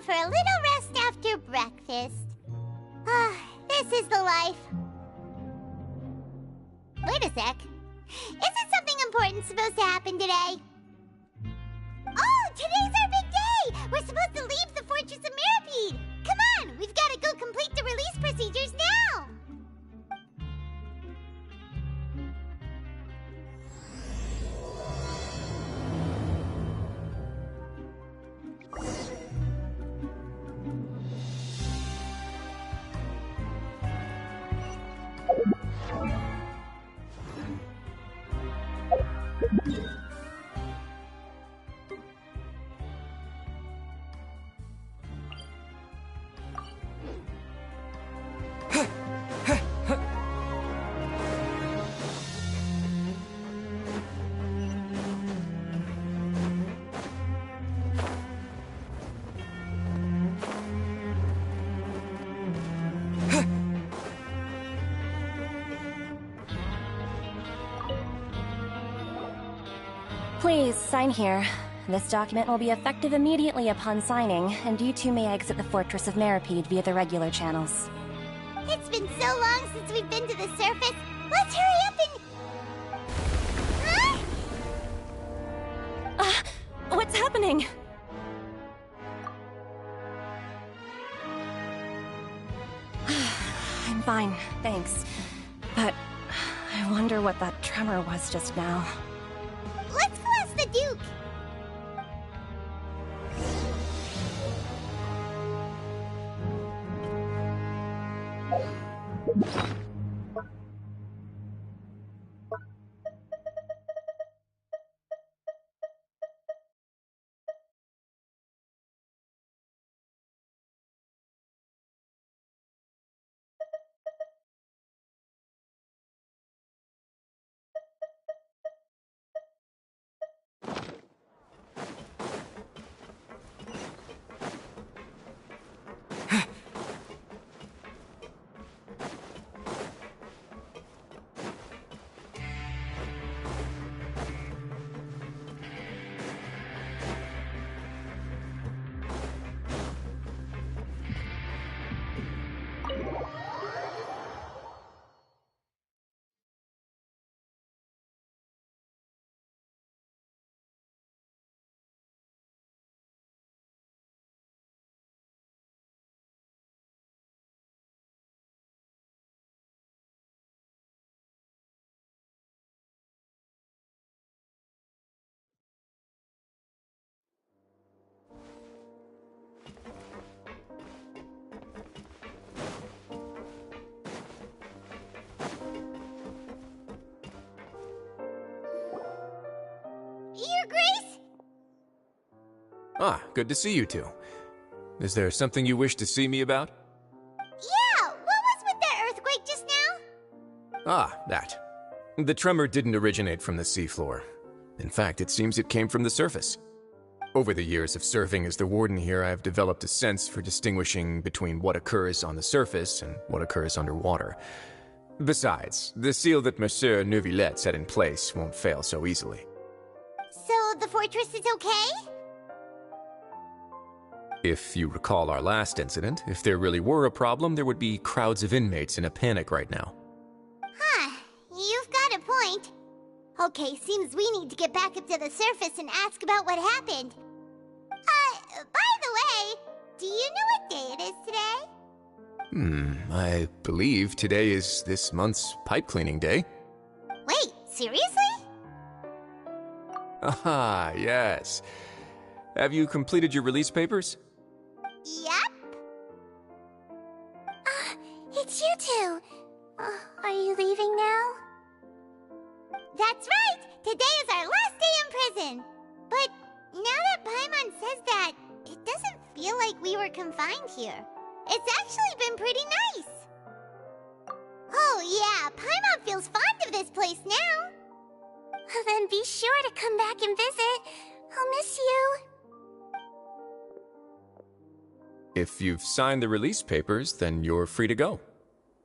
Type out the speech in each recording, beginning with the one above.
For a little rest after breakfast. This is the life. Wait a sec. Isn't something important supposed to happen today? Oh, today's our big day! We're supposed to leave the Fortress of Mirapede! Come on, we've got to go complete the release procedures now! Please, sign here. This document will be effective immediately upon signing, and you two may exit the Fortress of Mirapede via the regular channels. It's been so long since we've been to the surface. Let's hurry up and... Huh? What's happening? I'm fine, thanks. But I wonder what that tremor was just now. Let's go ask the Duke. Ah, good to see you two. Is there something you wish to see me about? Yeah, what was with the earthquake just now? Ah, that. The tremor didn't originate from the seafloor. In fact, it seems it came from the surface. Over the years of serving as the warden here, I have developed a sense for distinguishing between what occurs on the surface and what occurs underwater. Besides, the seal that Monsieur Neuvillette set in place won't fail so easily. So the fortress is okay? If you recall our last incident, if there really were a problem, there would be crowds of inmates in a panic right now. Huh, you've got a point. Okay, seems we need to get back up to the surface and ask about what happened. By the way, do you know what day it is today? I believe today is this month's pipe cleaning day. Wait, seriously? Ah, yes. Have you completed your release papers? Yep. It's you two. Are you leaving now? That's right! Today is our last day in prison! But now that Paimon says that, it doesn't feel like we were confined here. It's actually been pretty nice. Oh yeah, Paimon feels fond of this place now. Then be sure to come back and visit. I'll miss you. If you've signed the release papers, then you're free to go.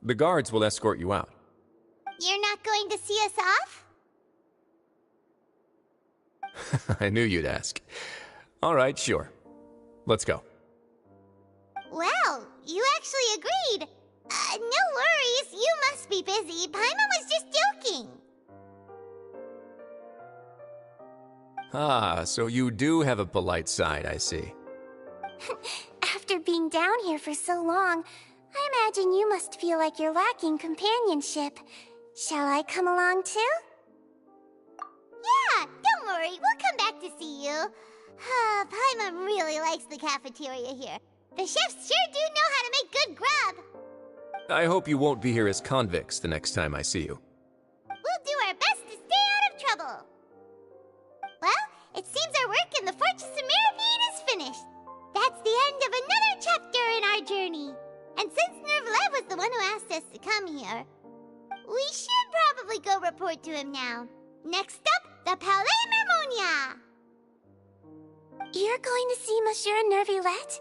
The guards will escort you out. You're not going to see us off? I knew you'd ask. All right, sure. Let's go. Well, you actually agreed. No worries, you must be busy. Paimon was just joking. Ah, so you do have a polite side, I see. After being down here for so long, I imagine you must feel like you're lacking companionship. Shall I come along too? Yeah, don't worry, we'll come back to see you. Paimon really likes the cafeteria here. The chefs sure do know how to make good grub. I hope you won't be here as convicts the next time I see you. We'll do our best to stay out of trouble. Well, it seems our work in the Fortress of Mirapede is finished. That's the end of another chapter in our journey. And since Neuvillette was the one who asked us to come here, we should probably go report to him now. Next up, the Palais Mermonia. You're going to see Monsieur Neuvillette?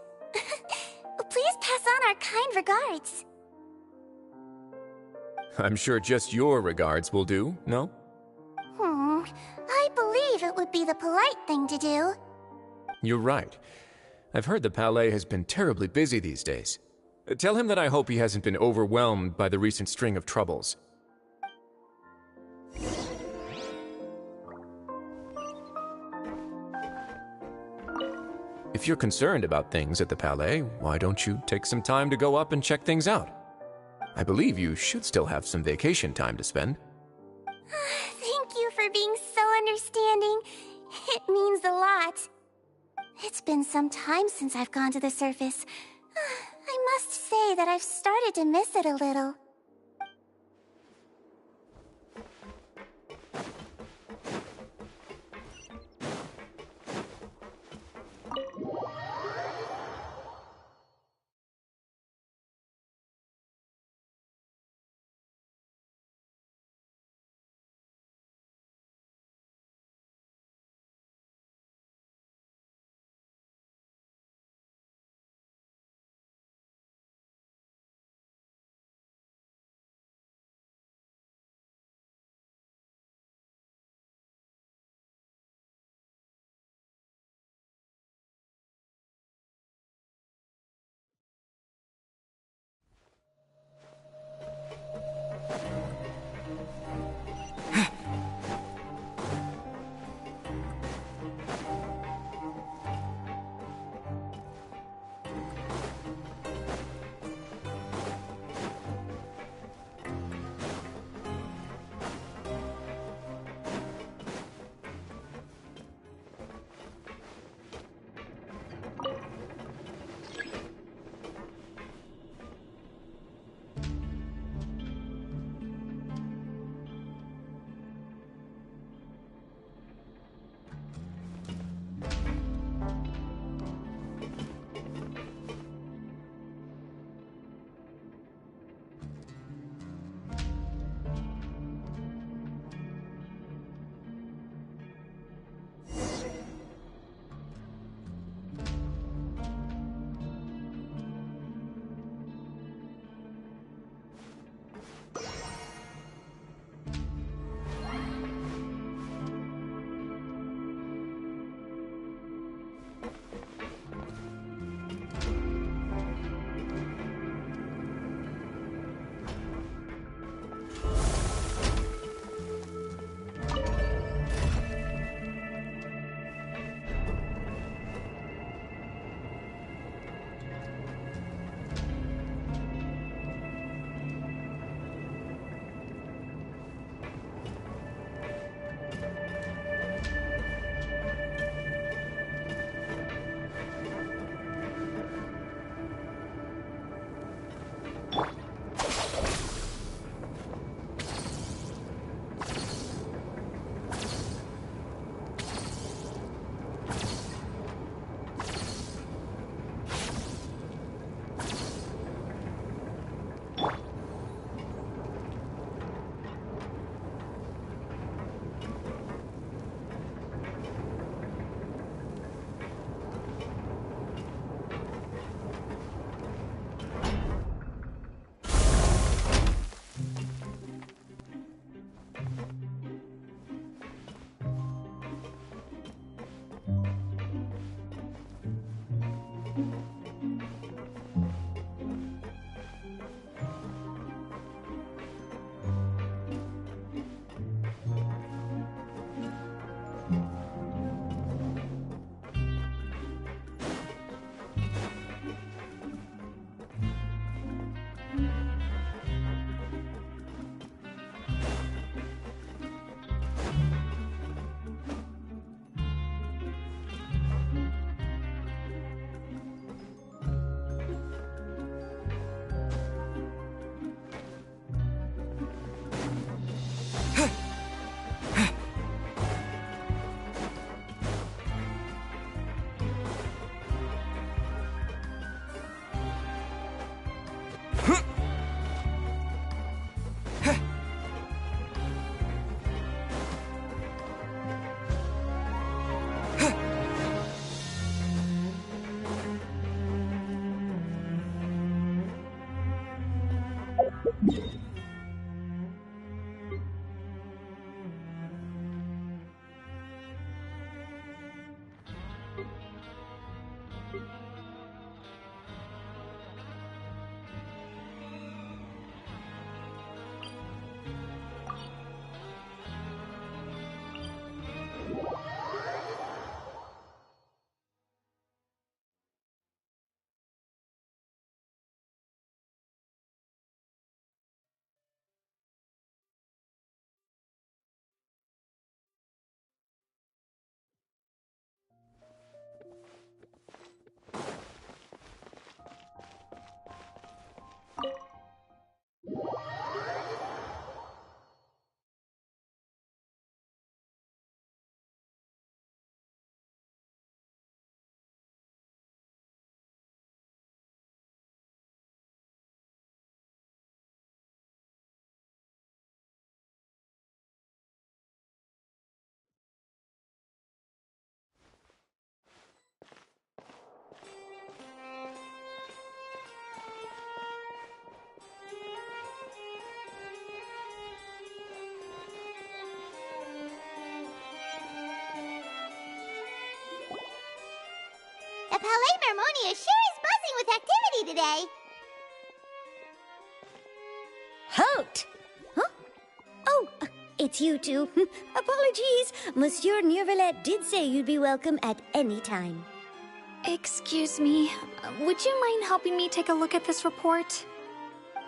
Please pass on our kind regards. I'm sure just your regards will do, no? I believe it would be the polite thing to do. You're right. I've heard the Palais has been terribly busy these days. Tell him that I hope he hasn't been overwhelmed by the recent string of troubles. If you're concerned about things at the Palais, why don't you take some time to go up and check things out? I believe you should still have some vacation time to spend. Thank you for being so understanding. It means a lot. It's been some time since I've gone to the surface. I must say that I've started to miss it a little. The Palais Mermonia sure is buzzing with activity today. Halt! Huh? Oh, it's you two. Apologies. Monsieur Neuvillette did say you'd be welcome at any time. Excuse me, would you mind helping me take a look at this report?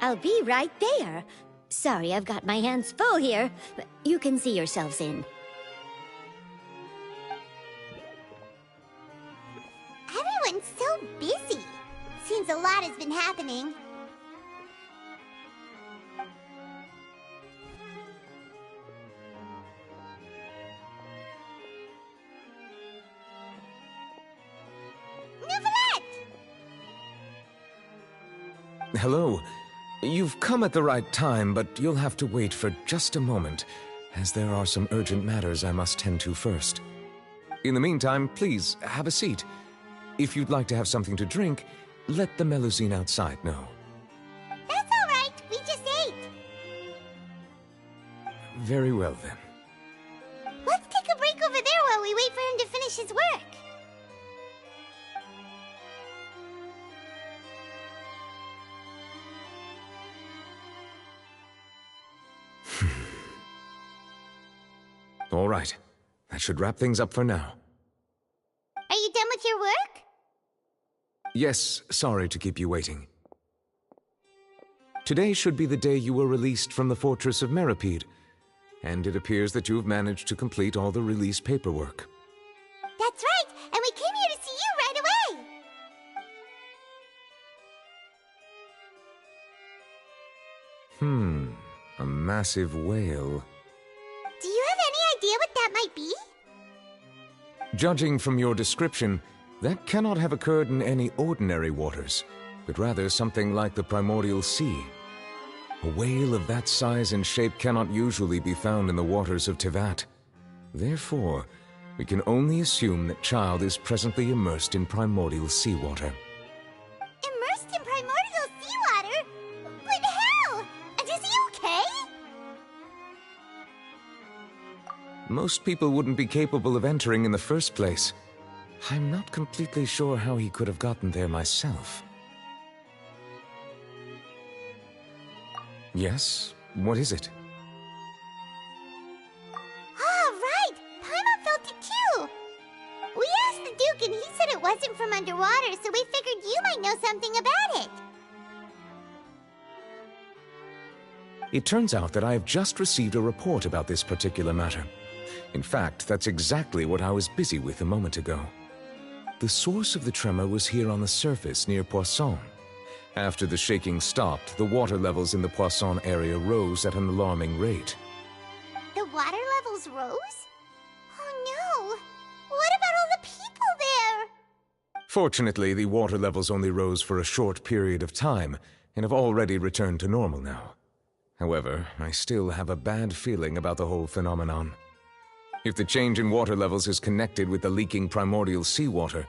I'll be right there. Sorry, I've got my hands full here. You can see yourselves in. Everyone's so busy. Seems a lot has been happening. Hello. You've come at the right time, but you'll have to wait for just a moment, as there are some urgent matters I must tend to first. In the meantime, please, have a seat. If you'd like to have something to drink, let the Melusine outside know. That's all right. We just ate. Very well, then. Let's take a break over there while we wait for him to finish his work. All right. That should wrap things up for now. Are you done with your work? Yes, sorry to keep you waiting. Today should be the day you were released from the Fortress of Meripede, and it appears that you have managed to complete all the release paperwork. That's right, and we came here to see you right away. A massive whale. Do you have any idea what that might be? Judging from your description, that cannot have occurred in any ordinary waters, but rather something like the primordial sea. A whale of that size and shape cannot usually be found in the waters of Tevat. Therefore, we can only assume that Child is presently immersed in primordial seawater. Immersed in primordial seawater? But how? Is he okay? Most people wouldn't be capable of entering in the first place. I'm not completely sure how he could have gotten there myself. Yes? What is it? Ah, right! Paimon felt it too! We asked the Duke and he said it wasn't from underwater, so we figured you might know something about it. It turns out that I have just received a report about this particular matter. In fact, that's exactly what I was busy with a moment ago. The source of the tremor was here on the surface near Poisson. After the shaking stopped, the water levels in the Poisson area rose at an alarming rate. The water levels rose? Oh no! What about all the people there? Fortunately, the water levels only rose for a short period of time and have already returned to normal now. However, I still have a bad feeling about the whole phenomenon. If the change in water levels is connected with the leaking primordial seawater,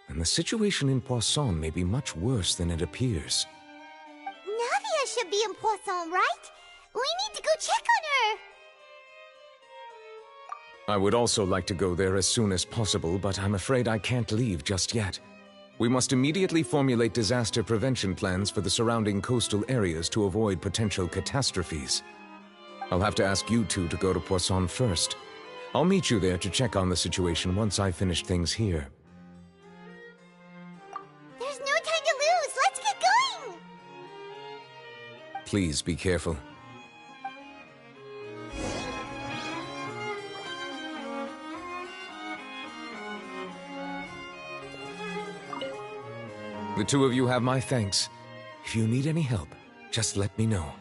then the situation in Poisson may be much worse than it appears. Navia should be in Poisson, right? We need to go check on her! I would also like to go there as soon as possible, but I'm afraid I can't leave just yet. We must immediately formulate disaster prevention plans for the surrounding coastal areas to avoid potential catastrophes. I'll have to ask you two to go to Poisson first. I'll meet you there to check on the situation once I finish things here. There's no time to lose! Let's get going! Please be careful. The two of you have my thanks. If you need any help, just let me know.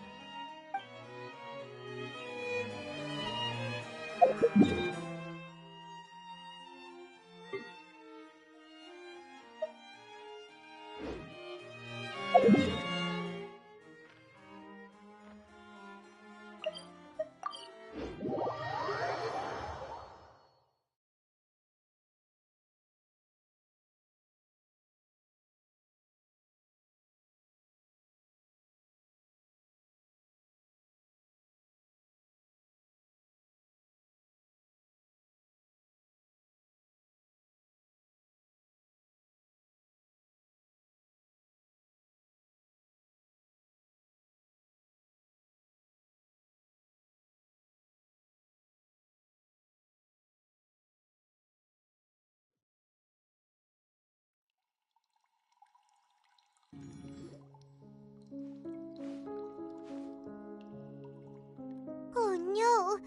Oh no!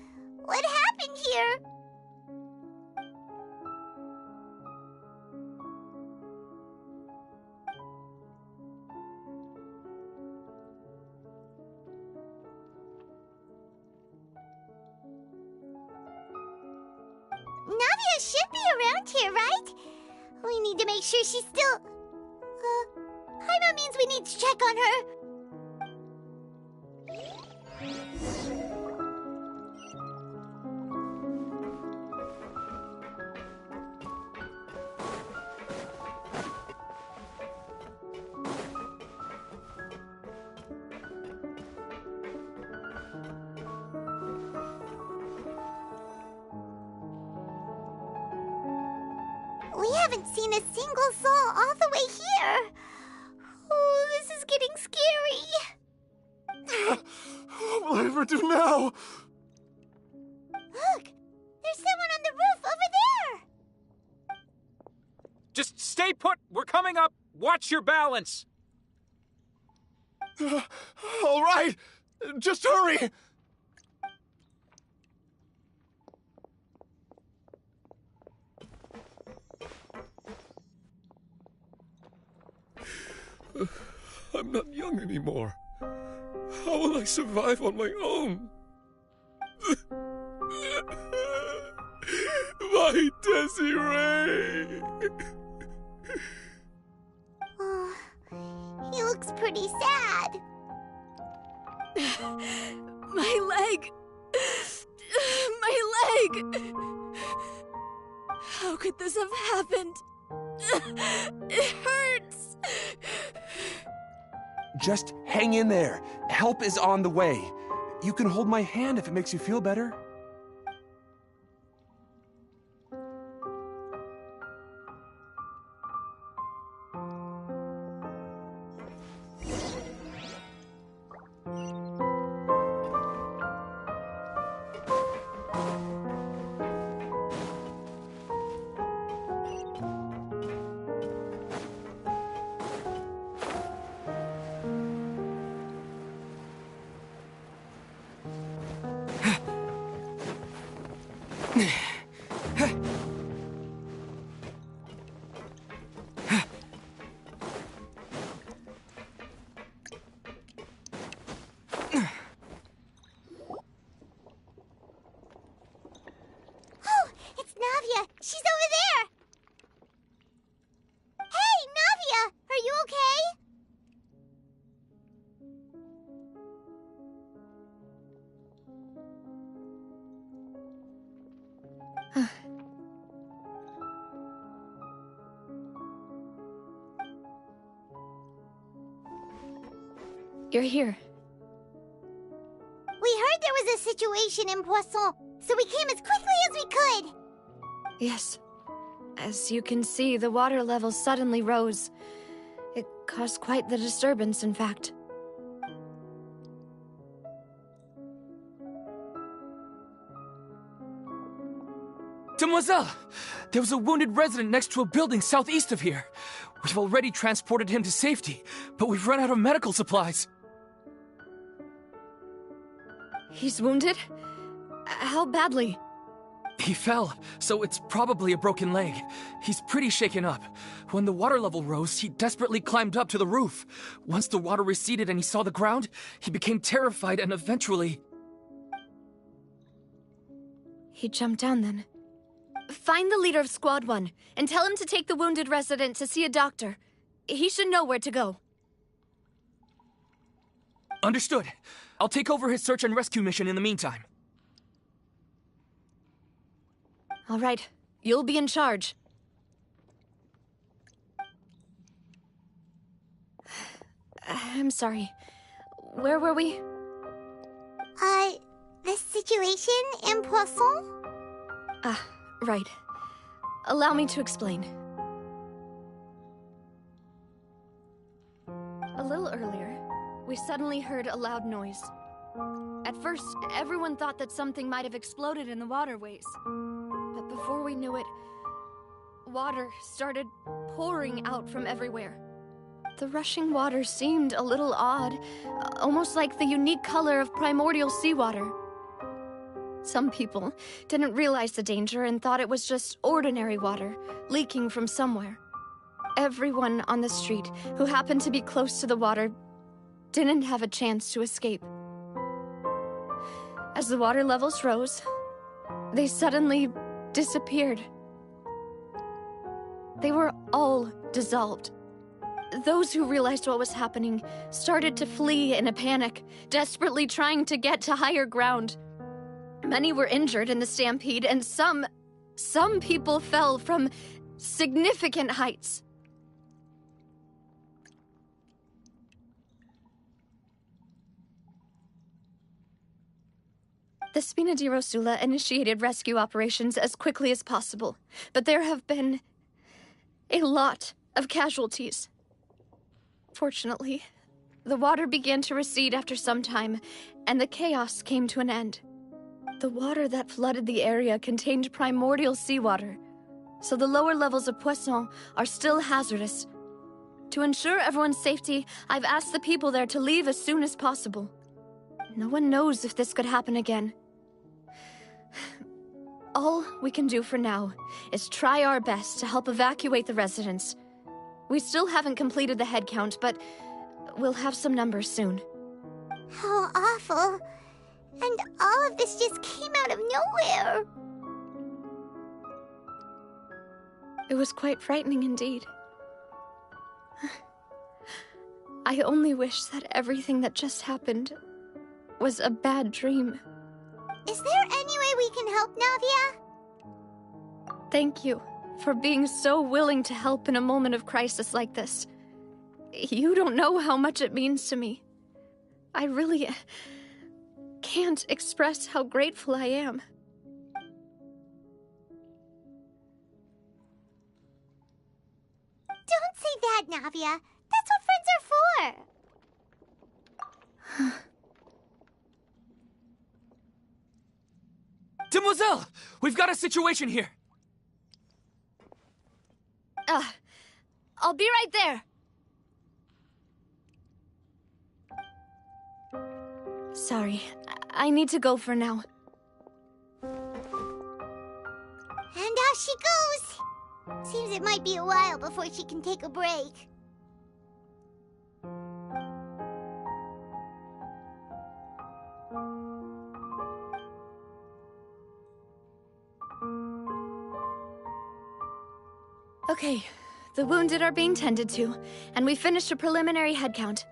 What happened here? Navia should be around here, right? We need to make sure she's still... Paimon means we need to check on her. We haven't seen a single soul all the way here. Oh, this is getting scary. What will I ever do now? Look, There's someone on the roof over there! Just stay put! We're coming up! Watch your balance! All right! Just hurry! I'm not young anymore. How will I survive on my own? My Desiree! Oh, he looks pretty sad. My leg! My leg! How could this have happened? It hurts! Just hang in there. Help is on the way. You can hold my hand if it makes you feel better. Oh, it's Navia. She's over there. Hey, Navia, are you okay? You're here. We heard there was a situation in Poisson, so we came as quickly as we could. Yes. As you can see, the water level suddenly rose. It caused quite the disturbance, in fact. Demoiselle! There was a wounded resident next to a building southeast of here. We've already transported him to safety, but we've run out of medical supplies. He's wounded? How badly? He fell, so it's probably a broken leg. He's pretty shaken up. When the water level rose, he desperately climbed up to the roof. Once the water receded and he saw the ground, he became terrified and eventually... He jumped down then. Find the leader of Squad 1 and tell him to take the wounded resident to see a doctor. He should know where to go. Understood. I'll take over his search and rescue mission in the meantime. All right, you'll be in charge. I'm sorry. Where were we? The situation in Poisson? Ah, right. Allow me to explain. A little earlier, we suddenly heard a loud noise. At first, everyone thought that something might have exploded in the waterways. But before we knew it, water started pouring out from everywhere. The rushing water seemed a little odd, almost like the unique color of primordial seawater. Some people didn't realize the danger and thought it was just ordinary water leaking from somewhere. Everyone on the street who happened to be close to the water didn't have a chance to escape. As the water levels rose, they suddenly disappeared. They were all dissolved. Those who realized what was happening started to flee in a panic, desperately trying to get to higher ground. Many were injured in the stampede, and some people fell from significant heights. The Spina di Rosula initiated rescue operations as quickly as possible, but there have been a lot of casualties. Fortunately, the water began to recede after some time, and the chaos came to an end. The water that flooded the area contained primordial seawater, so the lower levels of poisson are still hazardous. To ensure everyone's safety, I've asked the people there to leave as soon as possible. No one knows if this could happen again. All we can do for now is try our best to help evacuate the residents. We still haven't completed the head count, but we'll have some numbers soon. How awful. And all of this just came out of nowhere. It was quite frightening indeed. I only wish that everything that just happened was a bad dream. Is there any way we can help, Navia? Thank you for being so willing to help in a moment of crisis like this. You don't know how much it means to me. I really can't express how grateful I am. Don't say that, Navia. That's what friends are for. Demoiselle! We've got a situation here! I'll be right there. Sorry, I need to go for now. And off she goes. Seems it might be a while before she can take a break. Okay, the wounded are being tended to, and we finished a preliminary head count.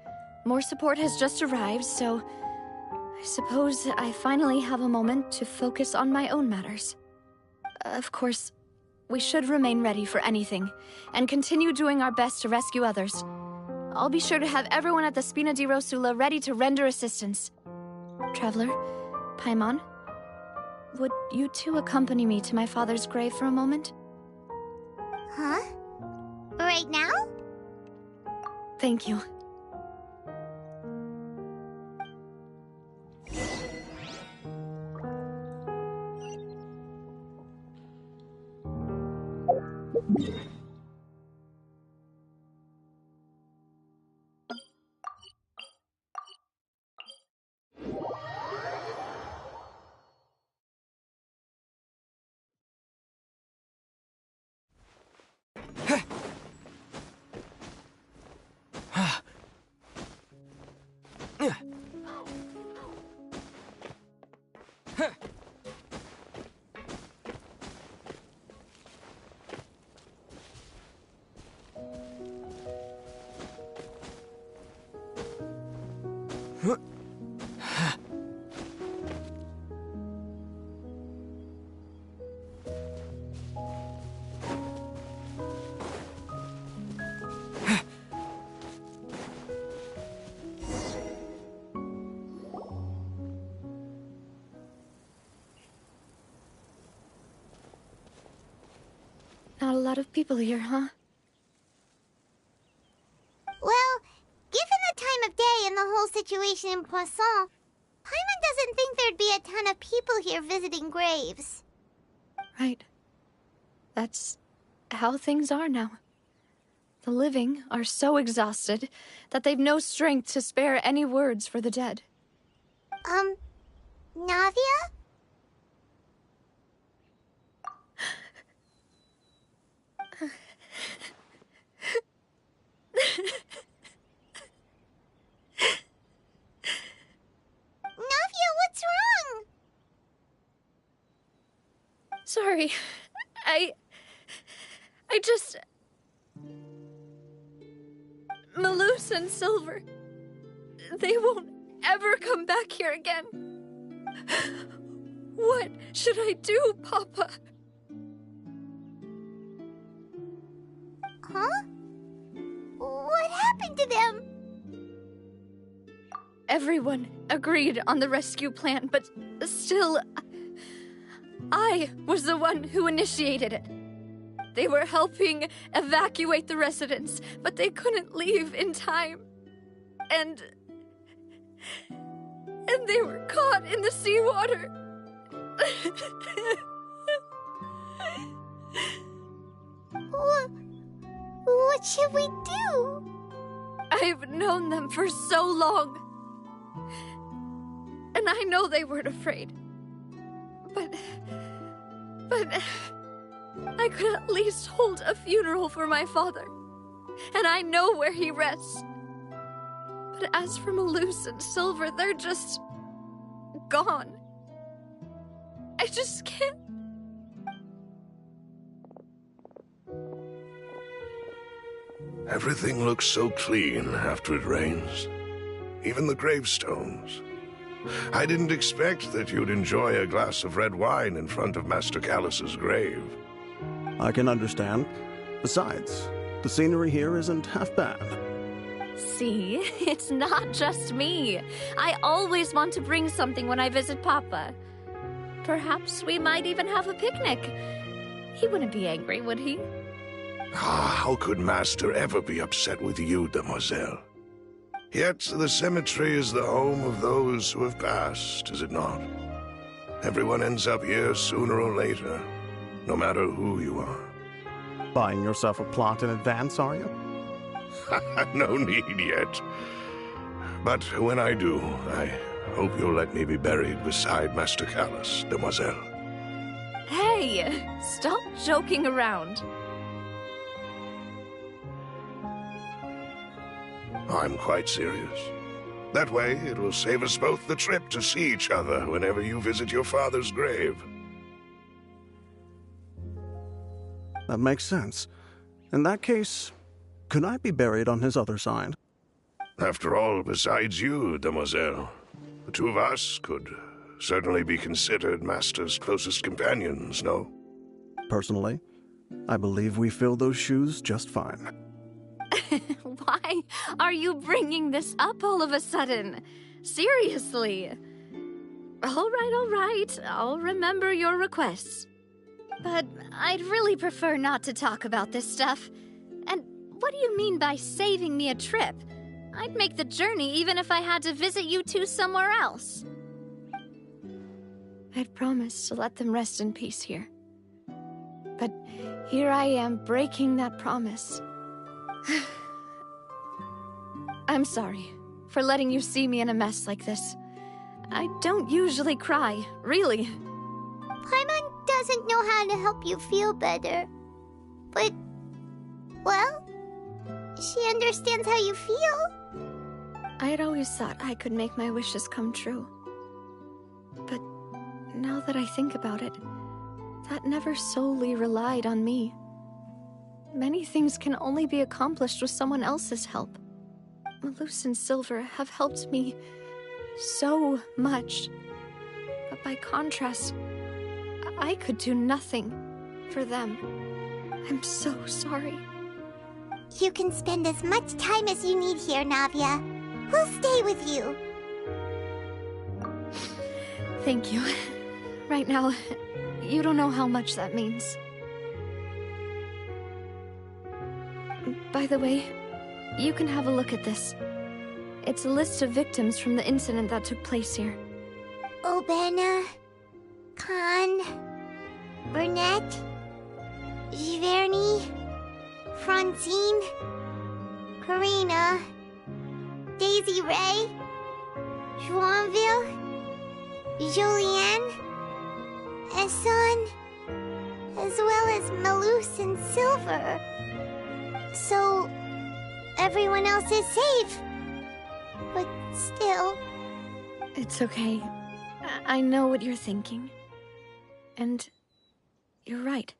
More support has just arrived, so I suppose I finally have a moment to focus on my own matters. Of course, we should remain ready for anything, and continue doing our best to rescue others. I'll be sure to have everyone at the Spina di Rosula ready to render assistance. Traveler, Paimon, would you two accompany me to my father's grave for a moment? Huh? Right now? Thank you. Not a lot of people here, huh? Well, given the time of day and the whole situation in Poisson, Paimon doesn't think there'd be a ton of people here visiting graves. Right. That's how things are now. The living are so exhausted that they've no strength to spare any words for the dead. Navia? Navia, what's wrong? Sorry. I just... Malus and Silver, they won't ever come back here again. What should I do, Papa? Huh? What happened to them? Everyone agreed on the rescue plan, but still, I was the one who initiated it. They were helping evacuate the residents, but they couldn't leave in time. And they were caught in the seawater. What should we do? I've known them for so long. And I know they weren't afraid. But I could at least hold a funeral for my father. And I know where he rests. But as for Malus and Silver, they're just gone. I just can't. Everything looks so clean after it rains. Even the gravestones. I didn't expect that you'd enjoy a glass of red wine in front of Master Callus's grave. I can understand. Besides, the scenery here isn't half bad. See, it's not just me. I always want to bring something when I visit Papa. Perhaps we might even have a picnic. He wouldn't be angry, would he? How could Master ever be upset with you, Demoiselle? Yet the cemetery is the home of those who have passed, is it not? Everyone ends up here sooner or later, no matter who you are. Buying yourself a plot in advance, are you? No need yet. But when I do, I hope you'll let me be buried beside Master Callus, Demoiselle. Hey, stop joking around. I'm quite serious. That way, it will save us both the trip to see each other whenever you visit your father's grave. That makes sense. In that case, could I be buried on his other side? After all, besides you, Demoiselle, the two of us could certainly be considered Master's closest companions, no? Personally, I believe we fill those shoes just fine. Why are you bringing this up all of a sudden? Seriously. All right. I'll remember your requests. But I'd really prefer not to talk about this stuff. And what do you mean by saving me a trip? I'd make the journey even if I had to visit you two somewhere else. I'd promised to let them rest in peace here. But here I am breaking that promise. I'm sorry for letting you see me in a mess like this. I don't usually cry, really. Paimon doesn't know how to help you feel better. But, well, she understands how you feel. I had always thought I could make my wishes come true. But now that I think about it, that never solely relied on me. Many things can only be accomplished with someone else's help. Malus and Silver have helped me so much. But by contrast, I could do nothing for them. I'm so sorry. You can spend as much time as you need here, Navia. We'll stay with you. Thank you. Right now, you don't know how much that means. By the way, you can have a look at this. It's a list of victims from the incident that took place here. Obena, Khan, Burnett, Giverny, Francine, Karina, Daisy Ray, Joinville, Julianne, Esson, as well as Malus and Silver. So, everyone else is safe. But still... It's okay. I know what you're thinking. And you're right.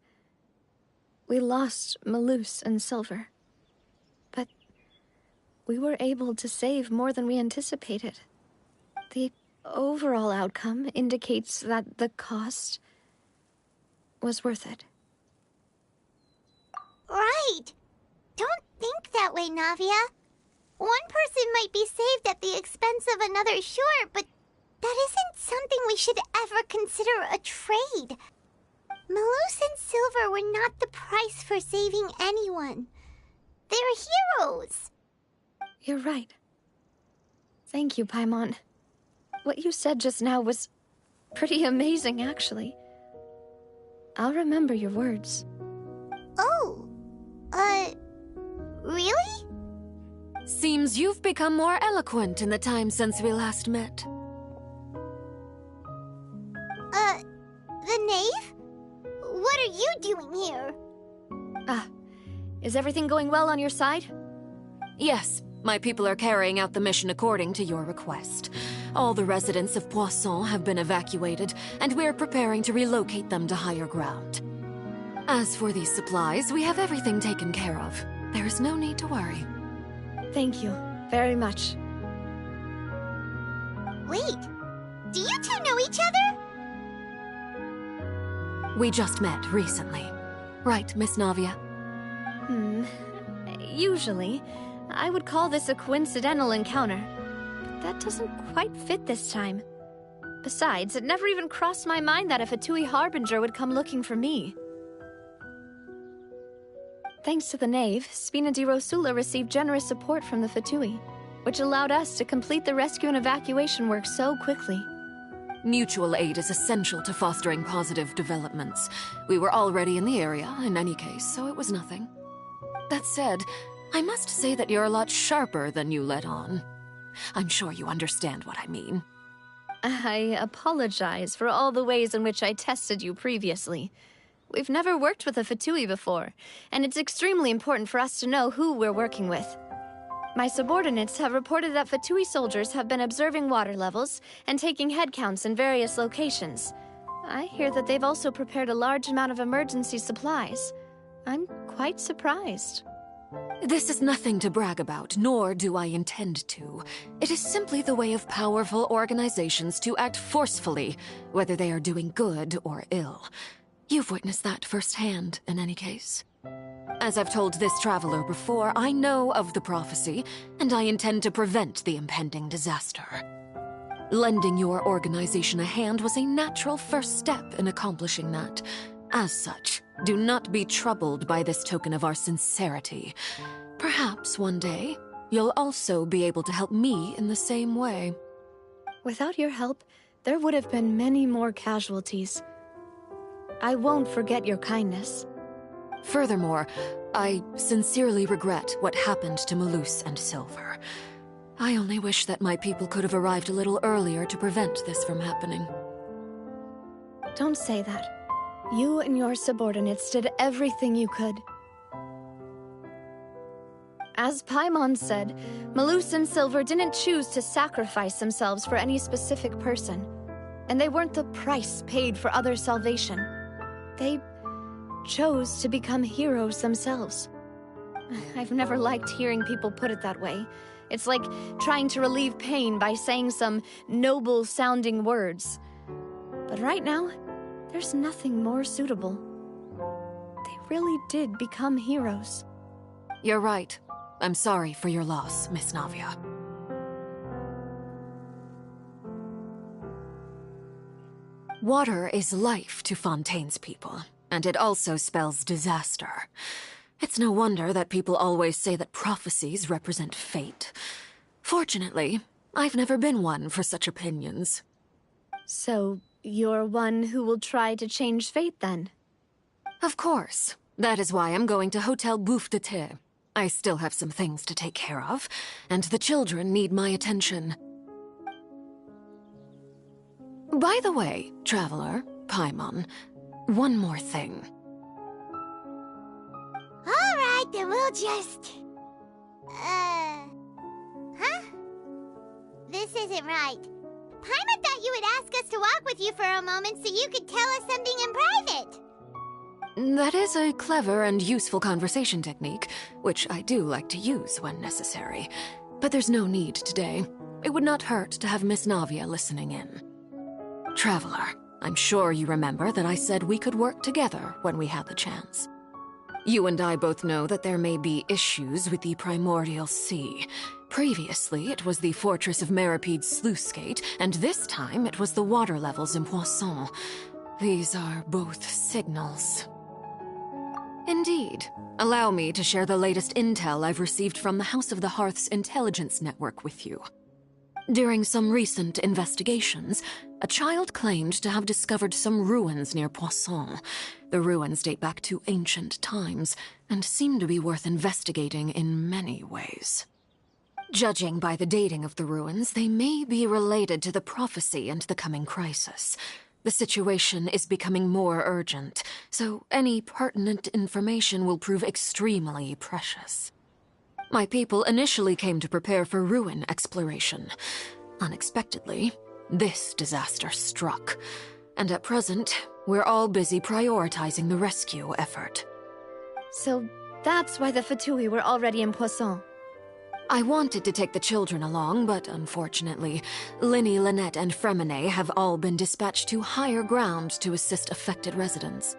We lost Malus and Silver. But we were able to save more than we anticipated. The overall outcome indicates that the cost was worth it. Right! Don't think that way, Navia. One person might be saved at the expense of another, sure, but that isn't something we should ever consider a trade. Malus and Silver were not the price for saving anyone. They're heroes. You're right. Thank you, Paimon. What you said just now was Pretty amazing, actually. I'll remember your words. Oh, really? Seems you've become more eloquent in the time since we last met. The knave? What are you doing here? Is everything going well on your side? Yes, my people are carrying out the mission according to your request. All the residents of Poisson have been evacuated, and we're preparing to relocate them to higher ground. As for these supplies, we have everything taken care of. There's no need to worry. Thank you very much. Wait, do you two know each other? We just met recently. Right, Miss Navia? Usually, I would call this a coincidental encounter. But that doesn't quite fit this time. Besides, it never even crossed my mind that a Fatui Harbinger would come looking for me. Thanks to the knave, Spina di Rosula received generous support from the Fatui, which allowed us to complete the rescue and evacuation work so quickly. Mutual aid is essential to fostering positive developments. We were already in the area, in any case, so it was nothing. That said, I must say that you're a lot sharper than you let on. I'm sure you understand what I mean. I apologize for all the ways in which I tested you previously. We've never worked with a Fatui before, and it's extremely important for us to know who we're working with. My subordinates have reported that Fatui soldiers have been observing water levels and taking head counts in various locations. I hear that they've also prepared a large amount of emergency supplies. I'm quite surprised. This is nothing to brag about, nor do I intend to. It is simply the way of powerful organizations to act forcefully, whether they are doing good or ill. You've witnessed that firsthand, in any case. As I've told this traveler before, I know of the prophecy, and I intend to prevent the impending disaster. Lending your organization a hand was a natural first step in accomplishing that. As such, do not be troubled by this token of our sincerity. Perhaps one day, you'll also be able to help me in the same way. Without your help, there would have been many more casualties. I won't forget your kindness. Furthermore, I sincerely regret what happened to Malus and Silver. I only wish that my people could have arrived a little earlier to prevent this from happening. Don't say that. You and your subordinates did everything you could. As Paimon said, Malus and Silver didn't choose to sacrifice themselves for any specific person, and they weren't the price paid for others' salvation. They chose to become heroes themselves. I've never liked hearing people put it that way. It's like trying to relieve pain by saying some noble-sounding words. But right now, there's nothing more suitable. They really did become heroes. You're right. I'm sorry for your loss, Miss Navia. Water is life to Fontaine's people, and it also spells disaster. It's no wonder that people always say that prophecies represent fate. Fortunately, I've never been one for such opinions. So, you're one who will try to change fate, then? Of course. That is why I'm going to Hotel Bouffe de Thé. I still have some things to take care of, and the children need my attention. By the way, Traveler, Paimon, one more thing. All right, then we'll just... Huh? This isn't right. Paimon thought you would ask us to walk with you for a moment so you could tell us something in private. That is a clever and useful conversation technique, which I do like to use when necessary. But there's no need today. It would not hurt to have Miss Navia listening in. Traveler, I'm sure you remember that I said we could work together when we had the chance. You and I both know that there may be issues with the Primordial Sea. Previously, it was the Fortress of Meripede's sluice gate, and this time it was the water levels in Poisson. These are both signals. Indeed. Allow me to share the latest intel I've received from the House of the Hearth's intelligence network with you. During some recent investigations, a child claimed to have discovered some ruins near Poisson. The ruins date back to ancient times and seem to be worth investigating in many ways. Judging by the dating of the ruins, they may be related to the prophecy and the coming crisis. The situation is becoming more urgent, so any pertinent information will prove extremely precious. My people initially came to prepare for ruin exploration. Unexpectedly, this disaster struck, and at present, we're all busy prioritizing the rescue effort. So that's why the Fatui were already in Poisson. I wanted to take the children along, but unfortunately, Linny, Lynette, and Fremine have all been dispatched to higher ground to assist affected residents.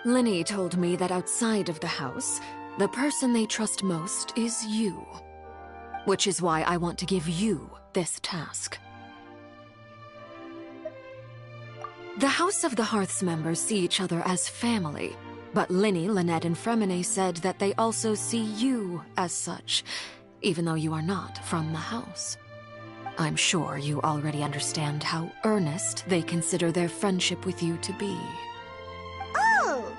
Linny told me that outside of the house, the person they trust most is you. Which is why I want to give you this task. The House of the Hearth's members see each other as family, but Linny, Lynette, and Fremine said that they also see you as such, even though you are not from the house. I'm sure you already understand how earnest they consider their friendship with you to be. Oh,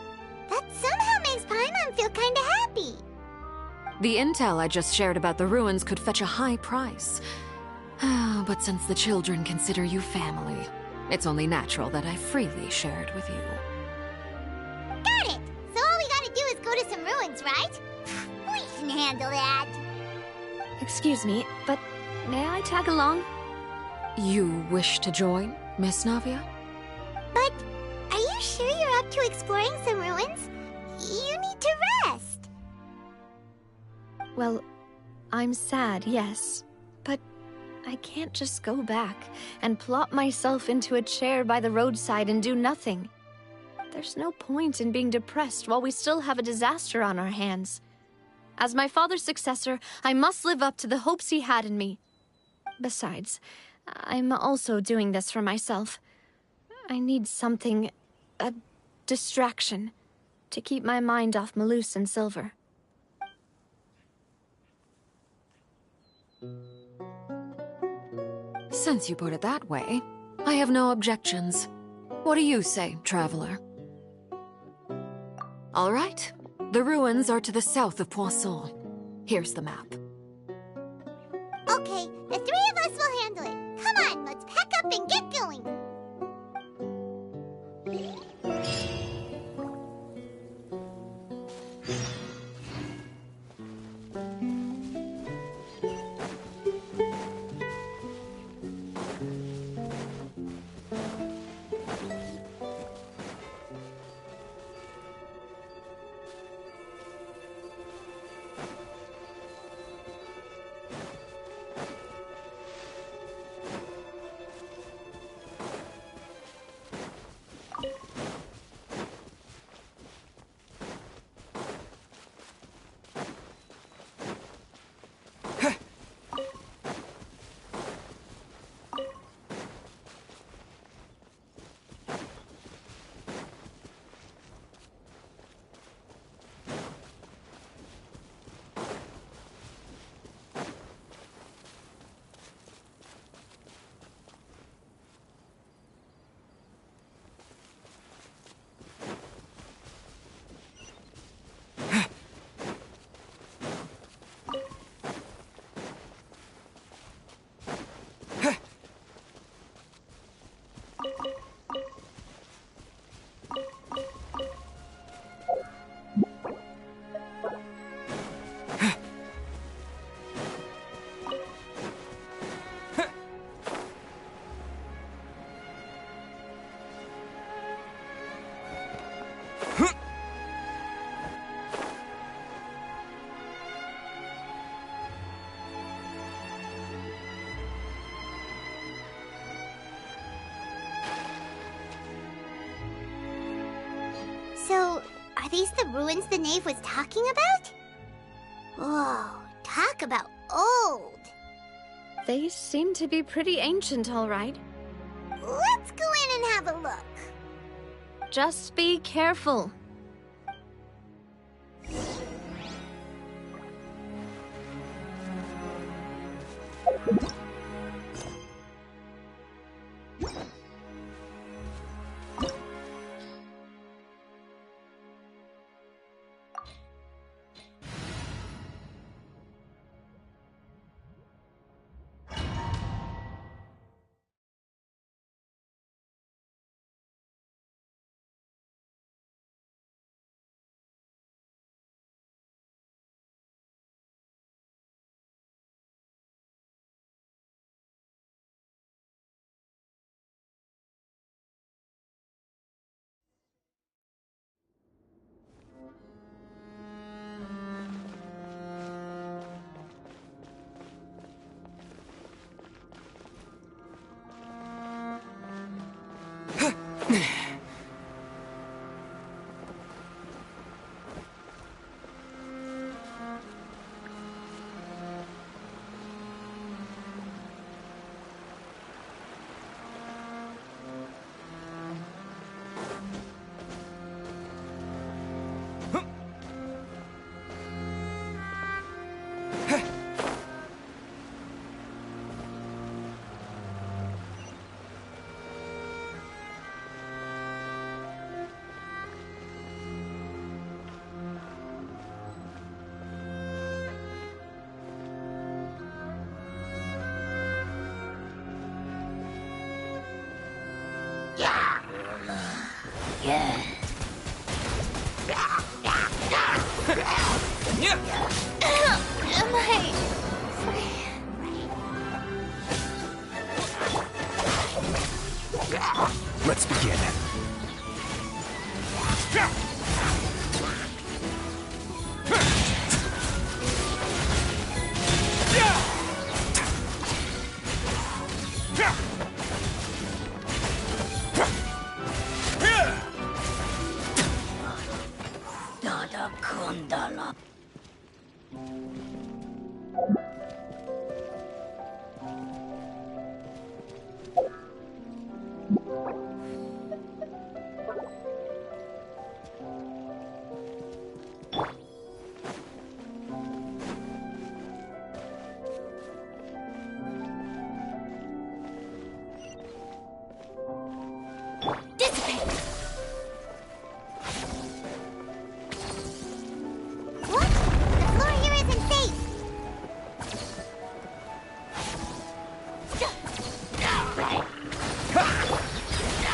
that somehow makes Paimon feel kinda happy. The intel I just shared about the ruins could fetch a high price. But since the children consider you family, it's only natural that I freely share it with you. Got it! So all we gotta do is go to some ruins, right? We can handle that. Excuse me, but may I tag along? You wish to join, Miss Navia? But are you sure you're up to exploring some ruins? You need to rest. Well, I'm sad, yes, but I can't just go back and plop myself into a chair by the roadside and do nothing. There's no point in being depressed while we still have a disaster on our hands. As my father's successor, I must live up to the hopes he had in me. Besides, I'm also doing this for myself. I need something, a distraction, to keep my mind off Malus and Silver. Since you put it that way, I have no objections. What do you say, traveler? All right. The ruins are to the south of Poisson. Here's the map. Okay, the three of us will handle it. Come on, let's pack up and get going. So, are these the ruins the knave was talking about? Whoa, talk about old. They seem to be pretty ancient, all right. Let's go in and have a look. Just be careful. Let's begin.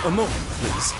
A moment, please.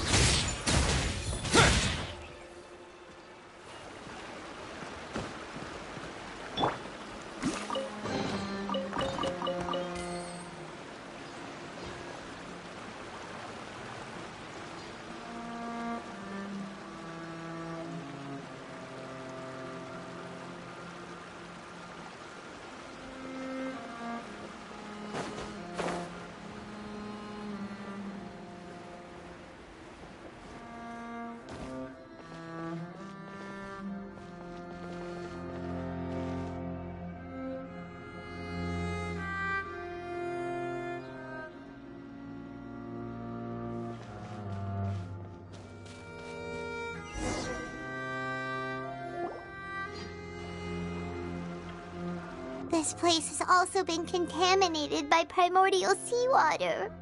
This place has also been contaminated by primordial seawater.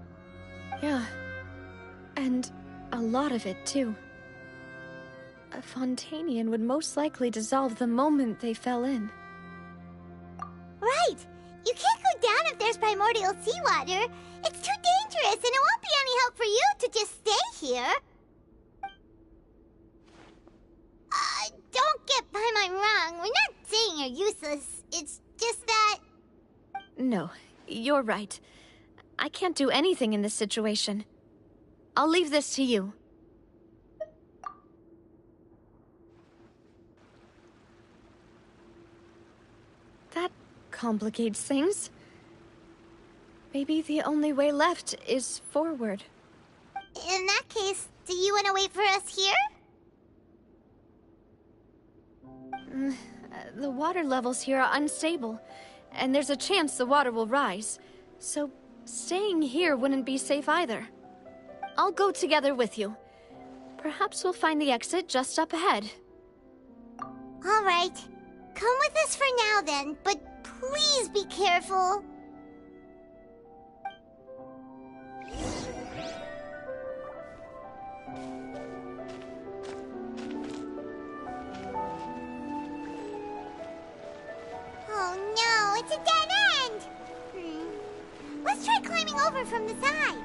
Yeah. And a lot of it, too. A Fontanian would most likely dissolve the moment they fell in. Right! You can't go down if there's primordial seawater. It's too dangerous, and it won't be any help for you to just stay here. Don't get by my wrong. We're not saying you're useless. It's just that... No, you're right. I can't do anything in this situation. I'll leave this to you. That complicates things. Maybe the only way left is forward. In that case, do you want to wait for us here? The water levels here are unstable, and there's a chance the water will rise. So, staying here wouldn't be safe either. I'll go together with you. Perhaps we'll find the exit just up ahead. All right. Come with us for now then, but please be careful. It's a dead end! Let's try climbing over from the side.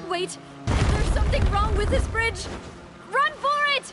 Wait! There's something wrong with this bridge! Run for it!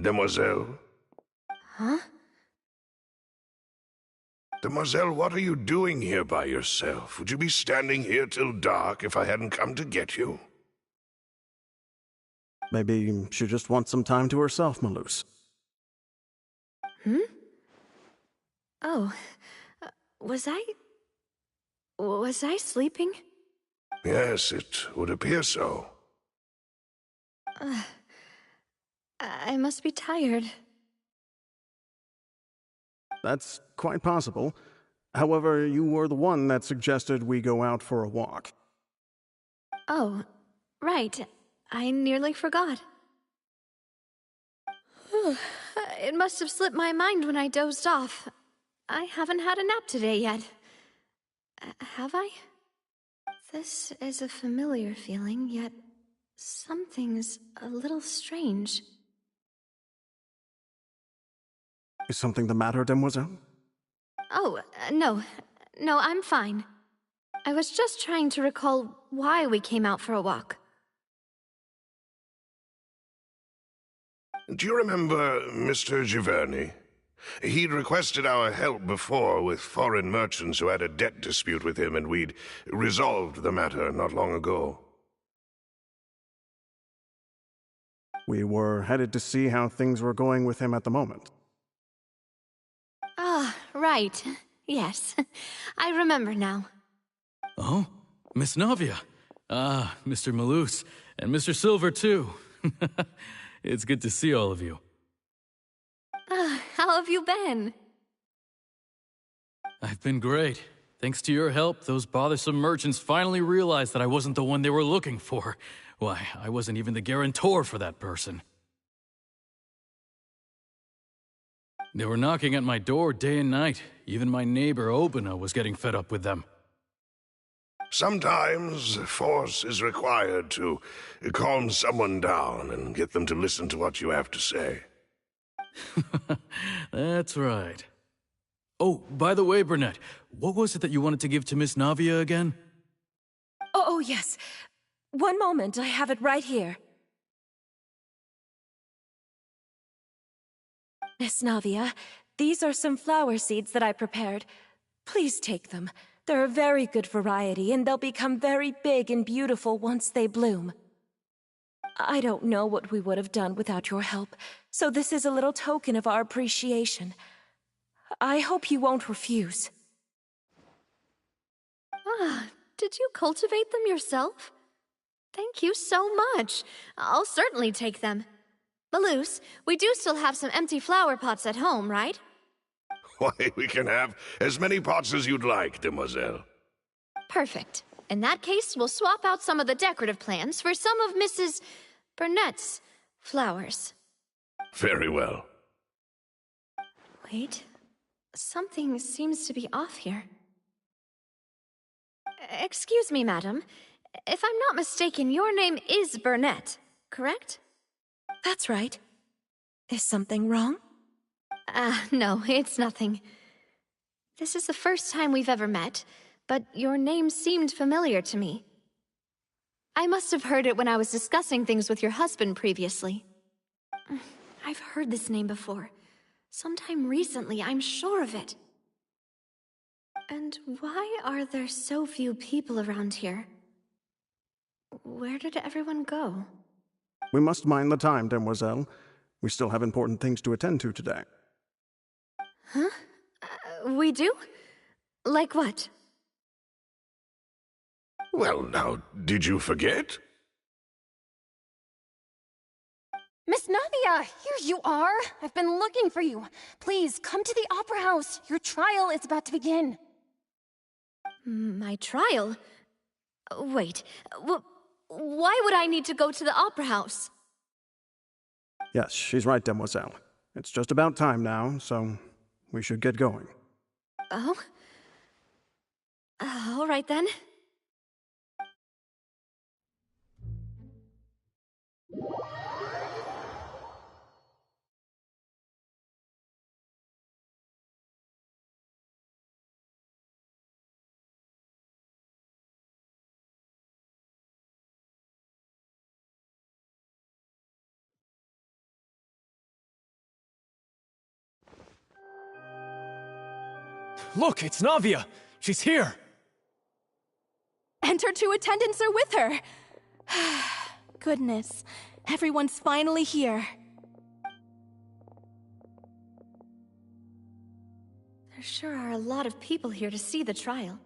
Demoiselle? Huh? Demoiselle, what are you doing here by yourself? Would you be standing here till dark if I hadn't come to get you? Maybe she just wants some time to herself, Maloose. Oh. Was I sleeping? Yes, it would appear so. I must be tired. That's quite possible. However, you were the one that suggested we go out for a walk. Oh, right. I nearly forgot. It must have slipped my mind when I dozed off. I haven't had a nap today yet. Have I? This is a familiar feeling, yet something's a little strange. Is something the matter, Demoiselle? Oh, no. No, I'm fine. I was just trying to recall why we came out for a walk. Do you remember Mr. Giverny? He'd requested our help before with foreign merchants who had a debt dispute with him, and we'd resolved the matter not long ago. We were headed to see how things were going with him at the moment. Ah, right. Yes. I remember now. Oh, Miss Navia. Ah, Mr. Malus, and Mr. Silver, too. It's good to see all of you. How have you been? I've been great. Thanks to your help, those bothersome merchants finally realized that I wasn't the one they were looking for. Why, I wasn't even the guarantor for that person. They were knocking at my door day and night. Even my neighbor, Obina, was getting fed up with them. Sometimes force is required to calm someone down and get them to listen to what you have to say. That's right. Oh, by the way, Burnett, what was it that you wanted to give to Miss Navia again? Oh, yes. One moment, I have it right here. Miss Navia, these are some flower seeds that I prepared. Please take them. They're a very good variety, and they'll become very big and beautiful once they bloom. I don't know what we would have done without your help, so this is a little token of our appreciation. I hope you won't refuse. Ah, did you cultivate them yourself? Thank you so much. I'll certainly take them. Malus, we do still have some empty flower pots at home, right? Why, we can have as many pots as you'd like, demoiselle. Perfect. In that case, we'll swap out some of the decorative plants for some of Mrs. Burnett's flowers. Very well. Wait. Something seems to be off here. Excuse me, madam. If I'm not mistaken, your name is Burnett, correct? That's right. Is something wrong? No, it's nothing. This is the first time we've ever met, but your name seemed familiar to me. I must have heard it when I was discussing things with your husband previously. I've heard this name before. Sometime recently, I'm sure of it. And why are there so few people around here? Where did everyone go? We must mind the time, demoiselle. We still have important things to attend to today. Huh? We do? Like what? Well, now, did you forget? Miss Navia, here you are. I've been looking for you. Please, come to the Opera House. Your trial is about to begin. My trial? Wait, why would I need to go to the Opera House? Yes, she's right, demoiselle. It's just about time now, so we should get going. Oh? All right then. Look, it's Navia! She's here! And her two attendants are with her. Goodness, everyone's finally here. There sure are a lot of people here to see the trial.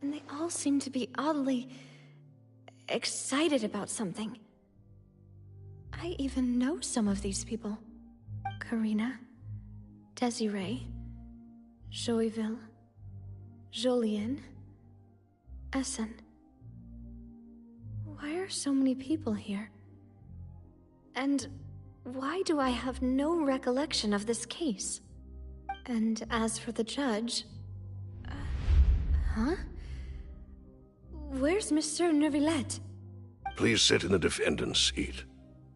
And they all seem to be oddly excited about something. I even know some of these people. Karina, Desiree, Joyville, Jolien, Essen. Why are so many people here? And why do I have no recollection of this case? And as for the judge... huh? Where's Monsieur Neuvillette? Please sit in the defendant's seat.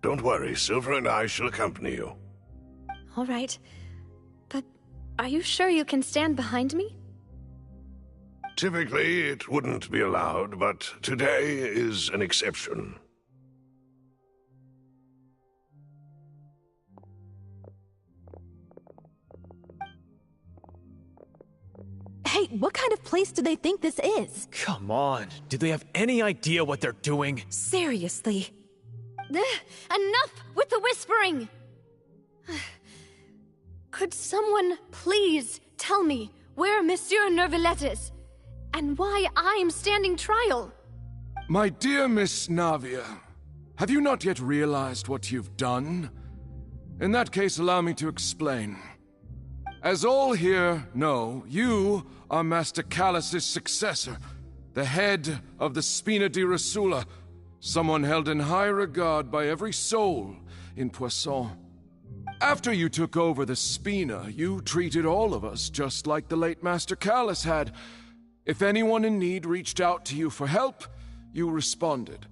Don't worry, Silver and I shall accompany you. All right. But are you sure you can stand behind me? Typically, it wouldn't be allowed, but today is an exception. What kind of place do they think this is? Come on, do they have any idea what they're doing? Seriously. Enough with the whispering! Could someone please tell me where Monsieur Neuvillette is, and why I'm standing trial? My dear Miss Navia, have you not yet realized what you've done? In that case, allow me to explain. As all here know, you are Master Callus's successor, the head of the Spina di Rosula, someone held in high regard by every soul in Poisson. After you took over the Spina, you treated all of us just like the late Master Callus had. If anyone in need reached out to you for help, you responded.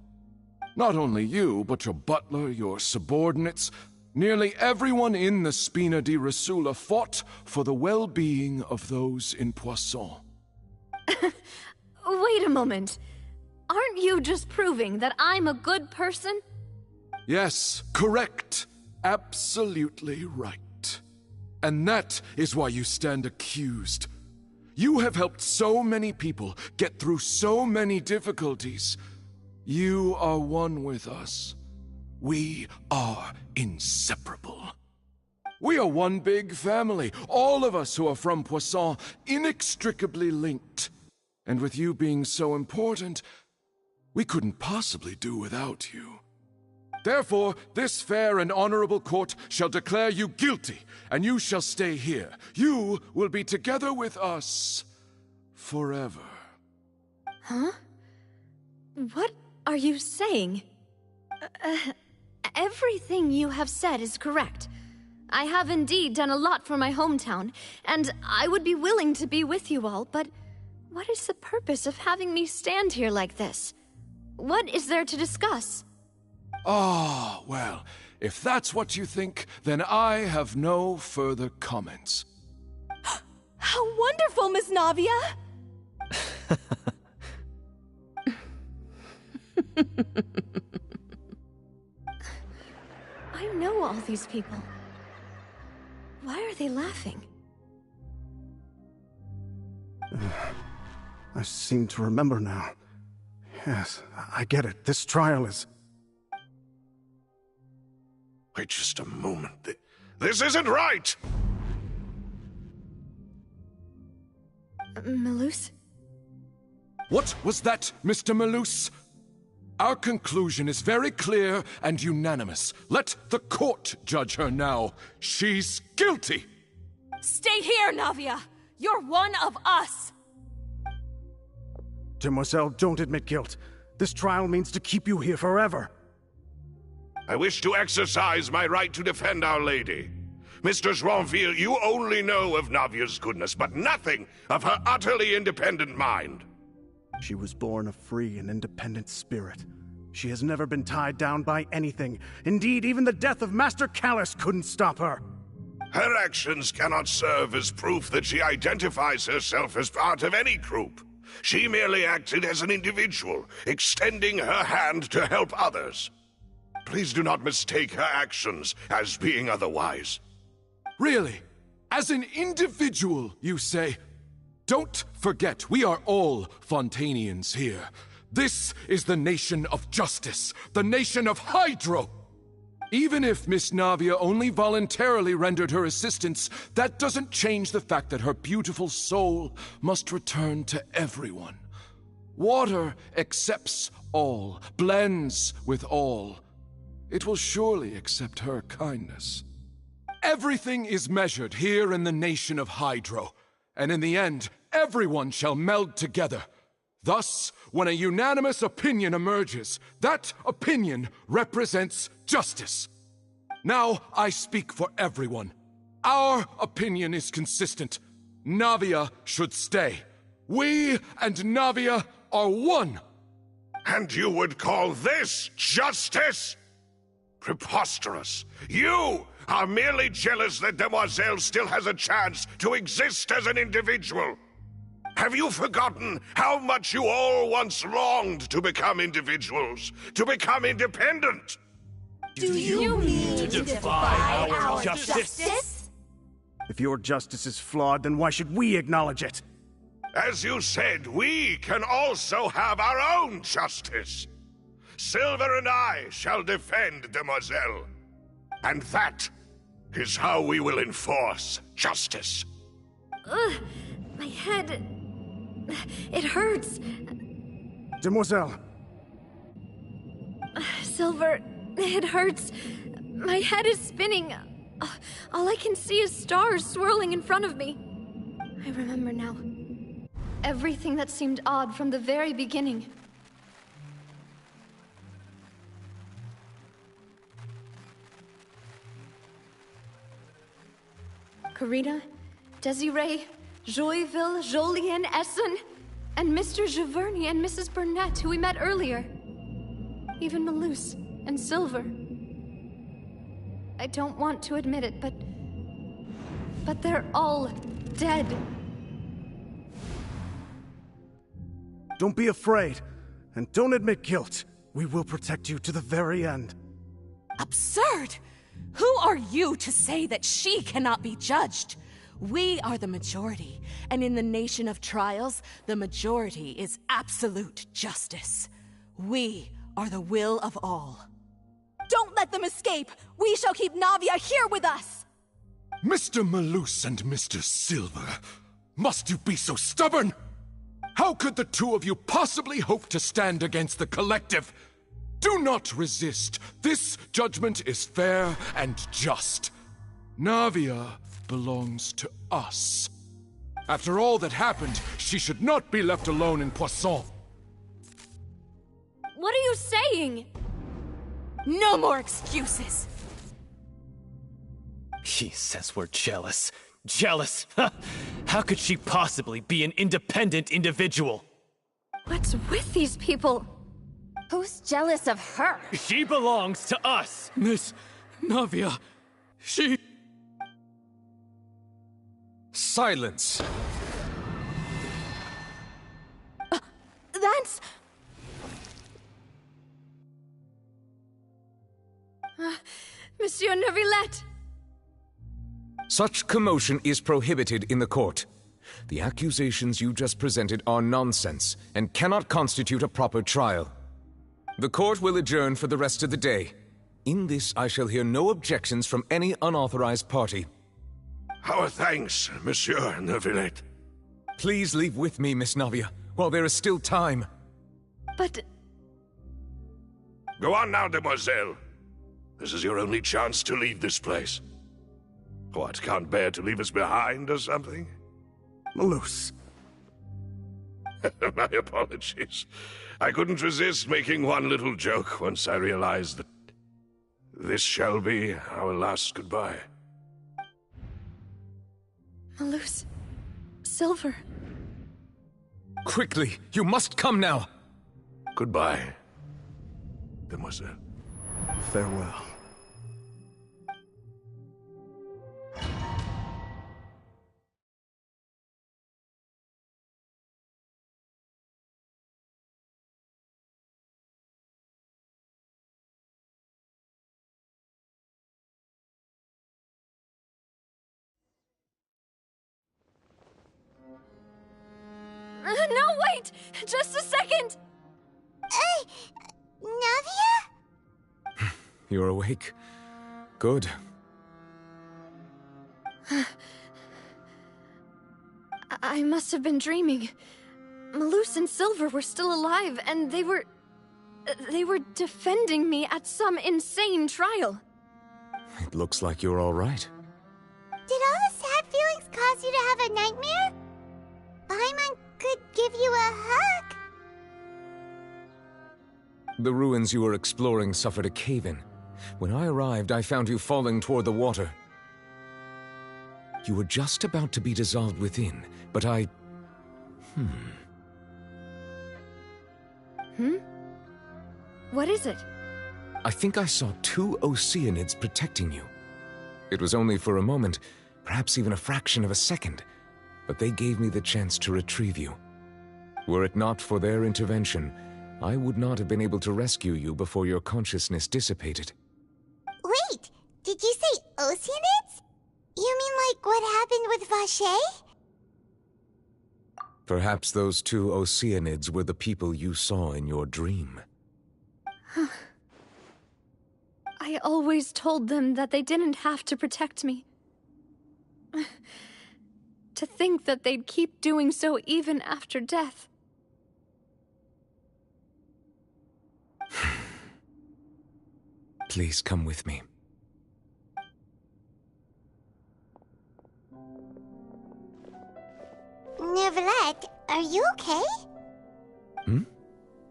Not only you, but your butler, your subordinates, nearly everyone in the Spina di Rosula fought for the well-being of those in Poisson. Wait a moment. Aren't you just proving that I'm a good person? Yes, correct. Absolutely right. And that is why you stand accused. You have helped so many people get through so many difficulties. You are one with us. We are inseparable. We are one big family, all of us who are from Poisson, inextricably linked. And with you being so important, we couldn't possibly do without you. Therefore, this fair and honorable court shall declare you guilty, and you shall stay here. You will be together with us forever. Huh? What are you saying? Everything you have said is correct. I have indeed done a lot for my hometown, and I would be willing to be with you all, but what is the purpose of having me stand here like this? What is there to discuss? Ah, well, if that's what you think, then I have no further comments. How wonderful, Miss Navia! I know all these people. Why are they laughing? I seem to remember now. Yes, I get it. This trial is... Wait just a moment. This isn't right! Malus? What was that, Mr. Malus? Our conclusion is very clear and unanimous. Let the court judge her now. She's guilty! Stay here, Navia! You're one of us! Demoiselle, don't admit guilt. This trial means to keep you here forever. I wish to exercise my right to defend Our Lady. Mr. Joinville, you only know of Navia's goodness, but nothing of her utterly independent mind. She was born a free and independent spirit. She has never been tied down by anything. Indeed, even the death of Master Callus couldn't stop her. Her actions cannot serve as proof that she identifies herself as part of any group. She merely acted as an individual, extending her hand to help others. Please do not mistake her actions as being otherwise. Really? As an individual, you say? Don't forget, we are all Fontanians here. This is the nation of justice, the nation of Hydro. Even if Miss Navia only voluntarily rendered her assistance, that doesn't change the fact that her beautiful soul must return to everyone. Water accepts all, blends with all. It will surely accept her kindness. Everything is measured here in the nation of Hydro, and in the end, everyone shall meld together. Thus, when a unanimous opinion emerges, that opinion represents justice. Now I speak for everyone. Our opinion is consistent. Navia should stay. We and Navia are one. And you would call this justice? Preposterous. You are merely jealous that Demoiselle still has a chance to exist as an individual. Have you forgotten how much you all once longed to become individuals, to become independent? Do you mean to defy our justice? If your justice is flawed, then why should we acknowledge it? As you said, we can also have our own justice. Silver and I shall defend Demoiselle. And that is how we will enforce justice. Ugh, my head... It hurts. Demoiselle. Silver, it hurts. My head is spinning. All I can see is stars swirling in front of me. I remember now. Everything that seemed odd from the very beginning. Karina, Desiree, Joyville, Jolien, Essen, and Mr. Giverny and Mrs. Burnett, who we met earlier. Even Malus and Silver. I don't want to admit it, but they're all dead. Don't be afraid, and don't admit guilt. We will protect you to the very end. Absurd! Who are you to say that she cannot be judged? We are the majority, and in the nation of trials, the majority is absolute justice. We are the will of all. Don't let them escape! We shall keep Navia here with us! Mr. Malus and Mr. Silver, must you be so stubborn? How could the two of you possibly hope to stand against the collective? Do not resist. This judgment is fair and just. Navia belongs to us. After all that happened, she should not be left alone in Poisson. What are you saying? No more excuses! He says we're jealous. Jealous? How could she possibly be an independent individual? What's with these people? Who's jealous of her? She belongs to us! Miss Navia, she... Silence! That's... Monsieur Neuvillette! Such commotion is prohibited in the court. The accusations you just presented are nonsense and cannot constitute a proper trial. The court will adjourn for the rest of the day. In this, I shall hear no objections from any unauthorized party. Our thanks, Monsieur Neuvillette. Please leave with me, Miss Navia, while there is still time. But... Go on now, Demoiselle. This is your only chance to leave this place. What, can't bear to leave us behind or something? Malus. My apologies. I couldn't resist making one little joke once I realized that this shall be our last goodbye. Malus... Silver... Quickly, you must come now! Goodbye, Demoiselle. Farewell. No, wait! Just a second! Navia? You're awake. Good. I must have been dreaming. Malus and Silver were still alive, and they were defending me at some insane trial. It looks like you're all right. Did all the sad feelings cause you to have a nightmare? Paimon could give you a hug. The ruins you were exploring suffered a cave-in. When I arrived, I found you falling toward the water. You were just about to be dissolved within, but I... What is it? I think I saw 2 Oceanids protecting you. It was only for a moment, perhaps even a fraction of a second, but they gave me the chance to retrieve you. Were it not for their intervention, I would not have been able to rescue you before your consciousness dissipated. Wait, did you say Oceanids? You mean like what happened with Vache? Perhaps those two Oceanids were the people you saw in your dream. I always told them that they didn't have to protect me. To think that they'd keep doing so even after death. Please come with me. Neverlet, are you okay?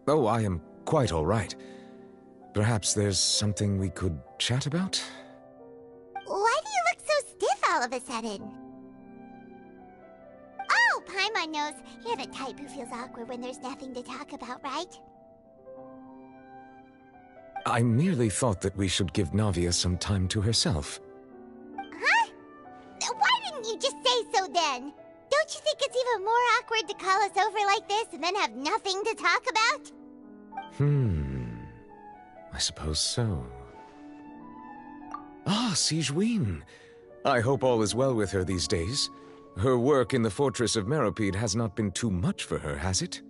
Oh, I am quite all right. Perhaps there's something we could chat about? Why do you look so stiff all of a sudden? Oh, Paimon knows. You're the type who feels awkward when there's nothing to talk about, right? I merely thought that we should give Navia some time to herself. Huh? Why didn't you just say so then? Don't you think it's even more awkward to call us over like this and then have nothing to talk about? I suppose so. Ah, Sigewinne. I hope all is well with her these days. Her work in the Fortress of Meropide has not been too much for her, has it?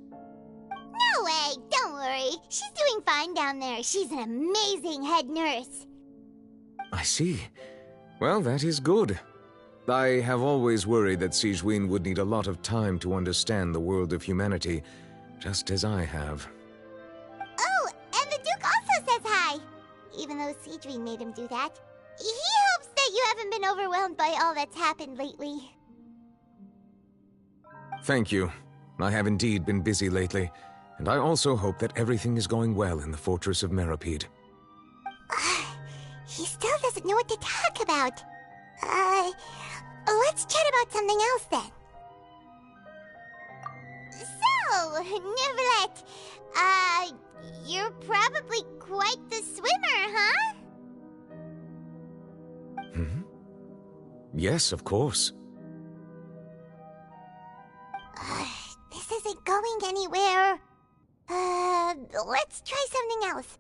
No way! Don't worry. She's doing fine down there. She's an amazing head nurse. I see. Well, that is good. I have always worried that Sigewinne would need a lot of time to understand the world of humanity, just as I have. Oh, and the Duke also says hi! Even though Sigewinne made him do that. He hopes that you haven't been overwhelmed by all that's happened lately. Thank you. I have indeed been busy lately, and I also hope that everything is going well in the Fortress of Meropide. He still doesn't know what to talk about. Let's chat about something else then. So, Neverlet, you're probably quite the swimmer, huh? Yes, of course. This isn't going anywhere. Let's try something else.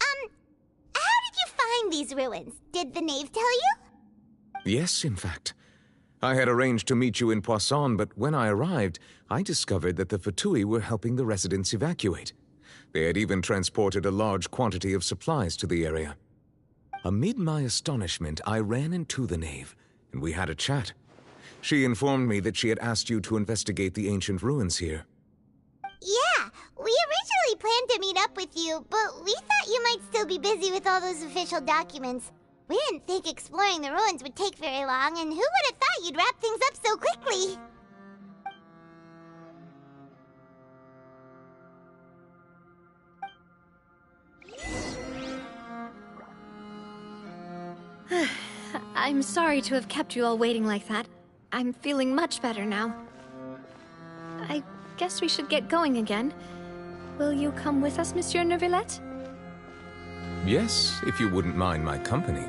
How did you find these ruins? Did the knave tell you? Yes, in fact. I had arranged to meet you in Poisson, but when I arrived, I discovered that the Fatui were helping the residents evacuate. They had even transported a large quantity of supplies to the area. Amid my astonishment, I ran into the knave, and we had a chat. She informed me that she had asked you to investigate the ancient ruins here. Yeah, we originally planned to meet up with you, but we thought you might still be busy with all those official documents. We didn't think exploring the ruins would take very long, and who would have thought you'd wrap things up so quickly? I'm sorry to have kept you all waiting like that. I'm feeling much better now. I guess we should get going again. Will you come with us, Monsieur Neuvillette? Yes, if you wouldn't mind my company.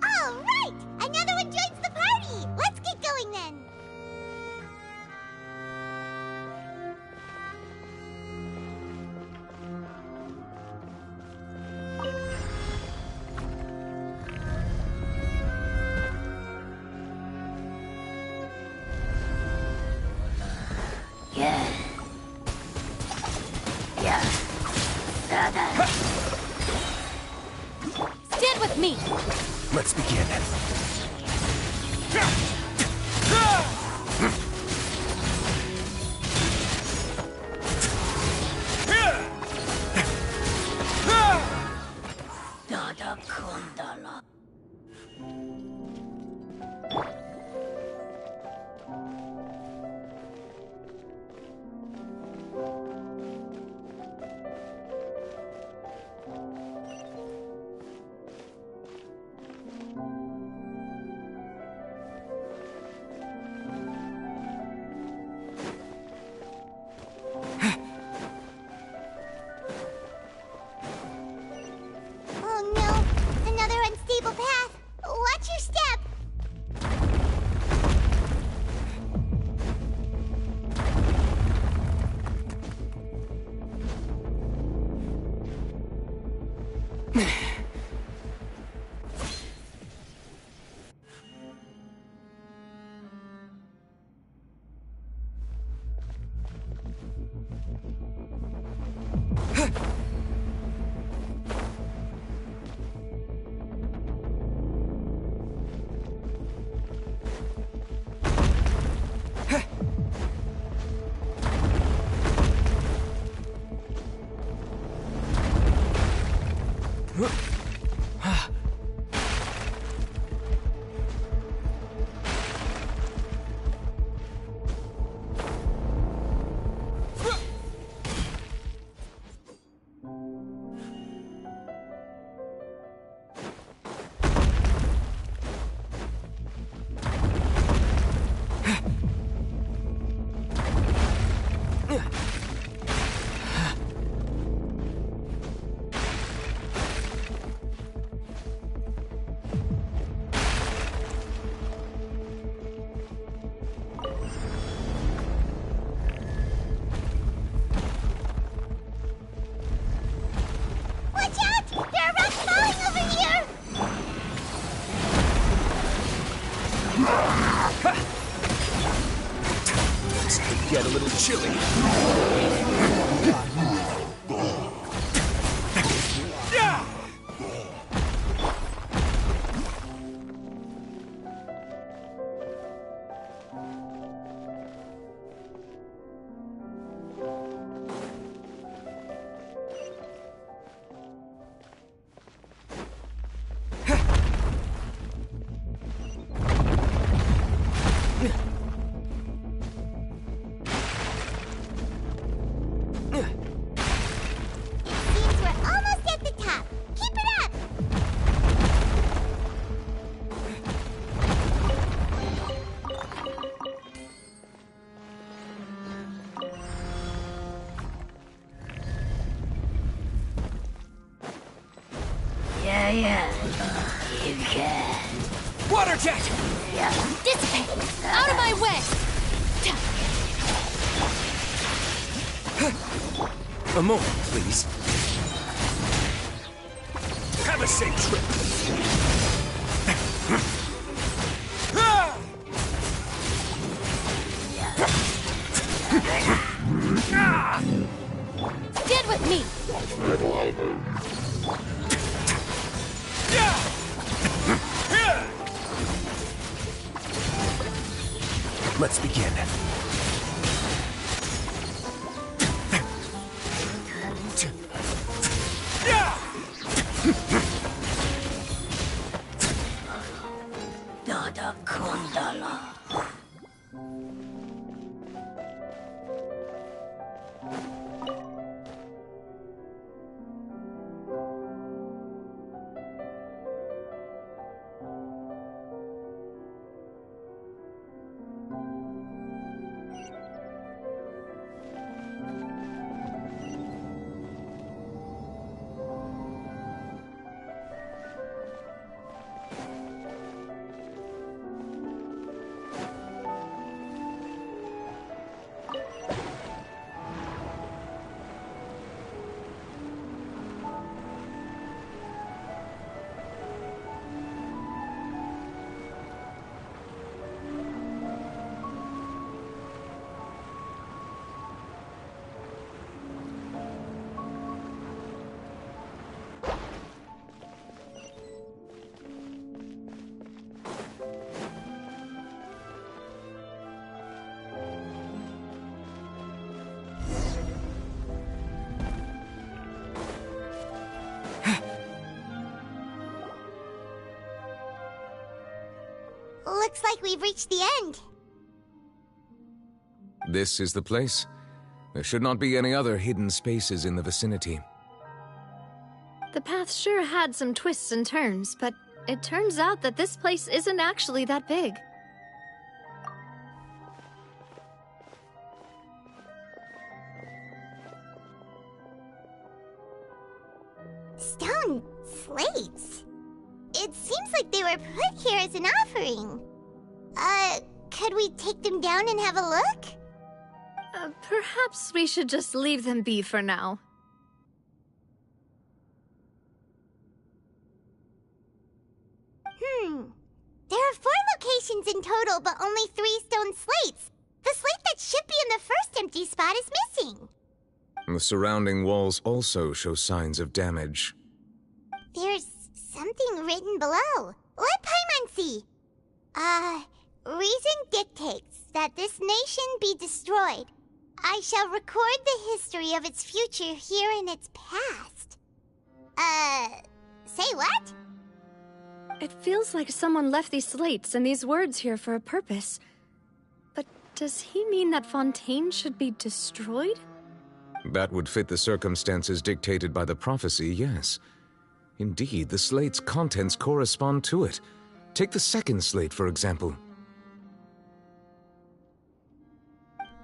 All right! Another one joins the party! Let's get going then! Stand with me! Let's begin. Oh no! Another unstable path! Watch your step! Get a little chilly. Yeah, you can. Water jet! Yeah. Dissipate! Out of my way! A moment, please. Have a safe trip. Get with me! Let's begin. Dada Kundala. Looks like we've reached the end. This is the place. There should not be any other hidden spaces in the vicinity. The path sure had some twists and turns, but it turns out that this place isn't actually that big. Stone slates? It seems like they were put here as an offering. Could we take them down and have a look? Perhaps we should just leave them be for now. There are 4 locations in total, but only 3 stone slates. The slate that should be in the first empty spot is missing. The surrounding walls also show signs of damage. There's something written below. Let Paimon see. Reason dictates that this nation be destroyed. I shall record the history of its future here in its past. Say what? It feels like someone left these slates and these words here for a purpose. But does he mean that Fontaine should be destroyed? That would fit the circumstances dictated by the prophecy, yes. Indeed, the slate's contents correspond to it. Take the second slate, for example.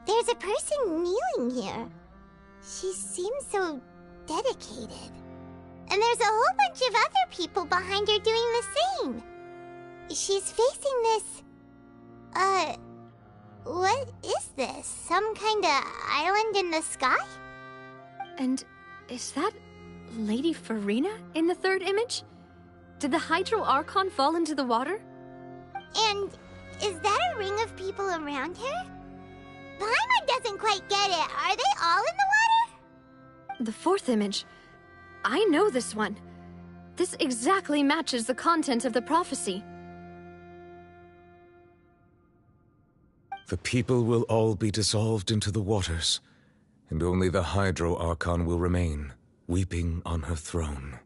There's a person kneeling here. She seems so dedicated. And there's a whole bunch of other people behind her doing the same. She's facing this... what is this? Some kind of island in the sky? And is that Lady Farina in the third image? Did the Hydro Archon fall into the water? And is that a ring of people around her? Paimon doesn't quite get it. Are they all in the water? The fourth image. I know this one. This exactly matches the content of the prophecy. The people will all be dissolved into the waters, and only the Hydro Archon will remain, weeping on her throne.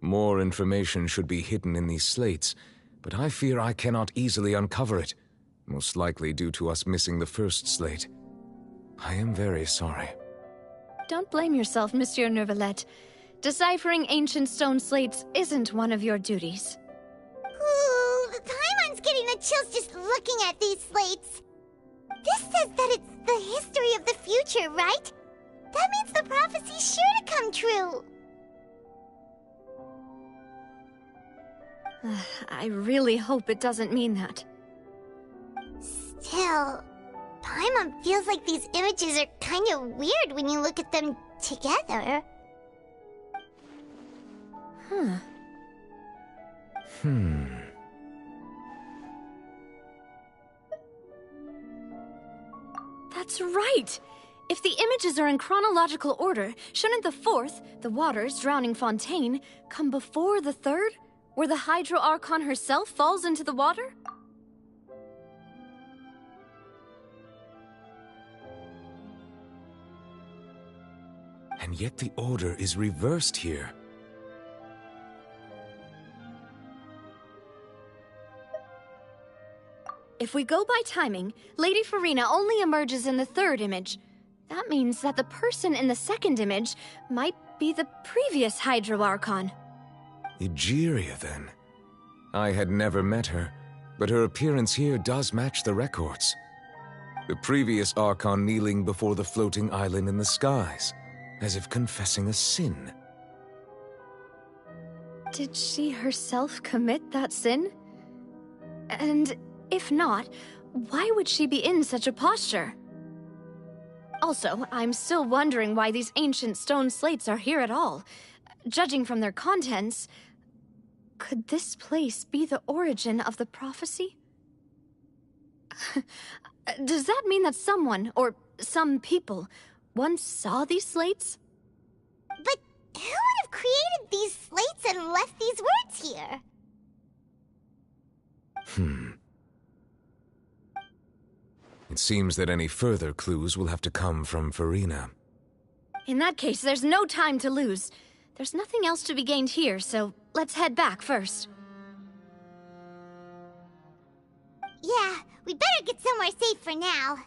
More information should be hidden in these slates, but I fear I cannot easily uncover it, most likely due to us missing the first slate. I am very sorry. Don't blame yourself, Monsieur Neuvillette. Deciphering ancient stone slates isn't one of your duties. Ooh, Paimon's getting the chills just looking at these slates. This says that it's the history of the future, right? That means the prophecy's sure to come true. I really hope it doesn't mean that. Still, Paimon feels like these images are kind of weird when you look at them together. That's right! If the images are in chronological order, shouldn't the fourth, the waters drowning Fontaine, come before the third, where the Hydro Archon herself falls into the water? And yet the order is reversed here. If we go by timing, Lady Farina only emerges in the third image. That means that the person in the second image might be the previous Hydro Archon. Egeria, then. I had never met her, but her appearance here does match the records. The previous Archon kneeling before the floating island in the skies, as if confessing a sin. Did she herself commit that sin? And if not, why would she be in such a posture? Also, I'm still wondering why these ancient stone slates are here at all. Judging from their contents, could this place be the origin of the prophecy? Does that mean that someone, or some people, once saw these slates? But who would have created these slates and left these words here? It seems that any further clues will have to come from Farina. In that case, there's no time to lose. There's nothing else to be gained here, so let's head back first. Yeah, we better get somewhere safe for now.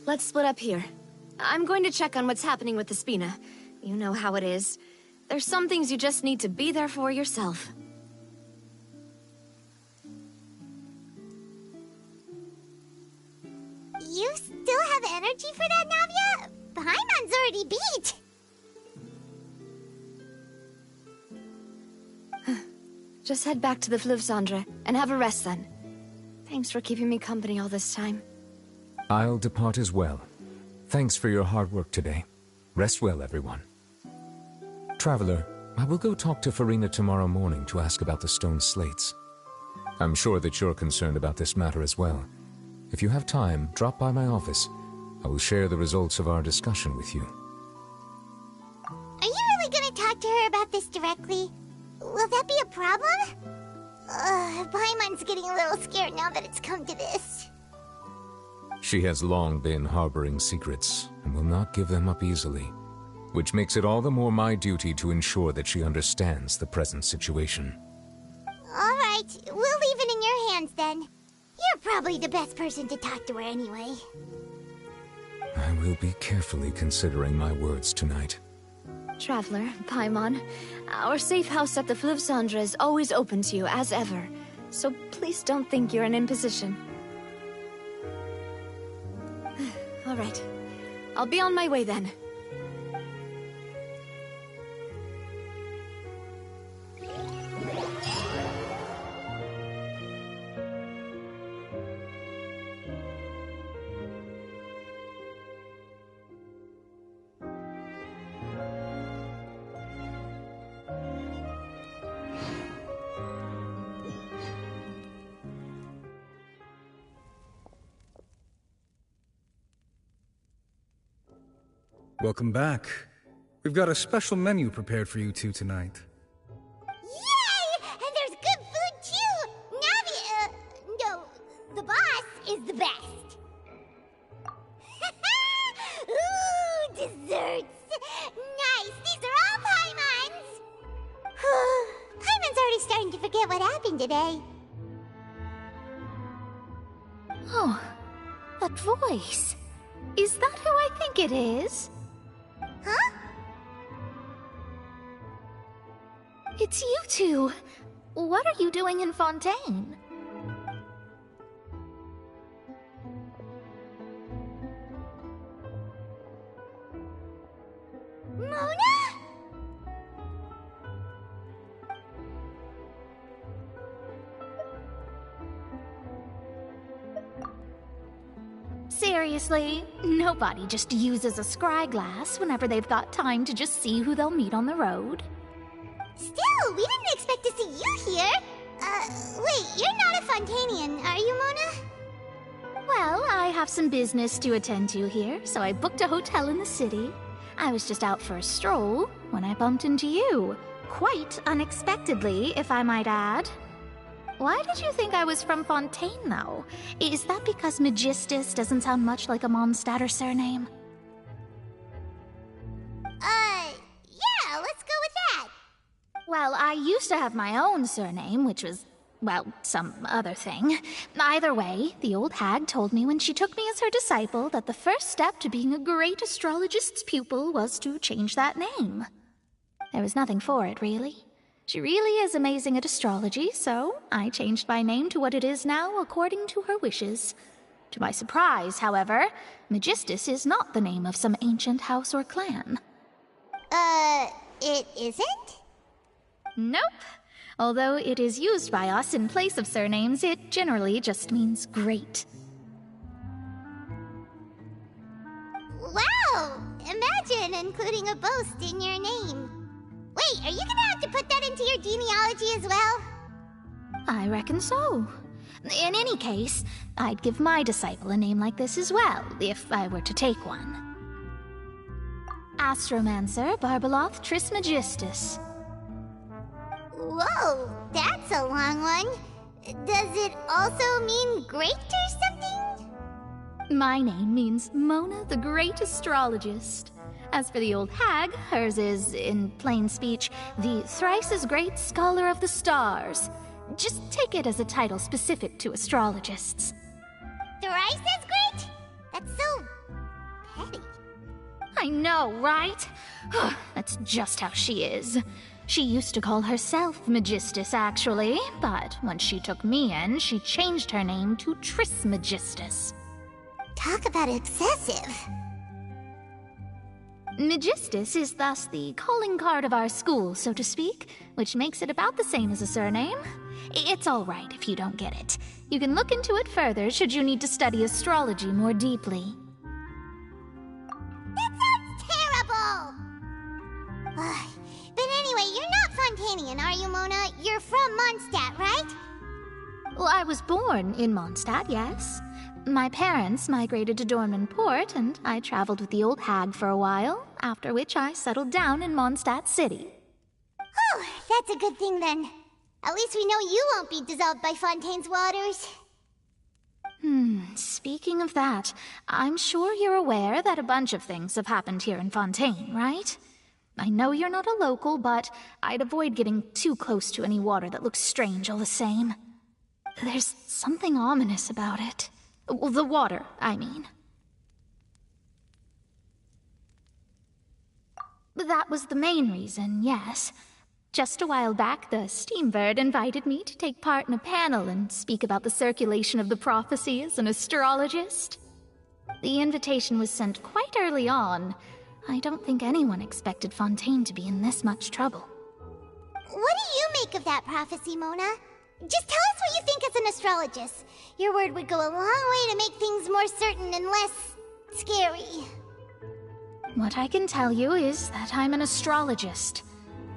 Let's split up here. I'm going to check on what's happening with the Spina. You know how it is. There's some things you just need to be there for yourself. You still have energy for that, Navia? Paimon's already beat! Just head back to the Fleuve Cendre and have a rest then. Thanks for keeping me company all this time. I'll depart as well. Thanks for your hard work today. Rest well, everyone. Traveler, I will go talk to Farina tomorrow morning to ask about the stone slates. I'm sure that you're concerned about this matter as well. If you have time, drop by my office. I will share the results of our discussion with you. Are you really gonna talk to her about this directly? Will that be a problem? Paimon's getting a little scared now that it's come to this. She has long been harboring secrets, and will not give them up easily, which makes it all the more my duty to ensure that she understands the present situation. Alright, we'll leave it in your hands then. You're probably the best person to talk to her anyway. I will be carefully considering my words tonight. Traveler, Paimon, our safe house at the Fleuve Cendre is always open to you as ever, so please don't think you're an imposition. Alright, I'll be on my way then. Welcome back. We've got a special menu prepared for you two tonight. Yay! And there's good food too! Navi, no, the boss is the best. Ooh, desserts! Nice, these are all Paimon's! Paimon's already starting to forget what happened today. Oh, that voice. Is that who I think it is? Huh? It's you two. What are you doing in Fontaine? Mona? Seriously, nobody just uses a scry glass whenever they've got time to just see who they'll meet on the road. Still, we didn't expect to see you here. Wait, you're not a Fontanian, are you, Mona? Well, I have some business to attend to here, so I booked a hotel in the city. I was just out for a stroll when I bumped into you. Quite unexpectedly, if I might add. Why did you think I was from Fontaine, though? Is that because Magistus doesn't sound much like a Mondstadt surname? Yeah, let's go with that. Well, I used to have my own surname, which was, well, some other thing. Either way, the old hag told me when she took me as her disciple that the first step to being a great astrologist's pupil was to change that name. There was nothing for it, really. She really is amazing at astrology, so I changed my name to what it is now according to her wishes. To my surprise, however, Magistus is not the name of some ancient house or clan. It isn't? Nope. Although it is used by us in place of surnames, it generally just means great. Wow! Imagine including a boast in your name. Wait, are you gonna have to put that into your genealogy as well? I reckon so. In any case, I'd give my disciple a name like this as well, if I were to take one. Astromancer Barbeloth Trismegistus. Whoa, that's a long one. Does it also mean great or something? My name means Mona the Great Astrologist. As for the old hag, hers is, in plain speech, the thrice-as-great Scholar of the Stars. Just take it as a title specific to astrologists. Thrice as great? That's so I know, right? That's just how she is. She used to call herself Magistus, actually, but when she took me in, she changed her name to Trismegistus. Talk about excessive. Magistus is thus the calling card of our school, so to speak, which makes it about the same as a surname. It's all right if you don't get it. You can look into it further should you need to study astrology more deeply. That sounds terrible! But anyway, you're not Fontanian, are you, Mona? You're from Mondstadt, right? Well, I was born in Mondstadt, yes. My parents migrated to Dornman Port, and I traveled with the old hag for a while, after which I settled down in Mondstadt City. Oh, that's a good thing then. At least we know you won't be dissolved by Fontaine's waters. Speaking of that, I'm sure you're aware that a bunch of things have happened here in Fontaine, right? I know you're not a local, but I'd avoid getting too close to any water that looks strange all the same. There's something ominous about it. Well, the water, I mean. That was the main reason, yes. Just a while back, the Steambird invited me to take part in a panel and speak about the circulation of the prophecy as an astrologist. The invitation was sent quite early on. I don't think anyone expected Fontaine to be in this much trouble. What do you make of that prophecy, Mona? Just tell us what you think as an astrologist. Your word would go a long way to make things more certain and less scary. What I can tell you is that I'm an astrologist,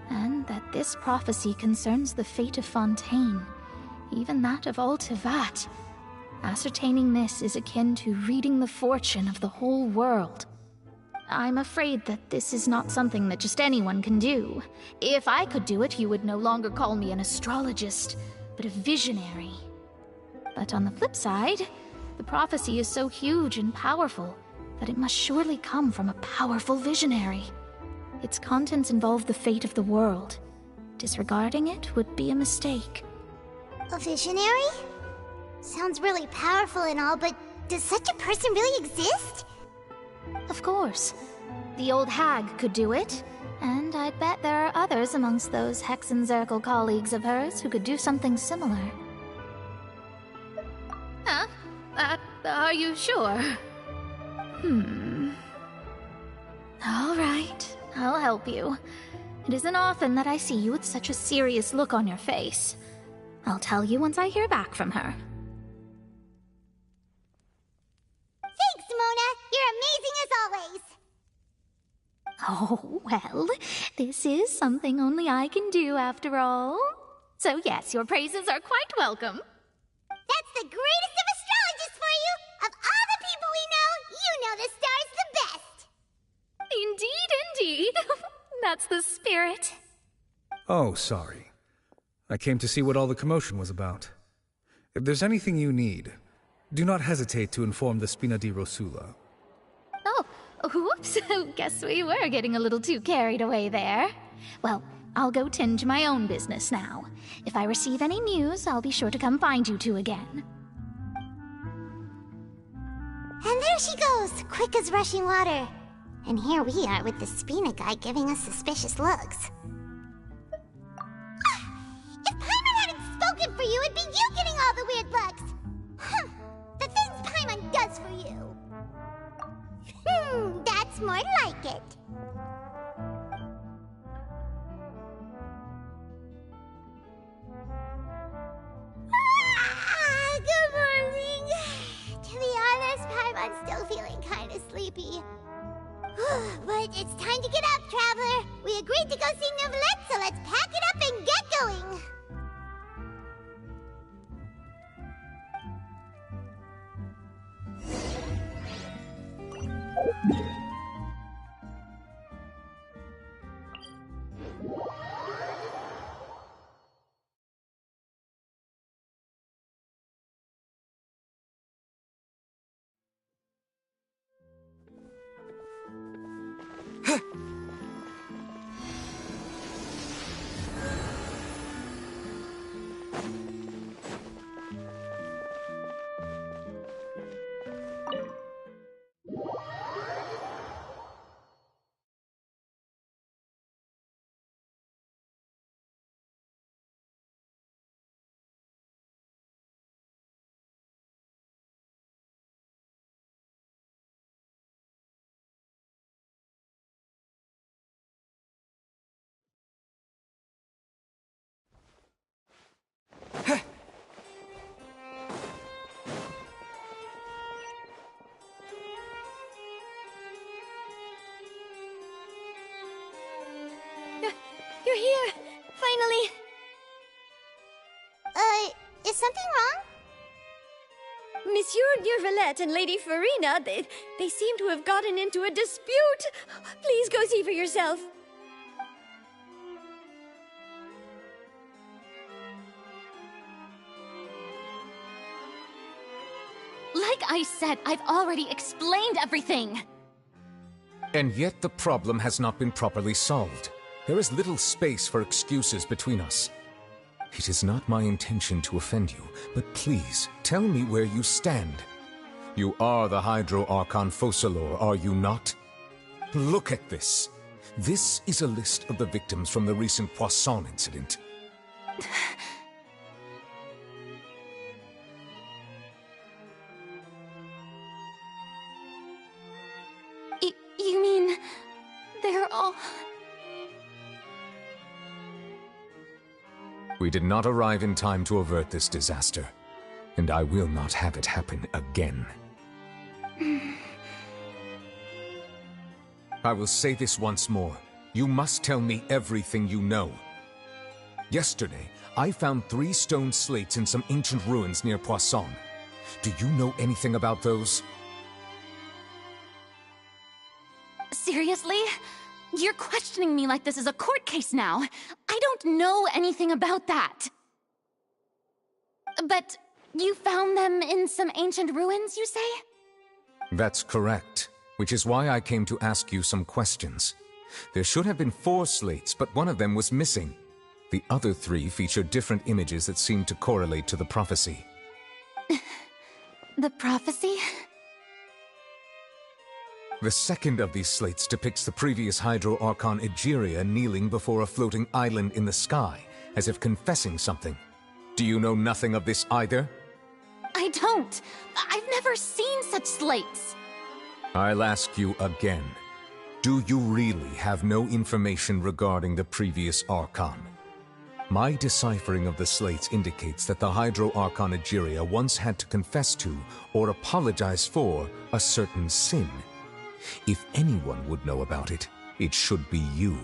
and that this prophecy concerns the fate of Fontaine, even that of Altivat. Ascertaining this is akin to reading the fortune of the whole world. I'm afraid that this is not something that just anyone can do. If I could do it, you would no longer call me an astrologist, but a visionary. But on the flip side, the prophecy is so huge and powerful that it must surely come from a powerful visionary. Its contents involve the fate of the world. Disregarding it would be a mistake. A visionary? Sounds really powerful and all, but does such a person really exist? Of course. The old hag could do it, and I bet there are others amongst those Hexenzirkel colleagues of hers who could do something similar. Huh? Are you sure? All right, I'll help you. It isn't often that I see you with such a serious look on your face. I'll tell you once I hear back from her. Thanks, Mona! You're amazing as always! Oh, well, this is something only I can do after all. So yes, your praises are quite welcome. That's the greatest of astrologists for you! Of all the people we know, you know the star's the best! Indeed. That's the spirit. Oh, sorry. I came to see what all the commotion was about. If there's anything you need, do not hesitate to inform the Spina di Rosula. Oh, whoops. Guess we were getting a little too carried away there. Well, I'll go tend to my own business now. If I receive any news, I'll be sure to come find you two again. And there she goes, quick as rushing water. And here we are with the Spina guy giving us suspicious looks. If Paimon hadn't spoken for you, it'd be you getting all the weird looks. The things Paimon does for you. That's more like it. Good morning. To be honest, Paimon's still feeling kind of sleepy. But it's time to get up, Traveler. We agreed to go see Neuvillette, so let's pack it up and get going. anything wrong? Monsieur Neurvalette and Lady Farina, they seem to have gotten into a dispute. Please go see for yourself. Like I said, I've already explained everything. And yet the problem has not been properly solved. There is little space for excuses between us. It is not my intention to offend you, but please, tell me where you stand. You are the Hydro Archon Focalor, are you not? Look at this. This is a list of the victims from the recent Poisson incident. You mean they're all... We did not arrive in time to avert this disaster, and I will not have it happen again. I will say this once more. You must tell me everything you know. Yesterday, I found 3 stone slates in some ancient ruins near Poisson. Do you know anything about those? Seriously? You're questioning me like this is a court case now. I don't know anything about that. But you found them in some ancient ruins, you say? That's correct, which is why I came to ask you some questions. There should have been 4 slates, but one of them was missing. The other 3 featured different images that seemed to correlate to the prophecy. The prophecy? The second of these slates depicts the previous Hydro Archon Egeria kneeling before a floating island in the sky, as if confessing something. Do you know nothing of this either? I don't. I've never seen such slates. I'll ask you again. Do you really have no information regarding the previous Archon? My deciphering of the slates indicates that the Hydro Archon Egeria once had to confess to, or apologize for, a certain sin. If anyone would know about it, it should be you.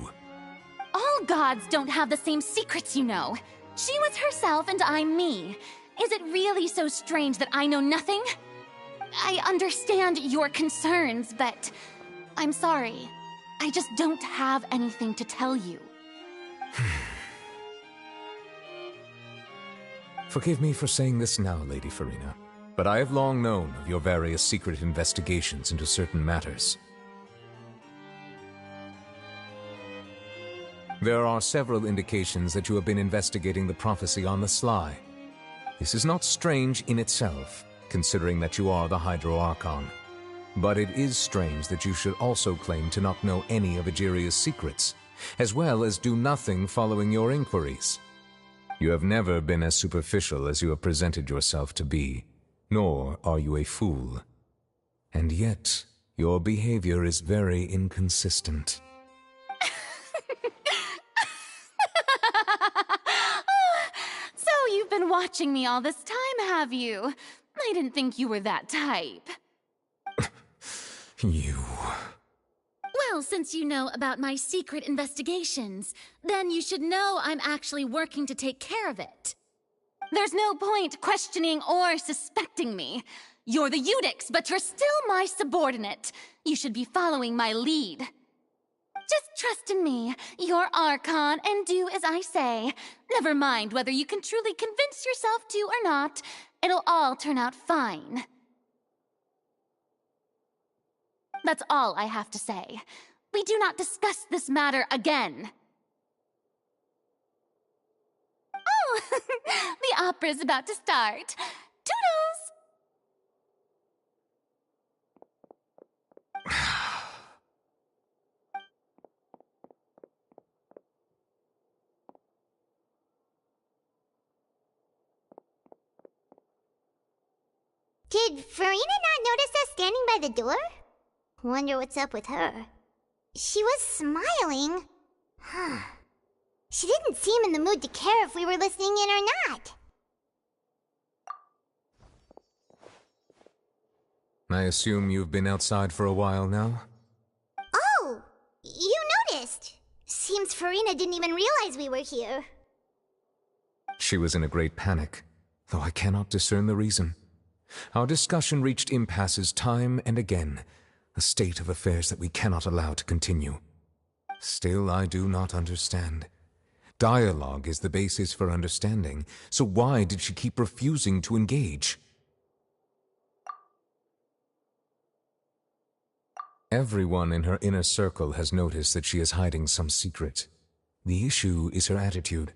All gods don't have the same secrets, you know. She was herself and I'm me. Is it really so strange that I know nothing? I understand your concerns, but I'm sorry. I just don't have anything to tell you. Forgive me for saying this now, Lady Farina, but I have long known of your various secret investigations into certain matters. There are several indications that you have been investigating the prophecy on the sly. This is not strange in itself, considering that you are the Hydro Archon. But it is strange that you should also claim to not know any of Egeria's secrets, as well as do nothing following your inquiries. You have never been as superficial as you have presented yourself to be, nor are you a fool. And yet, your behavior is very inconsistent. So you've been watching me all this time, have you? I didn't think you were that type. You... Well, since you know about my secret investigations, then you should know I'm actually working to take care of it. There's no point questioning or suspecting me. You're the Eudix, but you're still my subordinate. You should be following my lead. Just trust in me, your Archon, and do as I say. Never mind whether you can truly convince yourself to or not. It'll all turn out fine. That's all I have to say. We do not discuss this matter again. Oh, the opera's about to start. Toodles! Did Farina not notice us standing by the door? Wonder what's up with her. She was smiling. Huh. She didn't seem in the mood to care if we were listening in or not. I assume you've been outside for a while now? Oh! You noticed! Seems Farina didn't even realize we were here. She was in a great panic. though I cannot discern the reason. Our discussion reached impasses time and again, a state of affairs that we cannot allow to continue. Still, I do not understand. Dialogue is the basis for understanding, so why did she keep refusing to engage? Everyone in her inner circle has noticed that she is hiding some secret. The issue is her attitude.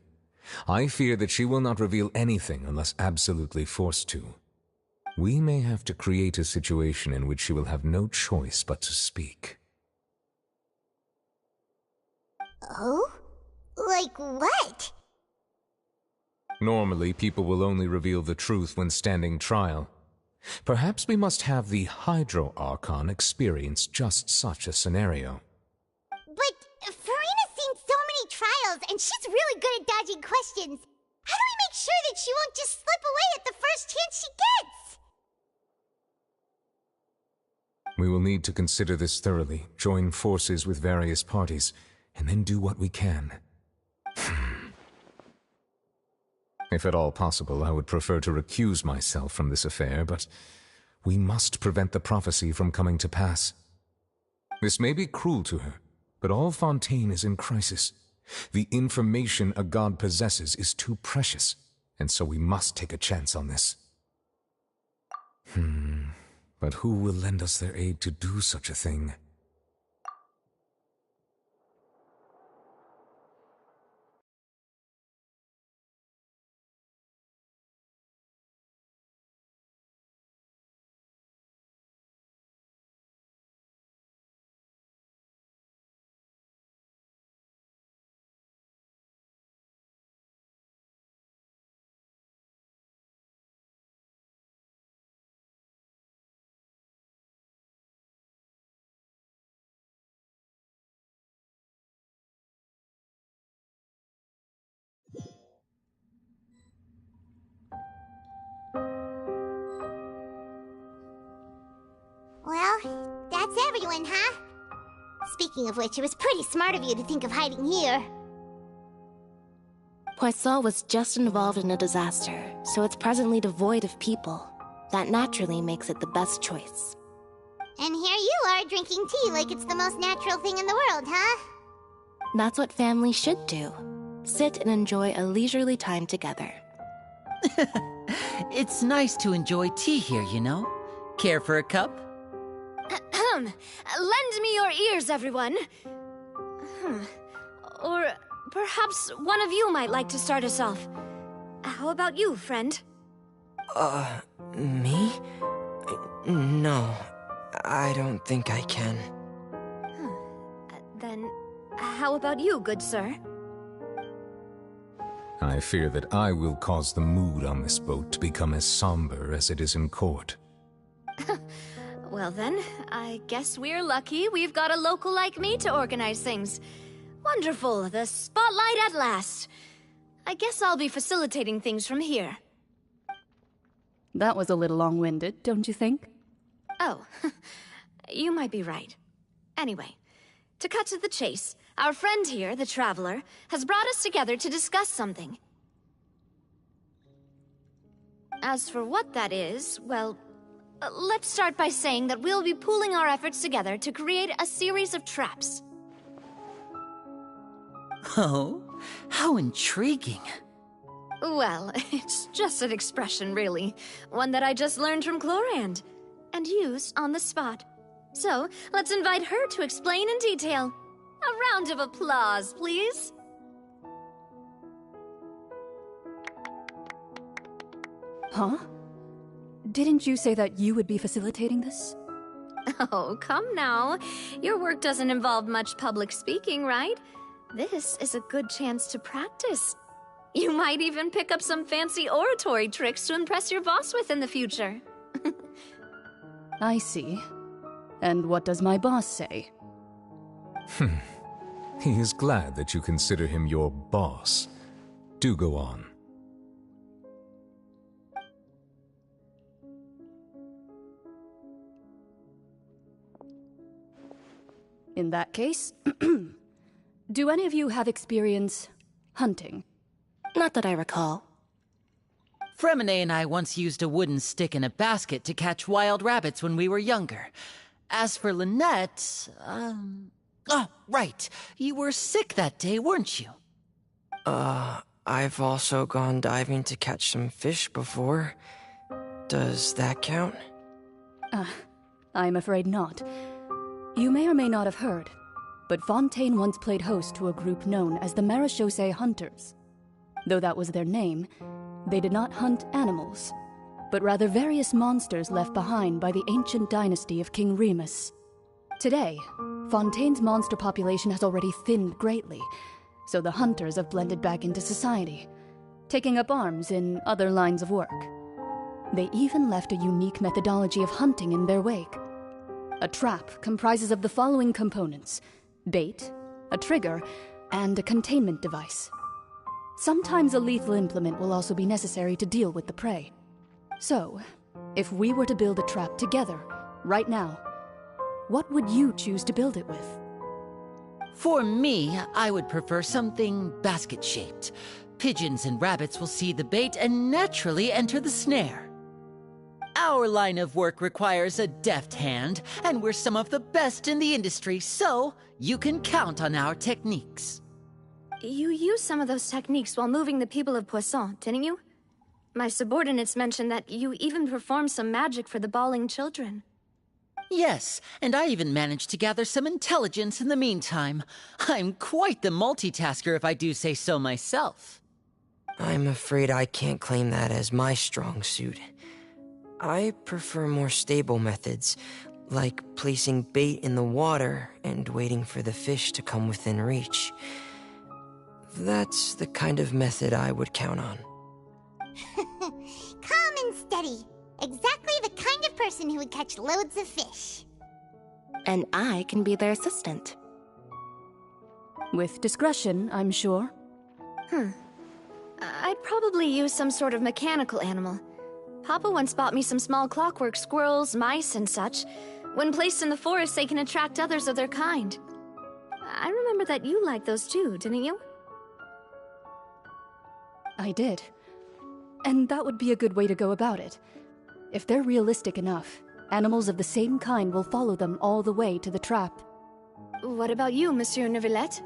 I fear that she will not reveal anything unless absolutely forced to. We may have to create a situation in which she will have no choice but to speak. Oh? Like what? Normally, people will only reveal the truth when standing trial. Perhaps we must have the Hydro Archon experience just such a scenario. But Farina's seen so many trials, and she's really good at dodging questions. How do we make sure that she won't just slip away at the first chance she gets? We will need to consider this thoroughly, join forces with various parties, and then do what we can. If at all possible, I would prefer to recuse myself from this affair, but we must prevent the prophecy from coming to pass. This may be cruel to her, but all Fontaine is in crisis. The information a god possesses is too precious, and so we must take a chance on this. But who will lend us their aid to do such a thing? Well, that's everyone, huh? Speaking of which, it was pretty smart of you to think of hiding here. Poisson was just involved in a disaster, so it's presently devoid of people. That naturally makes it the best choice. And here you are drinking tea like it's the most natural thing in the world, huh? That's what family should do. Sit and enjoy a leisurely time together. It's nice to enjoy tea here, you know? Care for a cup? Lend me your ears, everyone. Or perhaps one of you might like to start us off. How about you, friend? Me? No, I don't think I can. Then, how about you, good sir? I fear that I will cause the mood on this boat to become as somber as it is in court. Well then, I guess we're lucky we've got a local like me to organize things. Wonderful, the spotlight at last. I guess I'll be facilitating things from here. That was a little long-winded, don't you think? Oh, you might be right. Anyway, to cut to the chase, our friend here, the Traveler, has brought us together to discuss something. As for what that is, well, let's start by saying that we'll be pooling our efforts together to create a series of traps. Oh, how intriguing. Well, it's just an expression, really. One that I just learned from Chlorand, and used on the spot. So, let's invite her to explain in detail. A round of applause, please. Huh? Didn't you say that you would be facilitating this? Oh, come now. Your work doesn't involve much public speaking, right? This is a good chance to practice. You might even pick up some fancy oratory tricks to impress your boss with in the future. I see. And what does my boss say? He is glad that you consider him your boss. Do go on. In that case, do any of you have experience hunting? Not that I recall. Fremine and I once used a wooden stick in a basket to catch wild rabbits when we were younger. As for Lynette, oh, right. You were sick that day, weren't you? I've also gone diving to catch some fish before. Does that count? I'm afraid not. You may or may not have heard, but Fontaine once played host to a group known as the Marechaussee Hunters. Though that was their name, they did not hunt animals, but rather various monsters left behind by the ancient dynasty of King Remus. Today, Fontaine's monster population has already thinned greatly, so the hunters have blended back into society, taking up arms in other lines of work. They even left a unique methodology of hunting in their wake. A trap comprises of the following components: bait, a trigger, and a containment device. Sometimes a lethal implement will also be necessary to deal with the prey. So, if we were to build a trap together, right now, what would you choose to build it with? For me, I would prefer something basket-shaped. Pigeons and rabbits will see the bait and naturally enter the snare. Our line of work requires a deft hand, and we're some of the best in the industry, so you can count on our techniques. You used some of those techniques while moving the people of Poisson, didn't you? My subordinates mentioned that you even performed some magic for the bawling children. Yes, and I even managed to gather some intelligence in the meantime. I'm quite the multitasker if I do say so myself. I'm afraid I can't claim that as my strong suit. I prefer more stable methods, like placing bait in the water and waiting for the fish to come within reach. That's the kind of method I would count on. Calm and steady. Exactly the kind of person who would catch loads of fish. And I can be their assistant. With discretion, I'm sure. I'd probably use some sort of mechanical animal. Papa once bought me some small clockwork squirrels, mice, and such. When placed in the forest, they can attract others of their kind. I remember that you liked those too, didn't you? I did. And that would be a good way to go about it. If they're realistic enough, animals of the same kind will follow them all the way to the trap. What about you, Monsieur Neuvillette?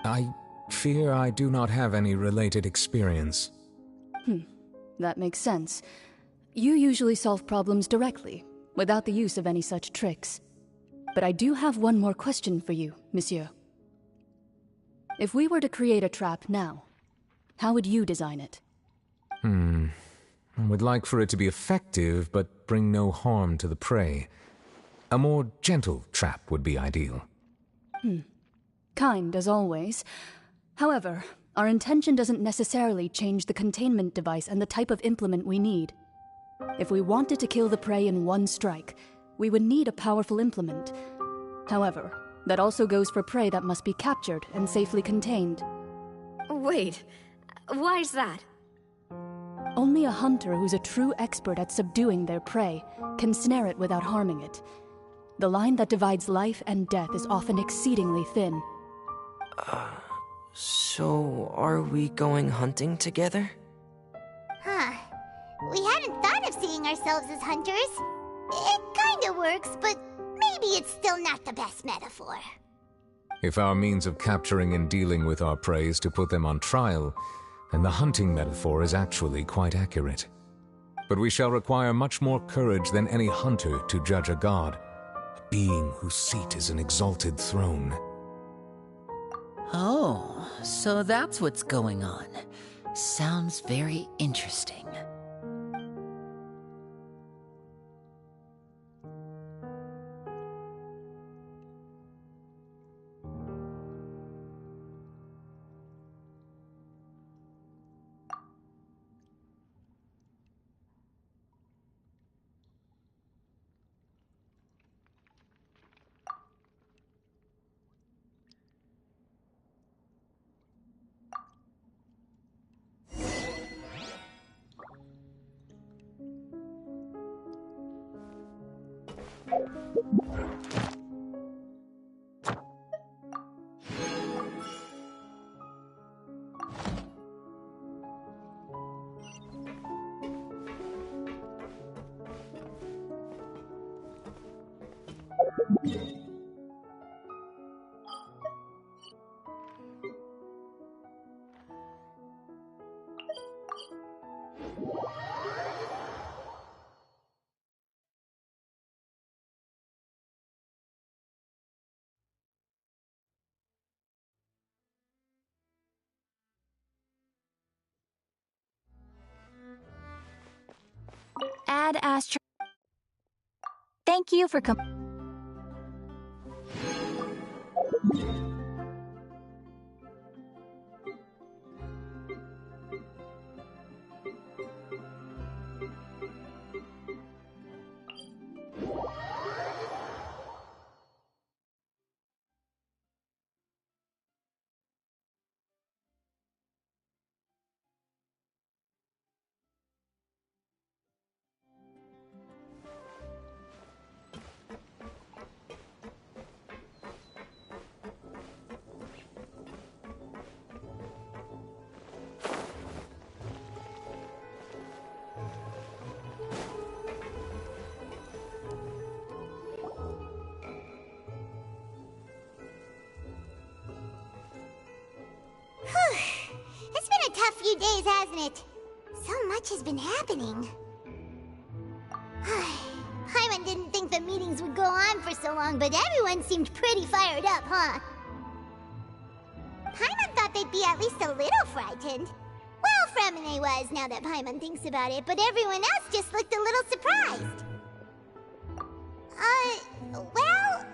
I fear I do not have any related experience. That makes sense. You usually solve problems directly, without the use of any such tricks. But I do have one more question for you, Monsieur. If we were to create a trap now, how would you design it? I would like for it to be effective, but bring no harm to the prey. A more gentle trap would be ideal. Kind, as always. However, our intention doesn't necessarily change the containment device and the type of implement we need. If we wanted to kill the prey in one strike, we would need a powerful implement. However, that also goes for prey that must be captured and safely contained. Wait, why's that? Only a hunter who's a true expert at subduing their prey can snare it without harming it. The line that divides life and death is often exceedingly thin. So are we going hunting together? We hadn't thought of seeing ourselves as hunters. It kinda works, but maybe it's still not the best metaphor. If our means of capturing and dealing with our prey is to put them on trial, then the hunting metaphor is actually quite accurate. But we shall require much more courage than any hunter to judge a god, a being whose seat is an exalted throne. Oh, so that's what's going on. Sounds very interesting. Ad Astra. Thank you for It's been a tough few days, hasn't it? So much has been happening. Paimon didn't think the meetings would go on for so long, but everyone seemed pretty fired up, huh? Paimon thought they'd be at least a little frightened. Well, Fremine was, now that Paimon thinks about it, but everyone else just looked a little surprised. Well...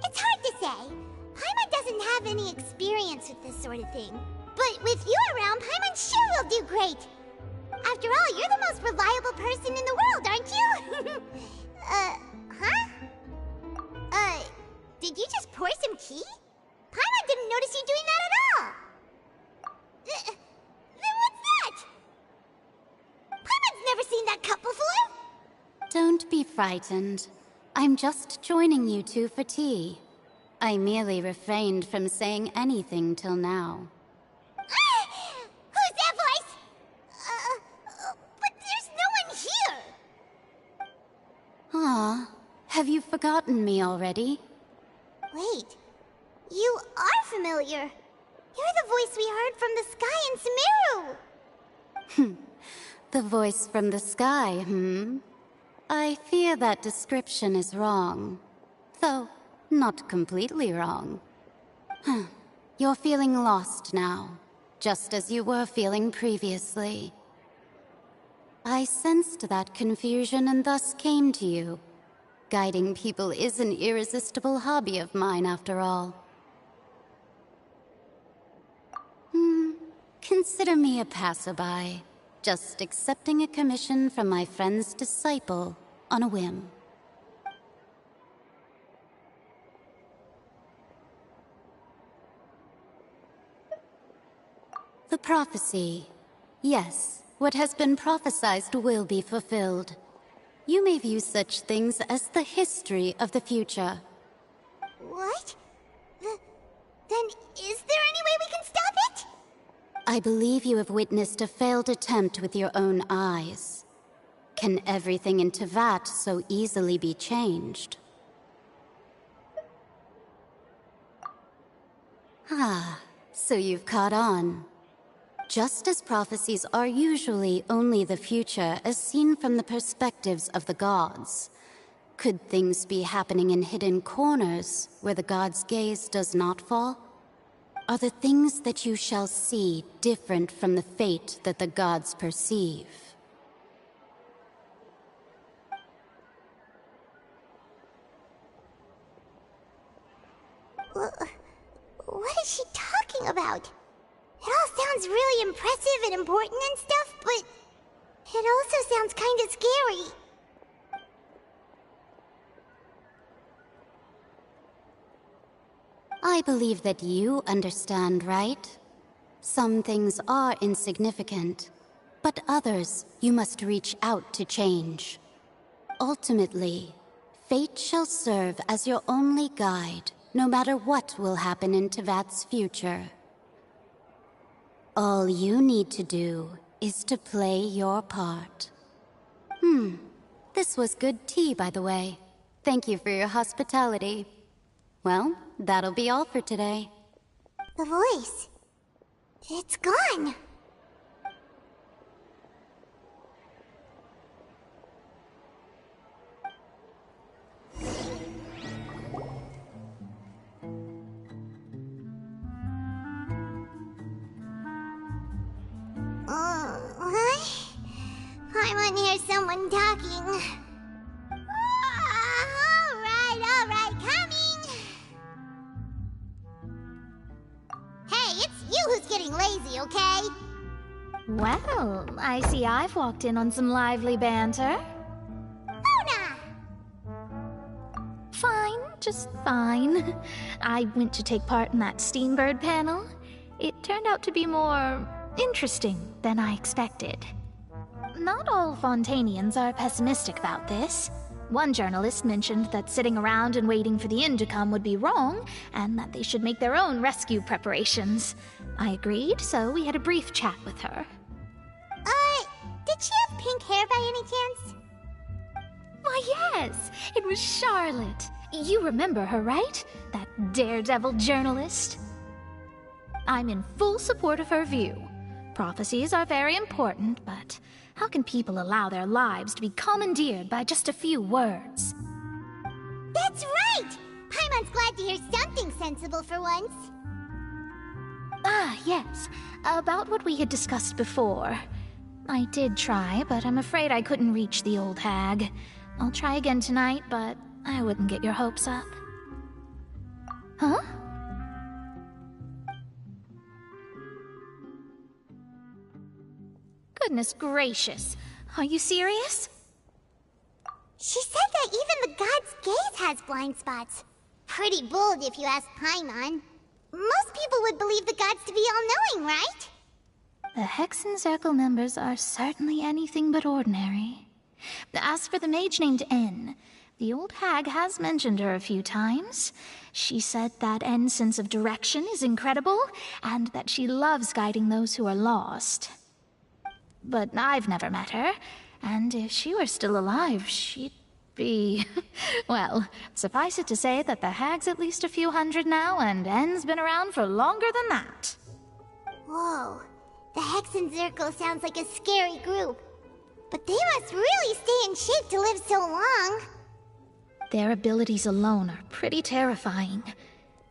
It's hard to say. Paimon doesn't have any experience with this sort of thing. But with you around, Paimon sure will do great. After all, you're the most reliable person in the world, aren't you? Did you just pour some tea? Paimon didn't notice you doing that at all. Then what's that? Paimon's never seen that cup before. Don't be frightened. I'm just joining you two for tea. I merely refrained from saying anything till now. Who's that voice? But there's no one here. Ah, have you forgotten me already? Wait, you are familiar. You're the voice we heard from the sky in Sumeru. The voice from the sky, I fear that description is wrong. Though, not completely wrong. You're feeling lost now, just as you were feeling previously. I sensed that confusion and thus came to you. Guiding people is an irresistible hobby of mine, after all. Consider me a passerby, just accepting a commission from my friend's disciple on a whim. The prophecy. Yes, what has been prophesied will be fulfilled. You may view such things as the history of the future. What? Then is there any way we can stop it? I believe you have witnessed a failed attempt with your own eyes. Can everything in Teyvat so easily be changed? Ah, so you've caught on. Just as prophecies are usually only the future as seen from the perspectives of the gods, could things be happening in hidden corners where the gods' gaze does not fall? Are the things that you shall see different from the fate that the gods perceive? What is she talking about? It all sounds really impressive and important and stuff, but it also sounds kind of scary. I believe that you understand, right? Some things are insignificant, but others you must reach out to change. Ultimately, fate shall serve as your only guide, no matter what will happen in Teyvat's future. All you need to do is to play your part. This was good tea, by the way. Thank you for your hospitality. Well, that'll be all for today. The voice. It's gone. What? I want to hear someone talking. All right, coming. Hey, it's you who's getting lazy, okay? Well, I see I've walked in on some lively banter. Fine, just fine. I went to take part in that Steambird panel. It turned out to be more interesting than I expected. Not all Fontanians are pessimistic about this. One journalist mentioned that sitting around and waiting for the end to come would be wrong, and that they should make their own rescue preparations. I agreed, so we had a brief chat with her. Did she have pink hair by any chance? Why, yes! It was Charlotte. You remember her, right? That daredevil journalist? I'm in full support of her view. Prophecies are very important, but how can people allow their lives to be commandeered by just a few words? That's right! Paimon's glad to hear something sensible for once. Ah, yes. About what we had discussed before. I did try, but I'm afraid I couldn't reach the old hag. I'll try again tonight, but I wouldn't get your hopes up. Huh? Goodness gracious. Are you serious? She said that even the god's gaze has blind spots. Pretty bold if you ask Paimon. Most people would believe the gods to be all-knowing, right? The Hexen Circle members are certainly anything but ordinary. As for the mage named N, the old hag has mentioned her a few times. She said that N's sense of direction is incredible, and that she loves guiding those who are lost. But I've never met her, and if she were still alive, she'd be... Well, suffice it to say that the hag's at least a few hundred now, and N's been around for longer than that. Whoa. The Hexen Circle sounds like a scary group. But they must really stay in shape to live so long. Their abilities alone are pretty terrifying.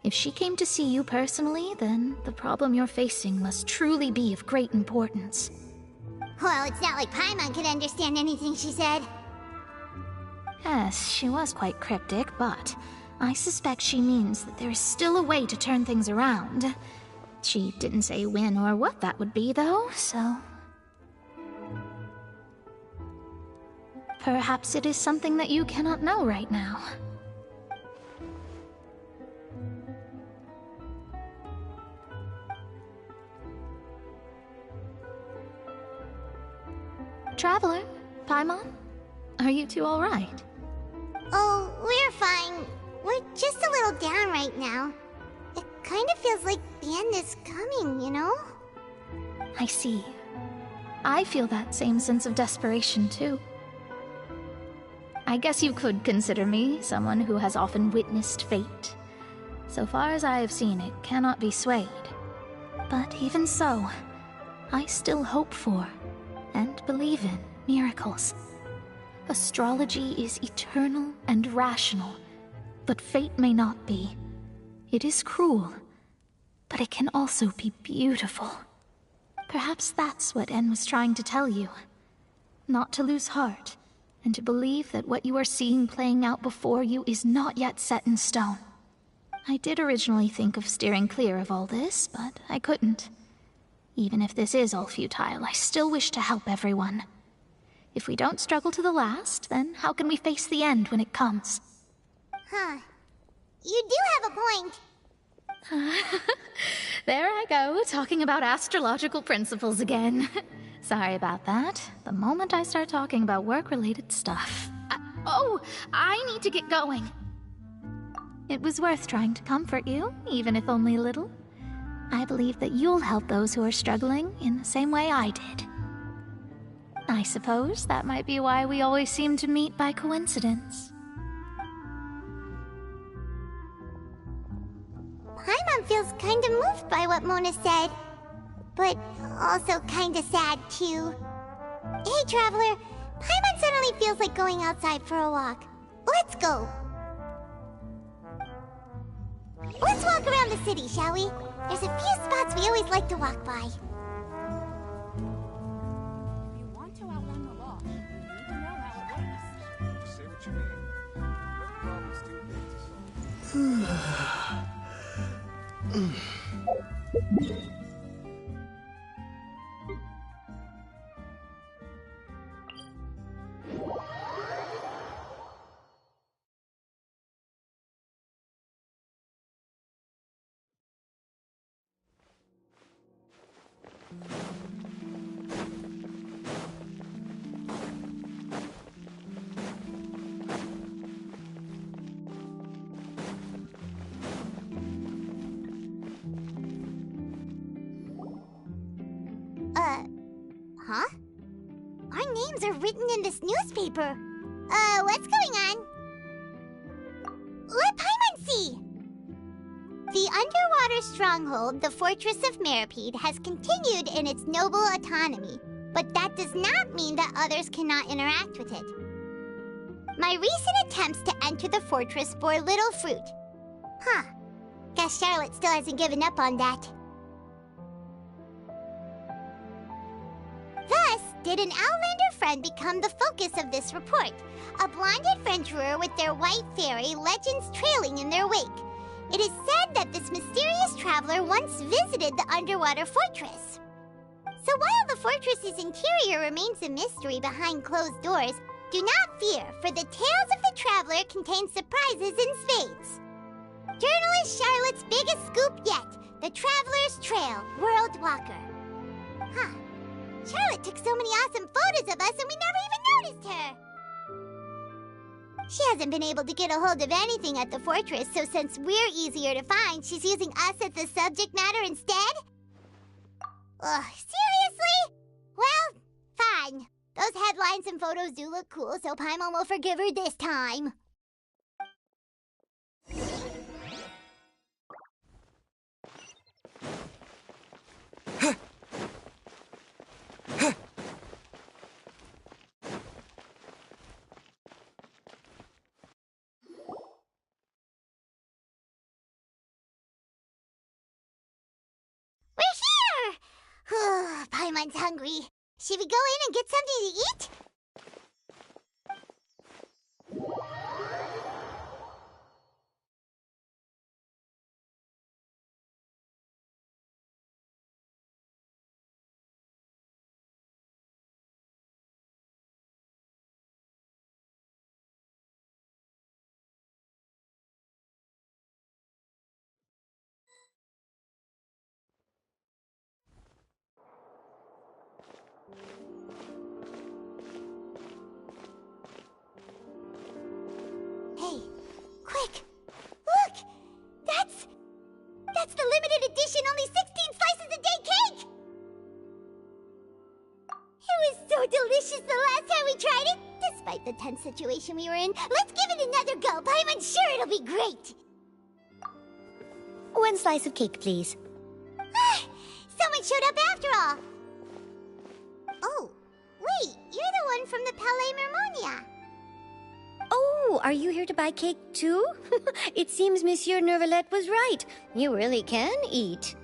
If she came to see you personally, then the problem you're facing must truly be of great importance. Well, it's not like Paimon could understand anything she said. Yes, she was quite cryptic, but I suspect she means that there is still a way to turn things around. She didn't say when or what that would be, though, so... Perhaps it is something that you cannot know right now. Traveler, Paimon, are you two all right? Oh, we're fine. We're just a little down right now. It kind of feels like the end is coming, you know? I see. I feel that same sense of desperation, too. I guess you could consider me someone who has often witnessed fate. So far as I have seen, it cannot be swayed. But even so, I still hope for and believe in miracles. Astrology is eternal and rational, but fate may not be. It is cruel, but it can also be beautiful. Perhaps that's what En was trying to tell you. Not to lose heart, and to believe that what you are seeing playing out before you is not yet set in stone. I did originally think of steering clear of all this, but I couldn't. Even if this is all futile, I still wish to help everyone. If we don't struggle to the last, then how can we face the end when it comes? Huh. You do have a point. There I go, talking about astrological principles again. Sorry about that. The moment I start talking about work-related stuff... I need to get going. It was worth trying to comfort you, even if only a little. I believe that you'll help those who are struggling in the same way I did. I suppose that might be why we always seem to meet by coincidence. kinda moved by what Mona said. But also kinda sad, too. Hey, Traveler. Paimon suddenly feels like going outside for a walk. Let's go. Let's walk around the city, shall we? There's a few spots we always like to walk by. If you want to outrun the law, you need to know how it works. Say what you mean. No problem's too big to solve. Huh? Our names are written in this newspaper. What's going on? Let Paimon see! The underwater stronghold, the Fortress of Meripede, has continued in its noble autonomy, but that does not mean that others cannot interact with it. My recent attempts to enter the fortress bore little fruit. Huh. Guess Charlotte still hasn't given up on that. Thus, did an Outlander friend become the focus of this report, a blonde adventurer with their white fairy legends trailing in their wake. It is said that this mysterious traveler once visited the underwater fortress. So while the fortress's interior remains a mystery behind closed doors, do not fear, for the tales of the traveler contain surprises in spades. Journalist Charlotte's biggest scoop yet, the Traveler's Trail, World Walker. Huh. Charlotte took so many awesome photos of us and we never even noticed her! She hasn't been able to get a hold of anything at the fortress, so since we're easier to find, she's using us as the subject matter instead? Ugh, seriously? Well, fine. Those headlines and photos do look cool, so Paimon will forgive her this time. Paimon's hungry. Should we go in and get something to eat? Hey, quick! Look! That's the limited edition only 16 slices a day cake! It was so delicious the last time we tried it, despite the tense situation we were in. Let's give it another go. I'm sure it'll be great. 1 slice of cake, please. Someone showed up after all. Oh, wait, you're the one from the Palais Mermonia. Oh, are you here to buy cake too? It seems Monsieur Neuvillette was right. You really can eat.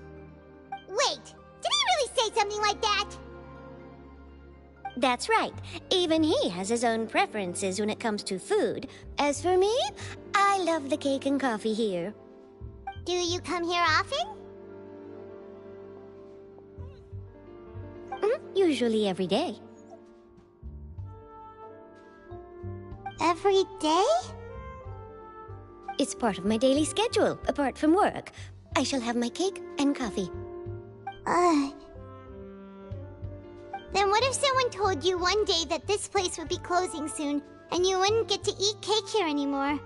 Wait, did he really say something like that? That's right. Even he has his own preferences when it comes to food. As for me, I love the cake and coffee here. Do you come here often? Usually every day. Every day? It's part of my daily schedule, apart from work. I shall have my cake and coffee. Then what if someone told you one day that this place would be closing soon, and you wouldn't get to eat cake here anymore?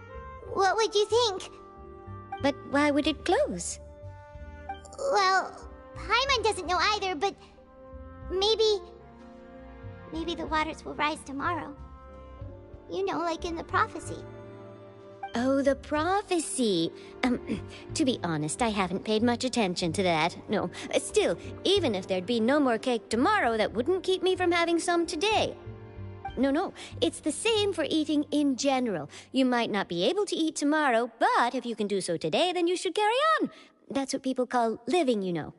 What would you think? But why would it close? Well, Paimon doesn't know either, but maybe the waters will rise tomorrow. You know, like in the prophecy. Oh, the prophecy. To be honest, I haven't paid much attention to that. No, still, even if there'd be no more cake tomorrow, that wouldn't keep me from having some today. No, it's the same for eating in general. You might not be able to eat tomorrow, but if you can do so today, then you should carry on. That's what people call living, you know.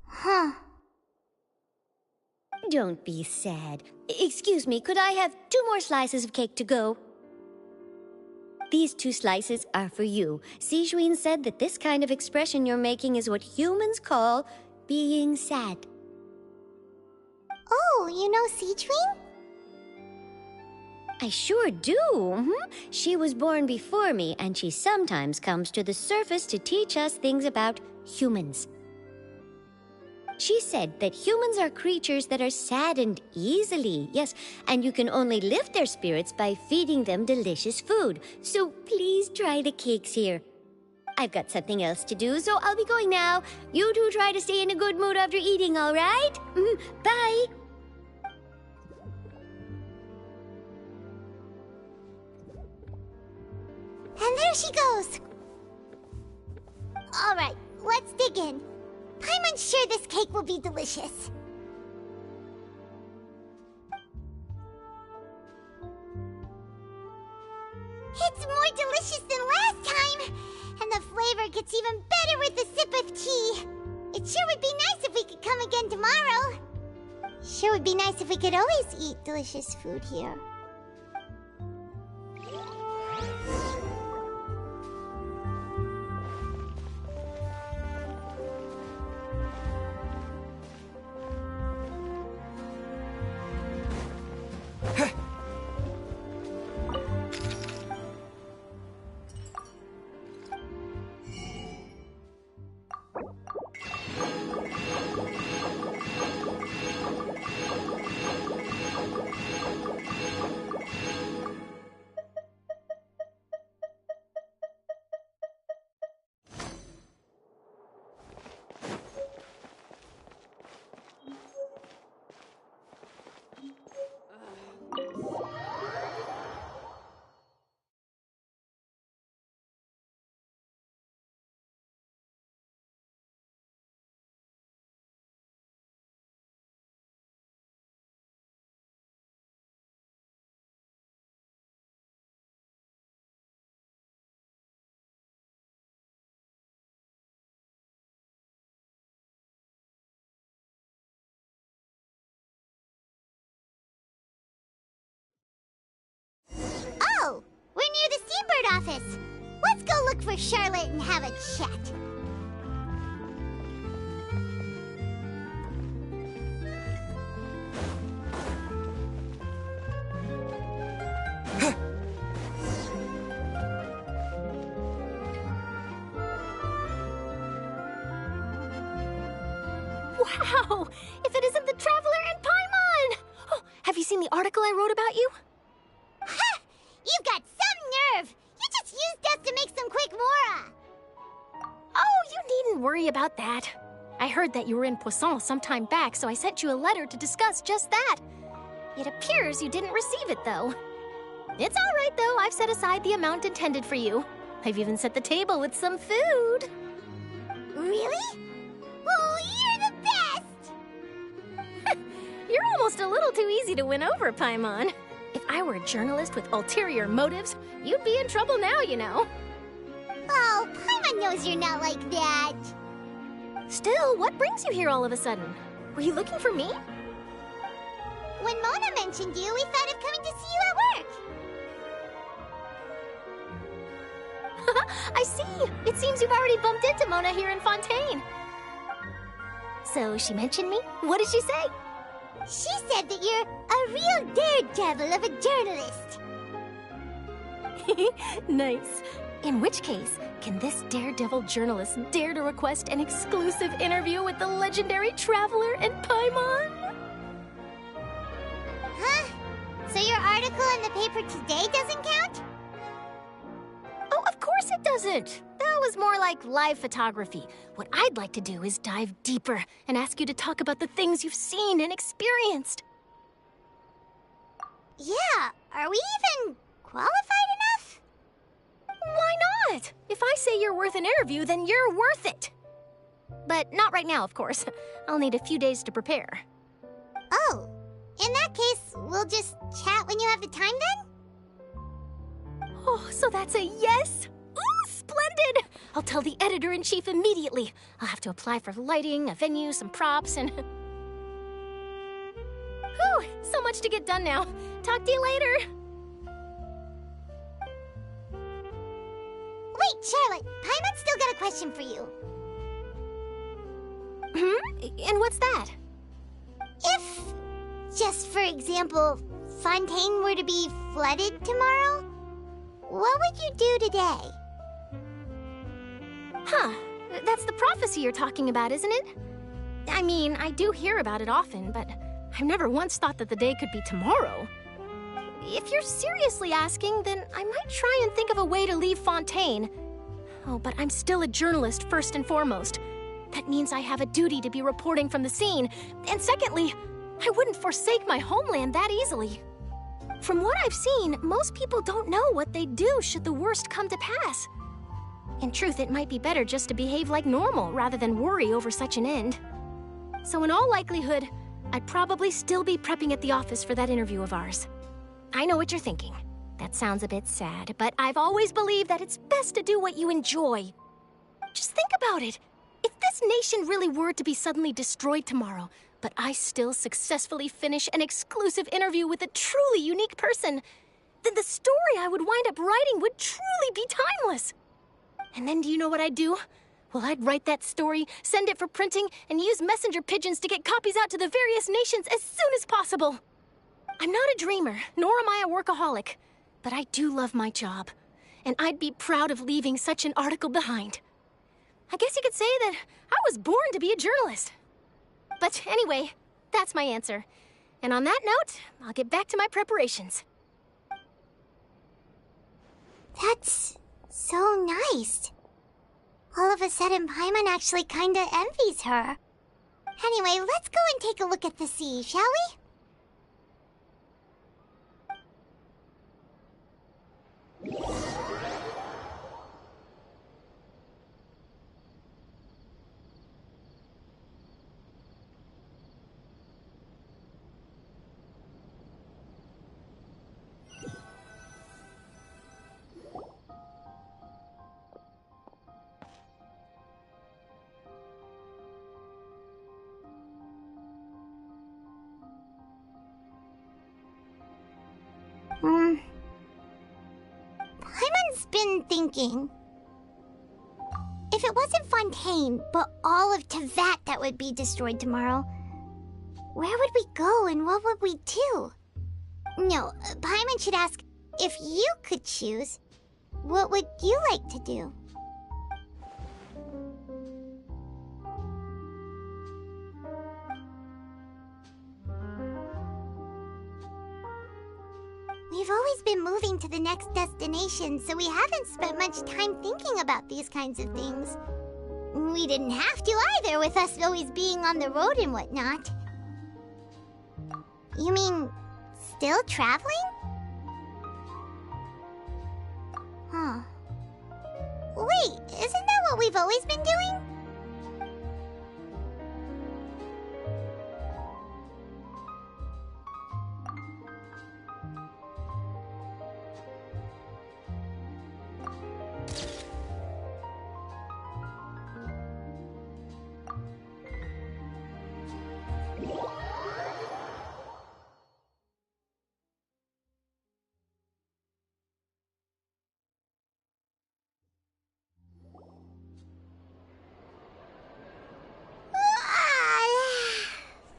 Huh. Don't be sad. Excuse me, could I have 2 more slices of cake to go? These 2 slices are for you. Sijouin said that this kind of expression you're making is what humans call being sad. Oh, you know Sijouin? I sure do. She was born before me, and she sometimes comes to the surface to teach us things about humans. She said that humans are creatures that are saddened easily, yes, and you can only lift their spirits by feeding them delicious food. So please try the cakes here. I've got something else to do, so I'll be going now. You two try to stay in a good mood after eating, all right? Bye. And there she goes. All right, let's dig in. Paimon's sure this cake will be delicious. It's more delicious than last time, and the flavor gets even better with a sip of tea. It sure would be nice if we could come again tomorrow. Sure would be nice if we could always eat delicious food here. Oh, we're near the Steambird office. Let's go look for Charlotte and have a chat. Wow! If it isn't the Traveler and Paimon! Oh, have you seen the article I wrote about you? Ha! You've got some nerve! You just used us to make some quick mora! Oh, you needn't worry about that. I heard that you were in Poisson some time back, so I sent you a letter to discuss just that. It appears you didn't receive it, though. It's all right, though. I've set aside the amount intended for you. I've even set the table with some food. Really? Oh, you're the best! You're almost a little too easy to win over, Paimon. If I were a journalist with ulterior motives, you'd be in trouble now, you know. Oh, Paimon knows you're not like that. Still, what brings you here all of a sudden? Were you looking for me? When Mona mentioned you, we thought of coming to see you at work. I see. It seems you've already bumped into Mona here in Fontaine. So she mentioned me? What did she say? She said that you're a real daredevil of a journalist. Nice. In which case, can this daredevil journalist dare to request an exclusive interview with the legendary Traveler and Paimon? Huh? So your article in the paper today doesn't count? Oh, of course it doesn't. That was more like live photography. What I'd like to do is dive deeper and ask you to talk about the things you've seen and experienced. Yeah, are we even qualified enough? Why not? If I say you're worth an interview, then you're worth it. But not right now, of course. I'll need a few days to prepare. Oh, in that case, we'll just chat when you have the time then? Oh, so that's a yes? Ooh, splendid! I'll tell the editor-in-chief immediately. I'll have to apply for lighting, a venue, some props, and... Whew, so much to get done now. Talk to you later. Wait, Charlotte, Paimon's still got a question for you. And what's that? If, just for example, Fontaine were to be flooded tomorrow, what would you do today? Huh, that's the prophecy you're talking about, isn't it? I mean, I do hear about it often, but I've never once thought that the day could be tomorrow. If you're seriously asking, then I might try and think of a way to leave Fontaine. Oh, but I'm still a journalist first and foremost. That means I have a duty to be reporting from the scene. And secondly, I wouldn't forsake my homeland that easily. From what I've seen, most people don't know what they'd do should the worst come to pass. In truth, it might be better just to behave like normal rather than worry over such an end. So in all likelihood, I'd probably still be prepping at the office for that interview of ours. I know what you're thinking. That sounds a bit sad, but I've always believed that it's best to do what you enjoy. Just think about it. If this nation really were to be suddenly destroyed tomorrow, but I still successfully finish an exclusive interview with a truly unique person, then the story I would wind up writing would truly be timeless. And then do you know what I'd do? Well, I'd write that story, send it for printing, and use messenger pigeons to get copies out to the various nations as soon as possible. I'm not a dreamer, nor am I a workaholic, but I do love my job, and I'd be proud of leaving such an article behind. I guess you could say that I was born to be a journalist. But anyway, that's my answer. And on that note, I'll get back to my preparations. That's so nice. All of a sudden, Paimon actually kinda envies her. Anyway, let's go and take a look at the sea, shall we? Paimon's been thinking. If it wasn't Fontaine, but all of Tevat that would be destroyed tomorrow, where would we go and what would we do? No, Paimon should ask, if you could choose, what would you like to do? We've always been moving to the next destination, so we haven't spent much time thinking about these kinds of things. We didn't have to either, with us always being on the road and whatnot. You mean, still traveling? Huh. Wait, isn't that what we've always been doing?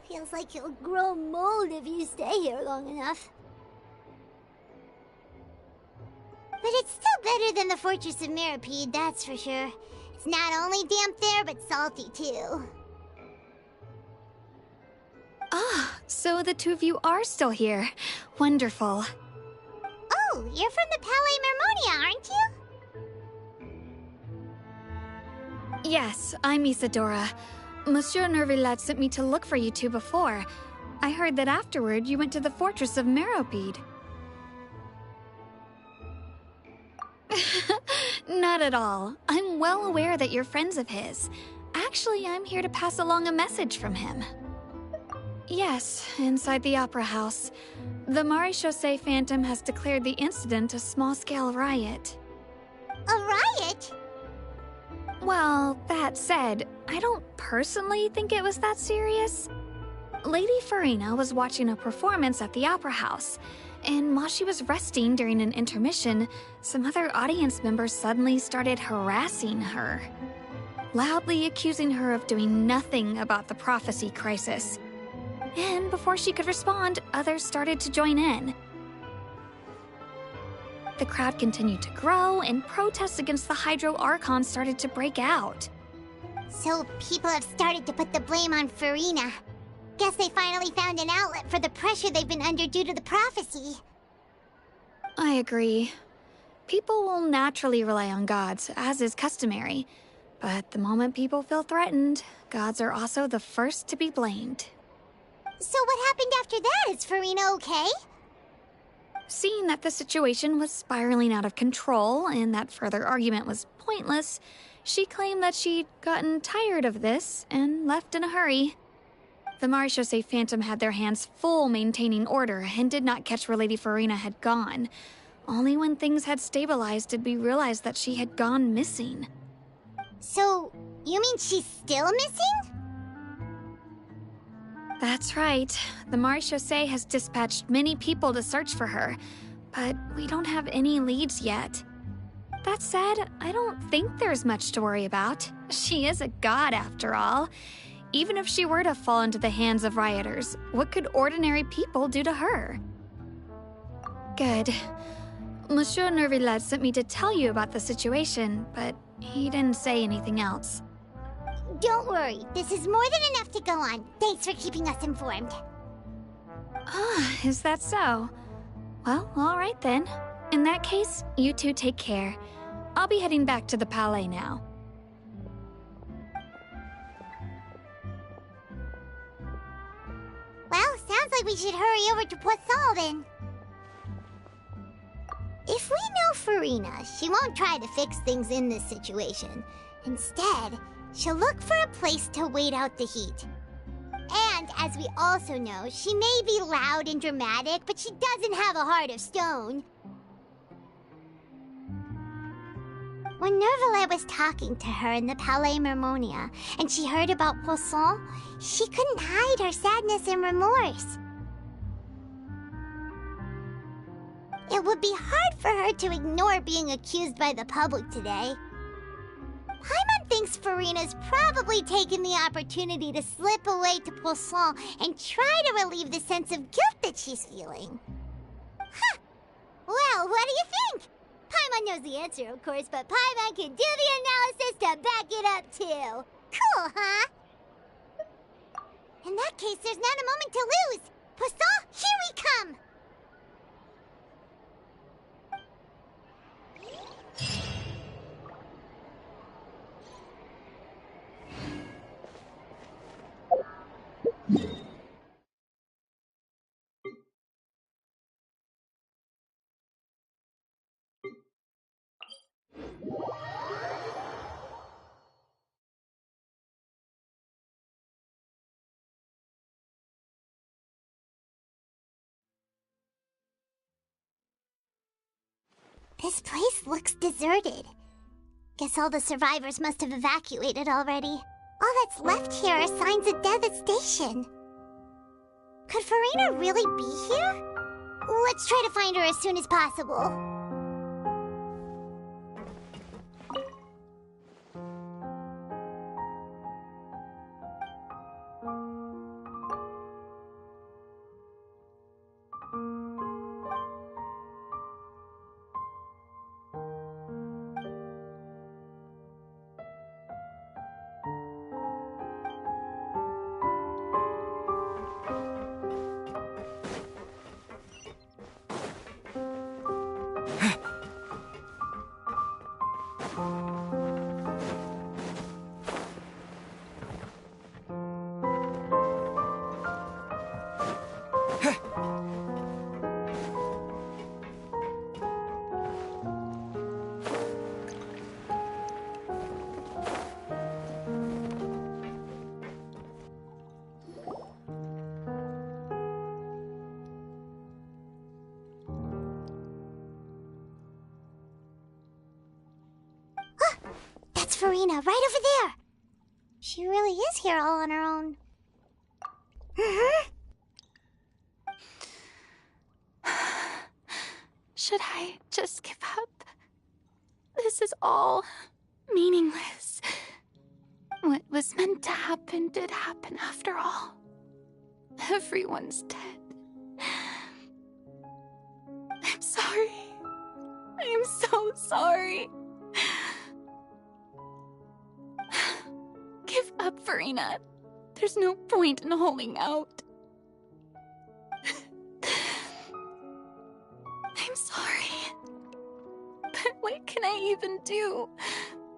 Feels like you'll grow mold if you stay here long enough. But it's still better than the Fortress of Meripede, that's for sure. It's not only damp there, but salty too. Ah, so the two of you are still here. Wonderful. Oh, you're from the Palais Mermonia, aren't you? Yes, I'm Isadora. Monsieur Nervillet sent me to look for you two before. I heard that afterward you went to the Fortress of Meripede. Not at all. I'm well aware that you're friends of his. Actually, I'm here to pass along a message from him. Yes, inside the Opera House. The Maréchaussée Phantom has declared the incident a small-scale riot. A riot? Well, that said, I don't personally think it was that serious. Lady Farina was watching a performance at the Opera House, and while she was resting during an intermission, some other audience members suddenly started harassing her, loudly accusing her of doing nothing about the prophecy crisis. And before she could respond, others started to join in. The crowd continued to grow, and protests against the Hydro Archon started to break out. So people have started to put the blame on Farina. Guess they finally found an outlet for the pressure they've been under due to the prophecy. I agree. People will naturally rely on gods, as is customary. But the moment people feel threatened, gods are also the first to be blamed. So what happened after that? Is Farina okay? Seeing that the situation was spiraling out of control and that further argument was pointless, she claimed that she'd gotten tired of this and left in a hurry. The Maréchaussée Phantom had their hands full maintaining order and did not catch where Lady Farina had gone. Only when things had stabilized did we realize that she had gone missing. So, you mean she's still missing? That's right. The Maréchaussée has dispatched many people to search for her, but we don't have any leads yet. That said, I don't think there's much to worry about. She is a god after all. Even if she were to fall into the hands of rioters, what could ordinary people do to her? Good. Monsieur Nervillet sent me to tell you about the situation, but he didn't say anything else. Don't worry, this is more than enough to go on. Thanks for keeping us informed. Ah, is that so? Well, all right then. In that case, you two take care. I'll be heading back to the Palais now. Well, sounds like we should hurry over to Poisson then. If we know Farina, she won't try to fix things in this situation. Instead, she'll look for a place to wait out the heat. And, as we also know, she may be loud and dramatic, but she doesn't have a heart of stone. When Nervillet was talking to her in the Palais Mermonia, and she heard about Poisson, she couldn't hide her sadness and remorse. It would be hard for her to ignore being accused by the public today. Paimon thinks Farina's probably taken the opportunity to slip away to Poisson and try to relieve the sense of guilt that she's feeling. Huh. Well, what do you think? Paimon knows the answer, of course, but Paimon can do the analysis to back it up, too. Cool, huh? In that case, there's not a moment to lose. Poisson, here we come! This place looks deserted. Guess all the survivors must have evacuated already. All that's left here are signs of death at station. Could Farina really be here? Let's try to find her as soon as possible. Farina, right over there. She really is here all on her own. Should I just give up? This is all meaningless. What was meant to happen did happen after all. Everyone's dead. I'm sorry. I am so sorry. Give up, Farina. There's no point in holding out. I'm sorry. But what can I even do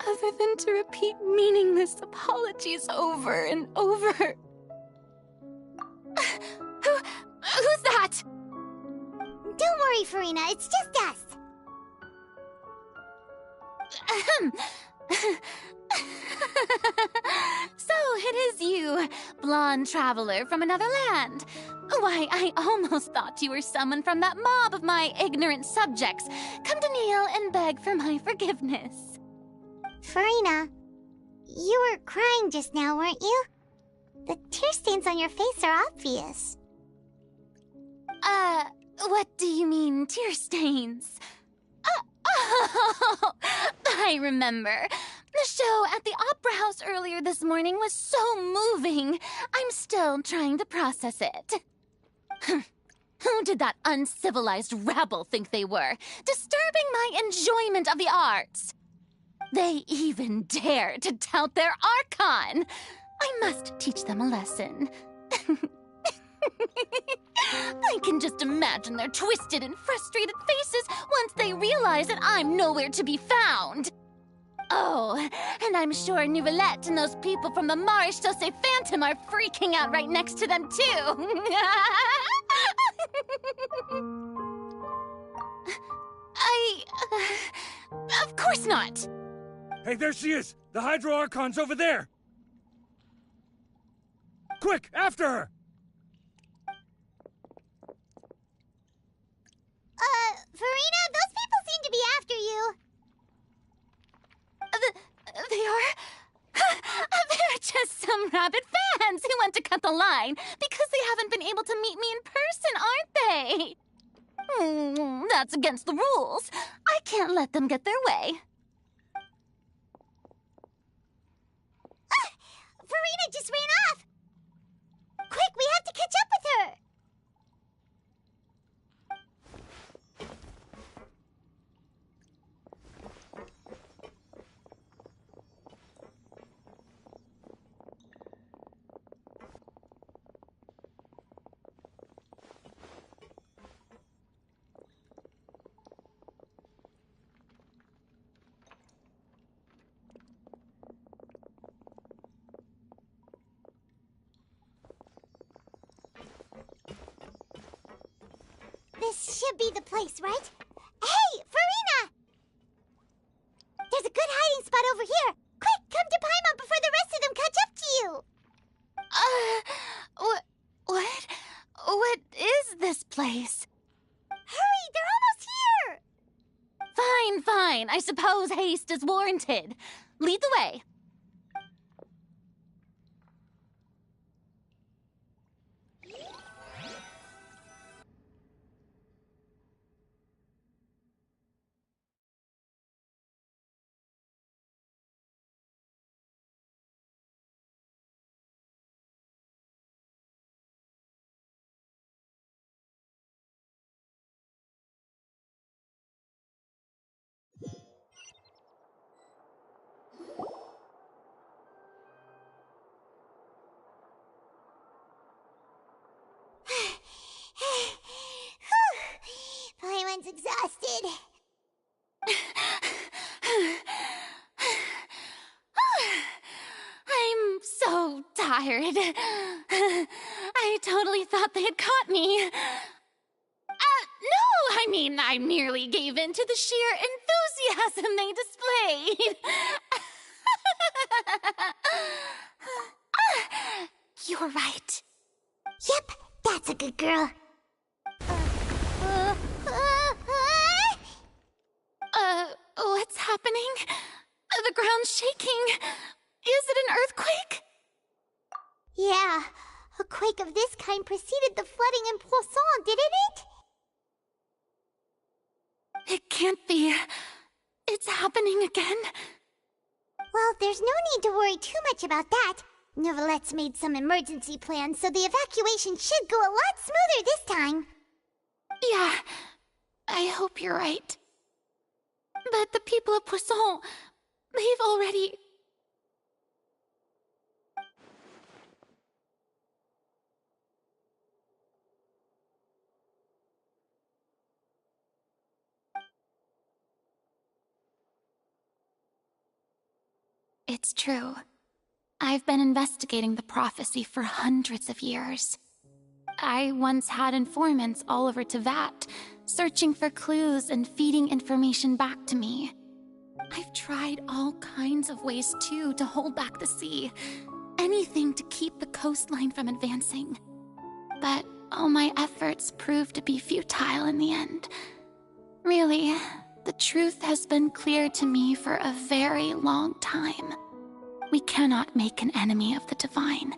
other than to repeat meaningless apologies over and over? Who's that? Don't worry, Farina. It's just us. So it is you, blonde traveler from another land. Why, I almost thought you were someone from that mob of my ignorant subjects, come to kneel and beg for my forgiveness. Farina, you were crying just now, weren't you? The tear stains on your face are obvious. What do you mean, tear stains? Oh, I remember. The show at the Opera House earlier this morning was so moving. I'm still trying to process it. Who did that uncivilized rabble think they were, disturbing my enjoyment of the arts? They even dare to tout their archon. I must teach them a lesson. I can just imagine their twisted and frustrated faces once they realize that I'm nowhere to be found. Oh, and I'm sure Nouvellette and those people from the Maréchaussée Phantom are freaking out right next to them, too. Of course not. Hey, there she is! The Hydro Archon's over there! Quick, after her! Farina, those people seem to be after you. They are? They're just some rabid fans who want to cut the line because they haven't been able to meet me in person, aren't they? That's against the rules. I can't let them get their way. Farina just ran off! Quick, we have to catch up with her! This should be the place, right? Hey, Farina! There's a good hiding spot over here. Quick, come to Paimon before the rest of them catch up to you. What is this place? Hurry, they're almost here! Fine. I suppose haste is warranted. Lead the way. Paimon's exhausted. I'm so tired. I totally thought they had caught me. No, I merely gave in to the sheer enthusiasm they displayed. You're right. Yep, that's a good girl. What's happening? the ground's shaking. Is it an earthquake? Yeah, a quake of this kind preceded the flooding in Poisson, didn't it? It can't be. It's happening again. Well, there's no need to worry too much about that. Neverlette's made some emergency plans, so the evacuation should go a lot smoother this time. Yeah, I hope you're right. But the people of Poisson, they've already... It's true. I've been investigating the prophecy for hundreds of years. I once had informants all over Tevat, searching for clues and feeding information back to me. I've tried all kinds of ways, too, to hold back the sea. Anything to keep the coastline from advancing. But all my efforts proved to be futile in the end. Really, the truth has been clear to me for a very long time. We cannot make an enemy of the divine.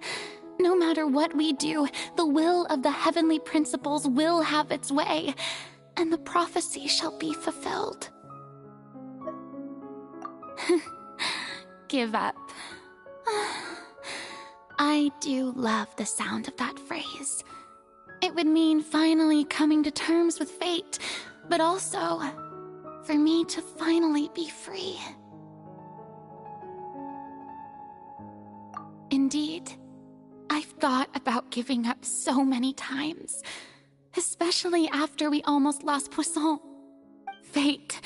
No matter what we do, the will of the heavenly principles will have its way, and the prophecy shall be fulfilled. Give up. I do love the sound of that phrase. It would mean finally coming to terms with fate, but also for me to finally be free. Indeed, I've thought about giving up so many times, especially after we almost lost Poisson. Fate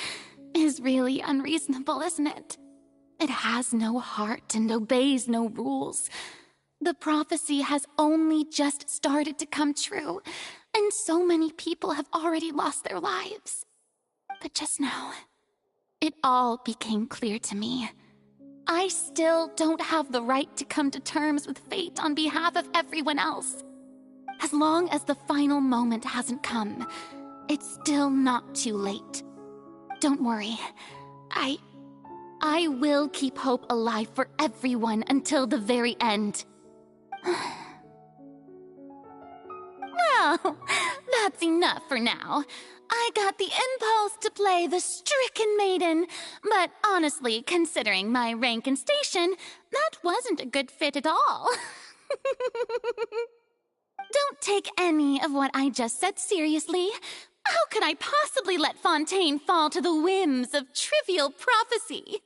is really unreasonable, isn't it? It has no heart and obeys no rules. The prophecy has only just started to come true, and so many people have already lost their lives. But just now, it all became clear to me. I still don't have the right to come to terms with fate on behalf of everyone else. As long as the final moment hasn't come, it's still not too late. Don't worry. I will keep hope alive for everyone until the very end. Well, that's enough for now. I got the impulse to play the stricken maiden, but honestly, considering my rank and station, that wasn't a good fit at all. Don't take any of what I just said seriously. How could I possibly let Fontaine fall to the whims of trivial prophecy?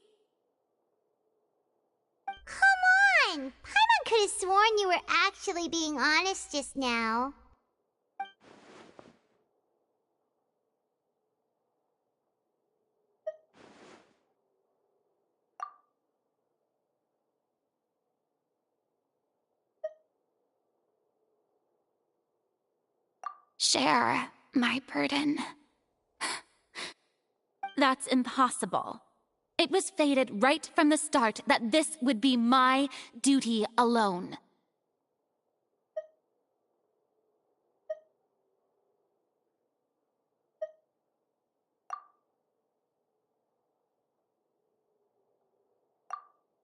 Come on! Paimon could have sworn you were actually being honest just now. Share my burden. That's impossible. It was fated right from the start that this would be my duty alone.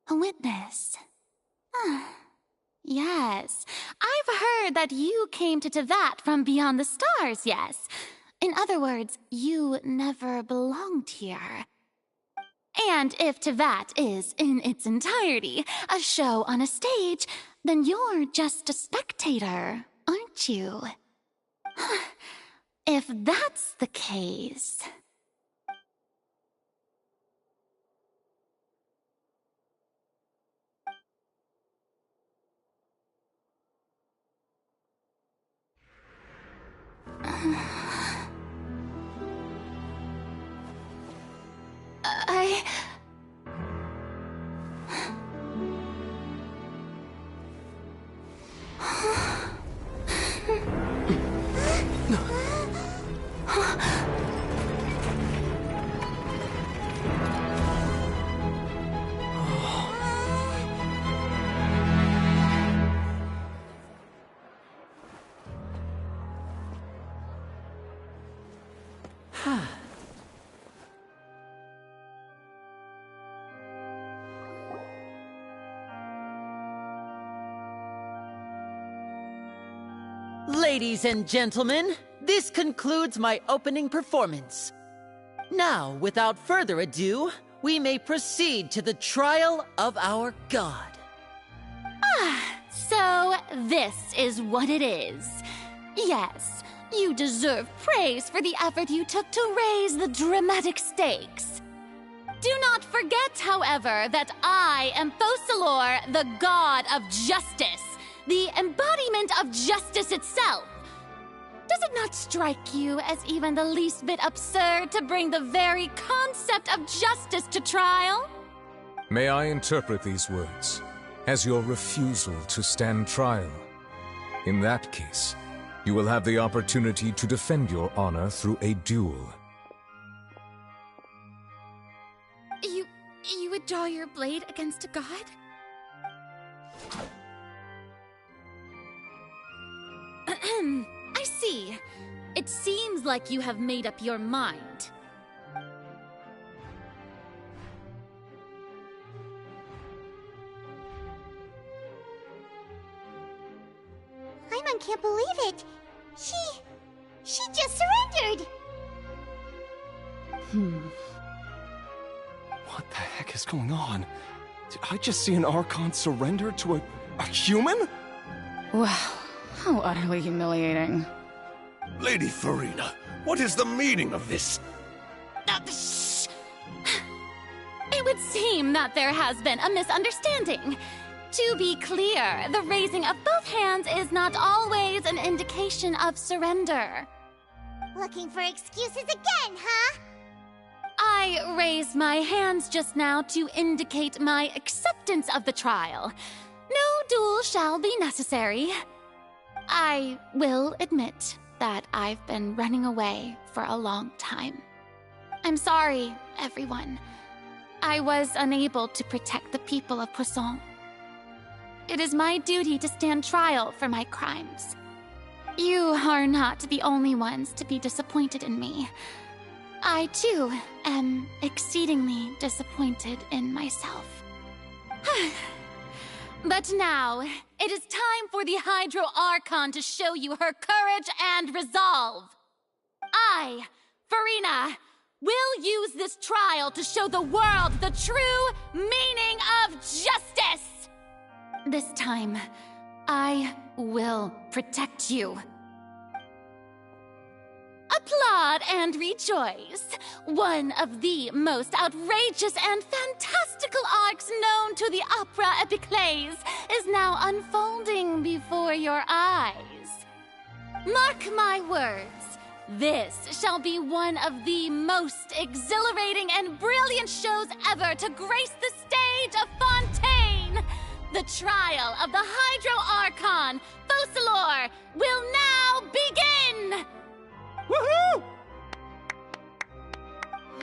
A witness. Yes, I've heard that you came to Tevat from beyond the stars, yes. In other words, you never belonged here. And if Tevat is, in its entirety, a show on a stage, then you're just a spectator, aren't you? If that's the case... Ladies and gentlemen, this concludes my opening performance. Now, without further ado, we may proceed to the trial of our god. So this is what it is. Yes, you deserve praise for the effort you took to raise the dramatic stakes. Do not forget, however, that I am Focalor, the god of justice, the embodiment of justice itself. Does it not strike you as even the least bit absurd to bring the very concept of justice to trial? May I interpret these words as your refusal to stand trial? In that case, you will have the opportunity to defend your honor through a duel. You would draw your blade against a god? I see. It seems like you have made up your mind. Paimon can't believe it. She just surrendered. What the heck is going on? Did I just see an Archon surrender to a human? Wow, how utterly humiliating. Lady Farina, what is the meaning of this? Shh! It would seem that there has been a misunderstanding. To be clear, the raising of both hands is not always an indication of surrender. Looking for excuses again, huh? I raised my hands just now to indicate my acceptance of the trial. No duel shall be necessary. I will admit that I've been running away for a long time. I'm sorry, everyone. I was unable to protect the people of Poisson. It is my duty to stand trial for my crimes. You are not the only ones to be disappointed in me. I, too, am exceedingly disappointed in myself. But now, it is time for the Hydro Archon to show you her courage and resolve. I, Farina, will use this trial to show the world the true meaning of justice! This time, I will protect you. Applaud and rejoice. One of the most outrageous and fantastical arcs known to the opera epiclese is now unfolding before your eyes. Mark my words, this shall be one of the most exhilarating and brilliant shows ever to grace the stage of Fontaine. The trial of the Hydro Archon, Focalor, will now begin! Woohoo!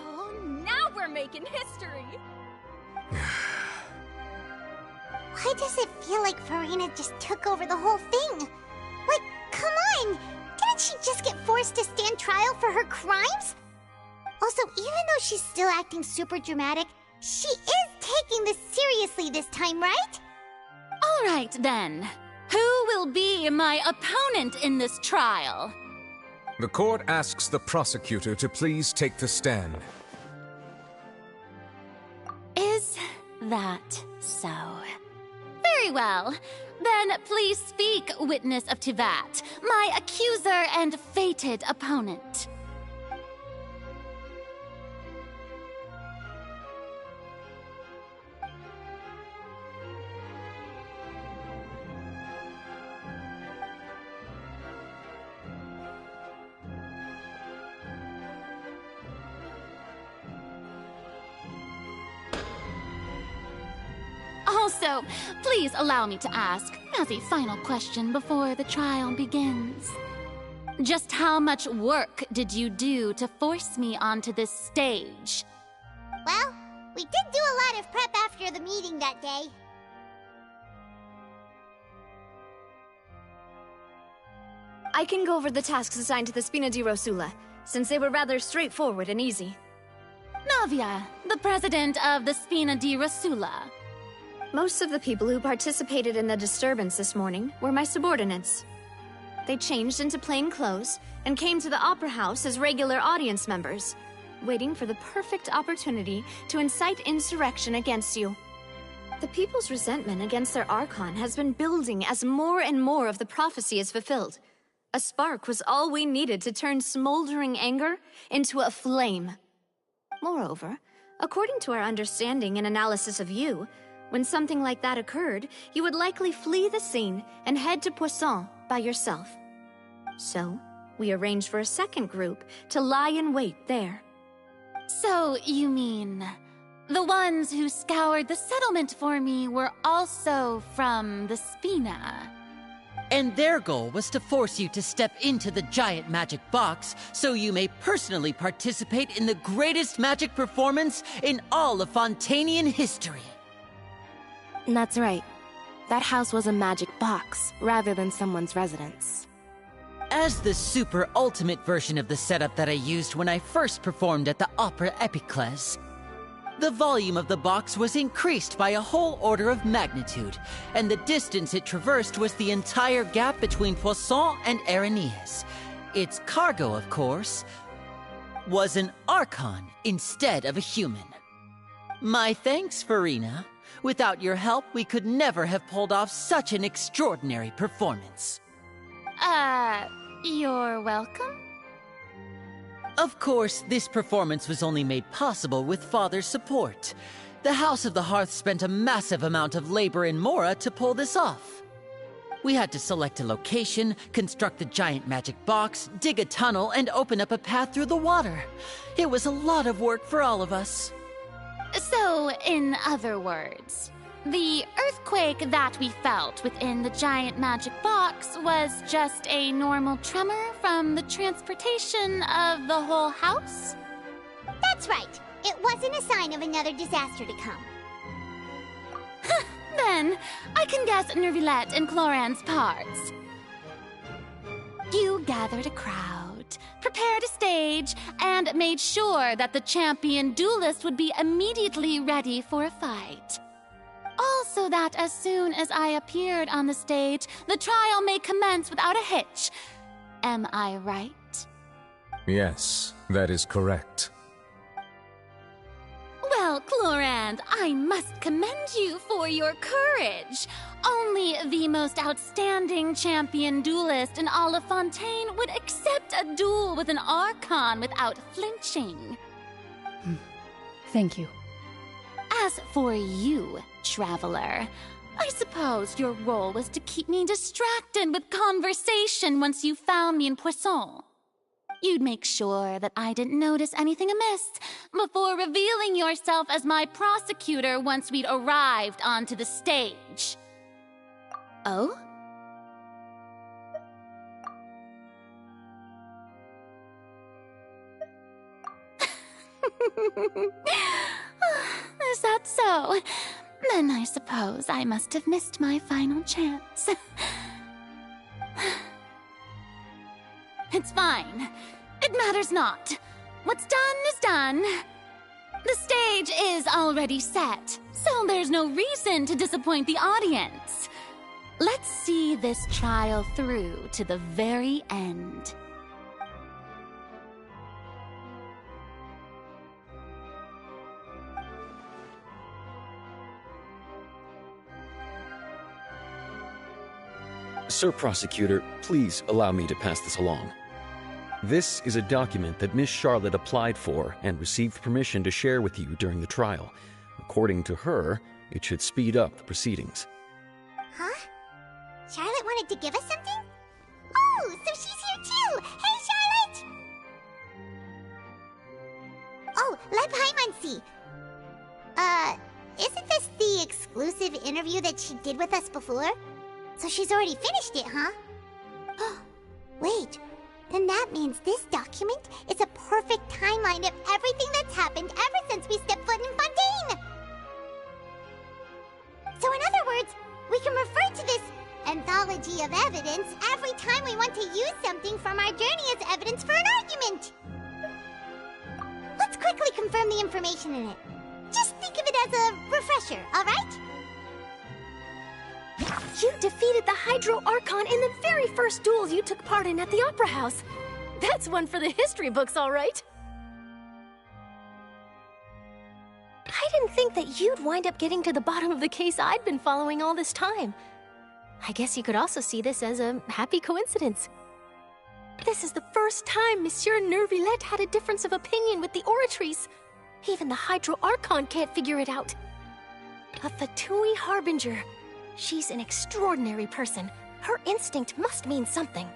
Oh, now we're making history! Why does it feel like Farina just took over the whole thing? Like, come on! Didn't she just get forced to stand trial for her crimes? Also, even though she's still acting super dramatic, she is taking this seriously this time, right? All right, then. Who will be my opponent in this trial? The court asks the prosecutor to please take the stand. Is that so? Very well. Then please speak, witness of Tivat, my accuser and fated opponent. Also, please allow me to ask, as a final question before the trial begins. Just how much work did you do to force me onto this stage? Well, we did do a lot of prep after the meeting that day. I can go over the tasks assigned to the Spina di Rosula, since they were rather straightforward and easy. Navia, the president of the Spina di Rosula. Most of the people who participated in the disturbance this morning were my subordinates. They changed into plain clothes and came to the opera house as regular audience members, waiting for the perfect opportunity to incite insurrection against you. The people's resentment against their Archon has been building as more and more of the prophecy is fulfilled. A spark was all we needed to turn smoldering anger into a flame. Moreover, according to our understanding and analysis of you, when something like that occurred, you would likely flee the scene and head to Poisson by yourself. So, we arranged for a second group to lie in wait there. So, you mean... the ones who scoured the settlement for me were also from the Spina? And their goal was to force you to step into the giant magic box so you may personally participate in the greatest magic performance in all of Fontanian history. That's right. That house was a magic box, rather than someone's residence. As the super ultimate version of the setup that I used when I first performed at the Opera Epiclese, the volume of the box was increased by a whole order of magnitude, and the distance it traversed was the entire gap between Poisson and Areneas. Its cargo, of course, was an Archon instead of a human. My thanks, Farina. Without your help, we could never have pulled off such an extraordinary performance. You're welcome? Of course, this performance was only made possible with Father's support. The House of the Hearth spent a massive amount of labor in Mora to pull this off. We had to select a location, construct the giant magic box, dig a tunnel, and open up a path through the water. It was a lot of work for all of us. So, in other words, the earthquake that we felt within the giant magic box was just a normal tremor from the transportation of the whole house? That's right. It wasn't a sign of another disaster to come. Then, I can guess Nervilette and Cloran's parts. You gathered a crowd, prepared a stage, and made sure that the champion duelist would be immediately ready for a fight. Also that as soon as I appeared on the stage, the trial may commence without a hitch. Am I right? Yes, that is correct. Well, Clorand, I must commend you for your courage. Only the most outstanding champion duelist in all of Fontaine would accept a duel with an Archon without flinching. Thank you. As for you, Traveler, I suppose your role was to keep me distracted with conversation once you found me in Poisson. You'd make sure that I didn't notice anything amiss before revealing yourself as my prosecutor once we'd arrived onto the stage. Oh? Is that so? Then I suppose I must have missed my final chance. It's fine. It matters not. What's done is done. The stage is already set, so there's no reason to disappoint the audience. Let's see this trial through to the very end. Sir Prosecutor, please allow me to pass this along. This is a document that Miss Charlotte applied for and received permission to share with you during the trial. According to her, it should speed up the proceedings. Huh? Charlotte wanted to give us something? Oh, so she's here too! Hey, Charlotte! Oh, let Paimon see. Isn't this the exclusive interview that she did with us before? So she's already finished it, huh? Wait, then that means this document is a perfect timeline of everything that's happened ever since we stepped foot in Fontaine! So in other words, we can refer to this anthology of evidence every time we want to use something from our journey as evidence for an argument! Let's quickly confirm the information in it. Just think of it as a refresher, alright? You defeated the Hydro Archon in the very first duel you took part in at the Opera House. That's one for the history books, all right. I didn't think that you'd wind up getting to the bottom of the case I'd been following all this time. I guess you could also see this as a happy coincidence. This is the first time Monsieur Neuvillette had a difference of opinion with the Oratrice. Even the Hydro Archon can't figure it out. A Fatui Harbinger. She's an extraordinary person. Her instinct must mean something.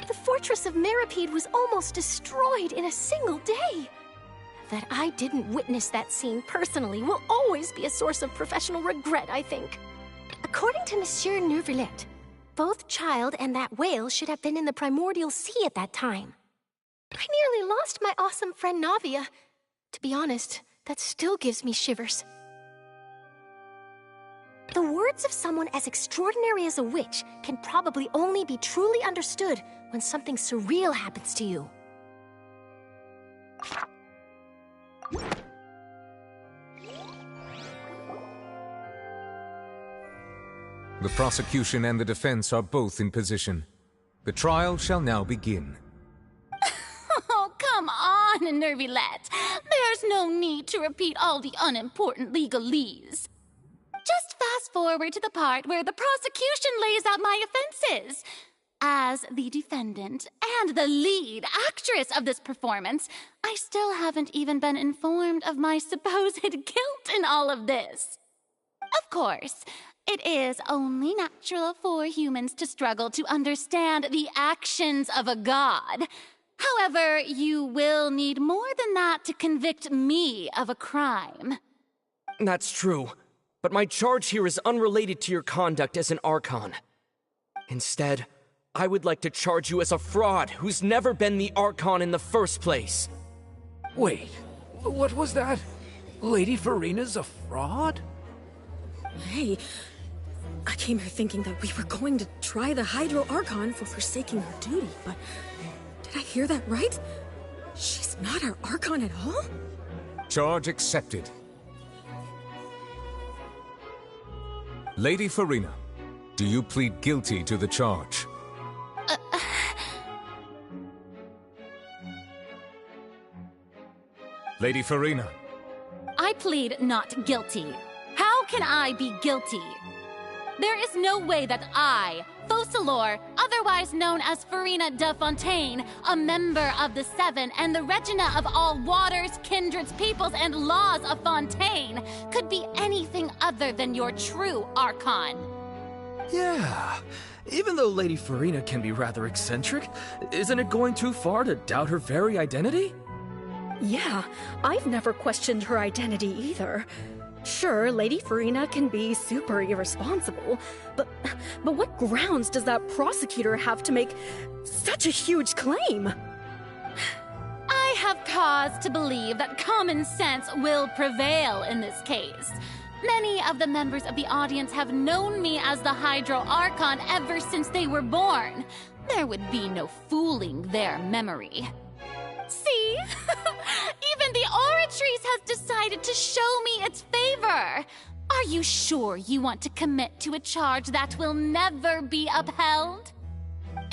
The fortress of Meripede was almost destroyed in a single day. That I didn't witness that scene personally will always be a source of professional regret, I think. According to Monsieur Neuvillette, both Child and that whale should have been in the primordial sea at that time. I nearly lost my awesome friend Navia. To be honest, that still gives me shivers. The words of someone as extraordinary as a witch can probably only be truly understood when something surreal happens to you. The prosecution and the defense are both in position. The trial shall now begin. Oh, come on, Neuvillette. There's no need to repeat all the unimportant legalese. Just fast forward to the part where the prosecution lays out my offenses. As the defendant and the lead actress of this performance, I still haven't even been informed of my supposed guilt in all of this. Of course, it is only natural for humans to struggle to understand the actions of a god. However, you will need more than that to convict me of a crime. That's true, but my charge here is unrelated to your conduct as an Archon. Instead, I would like to charge you as a fraud who's never been the Archon in the first place. Wait, what was that? Lady Farina's a fraud? Hey, I came here thinking that we were going to try the Hydro Archon for forsaking her duty, but did I hear that right? She's not our Archon at all? Charge accepted. Lady Farina, do you plead guilty to the charge? Lady Farina. I plead not guilty. How can I be guilty? There is no way that I, Fauchelor, otherwise known as Farina de Fontaine, a member of the Seven and the Regina of all waters, kindreds, peoples, and laws of Fontaine, could be anything other than your true Archon. Yeah, even though Lady Farina can be rather eccentric, isn't it going too far to doubt her very identity? Yeah, I've never questioned her identity either. Sure, Lady Farina can be super irresponsible, but what grounds does that prosecutor have to make such a huge claim? I have cause to believe that common sense will prevail in this case. Many of the members of the audience have known me as the Hydro Archon ever since they were born. There would be no fooling their memory. See? Even the Oratrice has decided to show me its favor. Are you sure you want to commit to a charge that will never be upheld?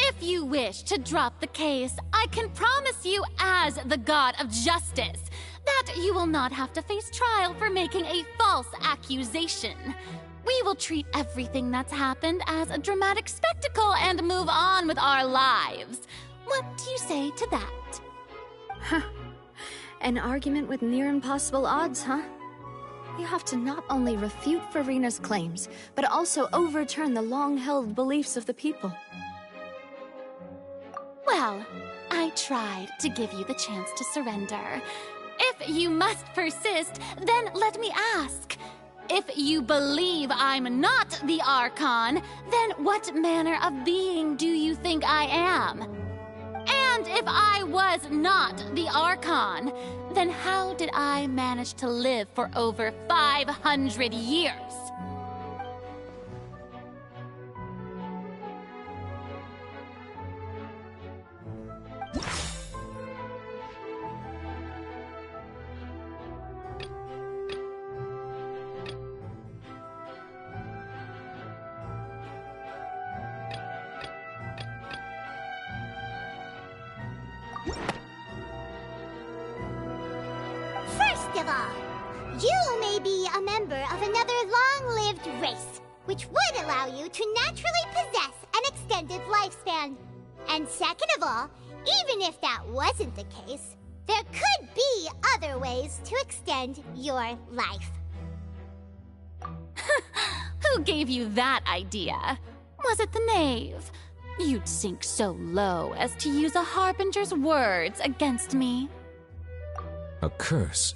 If you wish to drop the case, I can promise you as the God of Justice that you will not have to face trial for making a false accusation. We will treat everything that's happened as a dramatic spectacle and move on with our lives. What do you say to that? Huh. An argument with near impossible odds, huh? You have to not only refute Farina's claims, but also overturn the long-held beliefs of the people. Well, I tried to give you the chance to surrender. If you must persist, then let me ask. If you believe I'm not the Archon, then what manner of being do you think I am? And if I was not the Archon, then how did I manage to live for over 500 years? First of all, you may be a member of another long-lived race, which would allow you to naturally possess an extended lifespan. And second of all, even if that wasn't the case, there could be other ways to extend your life. Who gave you that idea? Was it the knave? You'd sink so low as to use a harbinger's words against me. A curse?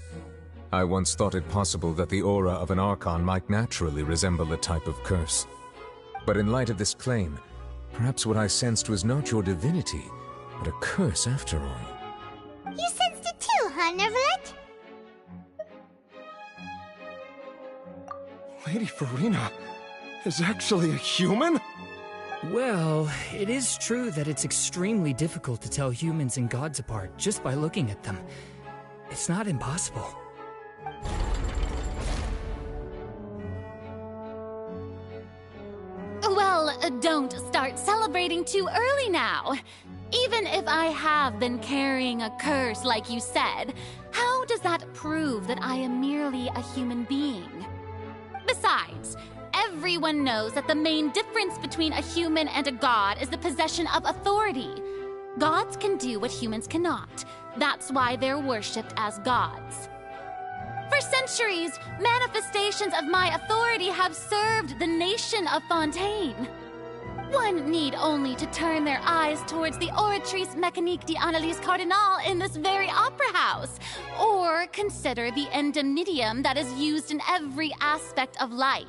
I once thought it possible that the aura of an Archon might naturally resemble a type of curse. But in light of this claim, perhaps what I sensed was not your divinity, but a curse after all. You sensed it too, huh, Nervalet? Lady Farina is actually a human? Well, it is true that it's extremely difficult to tell humans and gods apart just by looking at them. It's not impossible. Well, don't start celebrating too early now. Even if I have been carrying a curse like you said, how does that prove that I am merely a human being? Besides, everyone knows that the main difference between a human and a god is the possession of authority. Gods can do what humans cannot. That's why they're worshipped as gods. For centuries, manifestations of my authority have served the nation of Fontaine. One need only to turn their eyes towards the Oratrice Mécanique d'Analyse Cardinal in this very opera house, or consider the indemnitium that is used in every aspect of life.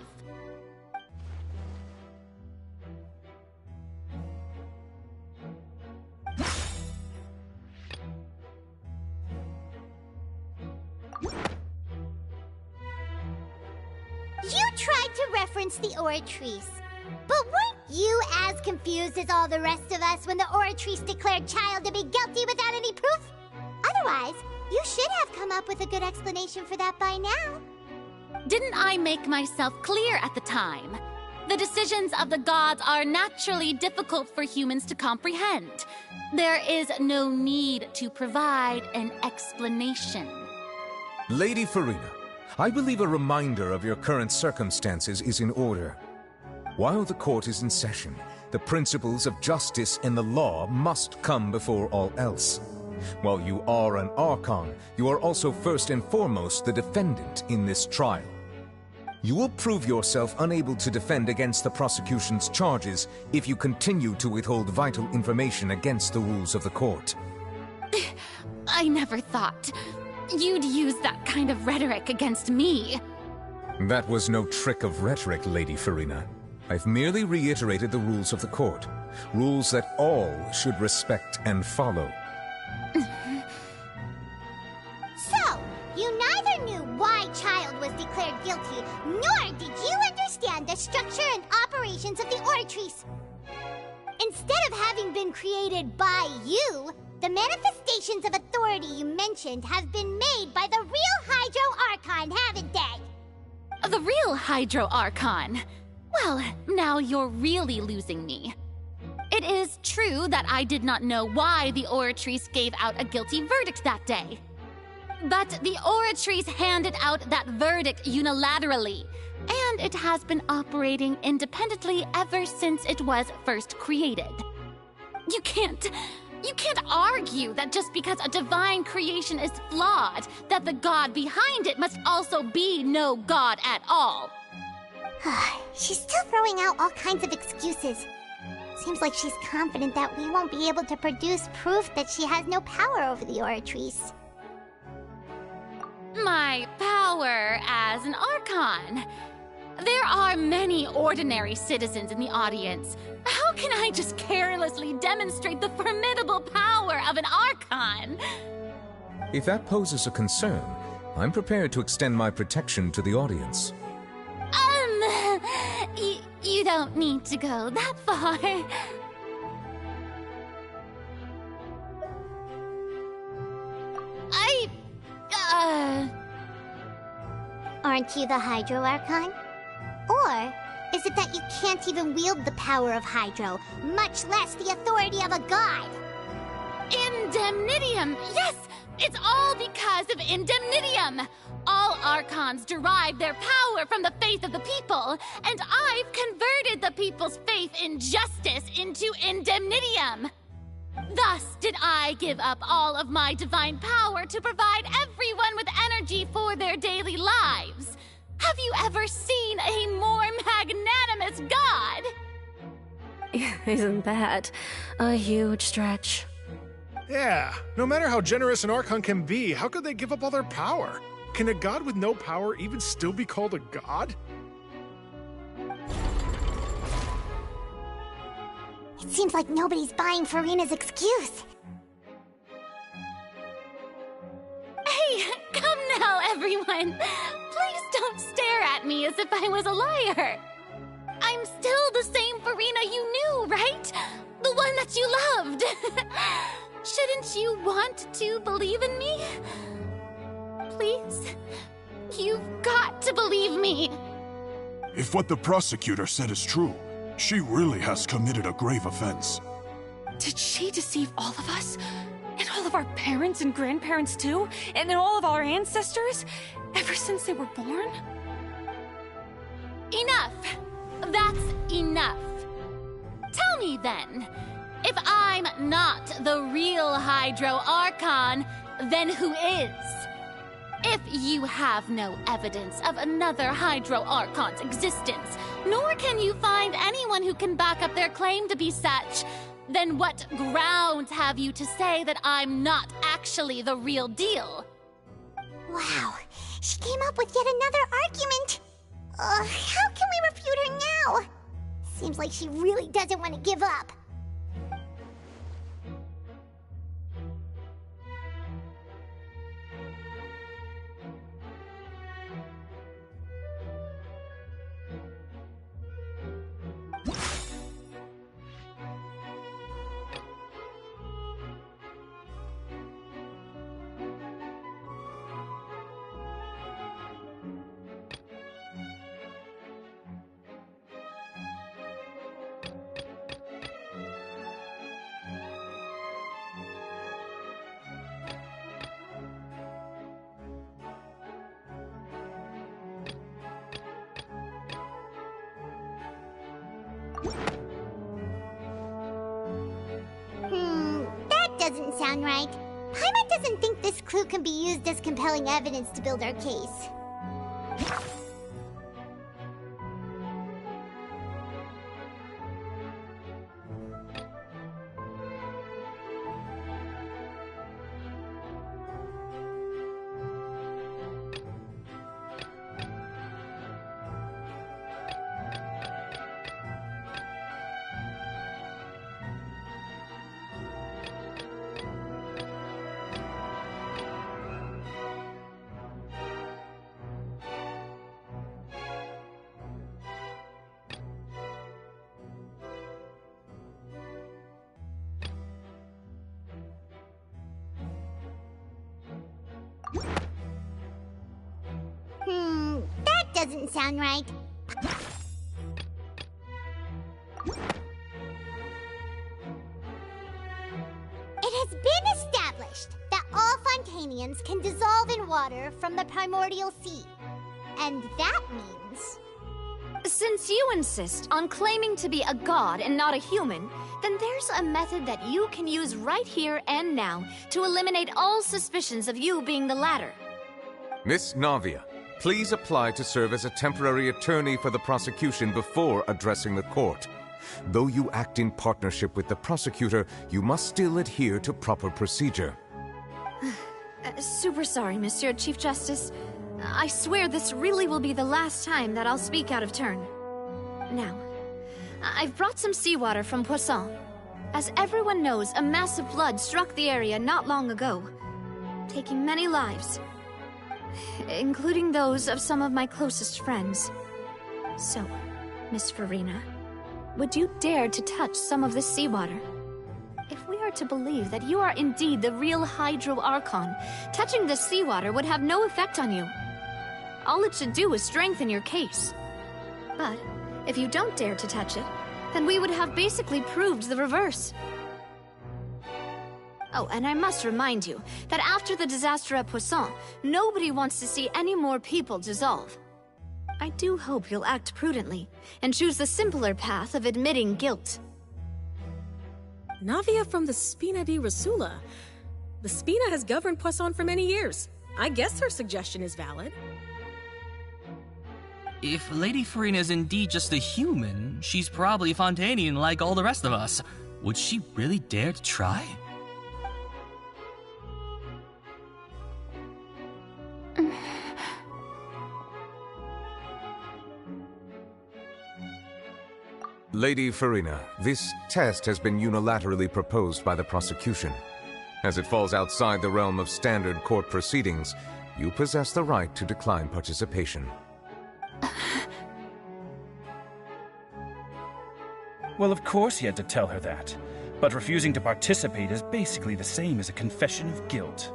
You tried to reference the Oratrice, but weren't you as confused as all the rest of us when the Oratrice declared Child to be guilty without any proof? Otherwise, you should have come up with a good explanation for that by now. Didn't I make myself clear at the time? The decisions of the gods are naturally difficult for humans to comprehend. There is no need to provide an explanation. Lady Farina, I believe a reminder of your current circumstances is in order. While the court is in session, the principles of justice and the law must come before all else. While you are an Archon, you are also first and foremost the defendant in this trial. You will prove yourself unable to defend against the prosecution's charges if you continue to withhold vital information against the rules of the court. I never thought you'd use that kind of rhetoric against me. That was no trick of rhetoric, Lady Farina. I've merely reiterated the rules of the court. Rules that all should respect and follow. So, you neither knew why Child was declared guilty, nor did you understand the structure and operations of the Oratrice. Instead of having been created by you, the manifestations of authority you mentioned have been made by the real Hydro Archon, haven't they? The real Hydro Archon? Well, now you're really losing me. It is true that I did not know why the Oratrice gave out a guilty verdict that day. But the Oratrice handed out that verdict unilaterally, and it has been operating independently ever since it was first created. You can't argue that just because a divine creation is flawed, that the god behind it must also be no god at all. She's still throwing out all kinds of excuses. Seems like she's confident that we won't be able to produce proof that she has no power over the Oratrice. My power as an Archon. There are many ordinary citizens in the audience. How can I just carelessly demonstrate the formidable power of an Archon? If that poses a concern, I'm prepared to extend my protection to the audience. You don't need to go that far. Aren't you the Hydro Archon? Or is it that you can't even wield the power of Hydro, much less the authority of a god? Indemnity! Yes! It's all because of indemnitium! All Archons derive their power from the faith of the people, and I've converted the people's faith in justice into indemnitium! Thus did I give up all of my divine power to provide everyone with energy for their daily lives. Have you ever seen a more magnanimous god? Isn't that a huge stretch? Yeah, no matter how generous an Archon can be, how could they give up all their power? Can a god with no power even still be called a god? It seems like nobody's buying Furina's excuse. Hey, come now, everyone. Please don't stare at me as if I was a liar. I'm still the same Furina you knew, right? The one that you loved. Shouldn't you want to believe in me? Please? You've got to believe me. If what the prosecutor said is true, she really has committed a grave offense. Did she deceive all of us? And all of our parents and grandparents too? And all of our ancestors? Ever since they were born? Enough! That's enough. Tell me then, if I'm not the real Hydro Archon, then who is? If you have no evidence of another Hydro Archon's existence, nor can you find anyone who can back up their claim to be such, then what grounds have you to say that I'm not actually the real deal? Wow, she came up with yet another argument. How can we refute her now? Seems like she really doesn't want to give up. That doesn't sound right. Paimon doesn't think this clue can be used as compelling evidence to build our case. That doesn't sound right. It has been established that all Fontanians can dissolve in water from the primordial sea. And that means... Since you insist on claiming to be a god and not a human, then there's a method that you can use right here and now to eliminate all suspicions of you being the latter. Miss Navia, please apply to serve as a temporary attorney for the prosecution before addressing the court. Though you act in partnership with the prosecutor, you must still adhere to proper procedure. Super sorry, Monsieur Chief Justice. I swear this really will be the last time that I'll speak out of turn. Now, I've brought some seawater from Poisson. As everyone knows, a massive flood struck the area not long ago, taking many lives, including those of some of my closest friends. So, Miss Furina, would you dare to touch some of this seawater? If we are to believe that you are indeed the real Hydro Archon, touching this seawater would have no effect on you. All it should do is strengthen your case. But if you don't dare to touch it, then we would have basically proved the reverse. Oh, and I must remind you that after the disaster at Poisson, nobody wants to see any more people dissolve. I do hope you'll act prudently and choose the simpler path of admitting guilt. Navia from the Spina di Rasula. The Spina has governed Poisson for many years. I guess her suggestion is valid. If Lady Farina is indeed just a human, she's probably Fontanian like all the rest of us. Would she really dare to try? Lady Farina, this test has been unilaterally proposed by the prosecution. As it falls outside the realm of standard court proceedings, you possess the right to decline participation. Well, of course he had to tell her that. But refusing to participate is basically the same as a confession of guilt.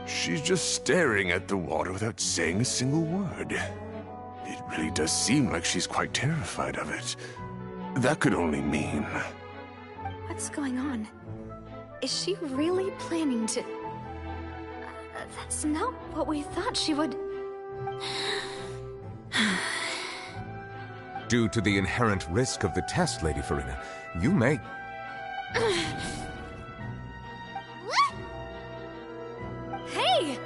She's just staring at the water without saying a single word. It really does seem like she's quite terrified of it. That could only mean... What's going on? Is she really planning to... That's not what we thought she would... Due to the inherent risk of the test, Lady Farina, you may... Hey!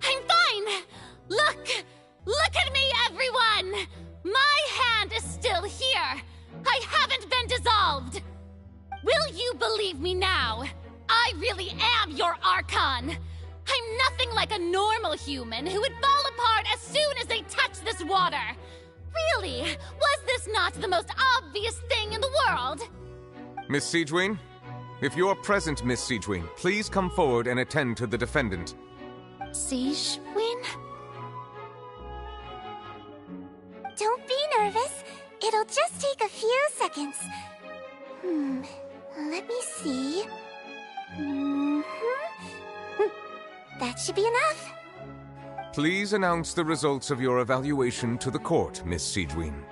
I'm fine! Look at me, everyone! My hand is still here! I haven't been dissolved! Will you believe me now? I really am your Archon! I'm nothing like a normal human who would fall apart as soon as they touch this water! Really, was this not the most obvious thing in the world? Miss Siegewien? If you're present, Miss Siegewien, please come forward and attend to the defendant. Siegewien? Don't be nervous. It'll just take a few seconds. Let me see. That should be enough. Please announce the results of your evaluation to the court, Miss Siegewien.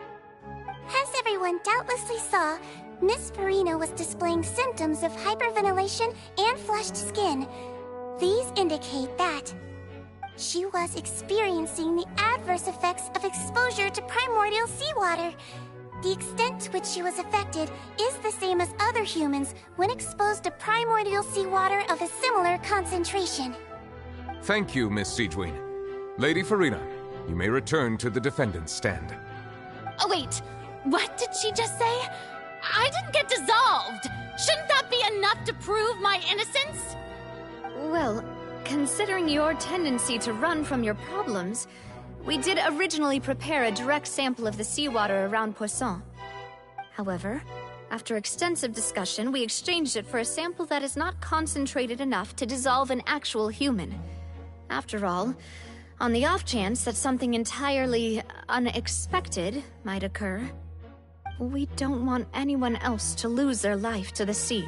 As everyone doubtlessly saw, Miss Farina was displaying symptoms of hyperventilation and flushed skin. These indicate that she was experiencing the adverse effects of exposure to primordial seawater. The extent to which she was affected is the same as other humans when exposed to primordial seawater of a similar concentration. Thank you, Miss Siegewien. Lady Farina, you may return to the defendant's stand. Oh, wait. What did she just say? I didn't get dissolved! Shouldn't that be enough to prove my innocence? Well, considering your tendency to run from your problems, we did originally prepare a direct sample of the seawater around Poisson. However, after extensive discussion, we exchanged it for a sample that is not concentrated enough to dissolve an actual human. After all, on the off chance that something entirely unexpected might occur, we don't want anyone else to lose their life to the sea.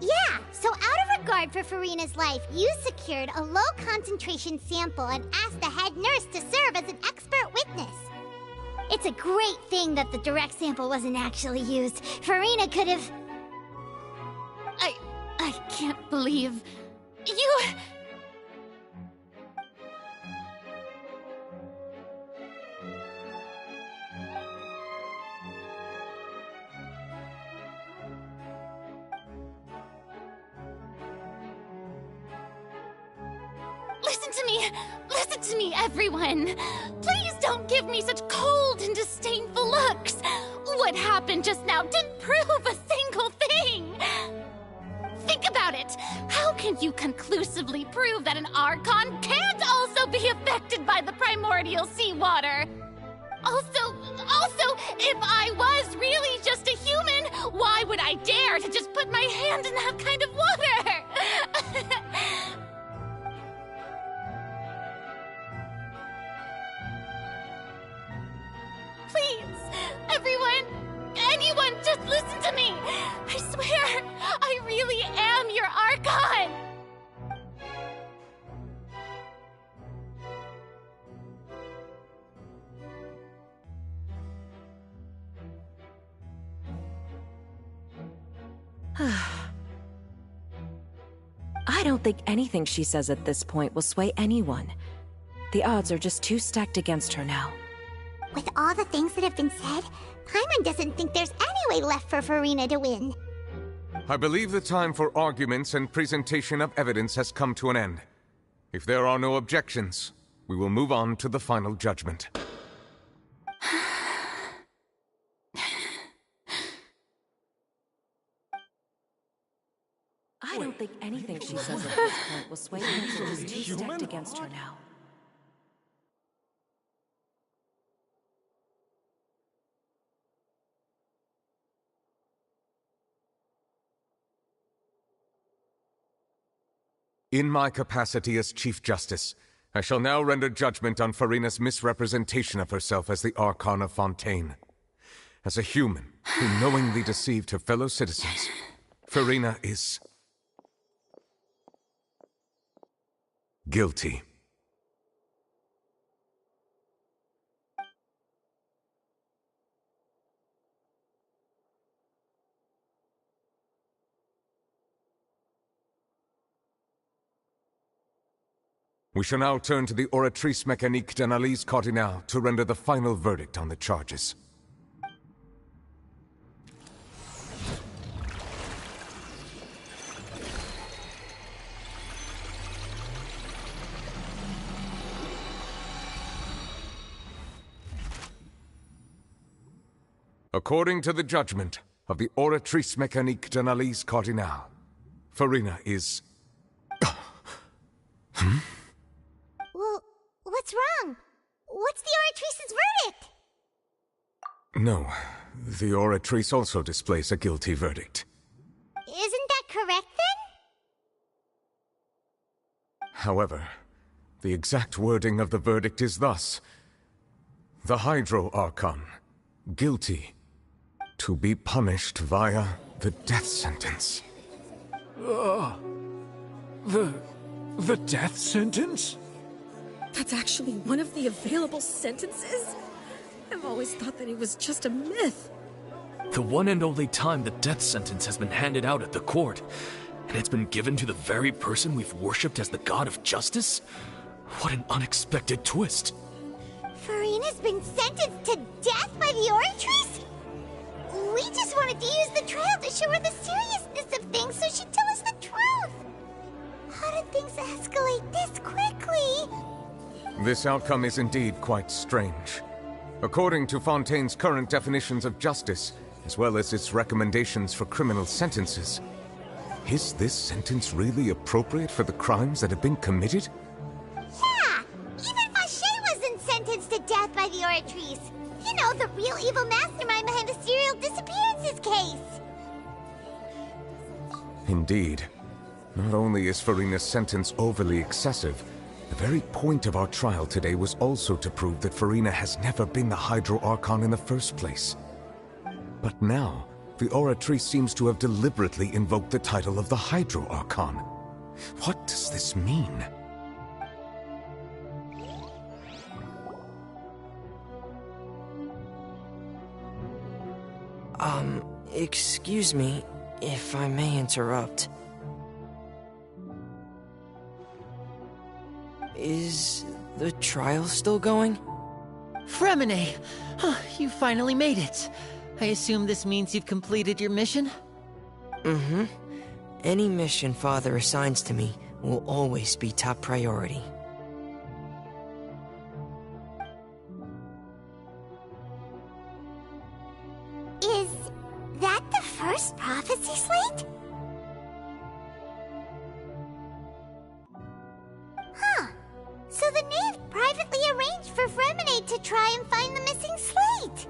Yeah, so out of regard for Farina's life, you secured a low-concentration sample and asked the head nurse to serve as an expert witness. It's a great thing that the direct sample wasn't actually used. Farina could have... I can't believe... You... Listen to me, everyone! Please don't give me such cold and disdainful looks! What happened just now didn't prove a single thing! Think about it! How can you conclusively prove that an Archon can't also be affected by the primordial seawater? Also, if I was really just a human, why would I dare to just put my hand in that kind of water? Please, anyone, just listen to me! I swear, I really am your Archon! I don't think anything she says at this point will sway anyone. The odds are just too stacked against her now. With all the things that have been said, Paimon doesn't think there's any way left for Furina to win. I believe the time for arguments and presentation of evidence has come to an end. If there are no objections, we will move on to the final judgment. I don't think anything she says at this point will sway anyone. Is too stacked against her now. In my capacity as Chief Justice, I shall now render judgment on Furina's misrepresentation of herself as the Archon of Fontaine. As a human who knowingly deceived her fellow citizens, Furina is guilty. We shall now turn to the oratrice mécanique d'analyse cardinale to render the final verdict on the charges. According to the judgment of the oratrice mécanique d'analyse cardinale, Furina is... Well, what's wrong? What's the oratrice's verdict? No, the oratrice also displays a guilty verdict. Isn't that correct, then? However, the exact wording of the verdict is thus: the Hydro Archon, guilty, to be punished via the death sentence. The death sentence? That's actually one of the available sentences? I've always thought that it was just a myth. The one and only time the death sentence has been handed out at the court, and it's been given to the very person we've worshipped as the god of justice? What an unexpected twist. Furina's been sentenced to death by the oratrice? We just wanted to use the trial to show her the seriousness of things so she'd tell us the truth. How did things escalate this quickly? This outcome is indeed quite strange. According to Fontaine's current definitions of justice, as well as its recommendations for criminal sentences, is this sentence really appropriate for the crimes that have been committed? Yeah! Even Vacher wasn't sentenced to death by the oratrice. You know, the real evil mastermind behind the serial disappearances case. Indeed. Not only is Furina's sentence overly excessive, the very point of our trial today was also to prove that Furina has never been the Hydro Archon in the first place. But now, the oratrice seems to have deliberately invoked the title of the Hydro Archon. What does this mean? Excuse me, if I may interrupt. Is the trial still going? Fremine! You finally made it. I assume this means you've completed your mission? Mm-hmm. Any mission Father assigns to me will always be top priority. Is that the first prophecy slate? Huh. So the knave privately arranged for Fremine to try and find the missing slate.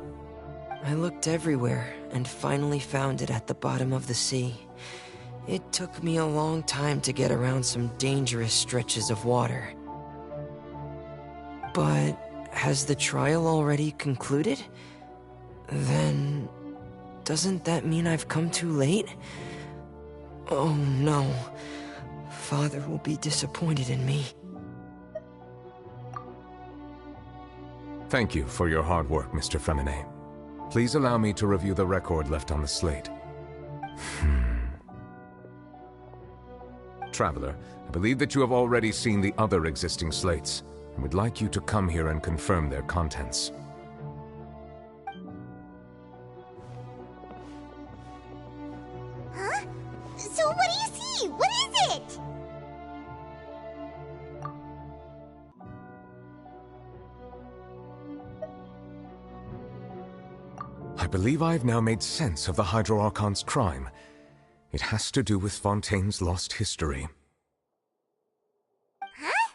I looked everywhere and finally found it at the bottom of the sea. It took me a long time to get around some dangerous stretches of water. But has the trial already concluded? Then doesn't that mean I've come too late? Oh no. Father will be disappointed in me. Thank you for your hard work, Mr. Fremine. Please allow me to review the record left on the slate. Traveler, I believe that you have already seen the other existing slates, and would like you to come here and confirm their contents. Huh? So what do you see? What is it? I believe I have now made sense of the Hydro Archon's crime. It has to do with Fontaine's lost history. Huh?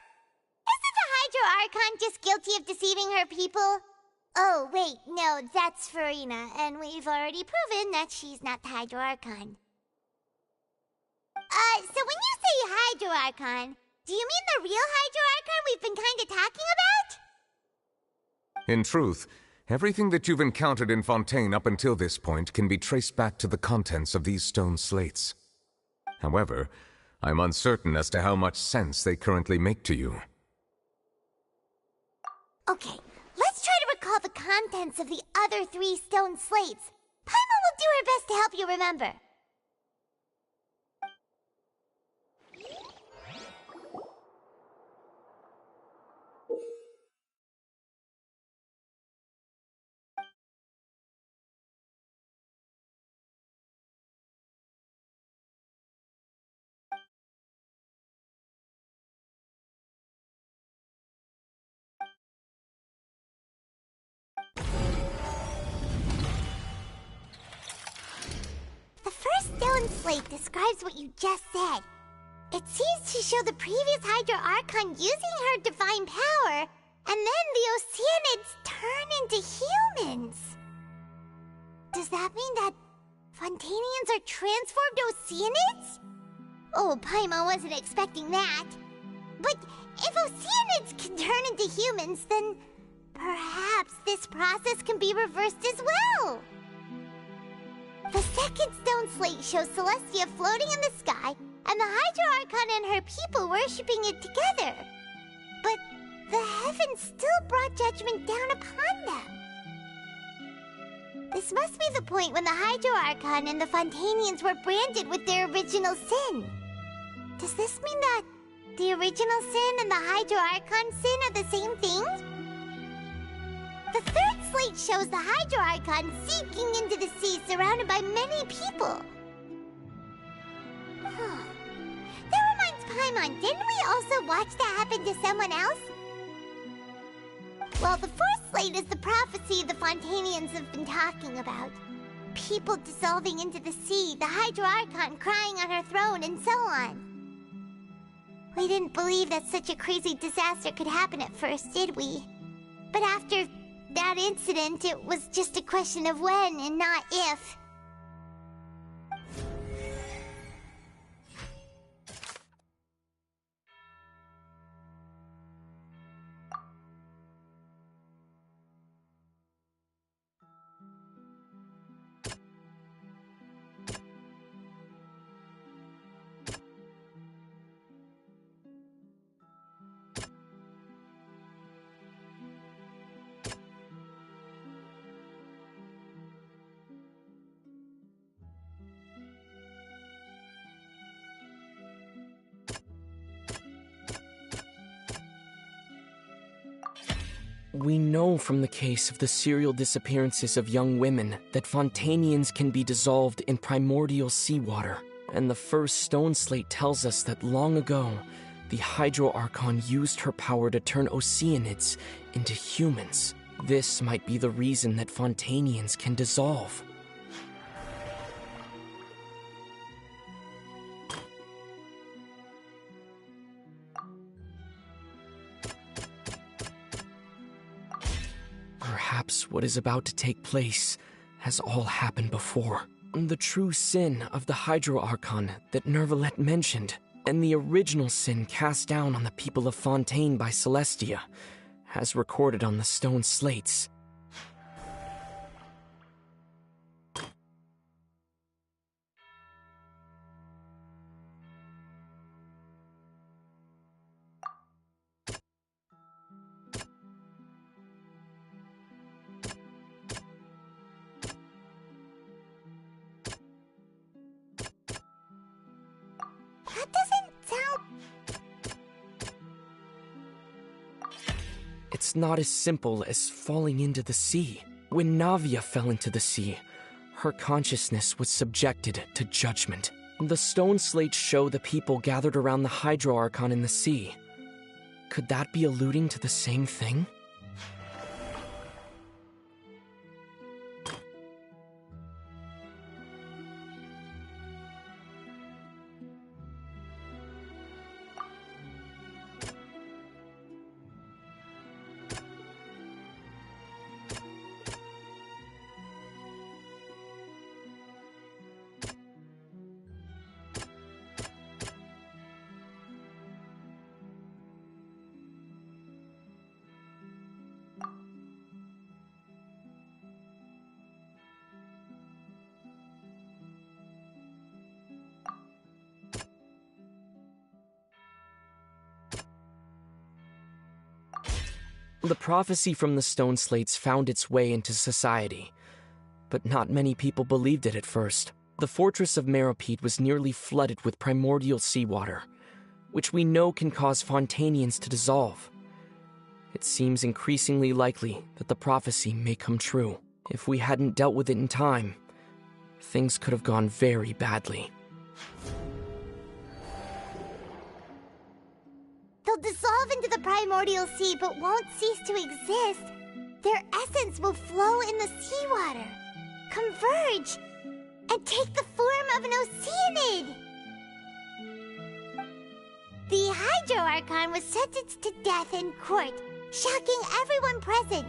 Isn't the Hydro Archon just guilty of deceiving her people? Oh, wait, no, that's Farina, and we've already proven that she's not the Hydro Archon. So when you say Hydro Archon, do you mean the real Hydro Archon we've been kinda talking about? In truth, everything that you've encountered in Fontaine up until this point can be traced back to the contents of these stone slates. However, I'm uncertain as to how much sense they currently make to you. Okay, let's try to recall the contents of the other 3 stone slates. Paimon will do her best to help you remember. Stone slate describes what you just said. It seems to show the previous Hydro Archon using her divine power, and then the Oceanids turn into humans. Does that mean that Fontainians are transformed Oceanids? Oh, Paimon wasn't expecting that. But if Oceanids can turn into humans, then perhaps this process can be reversed as well. The second stone slate shows Celestia floating in the sky, and the Hydro Archon and her people worshipping it together. But the heavens still brought judgment down upon them. This must be the point when the Hydro Archon and the Fontainians were branded with their original sin. Does this mean that the original sin and the Hydro Archon sin are the same thing? The third slate shows the Hydro Archon sinking into the sea surrounded by many people. That reminds Paimon, didn't we also watch that happen to someone else? Well, the fourth slate is the prophecy the Fontainians have been talking about. People dissolving into the sea, the Hydro Archon crying on her throne, and so on. We didn't believe that such a crazy disaster could happen at first, did we? But after that incident, it was just a question of when and not if. We know from the case of the serial disappearances of young women that Fontainians can be dissolved in primordial seawater. And the first stone slate tells us that long ago, the Hydro Archon used her power to turn Oceanids into humans. This might be the reason that Fontainians can dissolve. Perhaps what is about to take place has all happened before. The true sin of the Hydro Archon that Nervalet mentioned, and the original sin cast down on the people of Fontaine by Celestia, as recorded on the stone slates. That doesn't it's not as simple as falling into the sea. When Navia fell into the sea, her consciousness was subjected to judgment. The stone slates show the people gathered around the Hydro Archon in the sea. Could that be alluding to the same thing? The prophecy from the stone slates found its way into society, but not many people believed it at first. The fortress of Meropide was nearly flooded with primordial seawater, which we know can cause Fontanians to dissolve. It seems increasingly likely that the prophecy may come true. If we hadn't dealt with it in time, things could have gone very badly. They'll dissolve into the primordial sea but won't cease to exist. Their essence will flow in the seawater, converge, and take the form of an oceanid. The Hydro Archon was sentenced to death in court, shocking everyone present.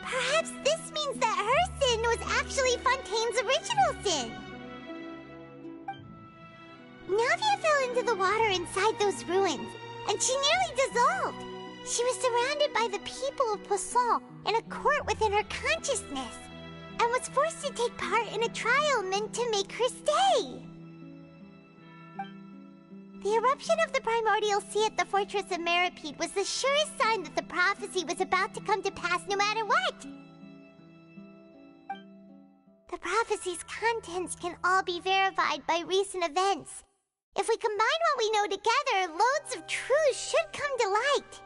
Perhaps this means that her sin was actually Fontaine's original sin. Navia fell into the water inside those ruins, and she nearly dissolved. She was surrounded by the people of Poisson in a court within her consciousness, and was forced to take part in a trial meant to make her stay. The eruption of the primordial sea at the fortress of Meropide was the surest sign that the prophecy was about to come to pass no matter what. The prophecy's contents can all be verified by recent events. If we combine what we know together, loads of truths should come to light.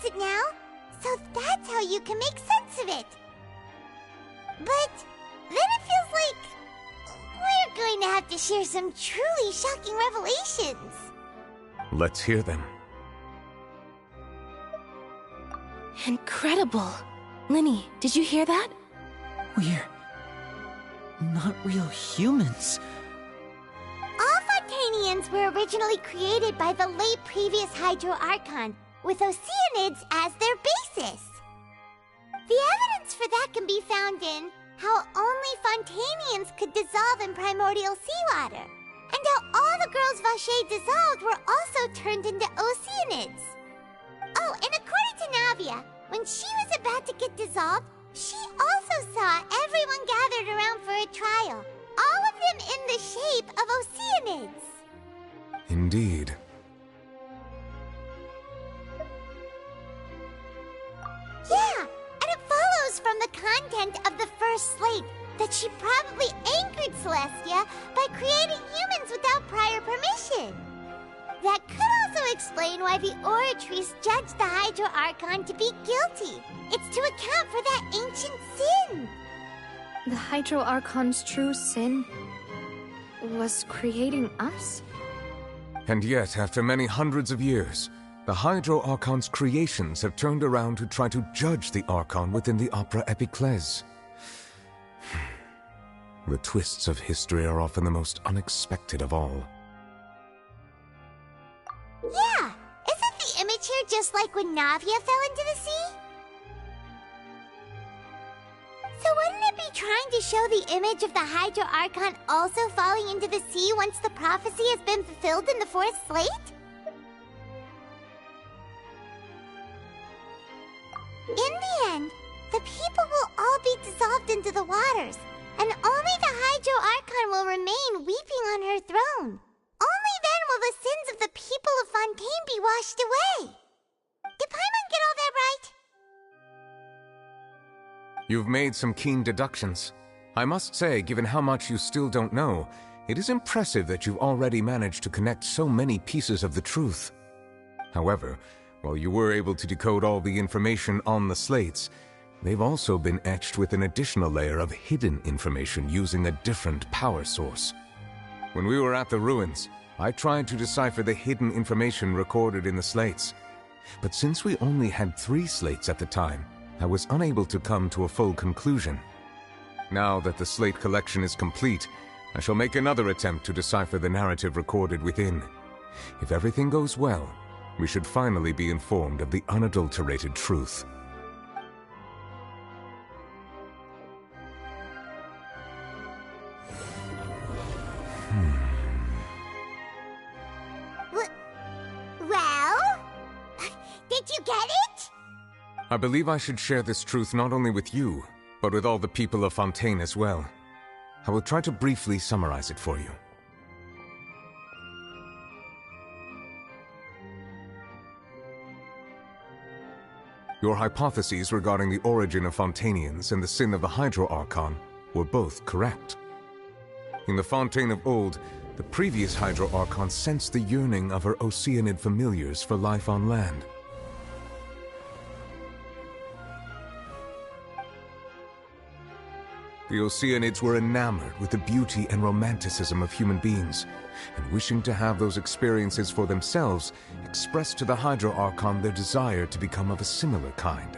It now, so that's how you can make sense of it. But then it feels like we're going to have to share some truly shocking revelations. Let's hear them. Incredible. Linny, did you hear that? We're not real humans. All Fontanians were originally created by the late previous Hydro Archon, with oceanids as their basis. The evidence for that can be found in how only Fontanians could dissolve in primordial seawater, and how all the girls Vacher dissolved were also turned into oceanids. Oh, and according to Navia, when she was about to get dissolved, she also saw everyone gathered around for a trial, all of them in the shape of oceanids. Indeed. Yeah, and it follows from the content of the first slate that she probably angered Celestia by creating humans without prior permission. That could also explain why the Oratrice judged the Hydro Archon to be guilty. It's to account for that ancient sin. The Hydro Archon's true sin was creating us? And yet, after many hundreds of years, the Hydro Archon's creations have turned around to try to judge the Archon within the Opera Epiclese. The twists of history are often the most unexpected of all. Yeah, isn't the image here just like when Navia fell into the sea? So wouldn't it be trying to show the image of the Hydro Archon also falling into the sea once the prophecy has been fulfilled in the fourth slate? In the end, the people will the waters, and only the Hydro Archon will remain weeping on her throne. Only then will the sins of the people of Fontaine be washed away. Did Paimon get all that right? You've made some keen deductions. I must say, given how much you still don't know, it is impressive that you've already managed to connect so many pieces of the truth. However, while you were able to decode all the information on the slates, they've also been etched with an additional layer of hidden information using a different power source. When we were at the ruins, I tried to decipher the hidden information recorded in the slates. But since we only had 3 slates at the time, I was unable to come to a full conclusion. Now that the slate collection is complete, I shall make another attempt to decipher the narrative recorded within. If everything goes well, we should finally be informed of the unadulterated truth. Well? Did you get it? I believe I should share this truth not only with you, but with all the people of Fontaine as well. I will try to briefly summarize it for you. Your hypotheses regarding the origin of Fontainians and the sin of the Hydro Archon were both correct. In the Fontaine of old, the previous Hydro Archon sensed the yearning of her Oceanid familiars for life on land. The Oceanids were enamored with the beauty and romanticism of human beings, and wishing to have those experiences for themselves, expressed to the Hydro Archon their desire to become of a similar kind.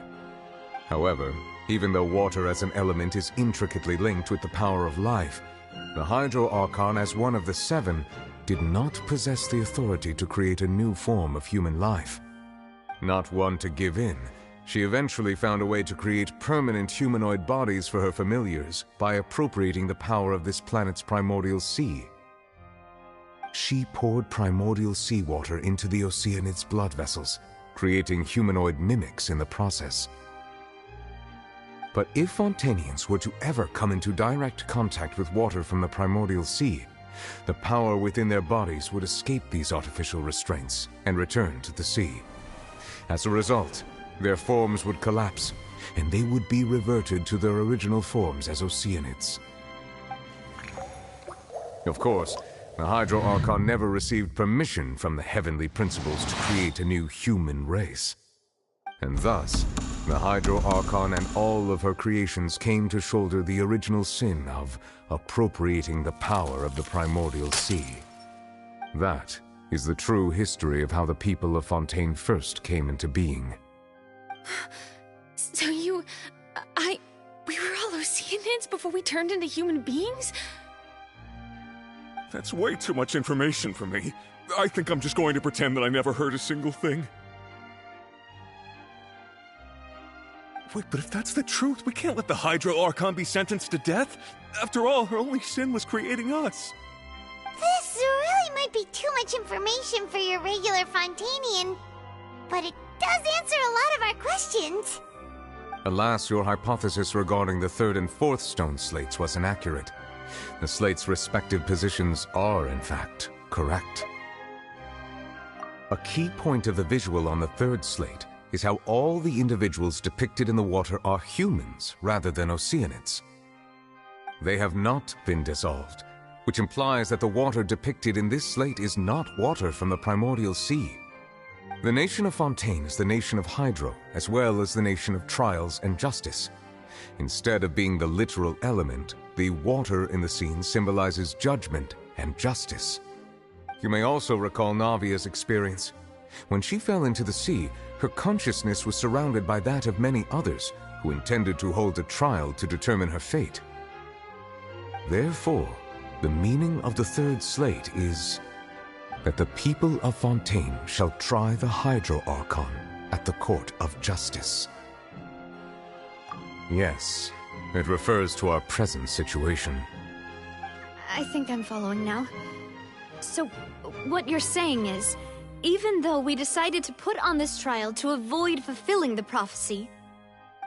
However, even though water as an element is intricately linked with the power of life, the Hydro Archon, as one of the 7, did not possess the authority to create a new form of human life. Not one to give in, she eventually found a way to create permanent humanoid bodies for her familiars by appropriating the power of this planet's primordial sea. She poured primordial seawater into the Oceanids' blood vessels, creating humanoid mimics in the process. But if Fontainians were to ever come into direct contact with water from the primordial sea, the power within their bodies would escape these artificial restraints and return to the sea. As a result, their forms would collapse, and they would be reverted to their original forms as Oceanids. Of course, the Hydro Archon never received permission from the heavenly principles to create a new human race. And thus, the Hydro Archon and all of her creations came to shoulder the original sin of appropriating the power of the primordial sea. That is the true history of how the people of Fontaine first came into being. So we were all Oceanids before we turned into human beings? That's way too much information for me. I think I'm just going to pretend that I never heard a single thing. Wait, but if that's the truth, we can't let the Hydro Archon be sentenced to death. After all, her only sin was creating us. This really might be too much information for your regular Fontainian, but it does answer a lot of our questions. Alas, your hypothesis regarding the 3rd and 4th stone slates was inaccurate. The slates' respective positions are, in fact, correct. A key point of the visual on the 3rd slate is how all the individuals depicted in the water are humans rather than Oceanids. They have not been dissolved, which implies that the water depicted in this slate is not water from the primordial sea. The nation of Fontaine is the nation of Hydro, as well as the nation of trials and justice. Instead of being the literal element, the water in the scene symbolizes judgment and justice. You may also recall Navia's experience. When she fell into the sea, her consciousness was surrounded by that of many others who intended to hold a trial to determine her fate. Therefore, the meaning of the 3rd slate is that the people of Fontaine shall try the Hydro Archon at the court of justice. Yes, it refers to our present situation. I think I'm following now. So, what you're saying is, even though we decided to put on this trial to avoid fulfilling the prophecy,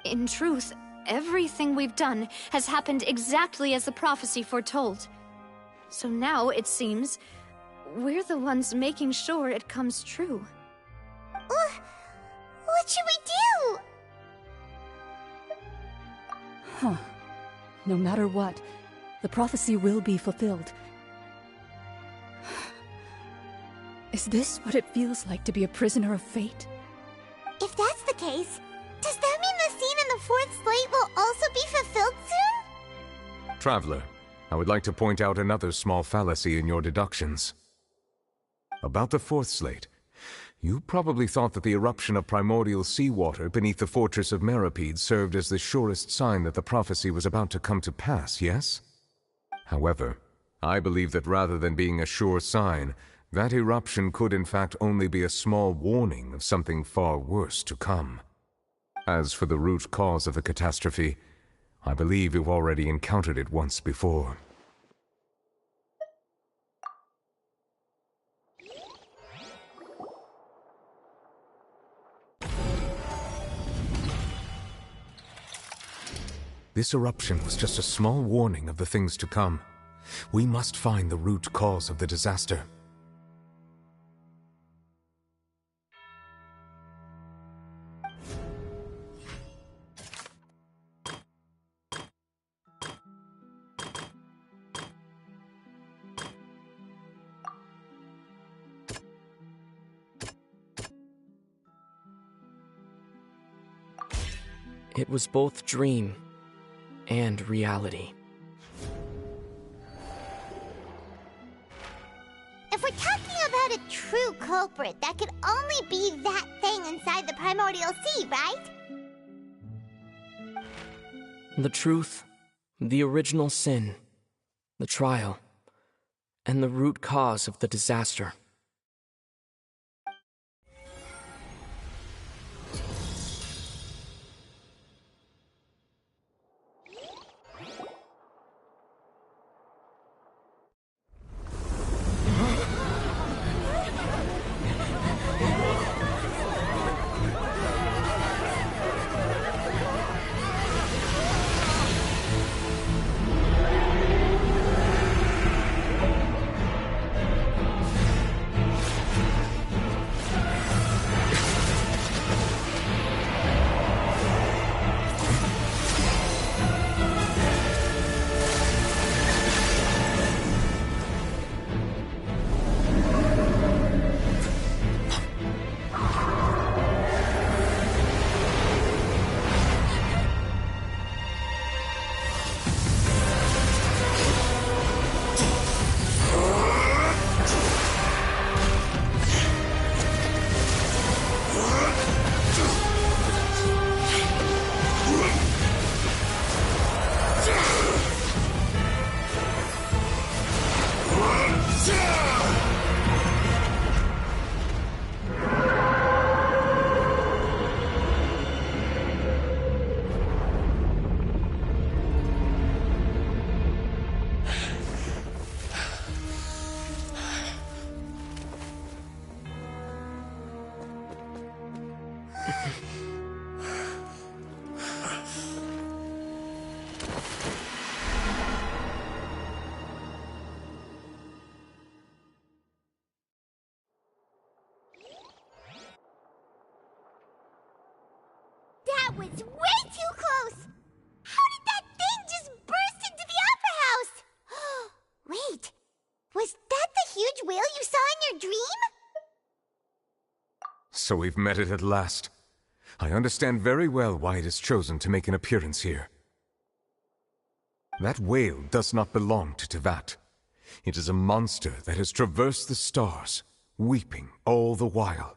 in truth, everything we've done has happened exactly as the prophecy foretold. So now, it seems, we're the ones making sure it comes true. What should we do? Huh. No matter what, the prophecy will be fulfilled. Is this what it feels like to be a prisoner of fate? If that's the case, does that mean the scene in the fourth slate will also be fulfilled soon? Traveler, I would like to point out another small fallacy in your deductions. About the fourth slate, you probably thought that the eruption of primordial seawater beneath the fortress of Meripede served as the surest sign that the prophecy was about to come to pass, yes? However, I believe that rather than being a sure sign, that eruption could in fact only be a small warning of something far worse to come. As for the root cause of the catastrophe, I believe you've already encountered it once before. This eruption was just a small warning of the things to come. We must find the root cause of the disaster. It was both dream and reality. If we're talking about a true culprit, that could only be that thing inside the primordial sea, right? The truth, the original sin, the trial, and the root cause of the disaster. That was way too close! How did that thing just burst into the Opera House? Wait, was that the huge whale you saw in your dream? So we've met it at last. I understand very well why it has chosen to make an appearance here. That whale does not belong to Tevat. It is a monster that has traversed the stars, weeping all the while.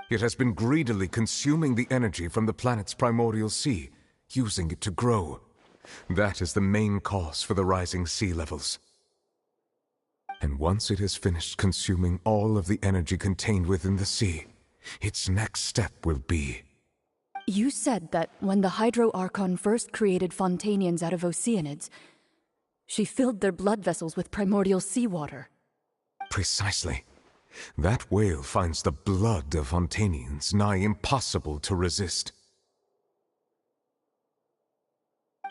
It has been greedily consuming the energy from the planet's primordial sea, using it to grow. That is the main cause for the rising sea levels. And once it has finished consuming all of the energy contained within the sea, its next step will be... You said that when the Hydro Archon first created Fontanians out of Oceanids, she filled their blood vessels with primordial seawater. Precisely. That whale finds the blood of Fontanians nigh impossible to resist.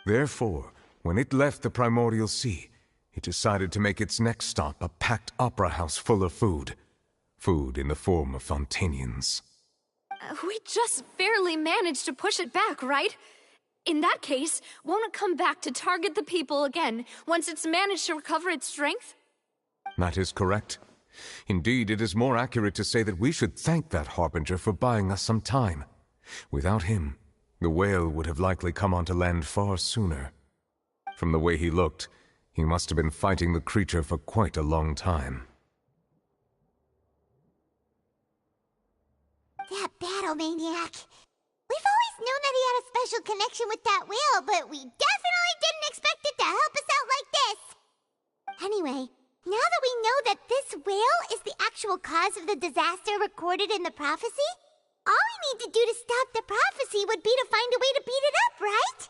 Therefore, when it left the primordial sea, it decided to make its next stop a packed opera house full of food. Food in the form of Fontanians. We just barely managed to push it back, right? In that case, won't it come back to target the people again once it's managed to recover its strength? That is correct. Indeed, it is more accurate to say that we should thank that Harbinger for buying us some time. Without him, the whale would have likely come onto land far sooner. From the way he looked, he must have been fighting the creature for quite a long time. That battle maniac. We've always known that he had a special connection with that whale, but we definitely didn't expect it to help us out like this. Anyway, now that we know that this whale is the actual cause of the disaster recorded in the prophecy, all we need to do to stop the prophecy would be to find a way to beat it up, right?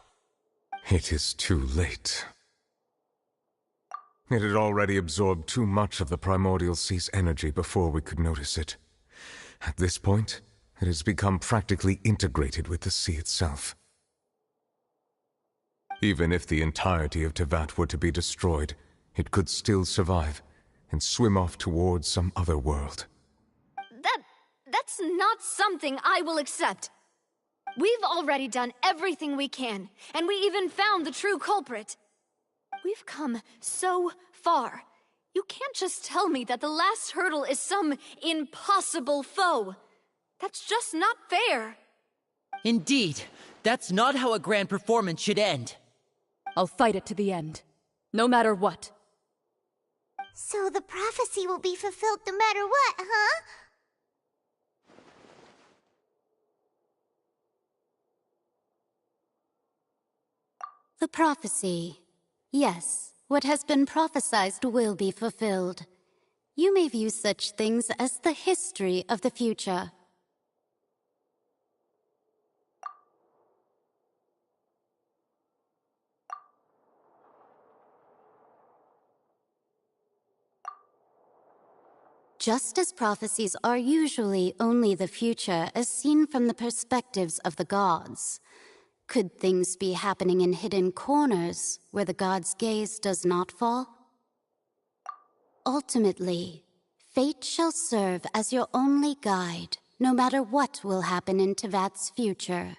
It is too late. It had already absorbed too much of the primordial sea's energy before we could notice it. At this point, it has become practically integrated with the sea itself. Even if the entirety of Tevat were to be destroyed, it could still survive and swim off towards some other world. That's not something I will accept. We've already done everything we can, and we even found the true culprit. We've come so far. You can't just tell me that the last hurdle is some impossible foe. That's just not fair. Indeed, that's not how a grand performance should end. I'll fight it to the end, no matter what. So the prophecy will be fulfilled no matter what, huh? The prophecy. Yes, what has been prophesied will be fulfilled. You may view such things as the history of the future. Just as prophecies are usually only the future as seen from the perspectives of the gods, could things be happening in hidden corners where the god's gaze does not fall? Ultimately, fate shall serve as your only guide, no matter what will happen in Tevat's future.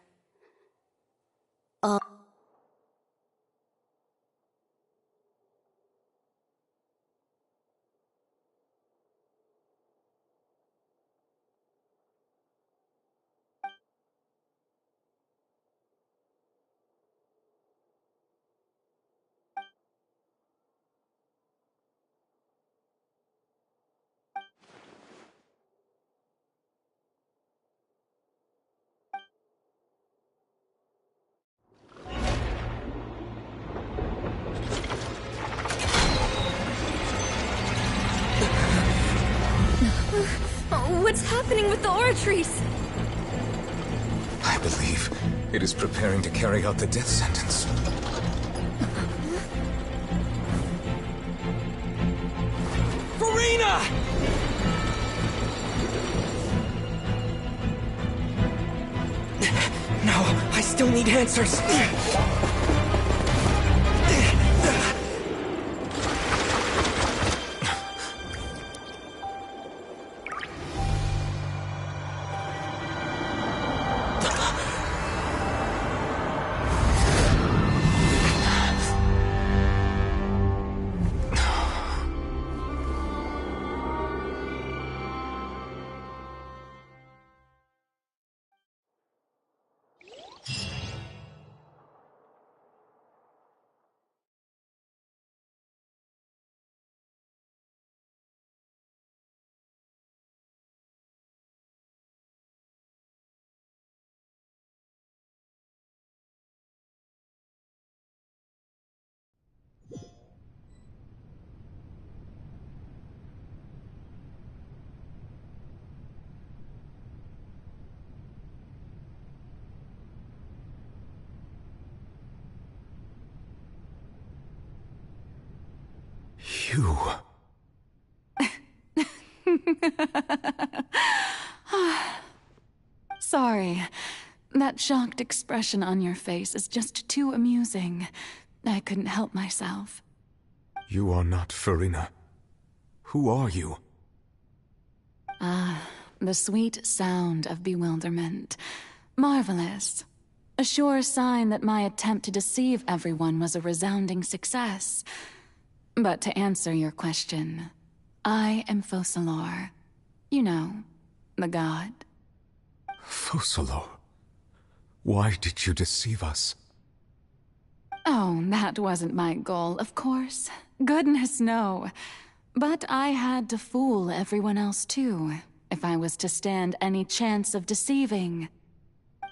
What's happening with the oratories? I believe it is preparing to carry out the death sentence. Farina! No, I still need answers. You. Sorry. That shocked expression on your face is just too amusing. I couldn't help myself. You are not Farina. Who are you? Ah, the sweet sound of bewilderment. Marvelous. A sure sign that my attempt to deceive everyone was a resounding success. But to answer your question, I am Focalor. You know, the god. Focalor? Why did you deceive us? Oh, that wasn't my goal, of course. Goodness, no. But I had to fool everyone else too, if I was to stand any chance of deceiving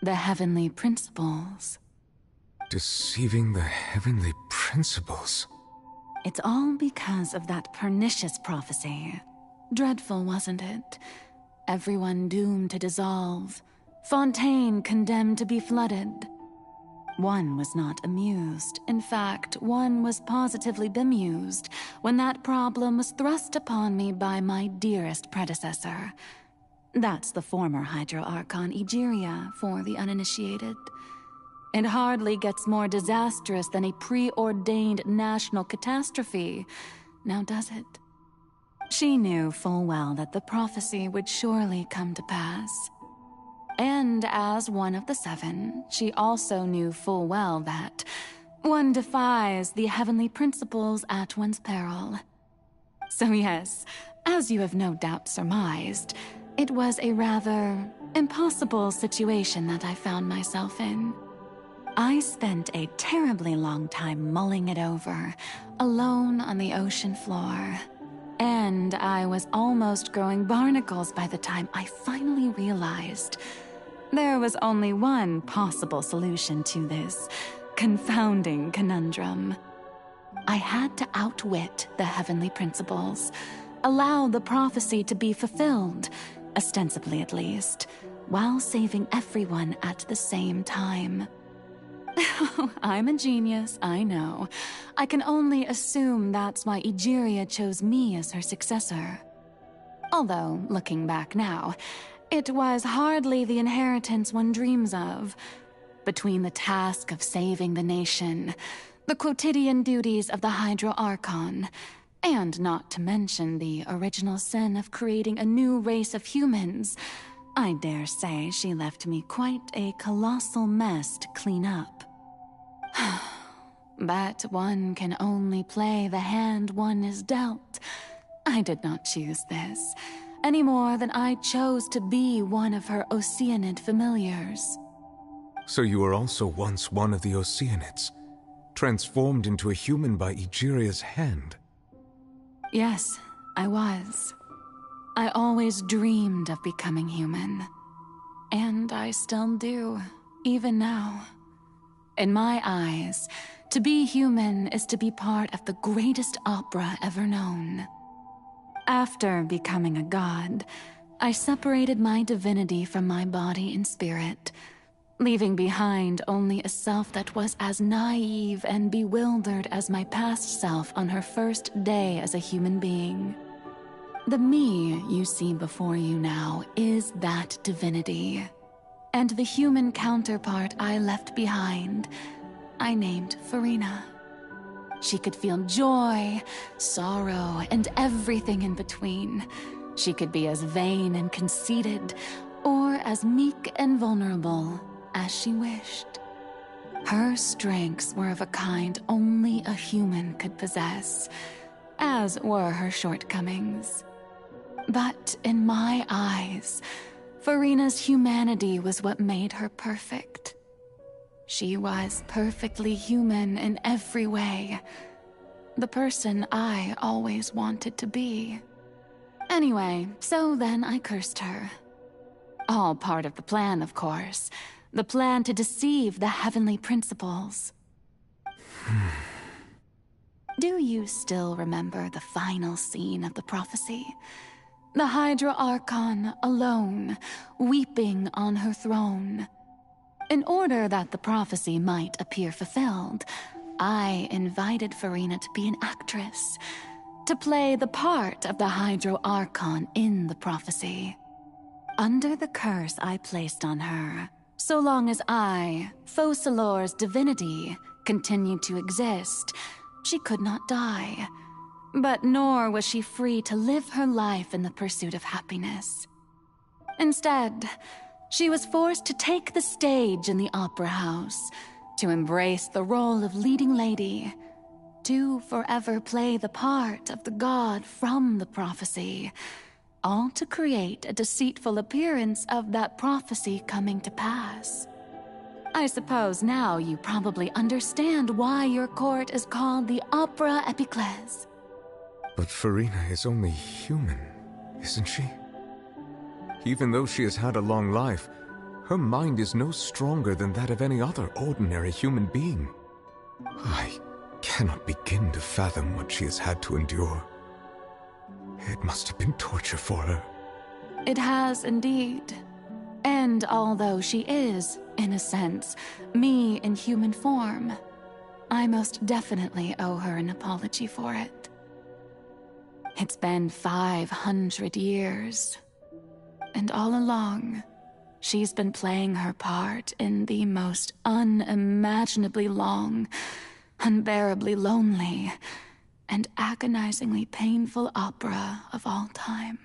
the heavenly principles. Deceiving the heavenly principles? It's all because of that pernicious prophecy. Dreadful, wasn't it? Everyone doomed to dissolve. Fontaine condemned to be flooded. One was not amused. In fact, one was positively bemused when that problem was thrust upon me by my dearest predecessor. That's the former Hydro Archon Egeria for the uninitiated. It hardly gets more disastrous than a preordained national catastrophe, now does it? She knew full well that the prophecy would surely come to pass. And as one of the seven, she also knew full well that one defies the heavenly principles at one's peril. So yes, as you have no doubt surmised, it was a rather impossible situation that I found myself in. I spent a terribly long time mulling it over, alone on the ocean floor. And I was almost growing barnacles by the time I finally realized there was only one possible solution to this confounding conundrum. I had to outwit the heavenly principles, allow the prophecy to be fulfilled, ostensibly at least, while saving everyone at the same time. I'm a genius, I know. I can only assume that's why Egeria chose me as her successor. Although, looking back now, it was hardly the inheritance one dreams of. Between the task of saving the nation, the quotidian duties of the Hydro Archon, and not to mention the original sin of creating a new race of humans, I dare say she left me quite a colossal mess to clean up. But one can only play the hand one is dealt. I did not choose this, any more than I chose to be one of her Oceanid familiars. So you were also once one of the Oceanids, transformed into a human by Egeria's hand? Yes, I was. I always dreamed of becoming human. And I still do, even now. In my eyes, to be human is to be part of the greatest opera ever known. After becoming a god, I separated my divinity from my body and spirit, leaving behind only a self that was as naive and bewildered as my past self on her first day as a human being. The me you see before you now is that divinity. And the human counterpart I left behind, I named Farina. She could feel joy, sorrow, and everything in between. She could be as vain and conceited, or as meek and vulnerable as she wished. Her strengths were of a kind only a human could possess, as were her shortcomings. But in my eyes, Farina's humanity was what made her perfect. She was perfectly human in every way. The person I always wanted to be. Anyway, so then I cursed her. All part of the plan, of course. The plan to deceive the heavenly principles. Do you still remember the final scene of the prophecy? The Hydra Archon alone, weeping on her throne. In order that the prophecy might appear fulfilled, I invited Farina to be an actress, to play the part of the Hydro Archon in the prophecy. Under the curse I placed on her, So long as I, Focalor's divinity, continued to exist, she could not die. But nor was she free to live her life in the pursuit of happiness. Instead, she was forced to take the stage in the opera house, to embrace the role of leading lady, to forever play the part of the god from the prophecy, all to create a deceitful appearance of that prophecy coming to pass. I suppose now you probably understand why your court is called the Opera Epiclese. But Farina is only human, isn't she? Even though she has had a long life, her mind is no stronger than that of any other ordinary human being. I cannot begin to fathom what she has had to endure. It must have been torture for her. It has indeed. And although she is, in a sense, me in human form, I most definitely owe her an apology for it. It's been 500 years. And all along, she's been playing her part in the most unimaginably long, unbearably lonely, and agonizingly painful opera of all time.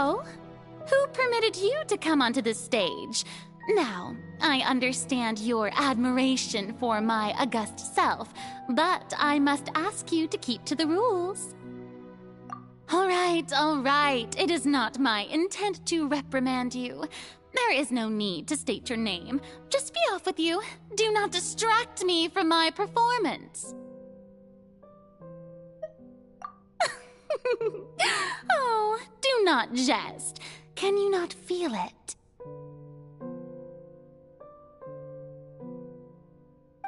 Oh, who permitted you to come onto this stage? Now, I understand your admiration for my august self, but I must ask you to keep to the rules. All right. It is not my intent to reprimand you. There is no need to state your name. Just be off with you. Do not distract me from my performance. Oh, do not jest. Can you not feel it?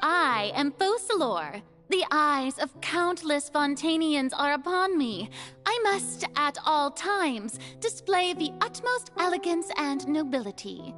I am Focalor. The eyes of countless Fontanians are upon me. I must, at all times, display the utmost elegance and nobility.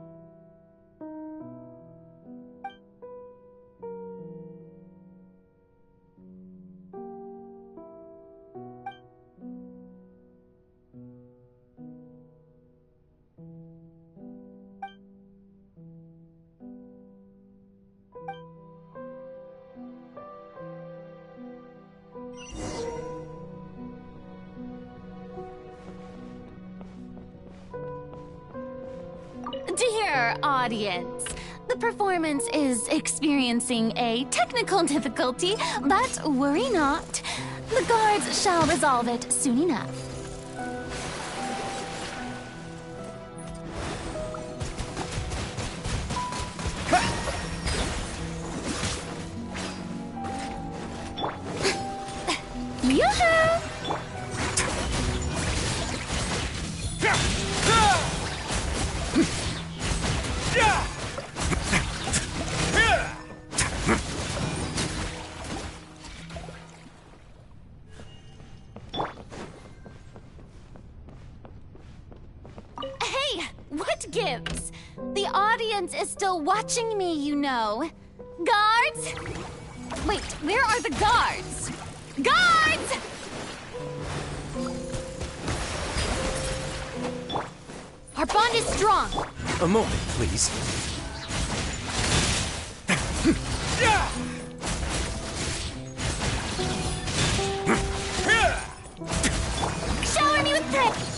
Dear audience, the performance is experiencing a technical difficulty, but worry not. The guards shall resolve it soon enough. Yoo-hoo! audience is still watching me, you know. Guards? Wait, where are the guards? Guards! Our bond is strong. A moment, please. Shower me with praise.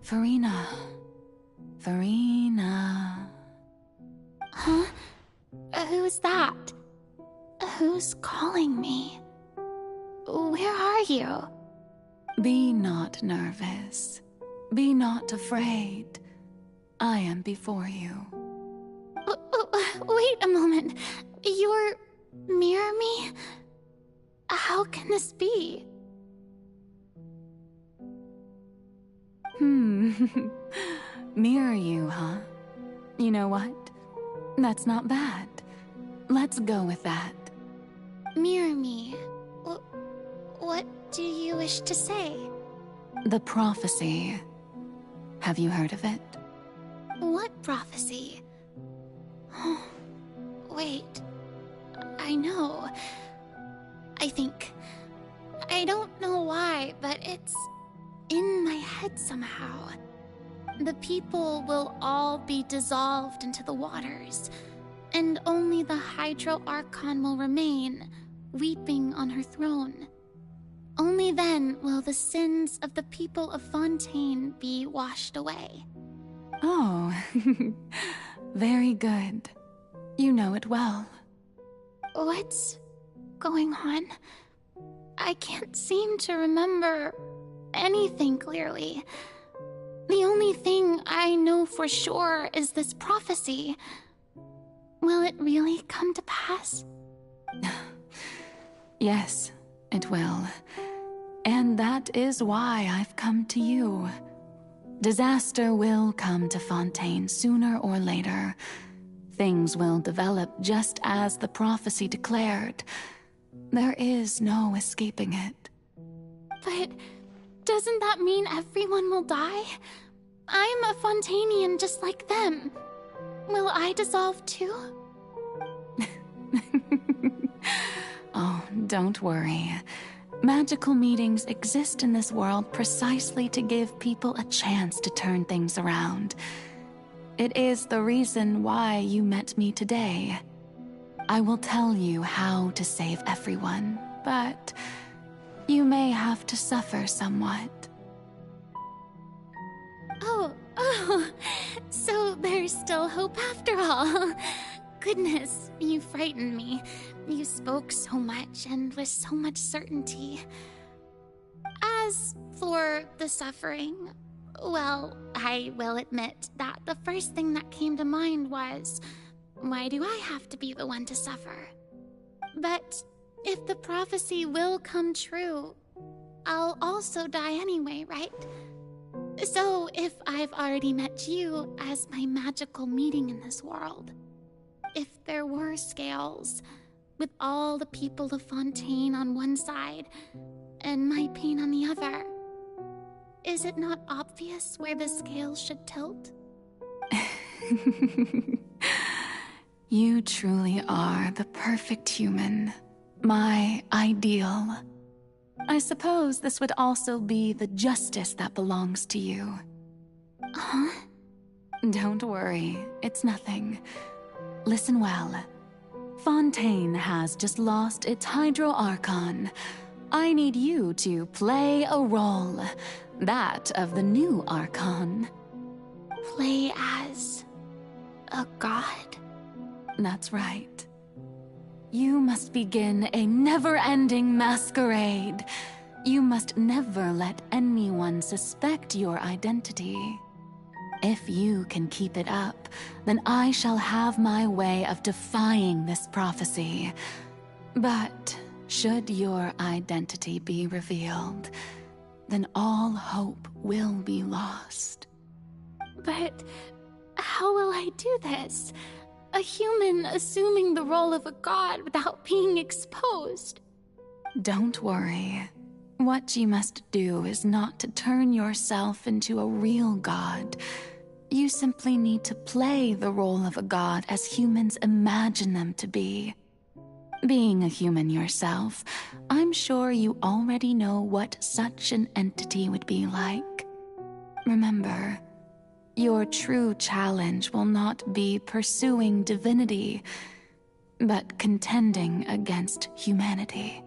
Farina. Farina. Huh? Who's that? Who's calling me? Where are you? Be not nervous. Be not afraid. I am before you. Wait a moment. You're mirror me? How can this be? Mirror you, huh? You know what? That's not bad. Let's go with that. Mirror me. What do you wish to say? The prophecy. Have you heard of it? What prophecy? Wait. I know. I think. I don't know why, but it's in my head somehow. The people will all be dissolved into the waters, and only the Hydro Archon will remain, weeping on her throne. Only then will the sins of the people of Fontaine be washed away. Oh, very good. You know it well. What's going on? I can't seem to remember anything clearly. The only thing I know for sure is this prophecy. Will it really come to pass? Yes, it will. And that is why I've come to you. Disaster will come to Fontaine sooner or later. Things will develop just as the prophecy declared. There is no escaping it. But doesn't that mean everyone will die? I'm a Fontainian just like them. Will I dissolve too? Oh, don't worry. Magical meetings exist in this world precisely to give people a chance to turn things around. It is the reason why you met me today. I will tell you how to save everyone, but you may have to suffer somewhat. Oh, so there's still hope after all. Goodness, you frightened me. You spoke so much and with so much certainty. As for the suffering, well, I will admit that the first thing that came to mind was, why do I have to be the one to suffer? But if the prophecy will come true, I'll also die anyway, right? So if I've already met you as my magical meeting in this world, if there were scales, with all the people of Fontaine on one side, and my pain on the other, is it not obvious where the scales should tilt? You truly are the perfect human. My ideal. I suppose this would also be the justice that belongs to you. Huh? Don't worry, it's nothing. Listen well. Fontaine has just lost its Hydro Archon. I need you to play a role. That of the new Archon. Play as a god? That's right. You must begin a never-ending masquerade. You must never let anyone suspect your identity. If you can keep it up, then I shall have my way of defying this prophecy. But should your identity be revealed, then all hope will be lost. But how will I do this? A human assuming the role of a god without being exposed. Don't worry. What you must do is not to turn yourself into a real god. You simply need to play the role of a god as humans imagine them to be. Being a human yourself, I'm sure you already know what such an entity would be like. Remember, your true challenge will not be pursuing divinity, but contending against humanity.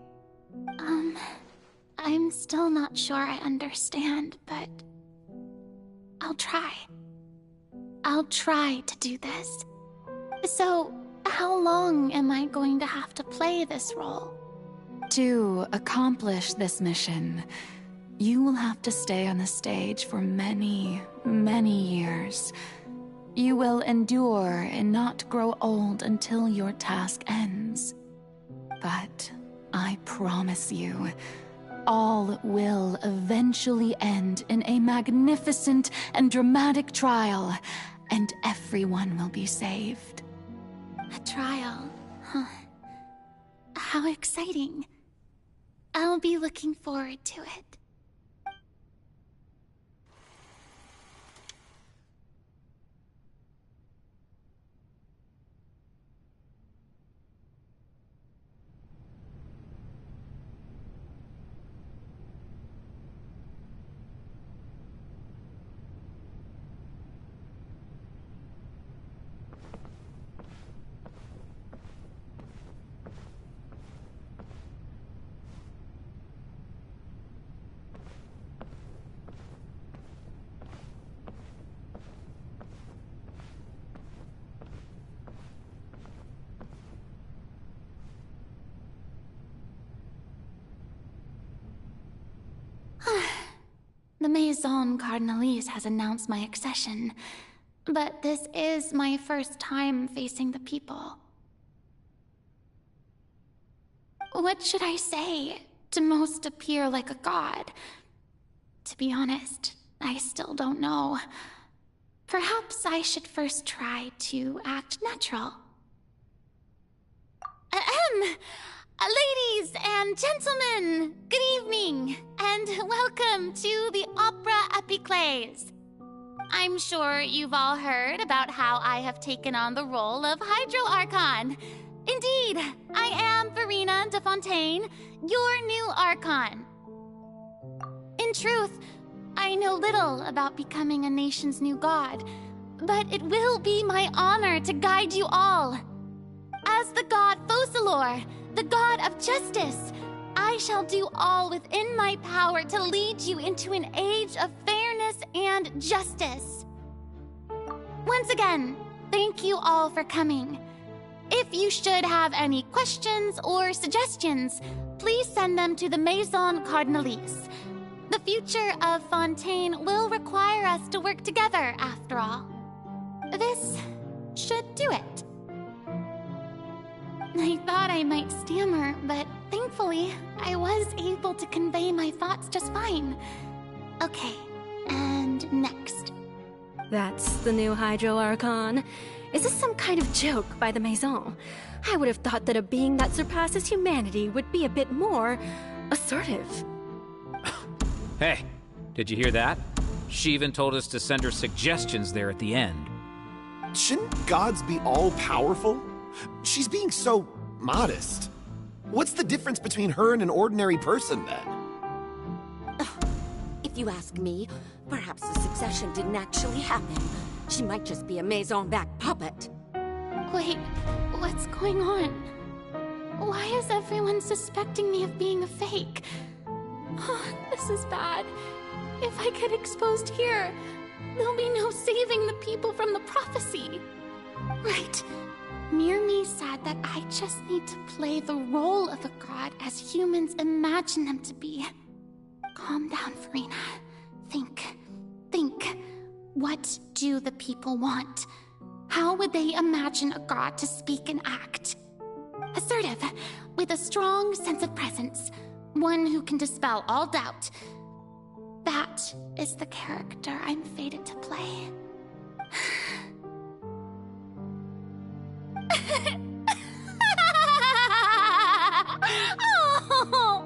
I'm still not sure I understand, but I'll try. I'll try to do this. So, how long am I going to have to play this role? To accomplish this mission, you will have to stay on the stage for many, many years. You will endure and not grow old until your task ends. But I promise you, all will eventually end in a magnificent and dramatic trial, and everyone will be saved. A trial, huh? How exciting. I'll be looking forward to it. The Maison Cardinalise has announced my accession, but this is my first time facing the people. What should I say to most appear like a god? To be honest, I still don't know. Perhaps I should first try to act natural. Ladies and gentlemen, good evening, and welcome to the Opera Epiclese. I'm sure you've all heard about how I have taken on the role of Hydro Archon. Indeed, I am Verena de Fontaine, your new Archon. In truth, I know little about becoming a nation's new god, but it will be my honor to guide you all. As the god Focalor, the god of justice, I shall do all within my power to lead you into an age of fairness and justice. Once again, thank you all for coming. If you should have any questions or suggestions, please send them to the Maison Cardinalise. The future of Fontaine will require us to work together, after all. This should do it. I thought I might stammer, but thankfully, I was able to convey my thoughts just fine. Okay, and next. That's the new Hydro Archon. Is this some kind of joke by the Maison? I would have thought that a being that surpasses humanity would be a bit more assertive. Hey, did you hear that? She even told us to send her suggestions there at the end. Shouldn't gods be all-powerful? She's being so modest. What's the difference between her and an ordinary person, then? If you ask me, perhaps the succession didn't actually happen. She might just be a maison-back puppet. Wait, what's going on? Why is everyone suspecting me of being a fake? Oh, this is bad. If I get exposed here, there'll be no saving the people from the prophecy. Right. Mirmi said that I just need to play the role of a god as humans imagine them to be. Calm down, Farina. Think. What do the people want? How would they imagine a god to speak and act? Assertive, with a strong sense of presence. One who can dispel all doubt. That is the character I'm fated to play. Oh,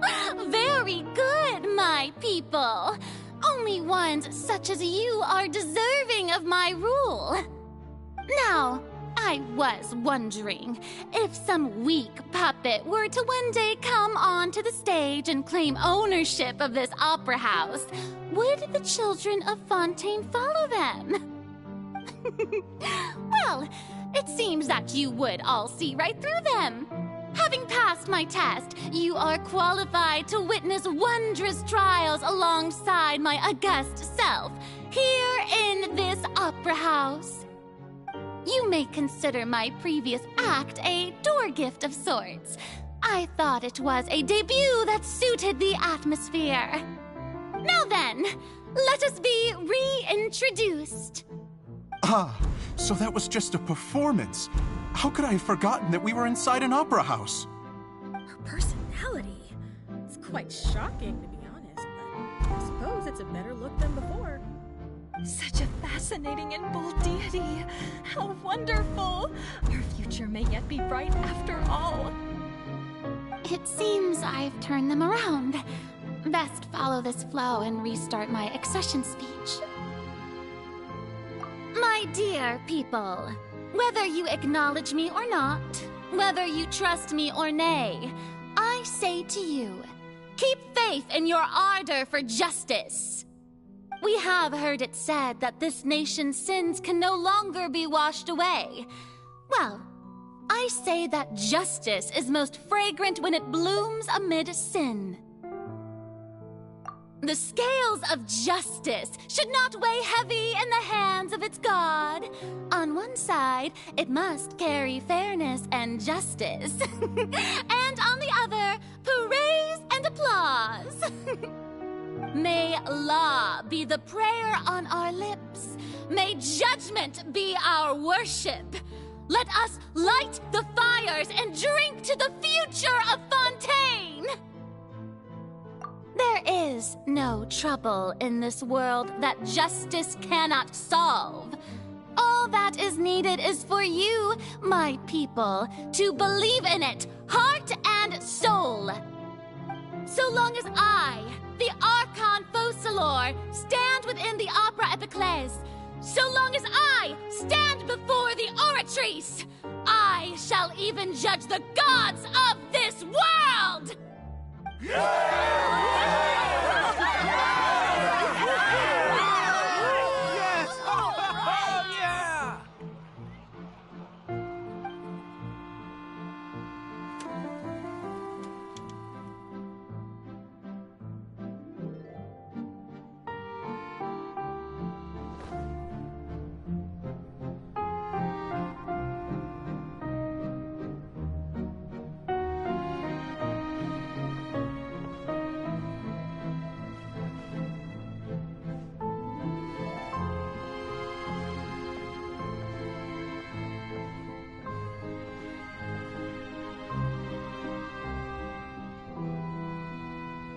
very good, my people. Only ones such as you are deserving of my rule. Now, I was wondering if some weak puppet were to one day come onto the stage and claim ownership of this opera house, would the children of Fontaine follow them? Well, it seems that you would all see right through them. Having passed my test, you are qualified to witness wondrous trials alongside my august self, here in this opera house. You may consider my previous act a door gift of sorts. I thought it was a debut that suited the atmosphere. Now then, let us be reintroduced. Ah, so that was just a performance. How could I have forgotten that we were inside an opera house? Her personality. It's quite shocking, to be honest, but I suppose it's a better look than before. Such a fascinating and bold deity. How wonderful. Our future may yet be bright after all. It seems I've turned them around. Best follow this flow and restart my accession speech. My dear people, whether you acknowledge me or not, whether you trust me or nay, I say to you, keep faith in your ardor for justice. We have heard it said that this nation's sins can no longer be washed away. Well, I say that justice is most fragrant when it blooms amid sin. The scales of justice should not weigh heavy in the hands of its God. On one side, it must carry fairness and justice. And on the other, praise and applause. May law be the prayer on our lips. May judgment be our worship. Let us light the fires and drink to the future of Fontaine. There is no trouble in this world that justice cannot solve. All that is needed is for you, my people, to believe in it, heart and soul. So long as I, the Archon Focalor, stand within the Opera Epiclese, so long as I stand before the Oratrice, I shall even judge the gods of this world!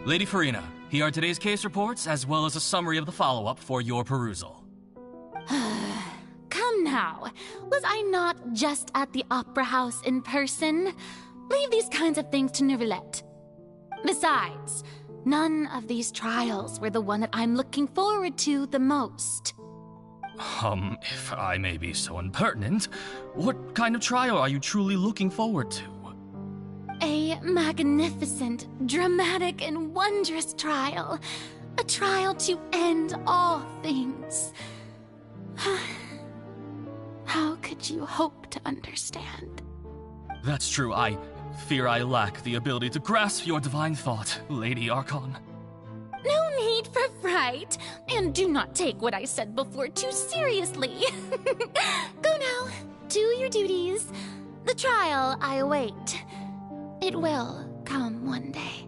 Lady Farina, here are today's case reports, as well as a summary of the follow-up for your perusal. Come now, was I not just at the Opera House in person? Leave these kinds of things to Neuvillette. Besides, none of these trials were the one that I'm looking forward to the most. If I may be so impertinent, what kind of trial are you truly looking forward to? A magnificent, dramatic, and wondrous trial. A trial to end all things. How could you hope to understand? That's true. I fear I lack the ability to grasp your divine thought, Lady Archon. No need for fright, and do not take what I said before too seriously. Go now, do your duties. The trial I await. It will come one day.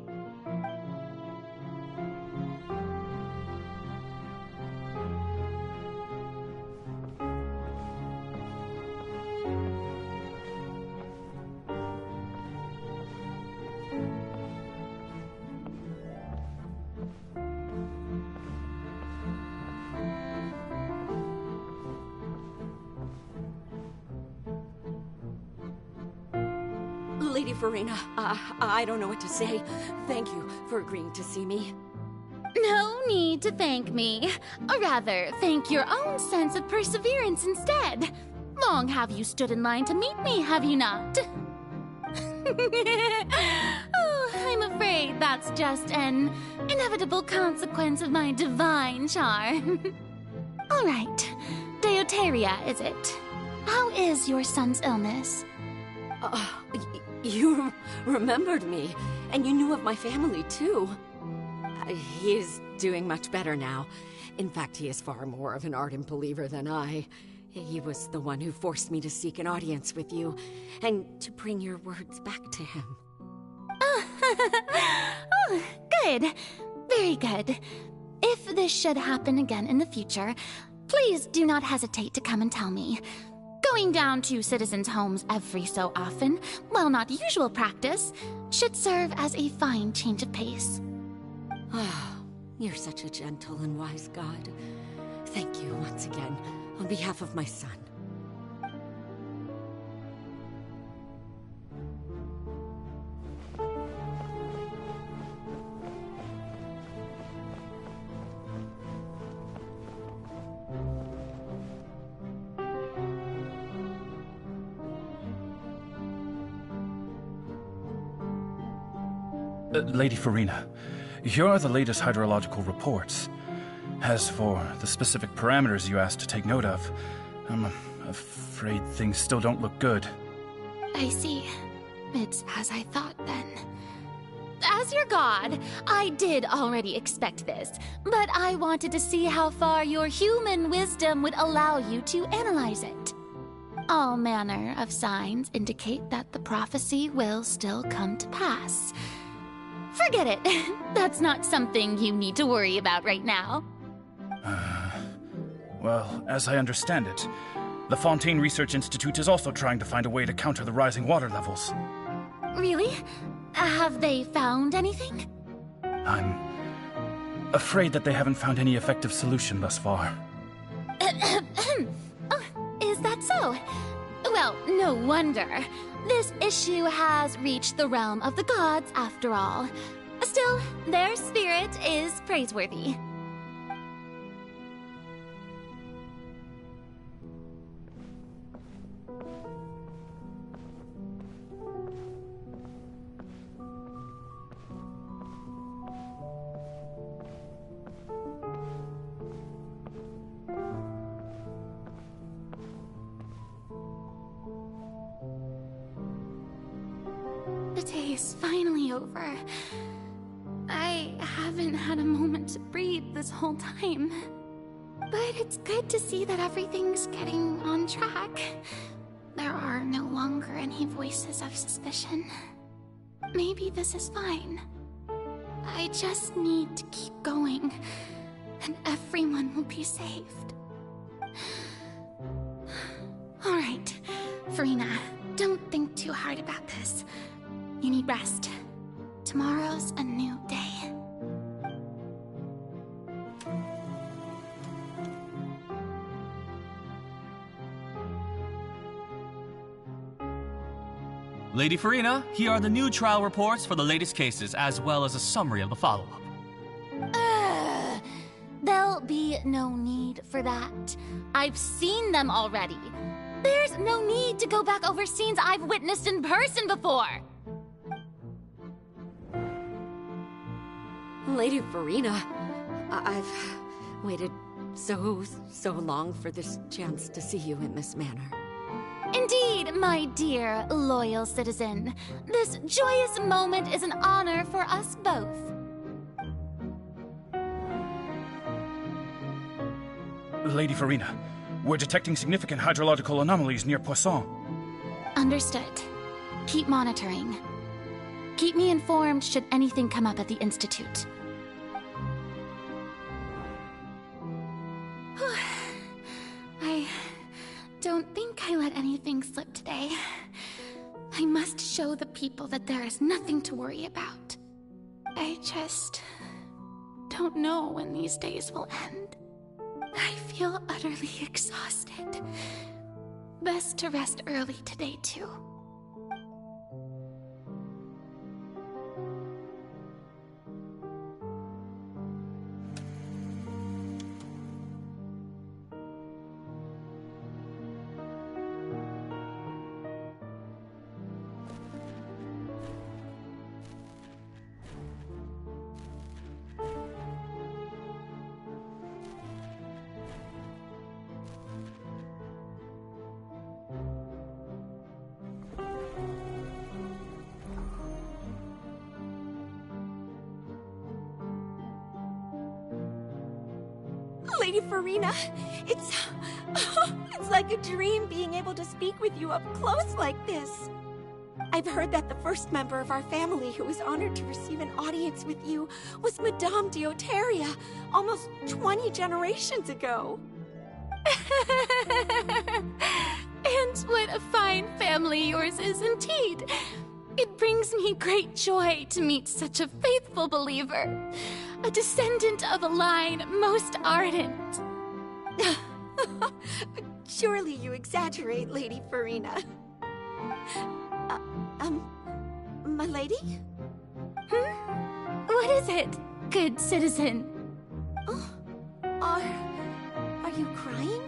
Lady Farina, I don't know what to say. Thank you for agreeing to see me. No need to thank me. Or rather, thank your own sense of perseverance instead. Long have you stood in line to meet me, have you not? Oh, I'm afraid that's just an inevitable consequence of my divine charm. All right, Deuteria, is it? How is your son's illness? You remembered me, and you knew of my family, too. He is doing much better now. In fact, he is far more of an ardent believer than I. He was the one who forced me to seek an audience with you, and to bring your words back to him. Oh, good. Very good. If this should happen again in the future, please do not hesitate to come and tell me. Going down to citizens' homes every so often, while not usual practice, should serve as a fine change of pace. You're such a gentle and wise God. Thank you once again, on behalf of my son. Lady Farina, here are the latest hydrological reports. As for the specific parameters you asked to take note of, I'm afraid things still don't look good. I see. It's as I thought, then. As your god, I did already expect this, but I wanted to see how far your human wisdom would allow you to analyze it. All manner of signs indicate that the prophecy will still come to pass. Forget it. That's not something you need to worry about right now. Well, as I understand it, the Fontaine Research Institute is also trying to find a way to counter the rising water levels. Really? Have they found anything? I'm afraid that they haven't found any effective solution thus far. Oh, is that so? Well, no wonder. This issue has reached the realm of the gods, after all. Still, their spirit is praiseworthy. The day is finally over. I haven't had a moment to breathe this whole time. But it's good to see that everything's getting on track. There are no longer any voices of suspicion. Maybe this is fine. I just need to keep going, and everyone will be saved. All right, Farina, don't think too hard about this. You need rest. Tomorrow's a new day. Lady Farina, here are the new trial reports for the latest cases, as well as a summary of the follow-up. They'll be no need for that. I've seen them already. There's no need to go back over scenes I've witnessed in person before. Lady Farina, I've waited so long for this chance to see you in this manner. Indeed, my dear, loyal citizen. This joyous moment is an honor for us both. Lady Farina, we're detecting significant hydrological anomalies near Poisson. Understood. Keep monitoring. Keep me informed should anything come up at the Institute. I don't think I let anything slip today. I must show the people that there is nothing to worry about. I just don't know when these days will end. I feel utterly exhausted. Best to rest early today, too. Lady Farina, it's like a dream being able to speak with you up close like this. I've heard that the first member of our family who was honored to receive an audience with you was Madame Deoteria, almost 20 generations ago. And what a fine family yours is indeed. It brings me great joy to meet such a faithful believer, a descendant of a line most ardent. Surely you exaggerate, Lady Farina. My lady? What is it, good citizen? Are you crying?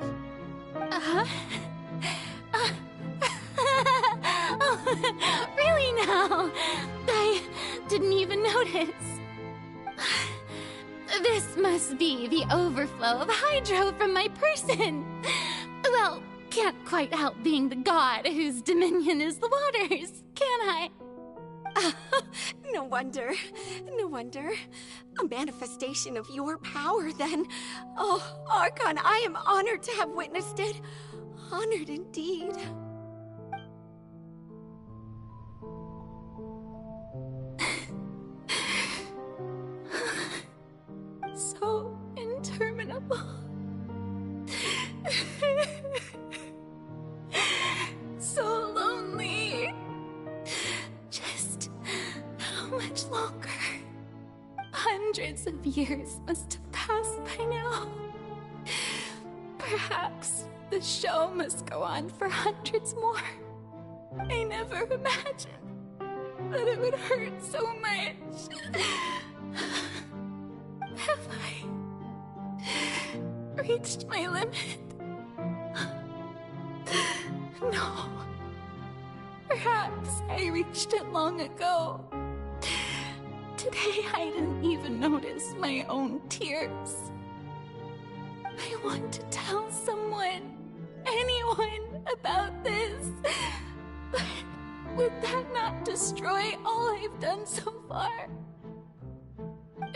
Oh, really now? I didn't even notice. This must be the overflow of hydro from my person. Well, can't quite help being the god whose dominion is the waters, can I? No wonder. No wonder. A manifestation of your power, then. Oh, Archon, I am honored to have witnessed it. Honored indeed. So interminable. So lonely. Just how much longer? Hundreds of years must have passed by now. Perhaps the show must go on for hundreds more. I never imagined that it would hurt so much. Have I reached my limit? No. Perhaps I reached it long ago. Today I didn't even notice my own tears. I want to tell someone, anyone, about this. But would that not destroy all I've done so far?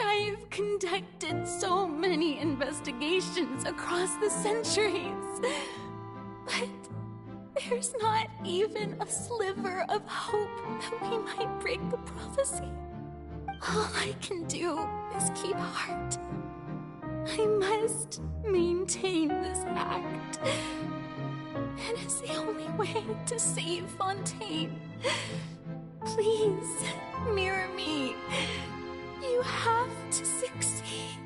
I've conducted so many investigations across the centuries, but there's not even a sliver of hope that we might break the prophecy. All I can do is keep heart. I must maintain this act. It is the only way to save Fontaine. Please, mirror me. You have to succeed.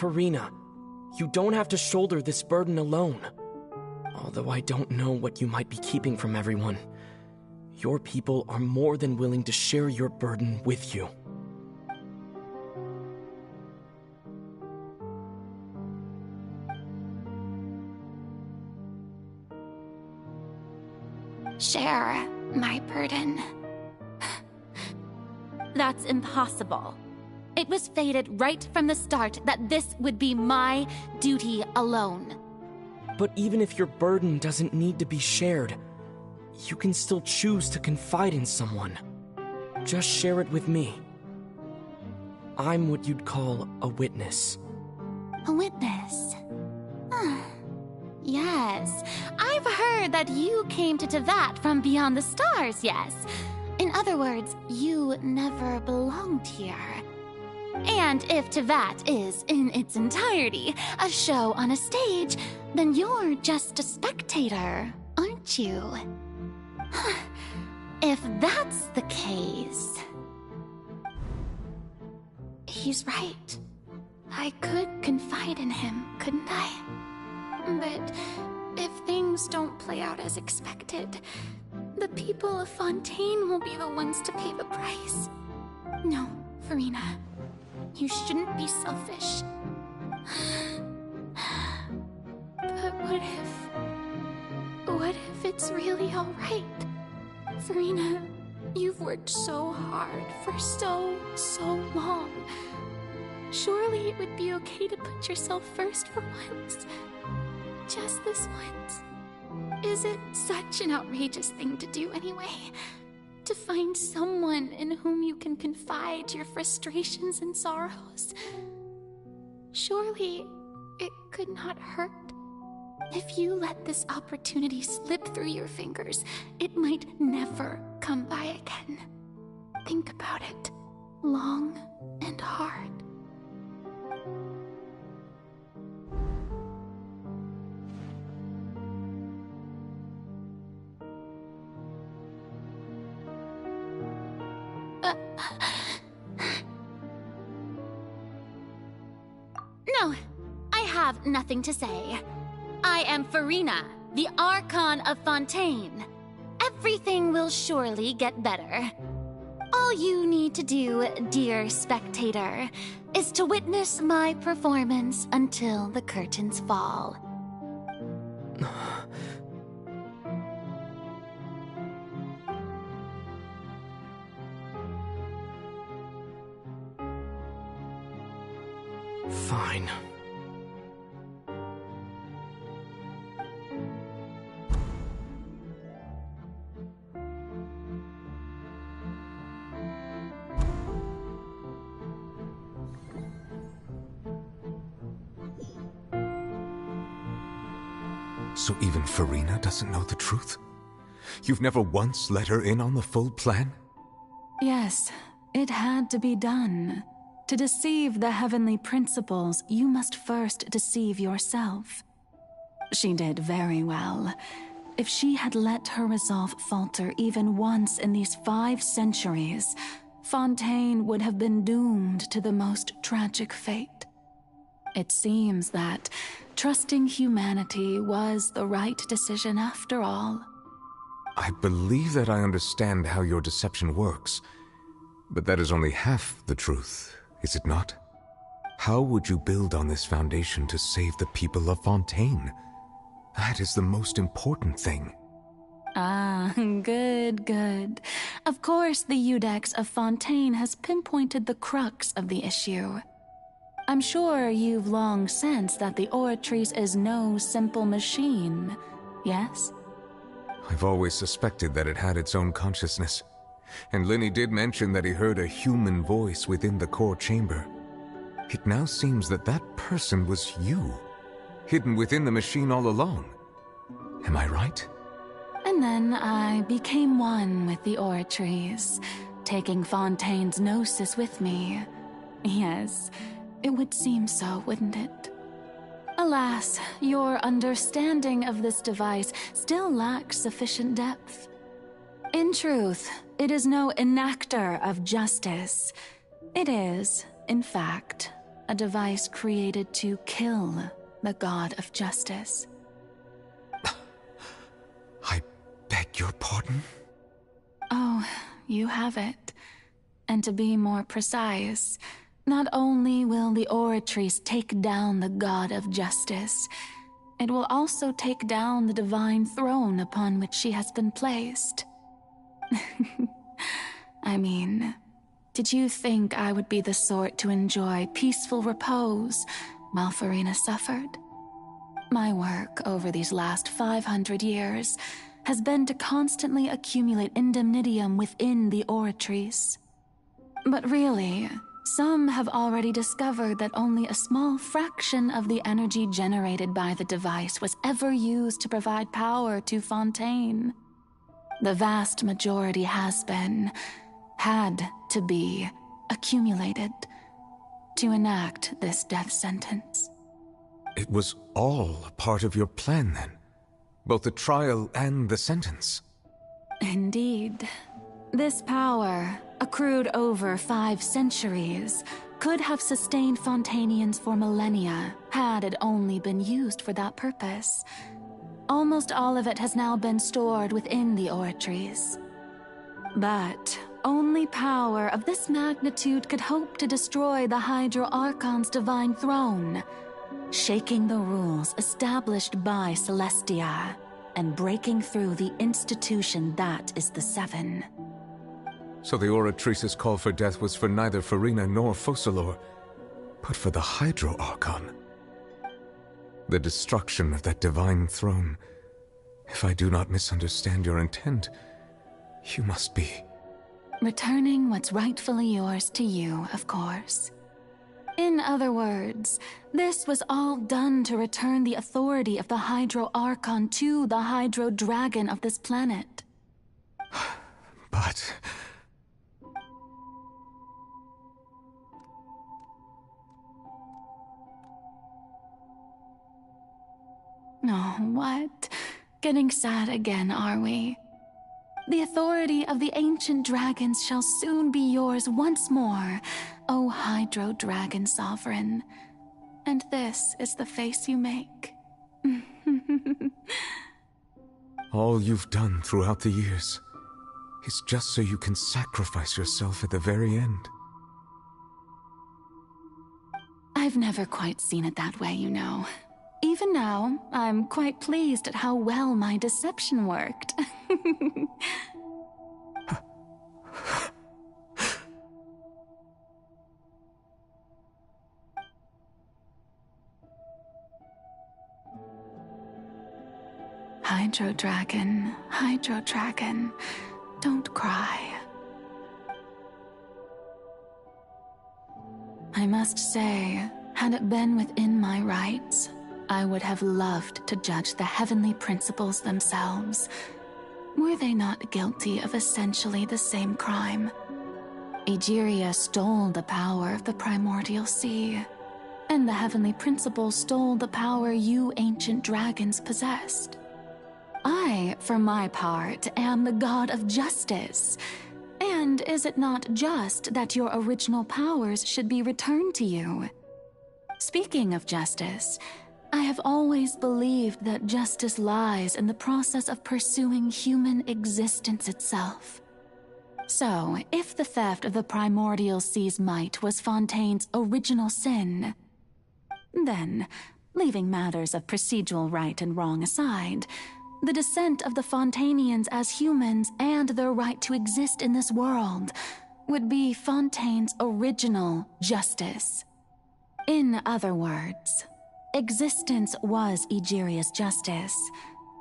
Farina, you don't have to shoulder this burden alone. Although I don't know what you might be keeping from everyone, your people are more than willing to share your burden with you. Share my burden. That's impossible. It was fated right from the start that this would be my duty alone. But even if your burden doesn't need to be shared, you can still choose to confide in someone. Just share it with me. I'm what you'd call a witness. A witness? Yes, I've heard that you came to Tevat from beyond the stars, yes. In other words, you never belonged here. And if Tevat is, in its entirety, a show on a stage, then you're just a spectator, aren't you? If that's the case... He's right. I could confide in him, couldn't I? But if things don't play out as expected, the people of Fontaine will be the ones to pay the price. No, Farina, you shouldn't be selfish. But what if it's really all right? Farina, you've worked so hard for so long. Surely it would be okay to put yourself first for once. Just this once. Is it such an outrageous thing to do anyway? To find someone in whom you can confide your frustrations and sorrows? Surely it could not hurt. If you let this opportunity slip through your fingers, it might never come by again. Think about it long and hard. No, I have nothing to say. I am Farina, the Archon of Fontaine. Everything will surely get better. All you need to do, dear spectator, is to witness my performance until the curtains fall. Fine. So even Farina doesn't know the truth? You've never once let her in on the full plan? Yes, it had to be done. To deceive the heavenly principles, you must first deceive yourself. She did very well. If she had let her resolve falter even once in these 5 centuries, Fontaine would have been doomed to the most tragic fate. It seems that trusting humanity was the right decision after all. I believe that I understand how your deception works, but that is only half the truth, is it not? How would you build on this foundation to save the people of Fontaine? That is the most important thing. Ah, good. Of course, the Iudex of Fontaine has pinpointed the crux of the issue. I'm sure you've long sensed that the Oratrice is no simple machine, yes? I've always suspected that it had its own consciousness. And Linny did mention that he heard a human voice within the core chamber. It now seems that that person was you, hidden within the machine all along. Am I right? And then I became one with the Oratrice, taking Fontaine's gnosis with me. Yes, it would seem so, wouldn't it? Alas, your understanding of this device still lacks sufficient depth. In truth, it is no enactor of justice. It is, in fact, a device created to kill the god of justice. I beg your pardon? Oh, you have it. And to be more precise, not only will the Oratrice take down the god of justice, it will also take down the divine throne upon which she has been placed. I mean, did you think I would be the sort to enjoy peaceful repose while Farina suffered? My work over these last 500 years has been to constantly accumulate indemnitium within the Oratrice. But really, some have already discovered that only a small fraction of the energy generated by the device was ever used to provide power to Fontaine. The vast majority had to be accumulated to enact this death sentence. It was all a part of your plan, then? Both the trial and the sentence? Indeed. This power, accrued over 5 centuries, could have sustained Fontainians for millennia had it only been used for that purpose. Almost all of it has now been stored within the Oratrice. But only power of this magnitude could hope to destroy the Hydro Archon's divine throne, shaking the rules established by Celestia and breaking through the institution that is the Seven. So the Oratrice's call for death was for neither Farina nor Focalor, but for the Hydro Archon. The destruction of that divine throne. If I do not misunderstand your intent, you must be... returning what's rightfully yours to you, of course. In other words, this was all done to return the authority of the Hydro Archon to the Hydro Dragon of this planet. But... Oh, what? Getting sad again, are we? The authority of the ancient dragons shall soon be yours once more, O Hydro Dragon Sovereign. And this is the face you make. All you've done throughout the years is just so you can sacrifice yourself at the very end. I've never quite seen it that way, you know. Even now, I'm quite pleased at how well my deception worked. Hydro Dragon, don't cry. I must say, had it been within my rights, I would have loved to judge the heavenly principles themselves. Were they not guilty of essentially the same crime? Egeria stole the power of the primordial sea, and the heavenly principles stole the power you ancient dragons possessed. I, for my part, am the god of justice. And is it not just that your original powers should be returned to you? Speaking of justice, I have always believed that justice lies in the process of pursuing human existence itself. So, if the theft of the primordial sea's might was Fontaine's original sin, then, leaving matters of procedural right and wrong aside, the descent of the Fontainians as humans and their right to exist in this world would be Fontaine's original justice. In other words, existence was Egeria's justice,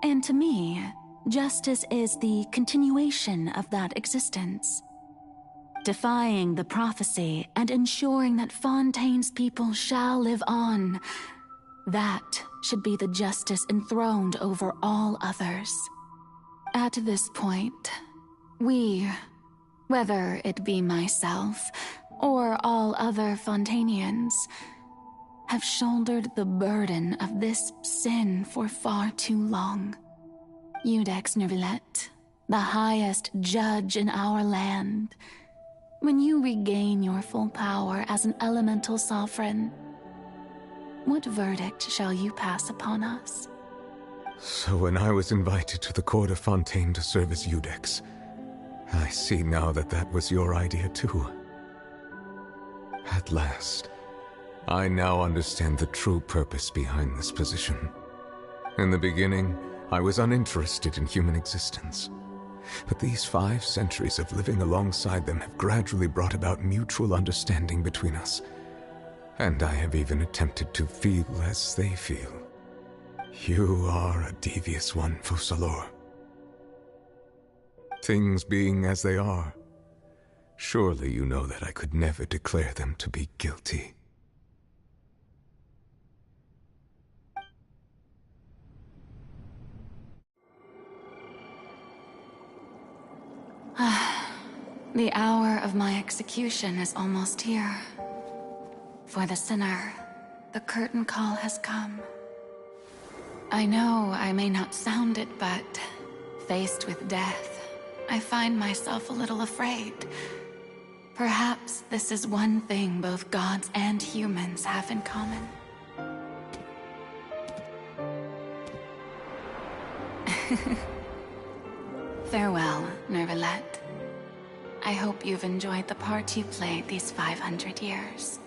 and to me, justice is the continuation of that existence. Defying the prophecy and ensuring that Fontaine's people shall live on, that should be the justice enthroned over all others. At this point, we, whether it be myself or all other Fontainians, have shouldered the burden of this sin for far too long. Iudex Nervillet, the highest judge in our land, when you regain your full power as an elemental sovereign, what verdict shall you pass upon us? So when I was invited to the court of Fontaine to serve as Iudex, I see now that that was your idea too. At last, I now understand the true purpose behind this position. In the beginning, I was uninterested in human existence. But these 5 centuries of living alongside them have gradually brought about mutual understanding between us. And I have even attempted to feel as they feel. You are a devious one, Fussalor. Things being as they are, surely you know that I could never declare them to be guilty. The hour of my execution is almost here. For the sinner, the curtain call has come. I know I may not sound it, but faced with death, I find myself a little afraid. Perhaps this is one thing both gods and humans have in common. Farewell, Nervalette. I hope you've enjoyed the part you played these 500 years.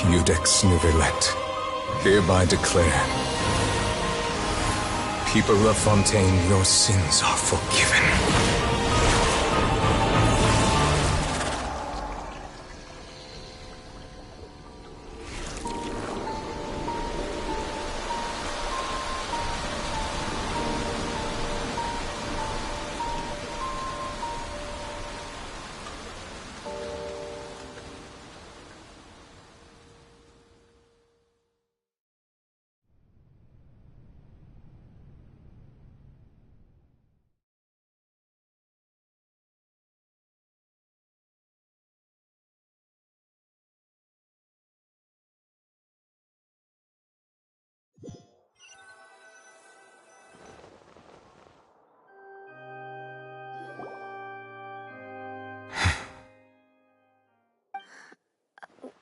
Iudex Nervalette, hereby declare, people of Fontaine, your sins are forgiven.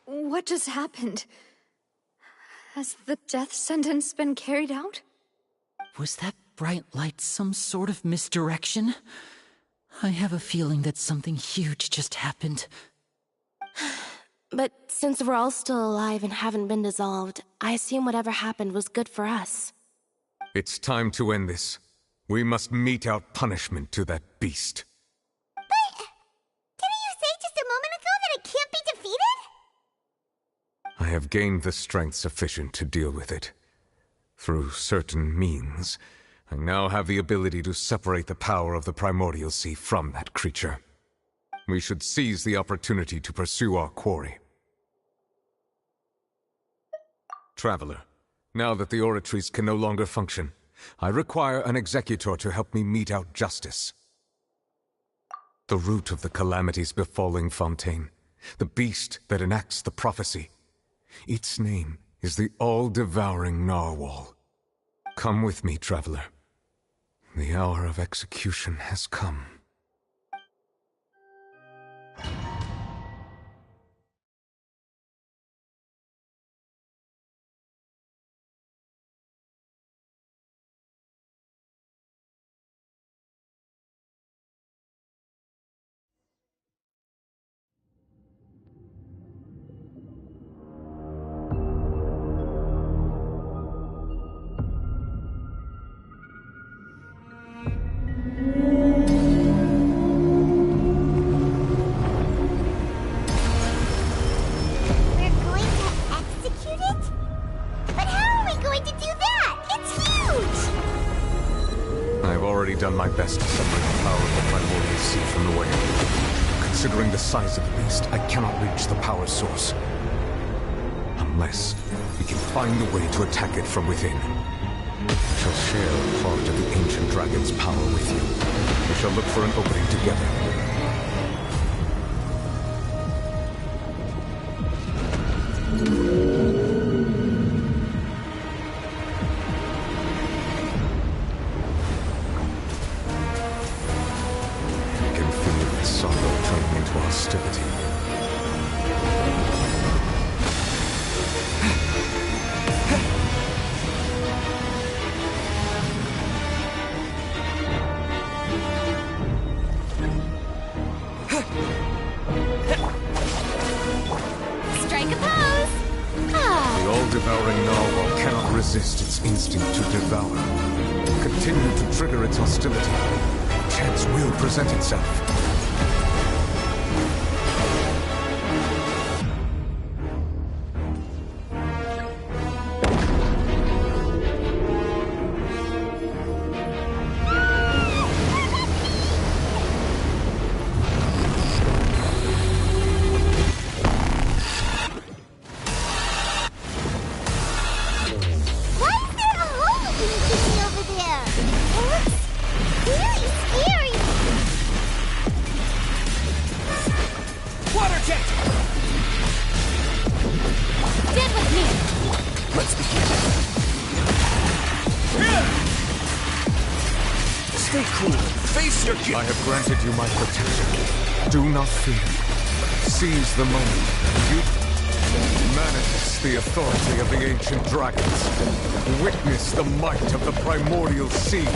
What just happened? Has the death sentence been carried out? Was that bright light some sort of misdirection? I have a feeling that something huge just happened. But since we're all still alive and haven't been dissolved, I assume whatever happened was good for us. It's time to end this. We must mete out punishment to that beast. Didn't you say just a moment ago that it can't be defeated? I have gained the strength sufficient to deal with it. Through certain means, I now have the ability to separate the power of the primordial sea from that creature. We should seize the opportunity to pursue our quarry. Traveler, now that the oratories can no longer function, I require an executor to help me mete out justice. The root of the calamities befalling Fontaine, the beast that enacts the prophecy, its name is the all-devouring narwhal. Come with me, traveler. The hour of execution has come. Done my best to separate the power of the primordial sea from the whale. Considering the size of the beast, I cannot reach the power source. Unless we can find a way to attack it from within. I shall share a part of the ancient dragon's power with you. We shall look for an opening together. Hostility. Strike a pose! The all-devouring narwhal cannot resist its instinct to devour. Continue to trigger its hostility. Chance will present itself. I have granted you my protection. Do not fear. Seize the moment. You manifest the authority of the ancient dragons. Witness the might of the primordial sea.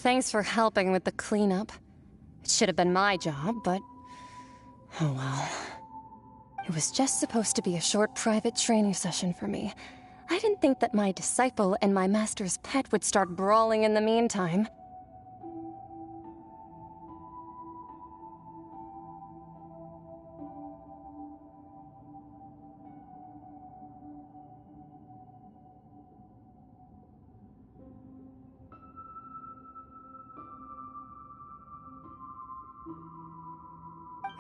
Thanks for helping with the cleanup. It should have been my job, but... oh well. It was just supposed to be a short private training session for me. I didn't think that my disciple and my master's pet would start brawling in the meantime.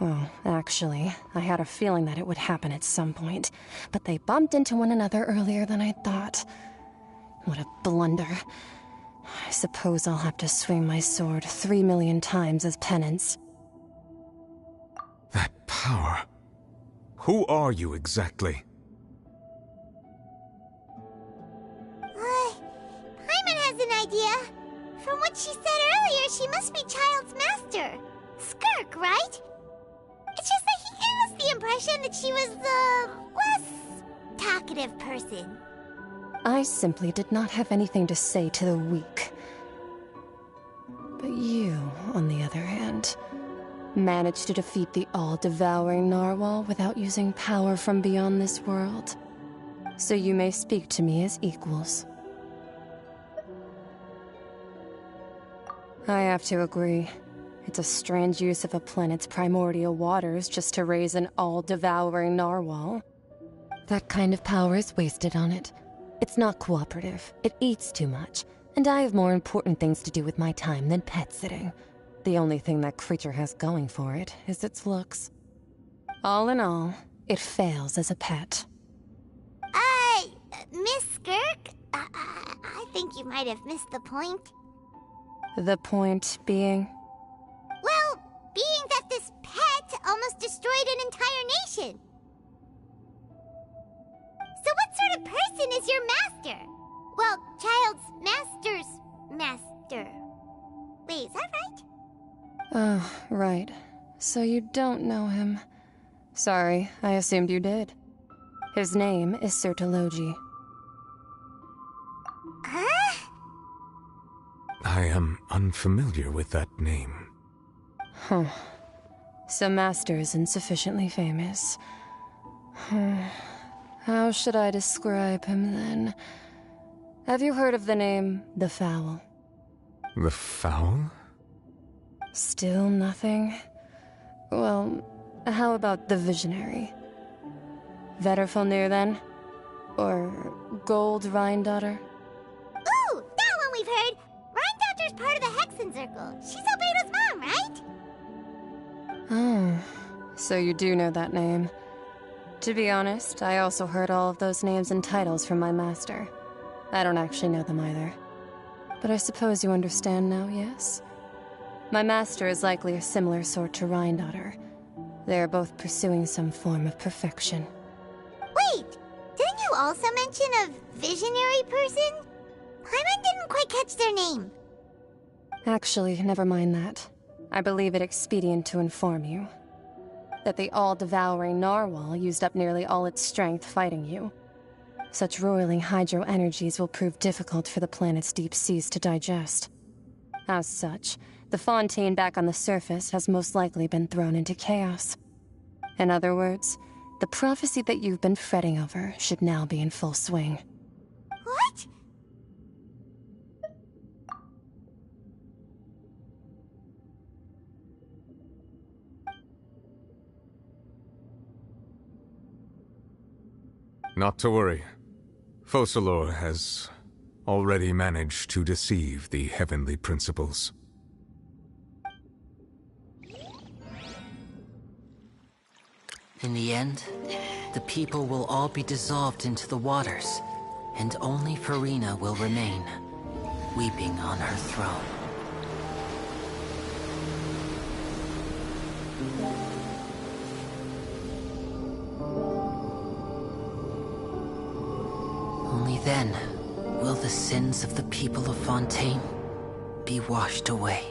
Well, actually, I had a feeling that it would happen at some point, but they bumped into one another earlier than I thought. What a blunder. I suppose I'll have to swing my sword 3 million times as penance. That power. Who are you exactly? Paimon has an idea. From what she said earlier, she must be Child's master. Skirk, right? It's just that he gave us the impression that she was the less talkative person. I simply did not have anything to say to the weak. But you, on the other hand, managed to defeat the all-devouring narwhal without using power from beyond this world. So you may speak to me as equals. I have to agree. It's a strange use of a planet's primordial waters just to raise an all-devouring narwhal. That kind of power is wasted on it. It's not cooperative. It eats too much. And I have more important things to do with my time than pet sitting. The only thing that creature has going for it is its looks. All in all, it fails as a pet. Miss Skirk? I think you might have missed the point. The point being? Well, being that this pet almost destroyed an entire nation. So what sort of person is your master? Well, Child's master's master. Wait, is that right? Oh, right. So you don't know him. Sorry, I assumed you did. His name is Sertologi. Huh? I am unfamiliar with that name. Huh. So Master isn't sufficiently famous. How should I describe him then? Have you heard of the name The Fowl? The Fowl? Still nothing? Well, how about the Visionary? Vetterfulnir then? Or Gold Rhindaughter? Ooh, that one we've heard! Rhindaughter's part of the Hexen Circle. She's Albedo's mom, right? Oh, so you do know that name. To be honest, I also heard all of those names and titles from my master. I don't actually know them either. But I suppose you understand now, yes? My master is likely a similar sort to Rhindaughter. They are both pursuing some form of perfection. Wait, didn't you also mention a visionary person? Paimon didn't quite catch their name. Actually, never mind that. I believe it expedient to inform you that the all-devouring narwhal used up nearly all its strength fighting you. Such roiling hydro energies will prove difficult for the planet's deep seas to digest. As such, the fontaine back on the surface has most likely been thrown into chaos. In other words, the prophecy that you've been fretting over should now be in full swing. What? Not to worry. Focalor has already managed to deceive the heavenly principles. In the end, the people will all be dissolved into the waters, and only Furina will remain, weeping on her throne. Only then will the sins of the people of Fontaine be washed away.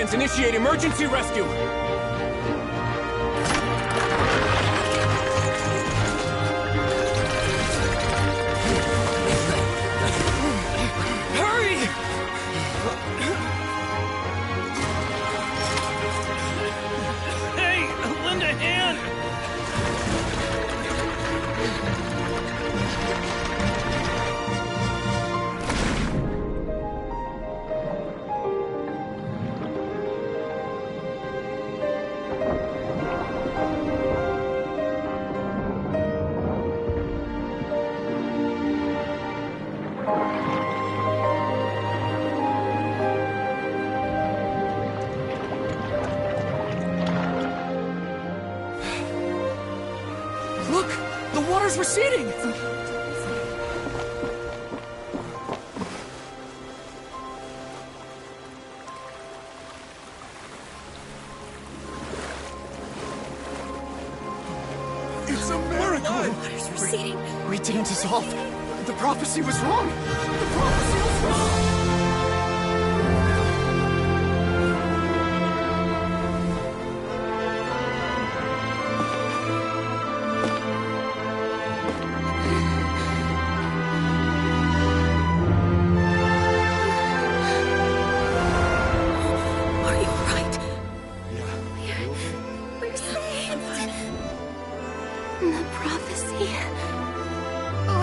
Commands initiate emergency rescue! Hurry! Hey, lend a hand! Look! The water's receding! It's a miracle! Water's receding. We didn't dissolve. The prophecy was wrong. The prophecy was wrong. Are you right? Yeah. We're saved. The prophecy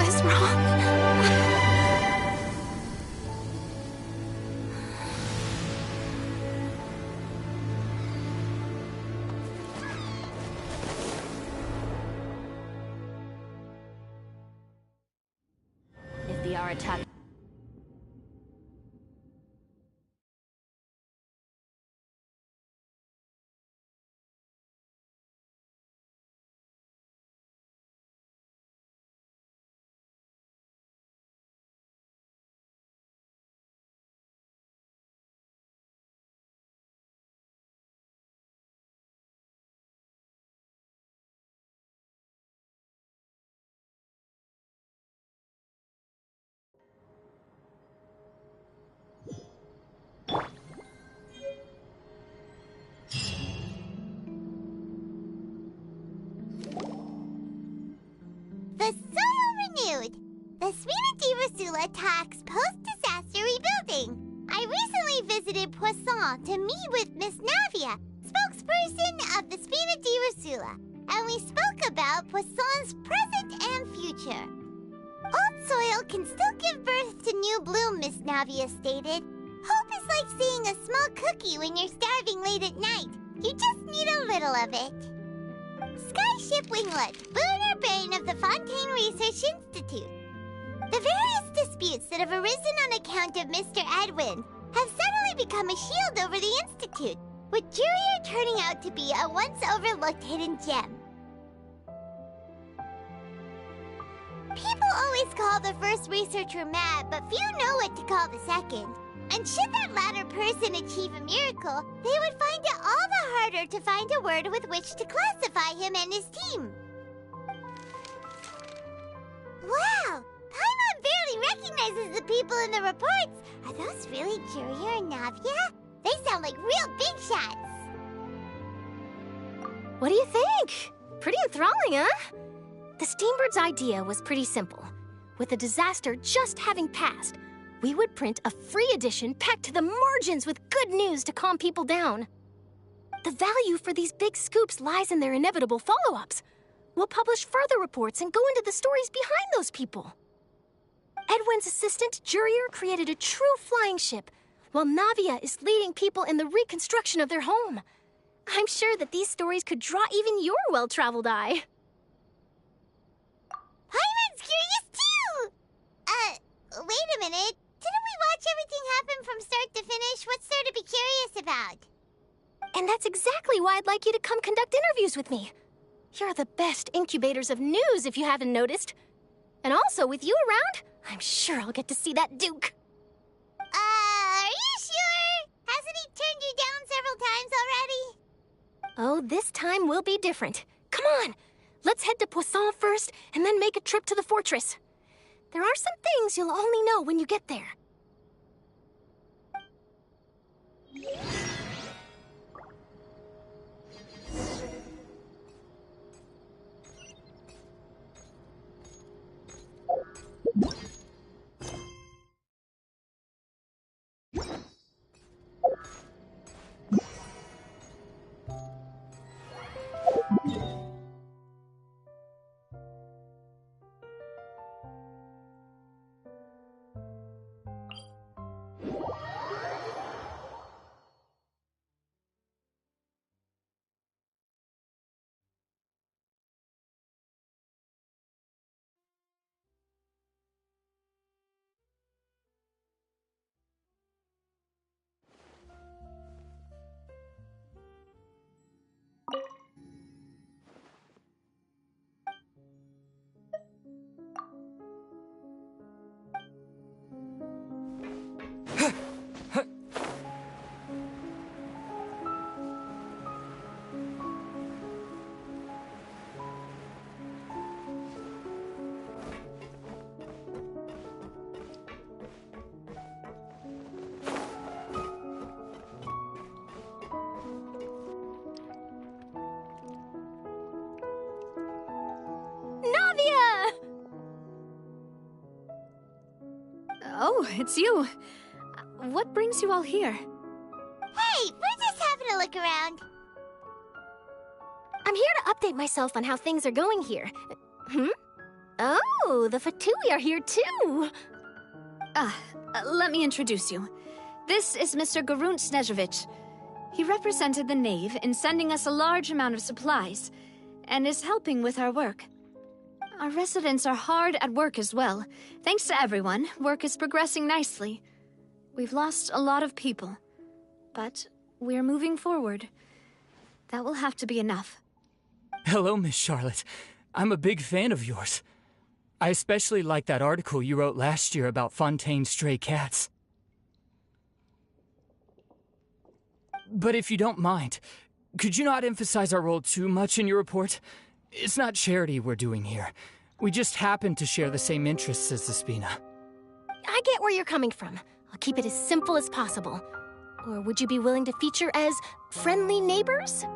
was wrong. If they are attacked. The soil renewed. The Svina talks post-disaster rebuilding. I recently visited Poisson to meet with Miss Navia, spokesperson of the Svina, and we spoke about Poisson's present and future. Old soil can still give birth to new bloom, Miss Navia stated. Hope is like seeing a small cookie when you're starving late at night. You just need a little of it. Skyship Winglet, lunar brain of the Fontaine Research Institute. The various disputes that have arisen on account of Mr. Edwin have suddenly become a shield over the Institute, with Jurier turning out to be a once-overlooked hidden gem. People always call the first researcher mad, but few know what to call the second. And should that latter person achieve a miracle, they would find it all the harder to find a word with which to classify him and his team. Wow! Paimon barely recognizes the people in the reports. Are those really Jurier and Navia? They sound like real big shots. What do you think? Pretty enthralling, huh? The Steambird's idea was pretty simple. With the disaster just having passed, we would print a free edition packed to the margins with good news to calm people down. The value for these big scoops lies in their inevitable follow-ups. We'll publish further reports and go into the stories behind those people. Edwin's assistant, Jurier, created a true flying ship, while Navia is leading people in the reconstruction of their home. I'm sure that these stories could draw even your well-traveled eye. Paimon's curious too! Wait a minute. Didn't we watch everything happen from start to finish? What's there to be curious about? And that's exactly why I'd like you to come conduct interviews with me. You're the best incubators of news, if you haven't noticed. And also, with you around, I'm sure I'll get to see that Duke. Are you sure? Hasn't he turned you down several times already? Oh, this time will be different. Come on, let's head to Poisson first, and then make a trip to the fortress. There are some things you'll only know when you get there. Oh, it's you. What brings you all here? Hey, we're just having a look around. I'm here to update myself on how things are going here. Oh, the Fatui are here too. Let me introduce you. This is Mr. Garunt Snežević. He represented the Knave in sending us a large amount of supplies, and is helping with our work. Our residents are hard at work as well. Thanks to everyone, work is progressing nicely. We've lost a lot of people, but we're moving forward. That will have to be enough. Hello, Miss Charlotte. I'm a big fan of yours. I especially like that article you wrote last year about Fontaine's stray cats. But if you don't mind, could you not emphasize our role too much in your report? It's not charity we're doing here. We just happen to share the same interests as the Spina. I get where you're coming from. I'll keep it as simple as possible. Or would you be willing to feature as friendly neighbors?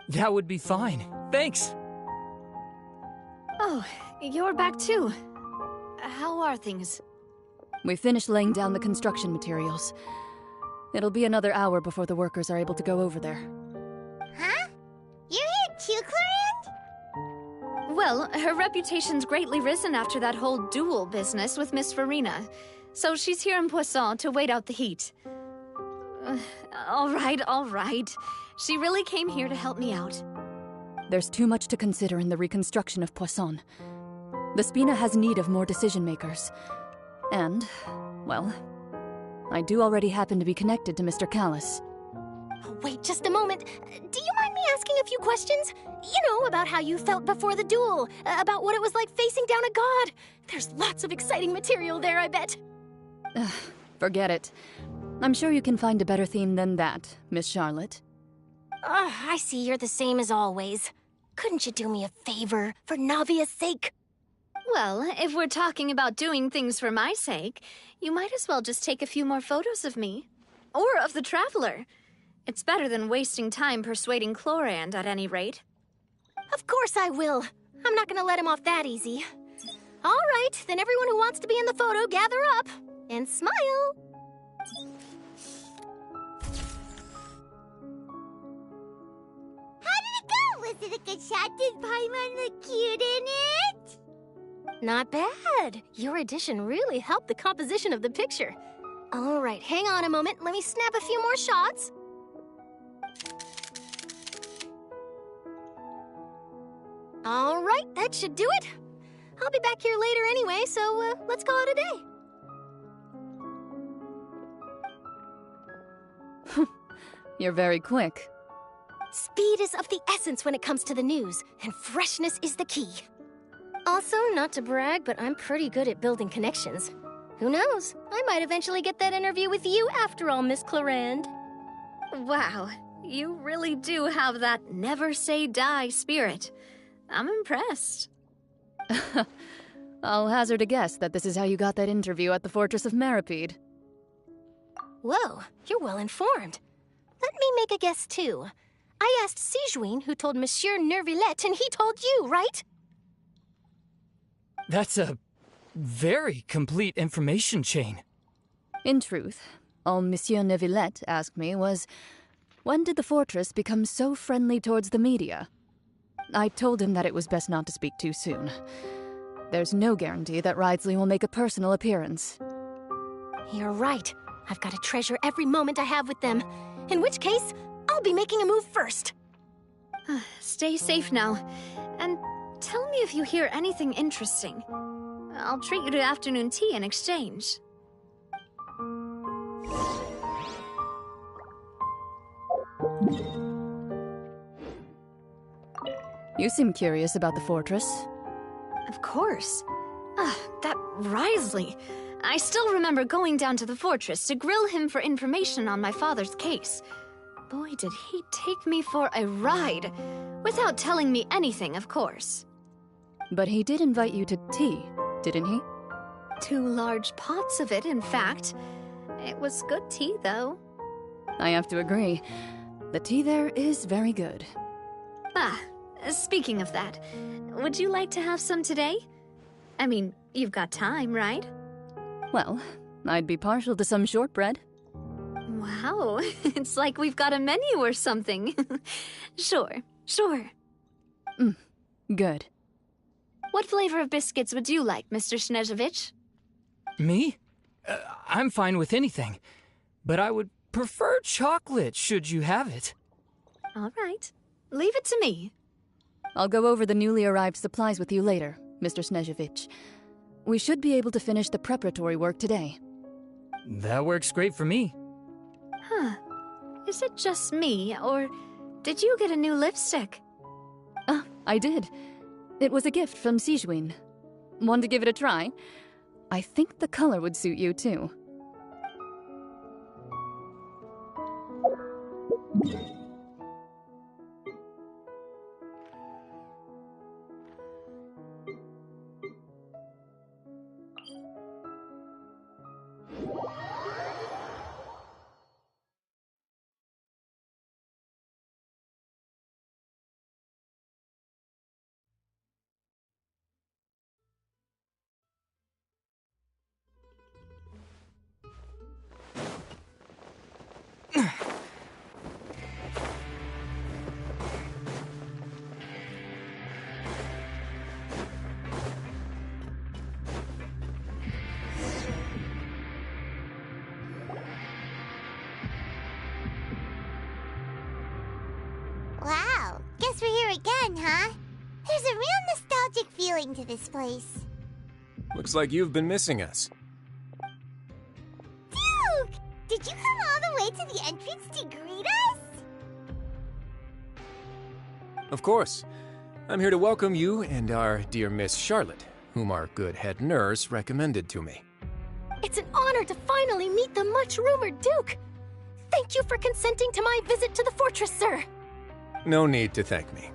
That would be fine. Thanks. Oh, you're back too. How are things? We finished laying down the construction materials. It'll be another hour before the workers are able to go over there. Huh? You're here too, Clorinde? Well, her reputation's greatly risen after that whole duel business with Miss Farina. So she's here in Poisson to wait out the heat. All right. She really came here to help me out. There's too much to consider in the reconstruction of Poisson. The Spina has need of more decision-makers. And, well, I do already happen to be connected to Mr. Callis. Oh, wait just a moment. Do you mind me asking a few questions? You know, about how you felt before the duel, about what it was like facing down a god. There's lots of exciting material there, I bet. Forget it. I'm sure you can find a better theme than that, Miss Charlotte. I see you're the same as always. Couldn't you do me a favor, for Navia's sake? Well, if we're talking about doing things for my sake, you might as well just take a few more photos of me. Or of the Traveler. It's better than wasting time persuading Clorinde, at any rate. Of course I will. I'm not gonna let him off that easy. All right, then everyone who wants to be in the photo, gather up. And smile. How did it go? Was it a good shot? Did Paimon look cute in it? Not bad. Your addition really helped the composition of the picture. All right, hang on a moment. Let me snap a few more shots. All right, that should do it. I'll be back here later anyway, so let's call it a day. You're very quick. Speed is of the essence when it comes to the news, and freshness is the key. Also, not to brag, but I'm pretty good at building connections. Who knows? I might eventually get that interview with you after all, Miss Clorinde. Wow, you really do have that never say die spirit. I'm impressed. I'll hazard a guess that this is how you got that interview at the Fortress of Meripede. Whoa, you're well informed. Let me make a guess, too. I asked Sijuin, who told Monsieur Neuvillette, and he told you, right? That's a very complete information chain. In truth, all Monsieur Neuvillette asked me was, when did the Fortress become so friendly towards the media? I told him that it was best not to speak too soon. There's no guarantee that Ridsley will make a personal appearance. You're right. I've got to treasure every moment I have with them. In which case, I'll be making a move first. Stay safe now. And tell me if you hear anything interesting. I'll treat you to afternoon tea in exchange. You seem curious about the fortress. Of course. That Ridsley. I still remember going down to the fortress to grill him for information on my father's case. Boy, did he take me for a ride. Without telling me anything, of course. But he did invite you to tea, didn't he? 2 large pots of it, in fact. It was good tea, though. I have to agree. The tea there is very good. Speaking of that, would you like to have some today? I mean, you've got time, right? Well, I'd be partial to some shortbread. Wow, it's like we've got a menu or something. Sure. Good. What flavor of biscuits would you like, Mr. Snezhevich? Me? I'm fine with anything. But I would prefer chocolate, should you have it. All right. Leave it to me. I'll go over the newly arrived supplies with you later, Mr. Snezhevich. We should be able to finish the preparatory work today. That works great for me. Huh. Is it just me, or did you get a new lipstick? I did. It was a gift from Sijwin. Want to give it a try? I think the color would suit you, too. Wow, guess we're here again, huh? There's a real nostalgic feeling to this place. Looks like you've been missing us. Duke! Did you come all the way to the entrance to greet us? Of course. I'm here to welcome you and our dear Miss Charlotte, whom our good head nurse recommended to me. It's an honor to finally meet the much-rumored Duke. Thank you for consenting to my visit to the fortress, sir. No need to thank me.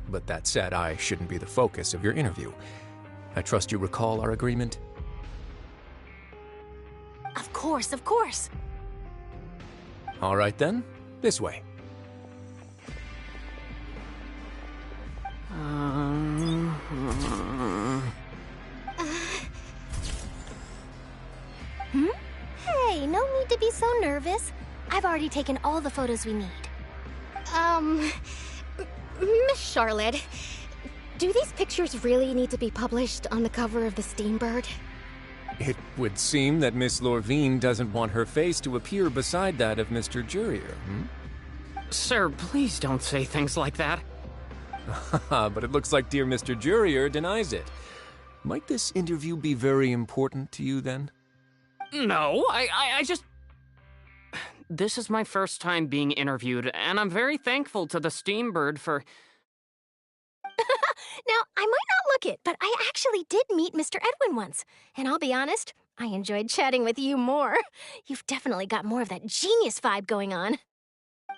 But that said, I shouldn't be the focus of your interview. I trust you recall our agreement? Of course, of course. All right then, this way. Hey, no need to be so nervous. I've already taken all the photos we need. Miss Charlotte, do these pictures really need to be published on the cover of the Steambird? It would seem that Miss Lorvine doesn't want her face to appear beside that of Mr. Jurier, Sir, please don't say things like that. But it looks like dear Mr. Jurier denies it. Might this interview be very important to you, then? No, I just... This is my first time being interviewed, and I'm very thankful to the Steambird for... Now, I might not look it, but I actually did meet Mr. Edwin once. And I'll be honest, I enjoyed chatting with you more. You've definitely got more of that genius vibe going on.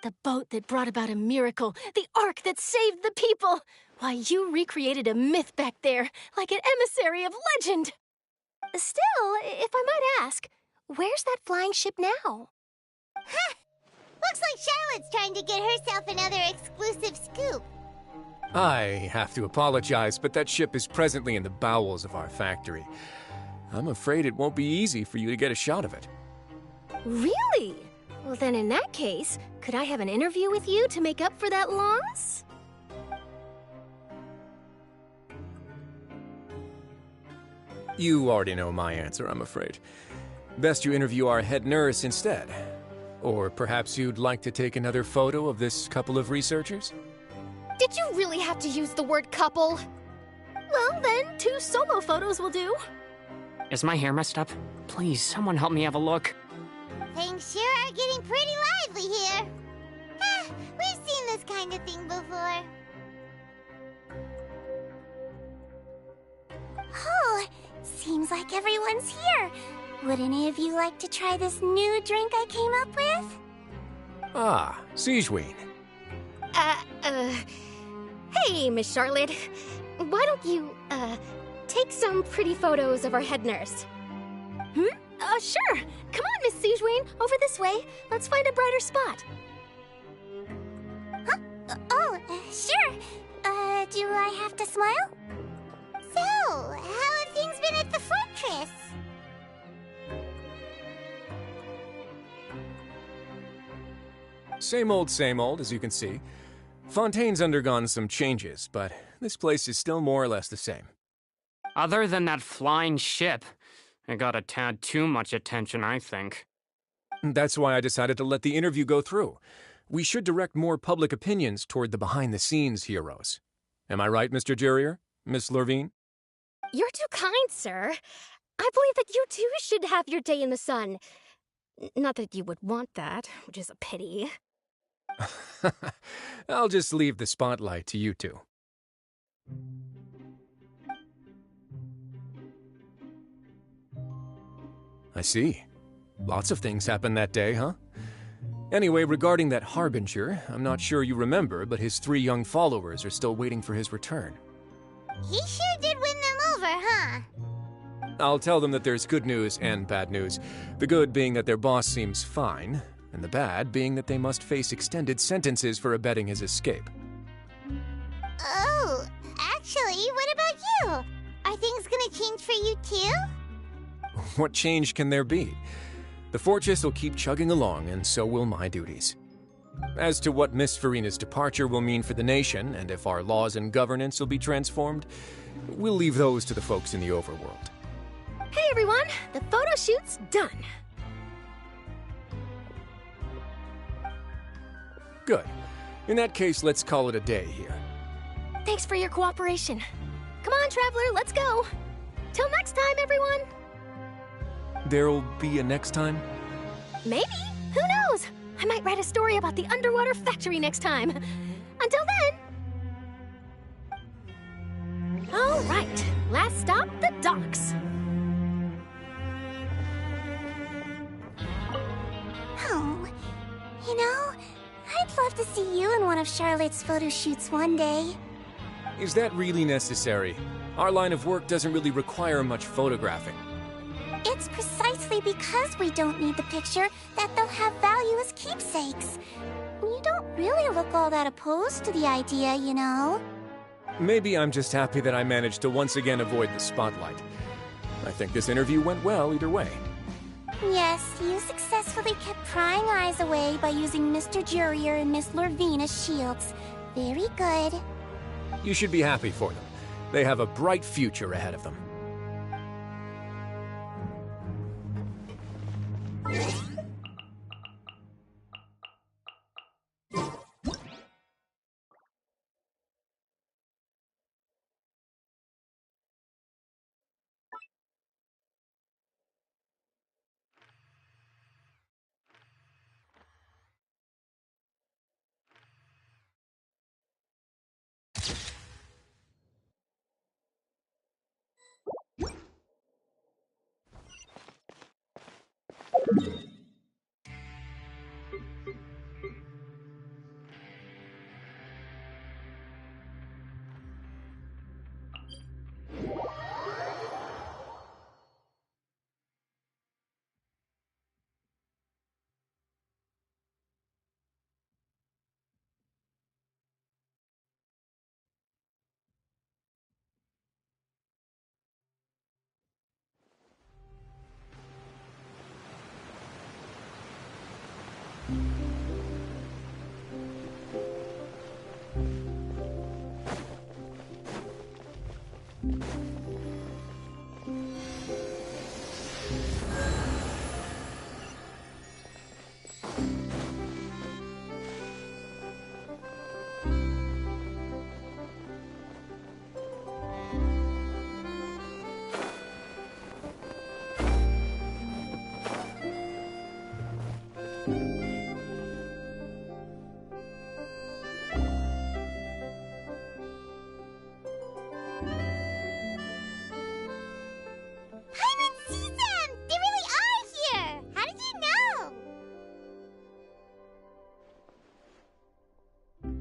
The boat that brought about a miracle, the ark that saved the people. Why, you recreated a myth back there, like an emissary of legend. Still, if I might ask, where's that flying ship now? Huh! Looks like Charlotte's trying to get herself another exclusive scoop. I have to apologize, but that ship is presently in the bowels of our factory. I'm afraid it won't be easy for you to get a shot of it. Really? Well, then in that case, could I have an interview with you to make up for that loss? You already know my answer, I'm afraid. Best you interview our head nurse instead. Or perhaps you'd like to take another photo of this couple of researchers? Did you really have to use the word couple? Well, then, 2 solo photos will do. Is my hair messed up? Please, someone help me have a look. Things sure are getting pretty lively here. We've seen this kind of thing before. Oh, seems like everyone's here. Would any of you like to try this new drink I came up with? Ah, Sijwin. Hey, Miss Charlotte. Why don't you, take some pretty photos of our head nurse? Sure. Come on, Miss Sijwin. Over this way. Let's find a brighter spot. Huh? Sure. Do I have to smile? So, how have things same old, as you can see. Fontaine's undergone some changes, but this place is still more or less the same. Other than that flying ship, it got a tad too much attention, I think. That's why I decided to let the interview go through. We should direct more public opinions toward the behind-the-scenes heroes. Am I right, Mr. Jurrier? Miss Lurvine? You're too kind, sir. I believe that you too should have your day in the sun. Not that you would want that, which is a pity. I'll just leave the spotlight to you two. I see. Lots of things happened that day, huh? Anyway, regarding that Harbinger, I'm not sure you remember, but his 3 young followers are still waiting for his return. He sure did win them over, huh? I'll tell them that there's good news and bad news. The good being that their boss seems fine, and the bad being that they must face extended sentences for abetting his escape. Oh, actually, what about you? Are things gonna change for you too? What change can there be? The fortress will keep chugging along, and so will my duties. As to what Miss Farina's departure will mean for the nation, and if our laws and governance will be transformed, we'll leave those to the folks in the overworld. Hey everyone, the photo shoot's done. Good. In that case, let's call it a day here. Thanks for your cooperation. Come on, Traveler, let's go. Till next time, everyone. There'll be a next time? Maybe. Who knows? I might write a story about the underwater factory next time. Until then. All right. Last stop, the docks. Oh, you know, I'd love to see you in one of Charlotte's photo shoots one day. Is that really necessary? Our line of work doesn't really require much photographing. It's precisely because we don't need the picture that they'll have value as keepsakes. You don't really look all that opposed to the idea, you know. Maybe I'm just happy that I managed to once again avoid the spotlight. I think this interview went well either way. Yes, you successfully kept prying eyes away by using Mr. Jurrier and Miss Lurvine as shields. Very good. You should be happy for them. They have a bright future ahead of them.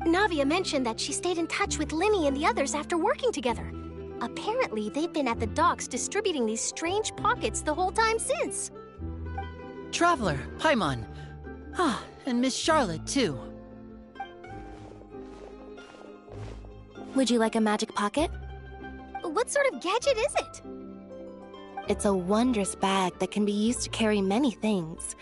Navia mentioned that she stayed in touch with Linny and the others after working together. Apparently, they've been at the docks distributing these strange pockets the whole time since. Traveler, Paimon. Ah, and Miss Charlotte, too. Would you like a magic pocket? What sort of gadget is it? It's a wondrous bag that can be used to carry many things.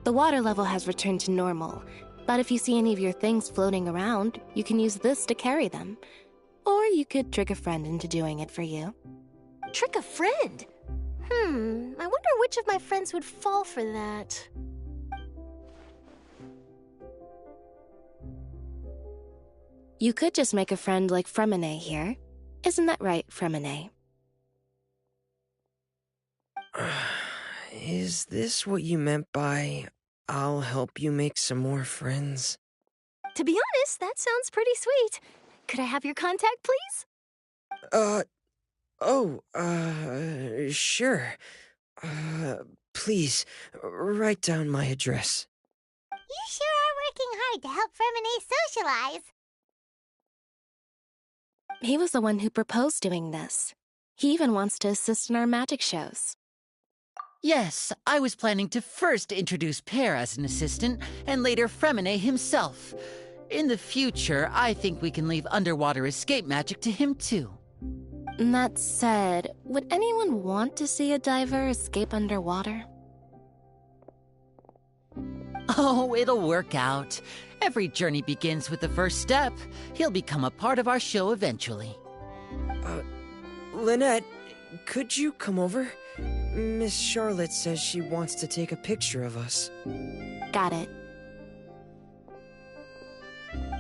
The water level has returned to normal. But if you see any of your things floating around, you can use this to carry them. Or you could trick a friend into doing it for you. Trick a friend? I wonder which of my friends would fall for that. You could just make a friend like Fremine here. Isn't that right, Fremine? Is this what you meant by, I'll help you make some more friends? To be honest, that sounds pretty sweet. Could I have your contact, please? Sure. Please, write down my address. You sure are working hard to help Fremine socialize. He was the one who proposed doing this. He even wants to assist in our magic shows. Yes, I was planning to first introduce Pear as an assistant, and later Fremine himself. In the future, I think we can leave underwater escape magic to him too. That said, would anyone want to see a diver escape underwater? Oh, it'll work out. Every journey begins with the first step. He'll become a part of our show eventually. Lynette, could you come over? Miss Charlotte says she wants to take a picture of us. Got it.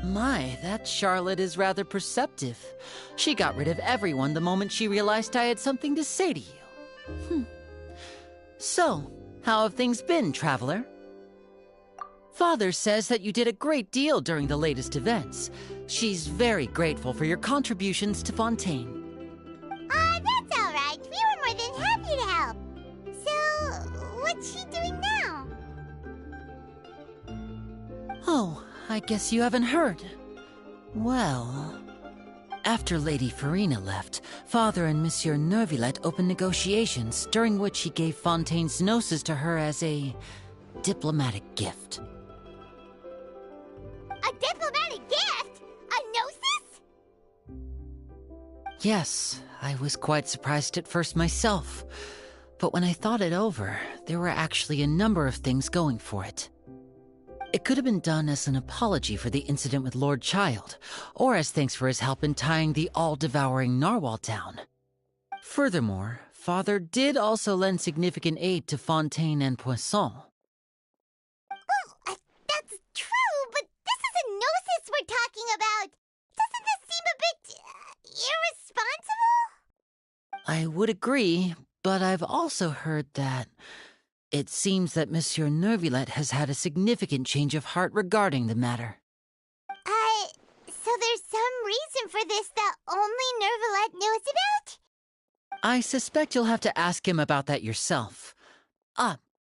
My, that Charlotte is rather perceptive. She got rid of everyone the moment she realized I had something to say to you. So, how have things been, Traveler? Father says that you did a great deal during the latest events. She's very grateful for your contributions to Fontaine. That's all right. We were more than happy to help. So, what's she doing now? Oh, I guess you haven't heard. Well, after Lady Farina left, Father and Monsieur Neuvillette opened negotiations, during which he gave Fontaine's gnosis to her as a diplomatic gift. A diplomatic gift? A gnosis? Yes, I was quite surprised at first myself. But when I thought it over, there were actually a number of things going for it. It could have been done as an apology for the incident with Lord Child, or as thanks for his help in tying the all-devouring narwhal down. Furthermore, Father did also lend significant aid to Fontaine and Poisson. Well, that's true, but this is a gnosis we're talking about. Doesn't this seem a bit irresponsible? I would agree, but I've also heard that it seems that Monsieur Neuvillette has had a significant change of heart regarding the matter. So there's some reason for this that only Neuvillette knows about? I suspect you'll have to ask him about that yourself.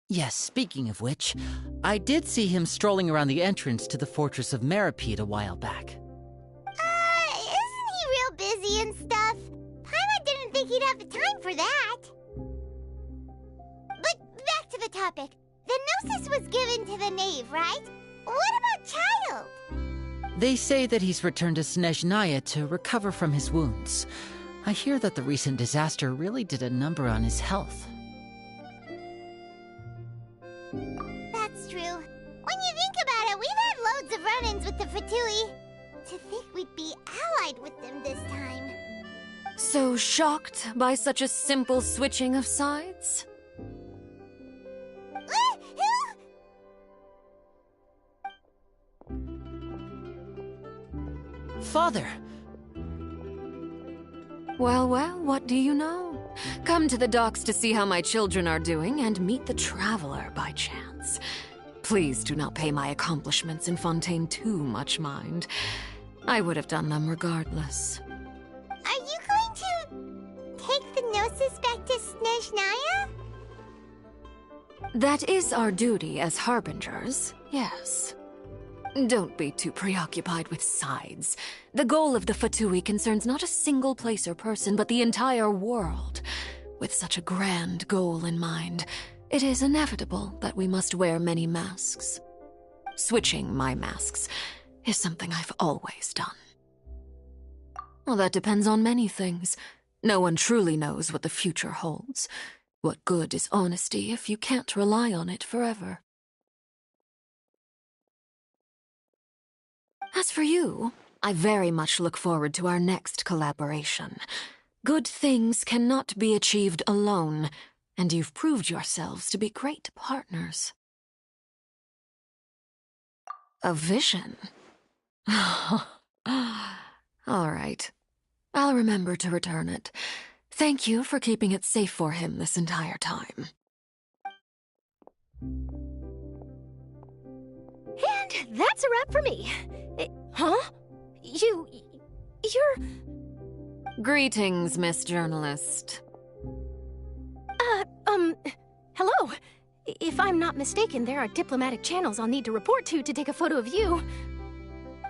Yes, speaking of which, I did see him strolling around the entrance to the Fortress of Meripede a while back. Isn't he real busy and stuff? Paimon didn't think he'd have the time for that. But back to the topic. The gnosis was given to the knave, right? What about Child? They say that he's returned to Snezhnaya to recover from his wounds. I hear that the recent disaster really did a number on his health. That's true. When you think about it, we've had loads of run-ins with the Fatui. To think we'd be allied with them this time. So shocked by such a simple switching of sides? Father! Well, what do you know? Come to the docks to see how my children are doing and meet the Traveler by chance. Please do not pay my accomplishments in Fontaine too much mind. I would have done them regardless. Are you going to take the gnosis back to Snezhnaya? That is our duty as harbingers, yes. Don't be too preoccupied with sides. The goal of the Fatui concerns not a single place or person, but the entire world. With such a grand goal in mind, it is inevitable that we must wear many masks. Switching my masks is something I've always done. Well, that depends on many things. No one truly knows what the future holds. What good is honesty if you can't rely on it forever? As for you, I very much look forward to our next collaboration. Good things cannot be achieved alone, and you've proved yourselves to be great partners. A vision? All right. I'll remember to return it. Thank you for keeping it safe for him this entire time. And that's a wrap for me. Huh? You're... Greetings, Miss Journalist. Hello. If I'm not mistaken, there are diplomatic channels I'll need to report to take a photo of you.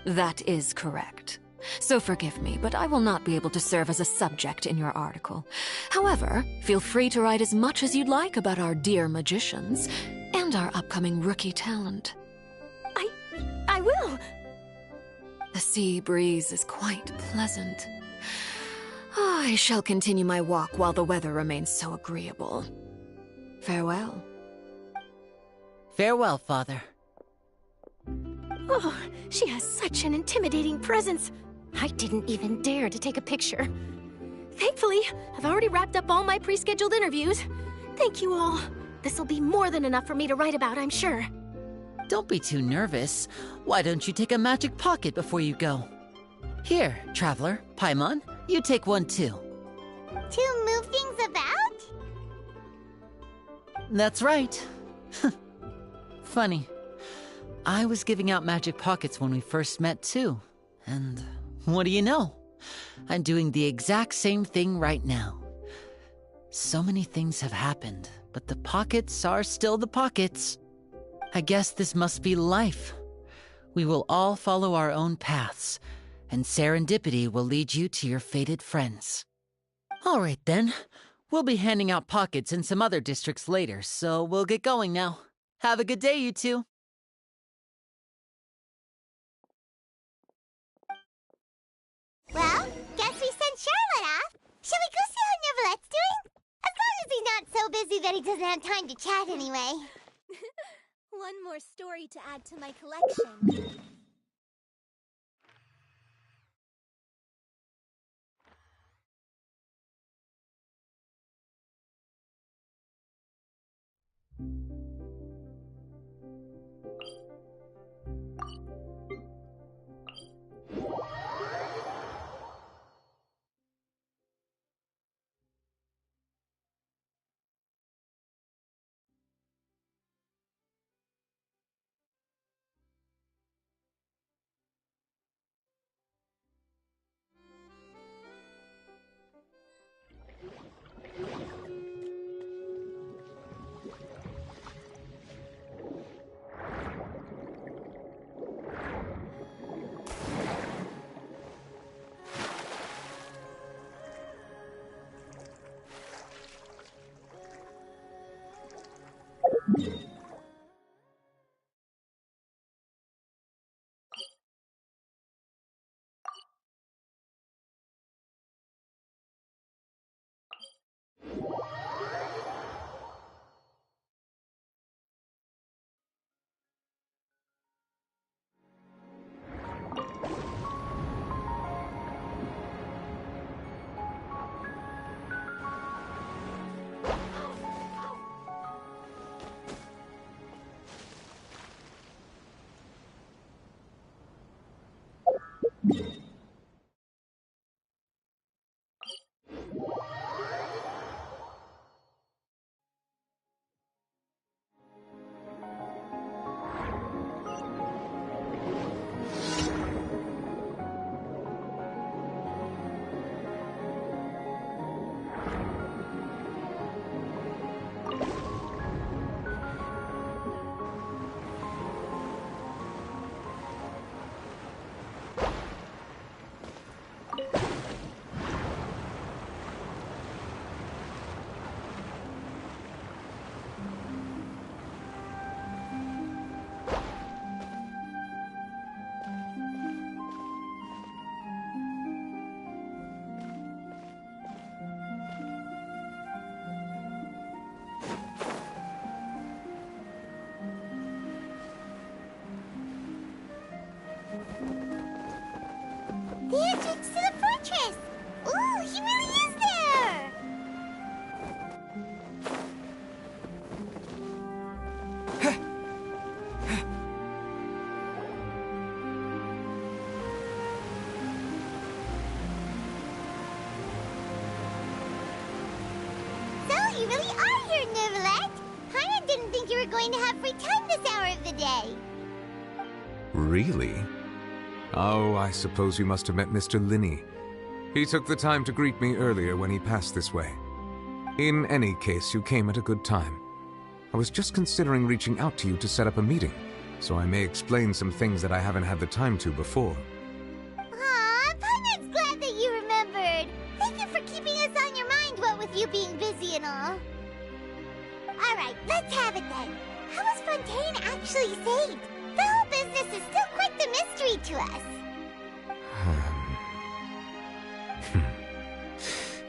That is correct. So forgive me, but I will not be able to serve as a subject in your article. However, feel free to write as much as you'd like about our dear magicians and our upcoming rookie talent. I will. The sea breeze is quite pleasant. I shall continue my walk while the weather remains so agreeable. Farewell. Farewell, Father. Oh, she has such an intimidating presence. I didn't even dare to take a picture. Thankfully, I've already wrapped up all my pre-scheduled interviews. Thank you all. This'll be more than enough for me to write about, I'm sure. Don't be too nervous. Why don't you take a magic pocket before you go? Here, Traveler, Paimon, you take one too. To move things about? That's right. Funny. I was giving out magic pockets when we first met too. And what do you know? I'm doing the exact same thing right now. So many things have happened, but the pockets are still the pockets. I guess this must be life. We will all follow our own paths, and serendipity will lead you to your fated friends. All right then. We'll be handing out pockets in some other districts later, so we'll get going now. Have a good day, you two. Well, guess we sent Charlotte off. Shall we go see how Nevelette's doing? As long as he's not so busy that he doesn't have time to chat anyway. One more story to add to my collection. going to have free time this hour of the day. Really? Oh, I suppose you must have met Mr. Linney. He took the time to greet me earlier when he passed this way. In any case, you came at a good time. I was just considering reaching out to you to set up a meeting, so I may explain some things that I haven't had the time to before. Aw, Paimon's glad that you remembered. Thank you for keeping us on your mind, what with you being busy and all. Alright, let's have it then. How was Fontaine actually saved? The whole business is still quite the mystery to us.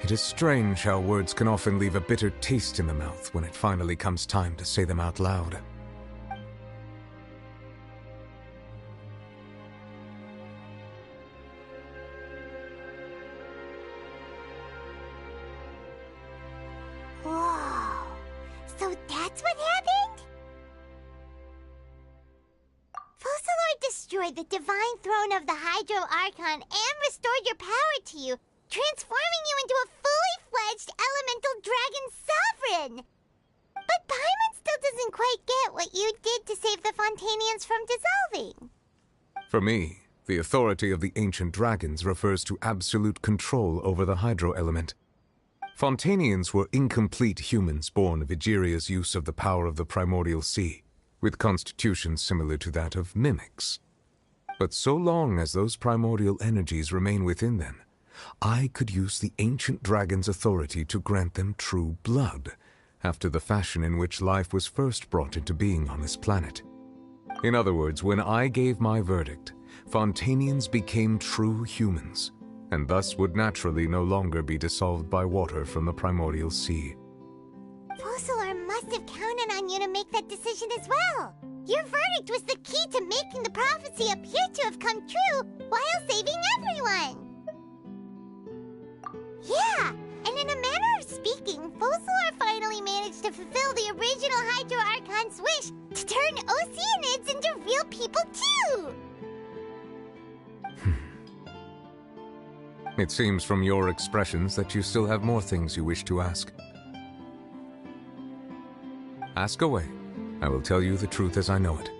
It is strange how words can often leave a bitter taste in the mouth when it finally comes time to say them out loud. Whoa, so that's what happened? Focalor destroyed the divine throne of the Hydro Archon and restored your power to you, transforming you into a fully fledged elemental dragon sovereign. But Paimon still doesn't quite get what you did to save the Fontainians from dissolving. For me, the authority of the ancient dragons refers to absolute control over the hydro element. Fontainians were incomplete humans born of Egeria's use of the power of the primordial sea, with constitutions similar to that of mimics. But so long as those primordial energies remain within them, I could use the ancient dragon's authority to grant them true blood, after the fashion in which life was first brought into being on this planet. In other words, when I gave my verdict, Fontainians became true humans, and thus would naturally no longer be dissolved by water from the primordial sea. Focalor must have counted on you to make that decision as well. Your verdict was the key to making the prophecy appear to have come true while saving everyone. Yeah, and in a manner of speaking, Focalor finally managed to fulfill the original Hydro Archon's wish to turn Oceanids into real people too! It seems from your expressions that you still have more things you wish to ask. Ask away. I will tell you the truth as I know it.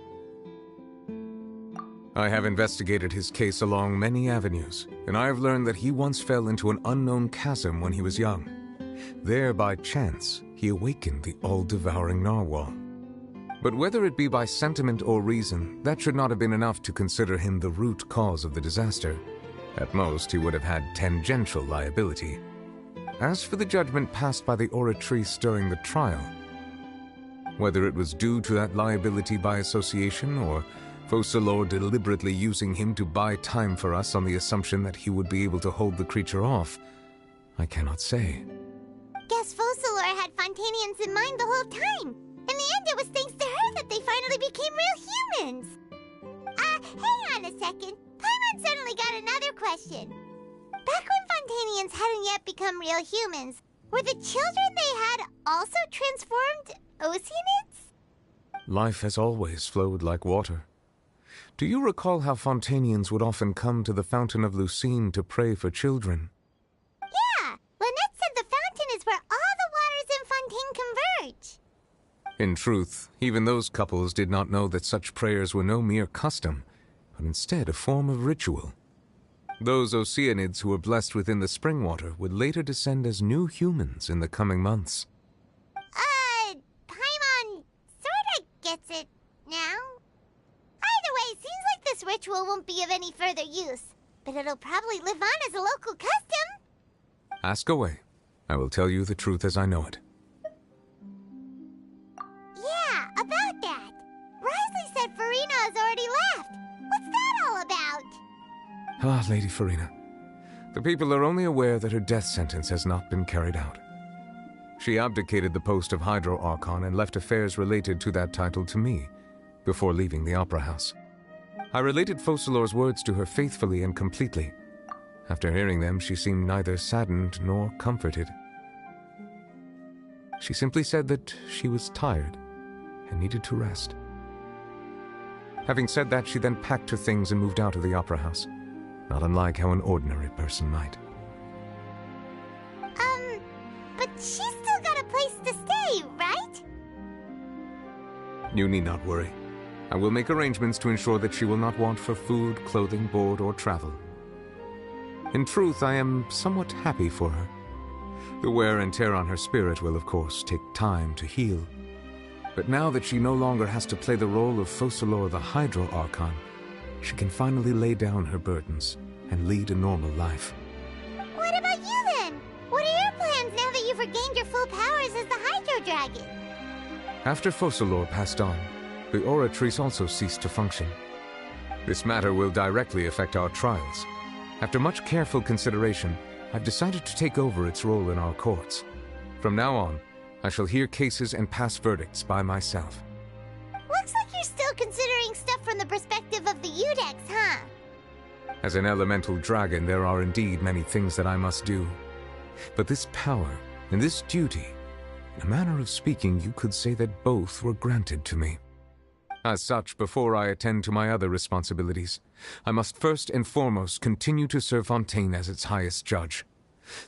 I have investigated his case along many avenues, and I have learned that he once fell into an unknown chasm when he was young. There, by chance, he awakened the all-devouring narwhal. But whether it be by sentiment or reason, that should not have been enough to consider him the root cause of the disaster. At most, he would have had tangential liability. As for the judgment passed by the oratrice during the trial, whether it was due to that liability by association, or Focalor deliberately using him to buy time for us on the assumption that he would be able to hold the creature off, I cannot say. Guess Focalor had Fontainians in mind the whole time. In the end, it was thanks to her that they finally became real humans. Hang on a second. Paimon suddenly got another question. Back when Fontainians hadn't yet become real humans, were the children they had also transformed Oceanids? Life has always flowed like water. Do you recall how Fontainians would often come to the Fountain of Lucine to pray for children? Yeah! Lynette said the fountain is where all the waters in Fontaine converge. In truth, even those couples did not know that such prayers were no mere custom, but instead a form of ritual. Those Oceanids who were blessed within the spring water would later descend as new humans in the coming months. Paimon sorta gets it now. Either way, seems like this ritual won't be of any further use, but it'll probably live on as a local custom. Ask away. I will tell you the truth as I know it. Yeah, about that. Risley said Farina has already left. What's that all about? Ah, Lady Farina. The people are only aware that her death sentence has not been carried out. She abdicated the post of Hydro Archon and left affairs related to that title to me, before leaving the Opera House. I related Focalor's words to her faithfully and completely. After hearing them, she seemed neither saddened nor comforted. She simply said that she was tired and needed to rest. Having said that, she then packed her things and moved out of the Opera House, not unlike how an ordinary person might. But she's still got a place to stay, right? You need not worry. I will make arrangements to ensure that she will not want for food, clothing, board, or travel. In truth, I am somewhat happy for her. The wear and tear on her spirit will, of course, take time to heal. But now that she no longer has to play the role of Focalor the Hydro Archon, she can finally lay down her burdens and lead a normal life. What about you then? What are your plans now that you've regained your full powers as the Hydro Dragon? After Focalor passed on, the Oratrice also ceased to function. This matter will directly affect our trials. After much careful consideration, I've decided to take over its role in our courts. From now on, I shall hear cases and pass verdicts by myself. Looks like you're still considering stuff from the perspective of the Udex, huh? As an elemental dragon, there are indeed many things that I must do. But this power and this duty, in a manner of speaking, you could say that both were granted to me. As such, before I attend to my other responsibilities, I must first and foremost continue to serve Fontaine as its highest judge.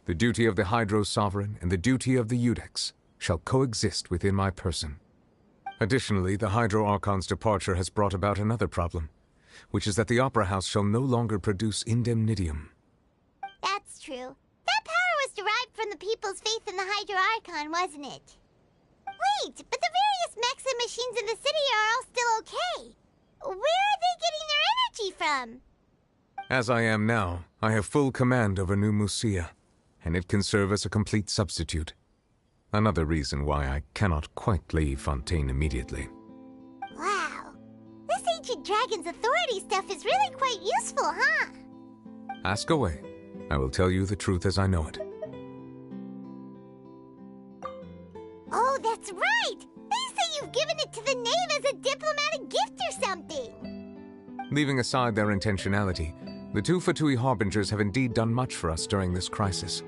The duty of the Hydro Sovereign and the duty of the Udex shall coexist within my person. Additionally, the Hydro Archon's departure has brought about another problem, which is that the Opera House shall no longer produce indemnitium. That's true. That power was derived from the people's faith in the Hydro Archon, wasn't it? Wait, but the various mechs and machines in the city are all still okay. Where are they getting their energy from? As I am now, I have full command over New Musia, and it can serve as a complete substitute. Another reason why I cannot quite leave Fontaine immediately. Wow. This ancient dragon's authority stuff is really quite useful, huh? Ask away. I will tell you the truth as I know it. Oh, that's right! They say you've given it to the knave as a diplomatic gift or something! Leaving aside their intentionality, the two Fatui Harbingers have indeed done much for us during this crisis.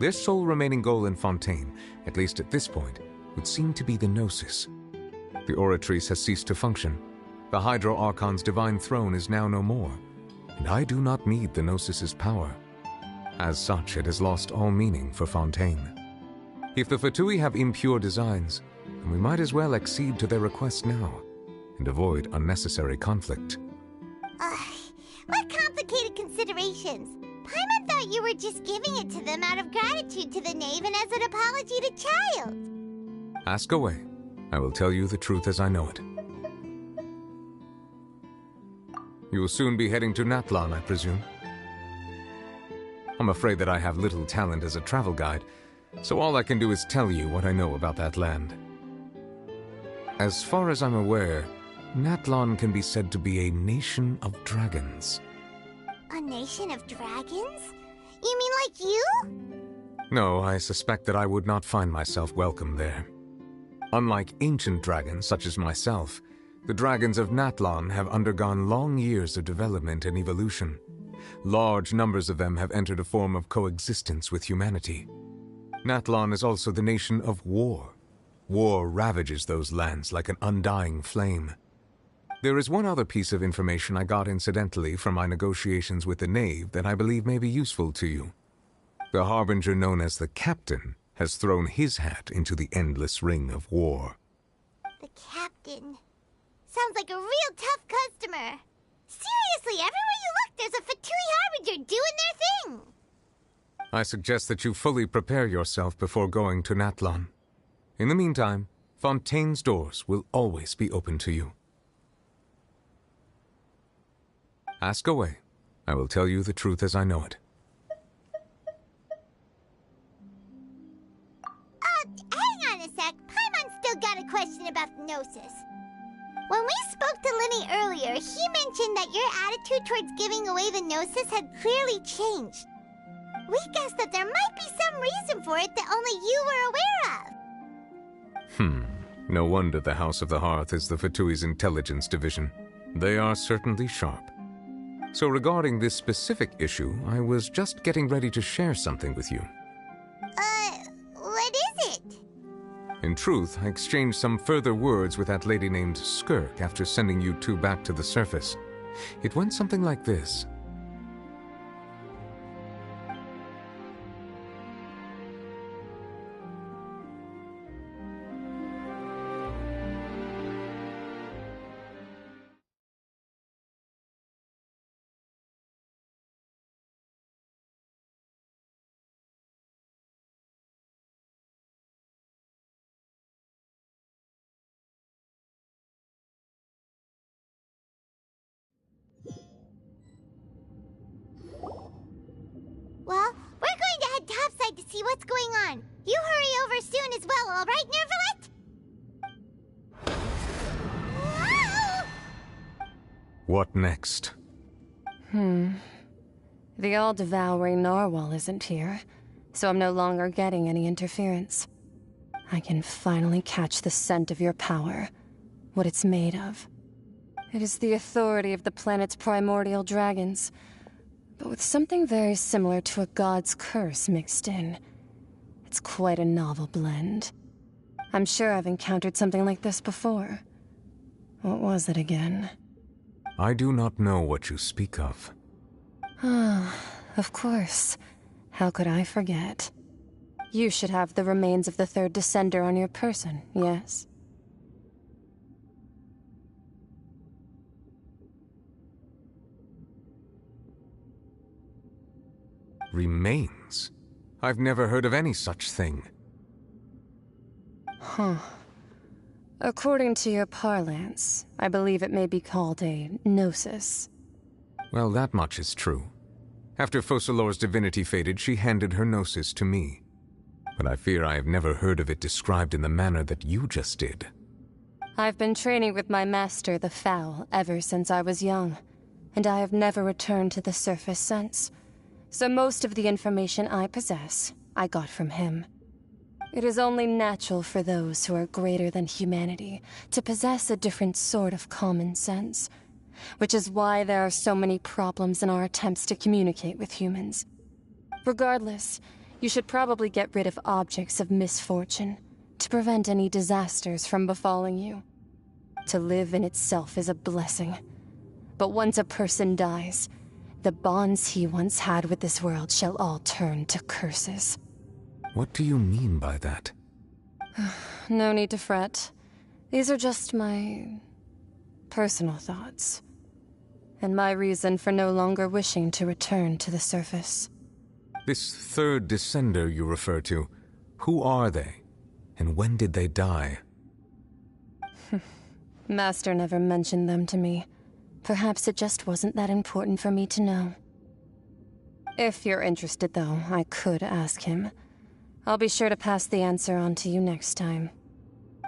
Their sole remaining goal in Fontaine, at least at this point, would seem to be the Gnosis. The Oratrice has ceased to function. The Hydro Archon's divine throne is now no more, and I do not need the Gnosis's power. As such, it has lost all meaning for Fontaine. If the Fatui have impure designs, then we might as well accede to their request now, and avoid unnecessary conflict. What complicated considerations! Paimon thought you were just giving it to them out of gratitude to the knave and as an apology to Child. Ask away. I will tell you the truth as I know it. You will soon be heading to Natlan, I presume. I'm afraid that I have little talent as a travel guide, so all I can do is tell you what I know about that land. As far as I'm aware, Natlan can be said to be a nation of dragons. A nation of dragons? You mean like you? No, I suspect that I would not find myself welcome there. Unlike ancient dragons such as myself, the dragons of Natlan have undergone long years of development and evolution. Large numbers of them have entered a form of coexistence with humanity. Natlan is also the nation of war. War ravages those lands like an undying flame. There is one other piece of information I got incidentally from my negotiations with the knave that I believe may be useful to you. The harbinger known as the Captain has thrown his hat into the endless ring of war. The Captain. Sounds like a real tough customer. Seriously, everywhere you look, there's a Fatui Harbinger doing their thing. I suggest that you fully prepare yourself before going to Natlan. In the meantime, Fontaine's doors will always be open to you. Ask away. I will tell you the truth as I know it. Hang on a sec. Paimon's still got a question about the Gnosis. When we spoke to Linny earlier, he mentioned that your attitude towards giving away the Gnosis had clearly changed. We guessed that there might be some reason for it that only you were aware of. No wonder the House of the Hearth is the Fatui's intelligence division. They are certainly sharp. So regarding this specific issue, I was just getting ready to share something with you. What is it? In truth, I exchanged some further words with that lady named Skirk after sending you two back to the surface. It went something like this. see what's going on. You hurry over soon as well, all right, Nervalet? Whoa! What next? The all-devouring narwhal isn't here, so I'm no longer getting any interference. I can finally catch the scent of your power, what it's made of. It is the authority of the planet's primordial dragons, but with something very similar to a god's curse mixed in. It's quite a novel blend. I'm sure I've encountered something like this before. What was it again? I do not know what you speak of. Of course. How could I forget? You should have the remains of the third descender on your person, yes? Remains? I've never heard of any such thing. According to your parlance, I believe it may be called a gnosis. Well, that much is true. After Focalor's divinity faded, she handed her gnosis to me. But I fear I have never heard of it described in the manner that you just did. I've been training with my master, the Fowl, ever since I was young, and I have never returned to the surface since. So most of the information I possess, I got from him. It is only natural for those who are greater than humanity to possess a different sort of common sense, which is why there are so many problems in our attempts to communicate with humans. Regardless, you should probably get rid of objects of misfortune to prevent any disasters from befalling you. To live in itself is a blessing, but once a person dies, the bonds he once had with this world shall all turn to curses. What do you mean by that? No need to fret. These are just my personal thoughts, and my reason for no longer wishing to return to the surface. This third descender you refer to, who are they? And when did they die? Master never mentioned them to me. Perhaps it just wasn't that important for me to know. If you're interested, though, I could ask him. I'll be sure to pass the answer on to you next time.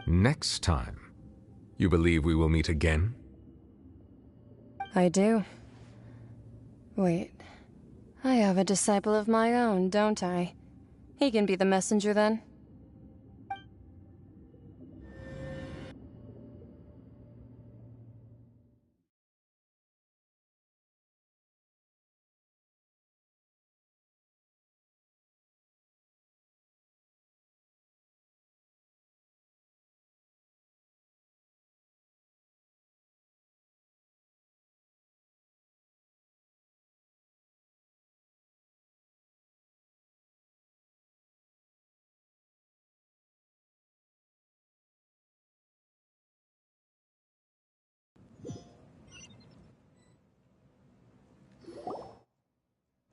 Next time? You believe we will meet again? I do. Wait. I have a disciple of my own, don't I? He can be the messenger, then.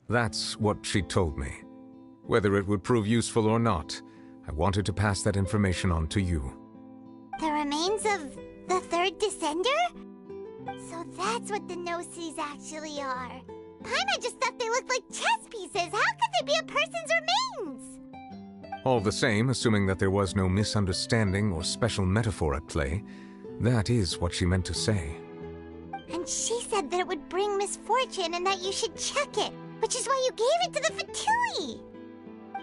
That's what she told me. Whether it would prove useful or not, I wanted to pass that information on to you. The remains of the third descender? So that's what the Gnosis actually are. Paimon just thought they looked like chess pieces. How could they be a person's remains? All the same, assuming that there was no misunderstanding or special metaphor at play, that is what she meant to say. And she said that it would bring misfortune and that you should check it, which is why you gave it to the Fatui.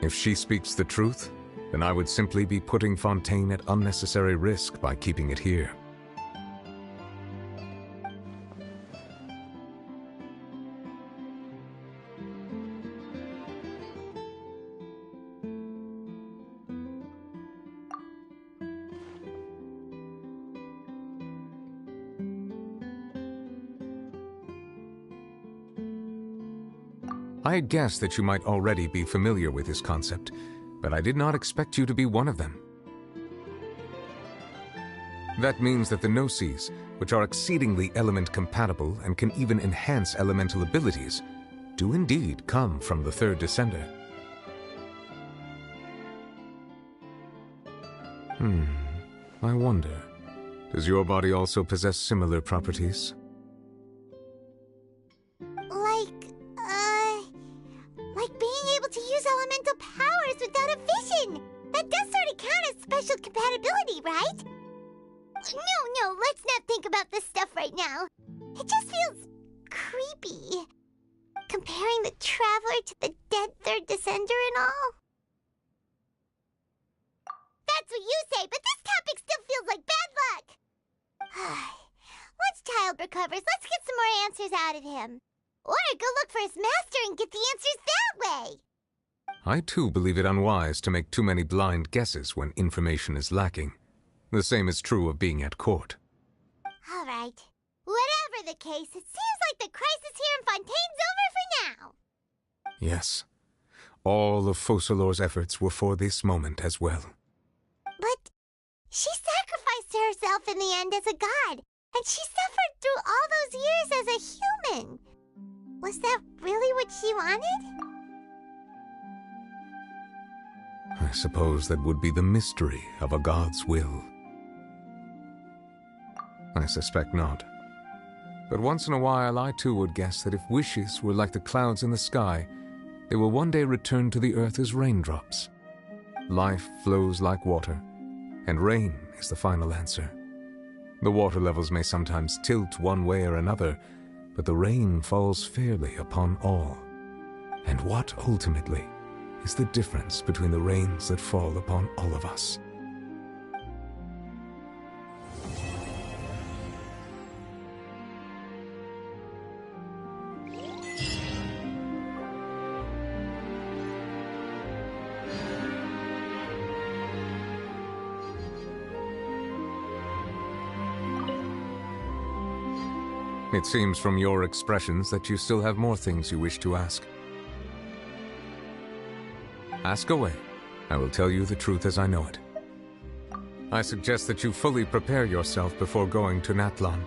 If she speaks the truth, then I would simply be putting Fontaine at unnecessary risk by keeping it here. I had guessed that you might already be familiar with this concept, but I did not expect you to be one of them. That means that the Gnosis, which are exceedingly element-compatible and can even enhance elemental abilities, do indeed come from the third descender. I wonder, does your body also possess similar properties? Like being able to use elemental powers creepy, right? No, let's not think about this stuff right now. It just feels creepy. Comparing the Traveler to the dead third descender and all. That's what you say, but this topic still feels like bad luck. Once Child recovers, let's get some more answers out of him. Or go look for his master and get the answers that way. I too believe it unwise to make too many blind guesses when information is lacking. The same is true of being at court. All right. Whatever the case, it seems like the crisis here in Fontaine's over for now. Yes. All of Focalor's efforts were for this moment as well. But she sacrificed herself in the end as a god, and she suffered through all those years as a human. Was that really what she wanted? I suppose that would be the mystery of a god's will. I suspect not. But once in a while I too would guess that if wishes were like the clouds in the sky, they will one day return to the earth as raindrops. Life flows like water, and rain is the final answer. The water levels may sometimes tilt one way or another, but the rain falls fairly upon all. And what ultimately is the difference between the rains that fall upon all of us? It seems from your expressions that you still have more things you wish to ask. Ask away. I will tell you the truth as I know it. I suggest that you fully prepare yourself before going to Natlan.